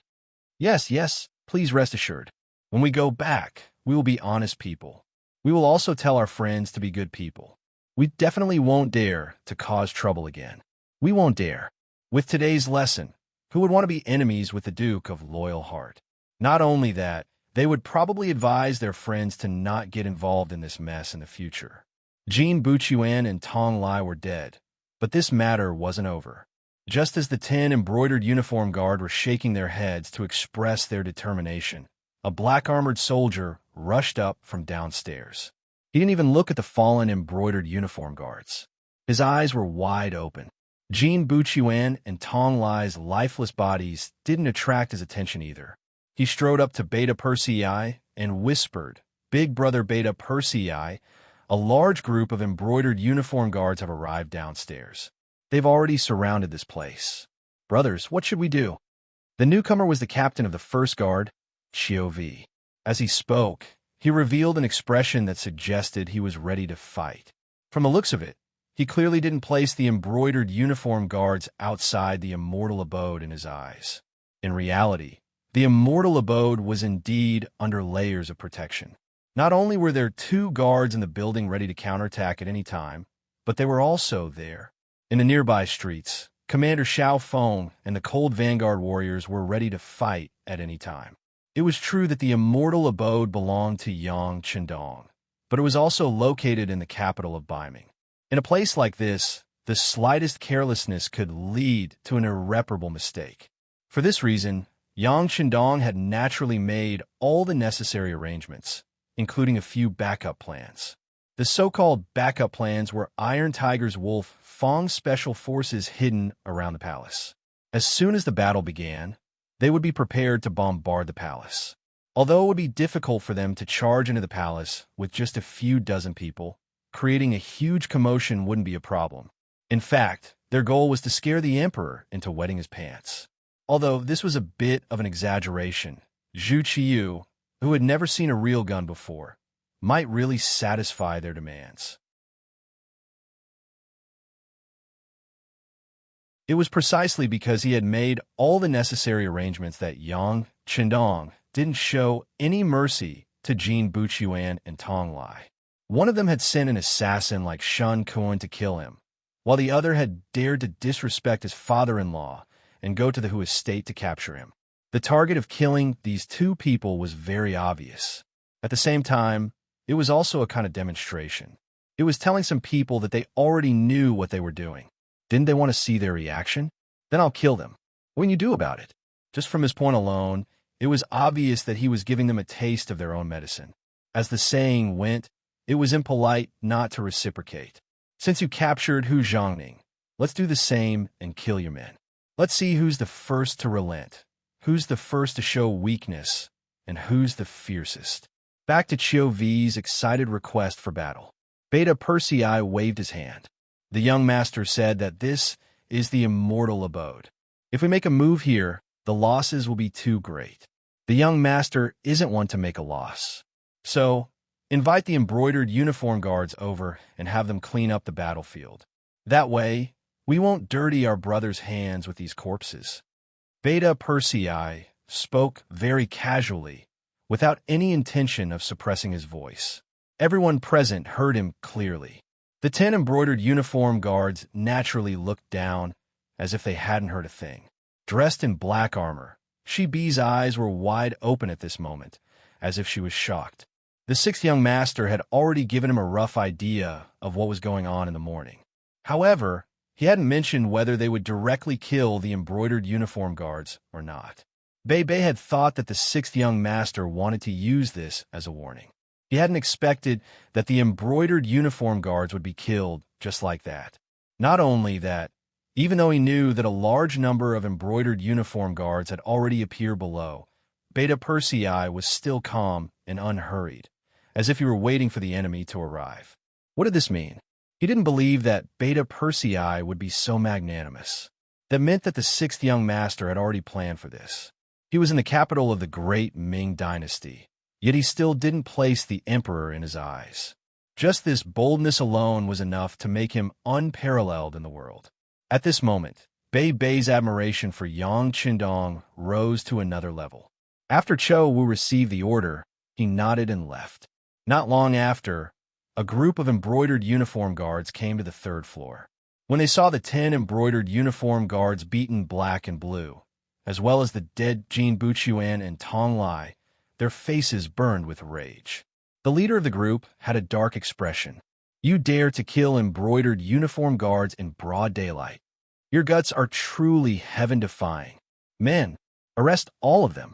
Yes, please rest assured. When we go back, we will be honest people. We will also tell our friends to be good people. We definitely won't dare to cause trouble again. We won't dare. With today's lesson, who would want to be enemies with the Duke of Loyal Heart? Not only that, they would probably advise their friends to not get involved in this mess in the future. Jin Buchuan and Tong Lai were dead, but this matter wasn't over. Just as the 10 embroidered uniform guard were shaking their heads to express their determination, a black-armored soldier rushed up from downstairs. He didn't even look at the fallen embroidered uniform guards. His eyes were wide open. Jin Buchuan and Tong Lai's lifeless bodies didn't attract his attention either. He strode up to Beta Persei and whispered, "Big brother Beta Persei, a large group of embroidered uniform guards have arrived downstairs. They've already surrounded this place. Brothers, what should we do?" The newcomer was the captain of the first guard, Xiao Vi. As he spoke, he revealed an expression that suggested he was ready to fight. From the looks of it, he clearly didn't place the embroidered uniform guards outside the immortal abode in his eyes. In reality, the immortal abode was indeed under layers of protection. Not only were there 2 guards in the building ready to counterattack at any time, but they were also there. In the nearby streets, Commander Xiao Feng and the Cold Vanguard warriors were ready to fight at any time. It was true that the immortal abode belonged to Yang Chendong, but it was also located in the capital of Baiming. In a place like this, the slightest carelessness could lead to an irreparable mistake. For this reason, Yang Chendong had naturally made all the necessary arrangements, including a few backup plans. The so-called backup plans were Iron Tiger's Wolf Fong's special forces hidden around the palace. As soon as the battle began, they would be prepared to bombard the palace. Although it would be difficult for them to charge into the palace with just a few dozen people, creating a huge commotion wouldn't be a problem. In fact, their goal was to scare the emperor into wetting his pants. Although this was a bit of an exaggeration, Zhu Qiyu, who had never seen a real gun before, might really satisfy their demands. It was precisely because he had made all the necessary arrangements that Yang Qindong didn't show any mercy to Jin Buchuan and Tong Lai. One of them had sent an assassin like Shen Kuan to kill him, while the other had dared to disrespect his father-in-law and go to the Hu estate to capture him. The target of killing these two people was very obvious. At the same time, it was also a kind of demonstration. It was telling some people that they already knew what they were doing. Didn't they want to see their reaction? Then I'll kill them. What can you do about it? Just from his point alone, it was obvious that he was giving them a taste of their own medicine. As the saying went, it was impolite not to reciprocate. Since you captured Hu Zhongning, let's do the same and kill your men. Let's see who's the first to relent, who's the first to show weakness, and who's the fiercest. Back to Chiu V's excited request for battle. Beta Persei waved his hand. The young master said that this is the immortal abode. If we make a move here, the losses will be too great. The young master isn't one to make a loss. So, invite the embroidered uniform guards over and have them clean up the battlefield. That way, we won't dirty our brothers' hands with these corpses. Beta Persei spoke very casually, without any intention of suppressing his voice. Everyone present heard him clearly. The 10 embroidered uniform guards naturally looked down, as if they hadn't heard a thing. Dressed in black armor, Shi Bi's eyes were wide open at this moment, as if she was shocked. The sixth young master had already given him a rough idea of what was going on in the morning. However, he hadn't mentioned whether they would directly kill the embroidered uniform guards or not. Bei Bei had thought that the sixth young master wanted to use this as a warning. He hadn't expected that the embroidered uniform guards would be killed just like that. Not only that, even though he knew that a large number of embroidered uniform guards had already appeared below, Beta Persei was still calm and unhurried, as if he were waiting for the enemy to arrive. What did this mean? He didn't believe that Beta Persei would be so magnanimous. That meant that the sixth young master had already planned for this. He was in the capital of the great Ming dynasty, yet he still didn't place the emperor in his eyes. Just this boldness alone was enough to make him unparalleled in the world. At this moment, Bei Bei's admiration for Yang Qindong rose to another level. After Chou Wu received the order, he nodded and left. Not long after, a group of embroidered uniform guards came to the third floor. When they saw the 10 embroidered uniform guards beaten black and blue, as well as the dead Jin Buchuan and Tong Lai, their faces burned with rage. The leader of the group had a dark expression. You dare to kill embroidered uniform guards in broad daylight. Your guts are truly heaven-defying. Men, arrest all of them.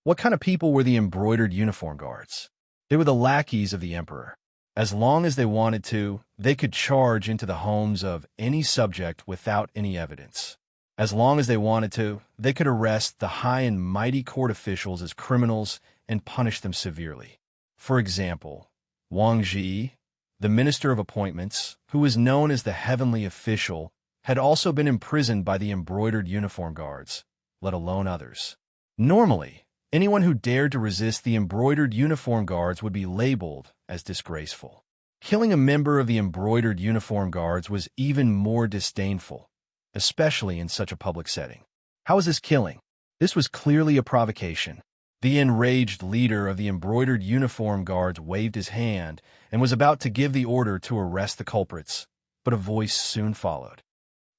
What kind of people were the embroidered uniform guards? They were the lackeys of the emperor. As long as they wanted to, they could charge into the homes of any subject without any evidence. As long as they wanted to, they could arrest the high and mighty court officials as criminals and punish them severely. For example, Wang Ji, the minister of appointments, who was known as the heavenly official, had also been imprisoned by the embroidered uniform guards, let alone others. Normally, anyone who dared to resist the embroidered uniform guards would be labeled as disgraceful. Killing a member of the embroidered uniform guards was even more disdainful, especially in such a public setting. How was this killing? This was clearly a provocation. The enraged leader of the embroidered uniform guards waved his hand and was about to give the order to arrest the culprits, but a voice soon followed.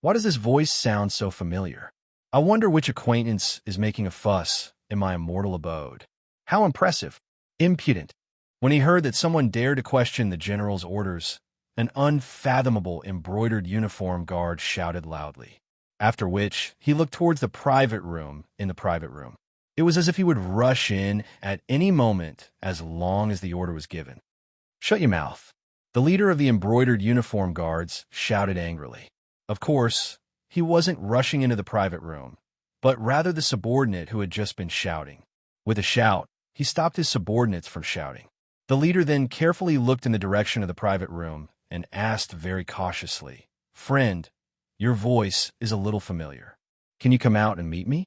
Why does this voice sound so familiar? I wonder which acquaintance is making a fuss in my immortal abode. How impressive! Impudent! When he heard that someone dared to question the general's orders, an unfathomable embroidered uniform guard shouted loudly, after which he looked towards the private room in the private room. It was as if he would rush in at any moment as long as the order was given. Shut your mouth. The leader of the embroidered uniform guards shouted angrily. Of course, he wasn't rushing into the private room, but rather the subordinate who had just been shouting. With a shout, he stopped his subordinates from shouting. The leader then carefully looked in the direction of the private room and asked very cautiously, "Friend, your voice is a little familiar. Can you come out and meet me?"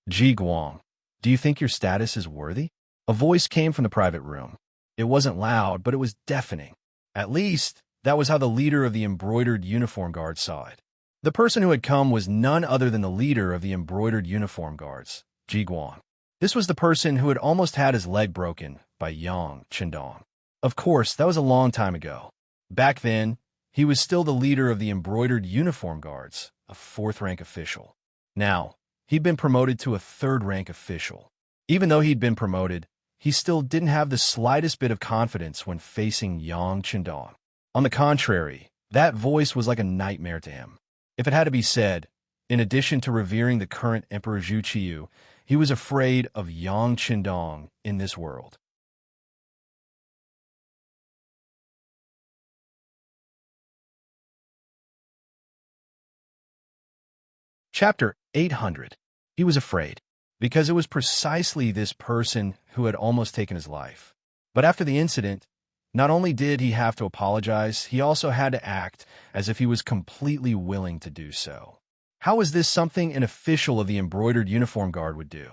"Ji Guang, do you think your status is worthy?" A voice came from the private room. It wasn't loud, but it was deafening. At least, That was how the leader of the embroidered uniform guards saw it. The person who had come was none other than the leader of the embroidered uniform guards, Ji Guang. This was the person who had almost had his leg broken by Yang Chendong. Of course, that was a long time ago. Back then, he was still the leader of the embroidered uniform guards, a fourth-rank official. Now, he'd been promoted to a third-rank official. Even though he'd been promoted, he still didn't have the slightest bit of confidence when facing Yang Chendong. On the contrary, that voice was like a nightmare to him. If it had to be said, in addition to revering the current Emperor Zhu Qiyu, he was afraid of Yang Chendong in this world. Chapter 800. He was afraid, because it was precisely this person who had almost taken his life. But after the incident, not only did he have to apologize, he also had to act as if he was completely willing to do so. How was this something an official of the embroidered uniform guard would do?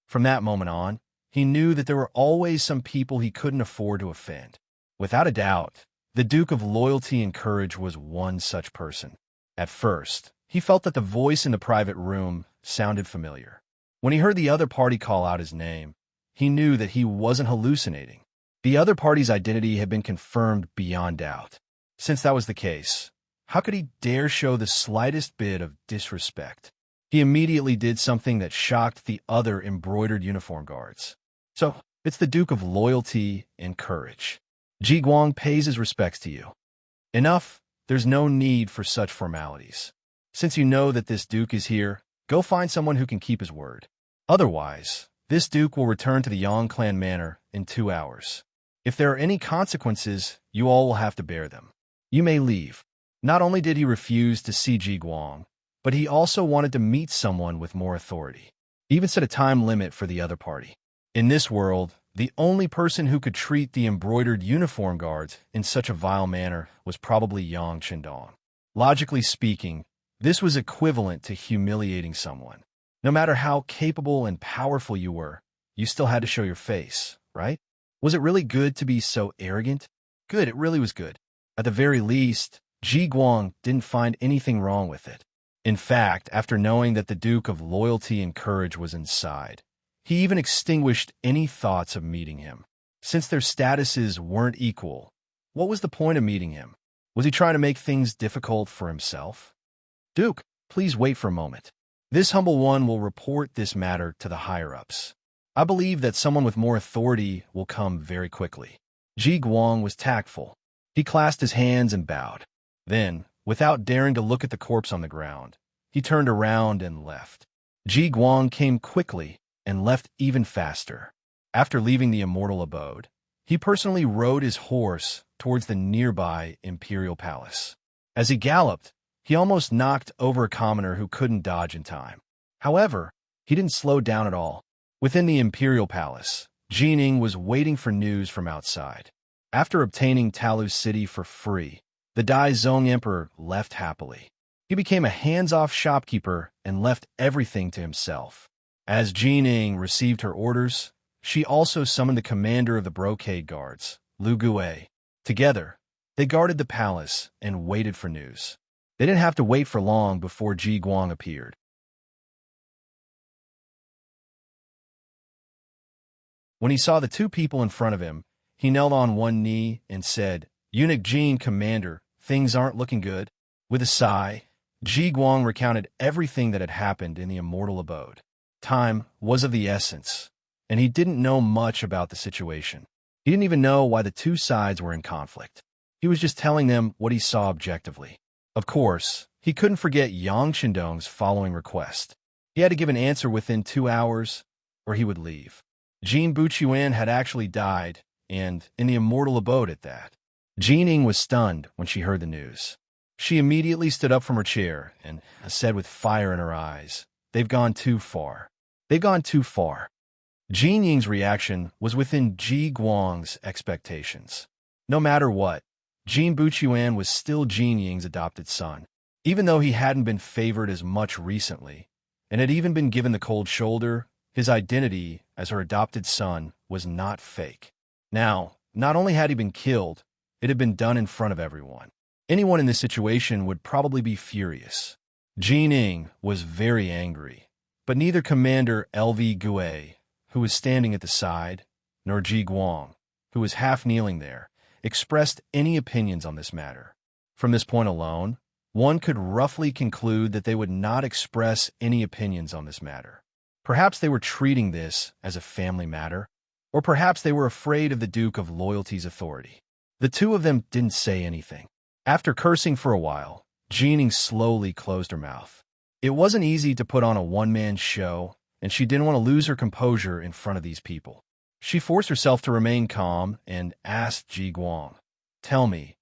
From that moment on, he knew that there were always some people he couldn't afford to offend. Without a doubt, the Duke of Loyalty and Courage was one such person. At first, he felt that the voice in the private room sounded familiar. When he heard the other party call out his name, he knew that he wasn't hallucinating. The other party's identity had been confirmed beyond doubt. Since that was the case, how could he dare show the slightest bit of disrespect? He immediately did something that shocked the other embroidered uniform guards. So, it's the Duke of Loyalty and Courage. Ji Guang pays his respects to you. Enough, there's no need for such formalities. Since you know that this Duke is here, go find someone who can keep his word. Otherwise, this Duke will return to the Yang clan manor in 2 hours. If there are any consequences, you all will have to bear them. You may leave. Not only did he refuse to see Ji Guang, but he also wanted to meet someone with more authority. He even set a time limit for the other party. In this world, the only person who could treat the embroidered uniform guards in such a vile manner was probably Yang Chendong. Logically speaking, this was equivalent to humiliating someone. No matter how capable and powerful you were, you still had to show your face, right? Was it really good to be so arrogant? Good, it really was good. At the very least, Ji Guang didn't find anything wrong with it. In fact, after knowing that the Duke of Loyalty and Courage was inside, he even extinguished any thoughts of meeting him. Since their statuses weren't equal, what was the point of meeting him? Was he trying to make things difficult for himself? Duke, please wait for a moment. This humble one will report this matter to the higher-ups. I believe that someone with more authority will come very quickly. Ji Guang was tactful. He clasped his hands and bowed. Then, without daring to look at the corpse on the ground, he turned around and left. Ji Guang came quickly and left even faster. After leaving the immortal abode, he personally rode his horse towards the nearby imperial palace. As he galloped, he almost knocked over a commoner who couldn't dodge in time. However, he didn't slow down at all. Within the imperial palace, Jining was waiting for news from outside. After obtaining Talu's city for free, the Dai Zong Emperor left happily. He became a hands-off shopkeeper and left everything to himself. As Jining received her orders, she also summoned the commander of the brocade guards, Lu Gue. Together, they guarded the palace and waited for news. They didn't have to wait for long before Ji Guang appeared. When he saw the two people in front of him, he knelt on one knee and said, "Eunuch Jin, Commander, things aren't looking good." With a sigh, Ji Guang recounted everything that had happened in the immortal abode. Time was of the essence, and he didn't know much about the situation. He didn't even know why the two sides were in conflict. He was just telling them what he saw objectively. Of course, he couldn't forget Yang Chendong's following request. He had to give an answer within 2 hours, or he would leave. Jin Buchuan had actually died, and in the immortal abode at that. Jining was stunned when she heard the news. She immediately stood up from her chair and said with fire in her eyes, "They've gone too far. They've gone too far." Jin Ying's reaction was within Ji Guang's expectations. No matter what, Jin Buchuan was still Jin Ying's adopted son. Even though he hadn't been favored as much recently, and had even been given the cold shoulder, his identity as her adopted son was not fake. Now, not only had he been killed, it had been done in front of everyone. Anyone in this situation would probably be furious. Jining was very angry, but neither Commander LV Gue, who was standing at the side, nor Ji Guang, who was half kneeling there, expressed any opinions on this matter. From this point alone, one could roughly conclude that they would not express any opinions on this matter. Perhaps they were treating this as a family matter, or perhaps they were afraid of the Duke of Loyalty's authority. The two of them didn't say anything. After cursing for a while, Jining slowly closed her mouth. It wasn't easy to put on a one-man show, and she didn't want to lose her composure in front of these people. She forced herself to remain calm and asked Ji Guang, "Tell me,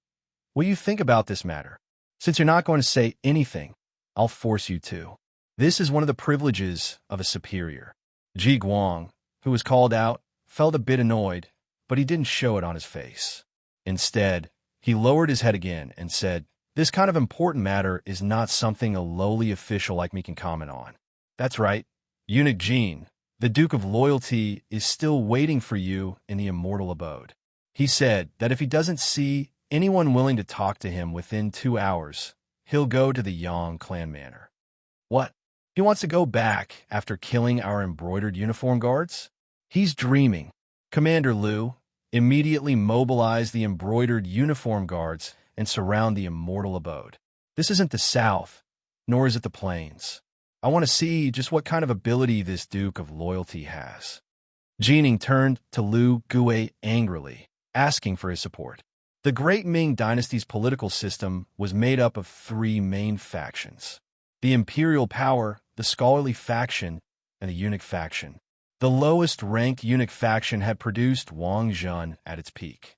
what do you think about this matter? Since you're not going to say anything, I'll force you to. This is one of the privileges of a superior." Ji Guang, who was called out, felt a bit annoyed, but he didn't show it on his face. Instead, he lowered his head again and said, "This kind of important matter is not something a lowly official like me can comment on. That's right, Eunuch Jin, the Duke of Loyalty, is still waiting for you in the immortal abode. He said that if he doesn't see anyone willing to talk to him within 2 hours, he'll go to the Yang clan manor." What? He wants to go back after killing our embroidered uniform guards? He's dreaming. Commander Liu, immediately mobilize the embroidered uniform guards and surround the immortal abode. This isn't the South, nor is it the Plains. I want to see just what kind of ability this Duke of Loyalty has. Jining turned to Liu Gue angrily, asking for his support. The Great Ming Dynasty's political system was made up of 3 main factions: the imperial power, the scholarly faction, and the eunuch faction. The lowest-ranked eunuch faction had produced Wang Zhen at its peak.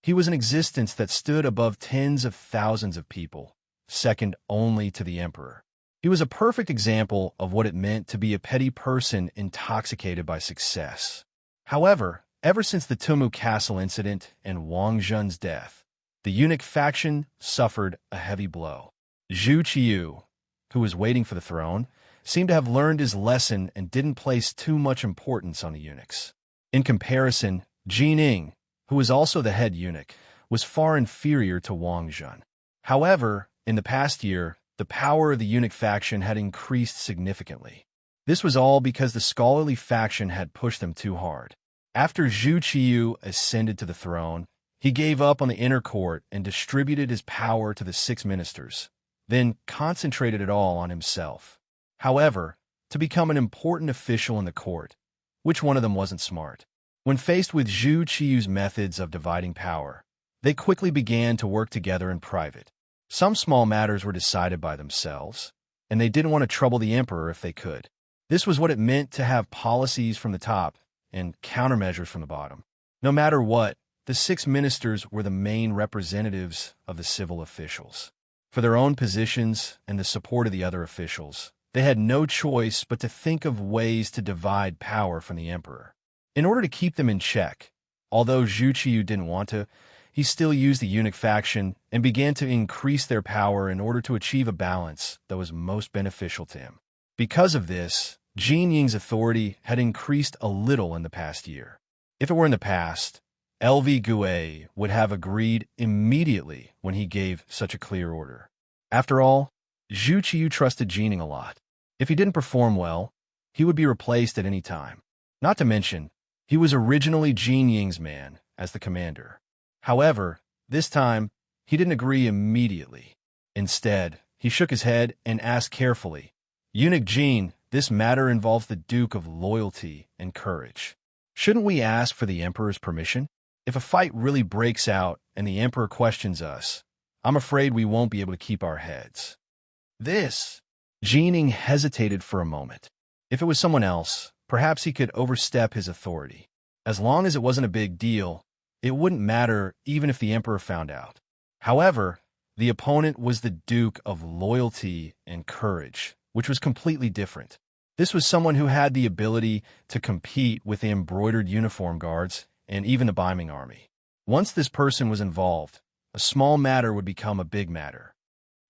He was an existence that stood above tens of thousands of people, second only to the emperor. He was a perfect example of what it meant to be a petty person intoxicated by success. However, ever since the Tumu Castle incident and Wang Zhen's death, the eunuch faction suffered a heavy blow. Zhu Qiu, who was waiting for the throne, seemed to have learned his lesson and didn't place too much importance on the eunuchs. In comparison, Jining, who was also the head eunuch, was far inferior to Wang Zhen. However, in the past year, the power of the eunuch faction had increased significantly. This was all because the scholarly faction had pushed them too hard. After Zhu Qiu ascended to the throne, he gave up on the inner court and distributed his power to the 6 ministers, then concentrated it all on himself. However, to become an important official in the court, which one of them wasn't smart? When faced with Zhu Qiu's methods of dividing power, they quickly began to work together in private. Some small matters were decided by themselves, and they didn't want to trouble the emperor if they could. This was what it meant to have policies from the top and countermeasures from the bottom. No matter what, the 6 ministers were the main representatives of the civil officials. For their own positions and the support of the other officials, they had no choice but to think of ways to divide power from the emperor. In order to keep them in check, although Zhu Qiu didn't want to, he still used the eunuch faction and began to increase their power in order to achieve a balance that was most beneficial to him. Because of this, Jin Ying's authority had increased a little in the past year. If it were in the past, LV Gue would have agreed immediately when he gave such a clear order. After all, Zhu Qiu trusted Jining a lot. If he didn't perform well, he would be replaced at any time. Not to mention, he was originally Jin Ying's man as the commander. However, this time, he didn't agree immediately. Instead, he shook his head and asked carefully, "Eunuch Jin, this matter involves the Duke of Loyalty and Courage. Shouldn't we ask for the emperor's permission? If a fight really breaks out and the emperor questions us, I'm afraid we won't be able to keep our heads." Jining hesitated for a moment. If it was someone else, perhaps he could overstep his authority. As long as it wasn't a big deal, it wouldn't matter even if the emperor found out. However, the opponent was the Duke of Loyalty and Courage, which was completely different. This was someone who had the ability to compete with the embroidered uniform guards and even the Beiming army. Once this person was involved, a small matter would become a big matter.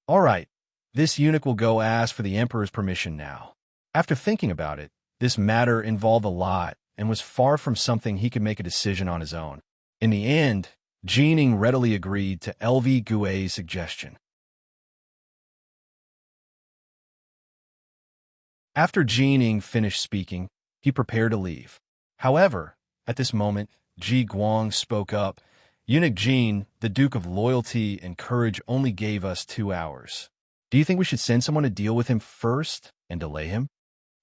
All right, this eunuch will go ask for the emperor's permission now. After thinking about it, this matter involved a lot and was far from something he could make a decision on his own. In the end, Jining readily agreed to LV Gui's suggestion. After Jining finished speaking, he prepared to leave. However, at this moment, Ji Guang spoke up. Eunuch Jin, the Duke of Loyalty and Courage, only gave us 2 hours. Do you think we should send someone to deal with him first and delay him?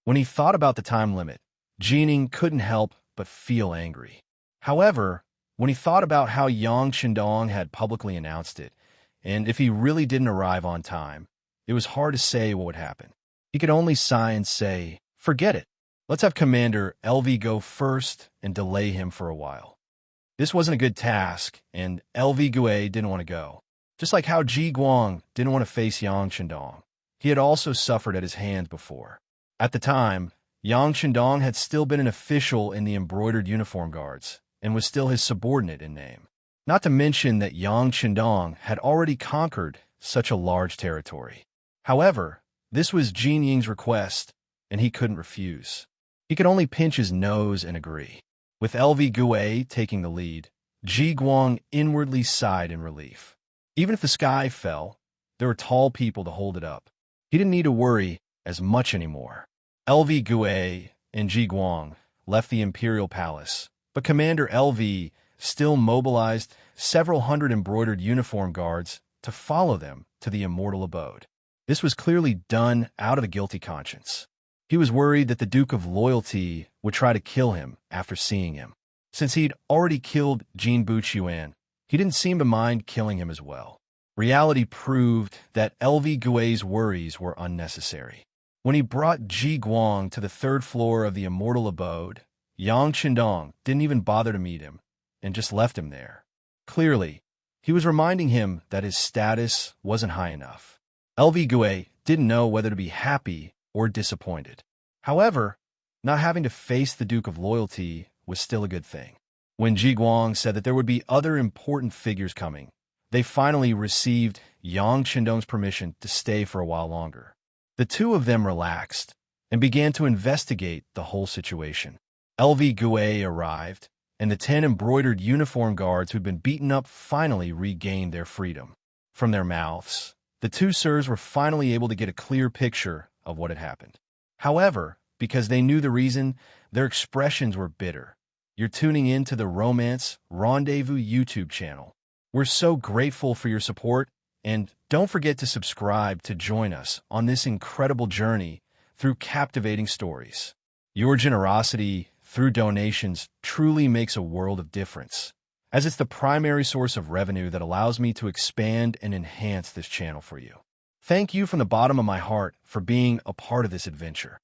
When he thought about the time limit, Jining couldn't help but feel angry. However, when he thought about how Yang Shandong had publicly announced it, and if he really didn't arrive on time, it was hard to say what would happen. He could only sigh and say, "Forget it. Let's have Commander LV go first and delay him for a while." This wasn't a good task, and LV Gui didn't want to go. Just like how Ji Guang didn't want to face Yang Shandong. He had also suffered at his hands before. At the time, Yang Shandong had still been an official in the embroidered uniform guards, and was still his subordinate in name. Not to mention that Yang Shandong had already conquered such a large territory. However, this was Jin Ying's request, and he couldn't refuse. He could only pinch his nose and agree. With LV Gui taking the lead, Ji Guang inwardly sighed in relief. Even if the sky fell, there were tall people to hold it up. He didn't need to worry as much anymore. LV Gui and Ji Guang left the Imperial Palace, but Commander LV still mobilized several hundred embroidered uniform guards to follow them to the immortal abode. This was clearly done out of a guilty conscience. He was worried that the Duke of Loyalty would try to kill him after seeing him. Since he'd already killed Jin Buchuan, he didn't seem to mind killing him as well. Reality proved that LV Gui's worries were unnecessary. When he brought Ji Guang to the 3rd floor of the immortal abode, Yang Shandong didn't even bother to meet him and just left him there. Clearly, he was reminding him that his status wasn't high enough. LV Gui didn't know whether to be happy or disappointed. However, not having to face the Duke of Loyalty was still a good thing. When Ji Guang said that there would be other important figures coming, they finally received Yang Shandong's permission to stay for a while longer. The two of them relaxed and began to investigate the whole situation. LV Gui arrived, and the 10 embroidered uniform guards who'd been beaten up finally regained their freedom. From their mouths, the two sirs were finally able to get a clear picture of what had happened. However, because they knew the reason, their expressions were bitter. You're tuning in to the Romance Rendezvous YouTube channel. We're so grateful for your support, and don't forget to subscribe to join us on this incredible journey through captivating stories. Your generosity through donations truly makes a world of difference, as it's the primary source of revenue that allows me to expand and enhance this channel for you. Thank you from the bottom of my heart for being a part of this adventure.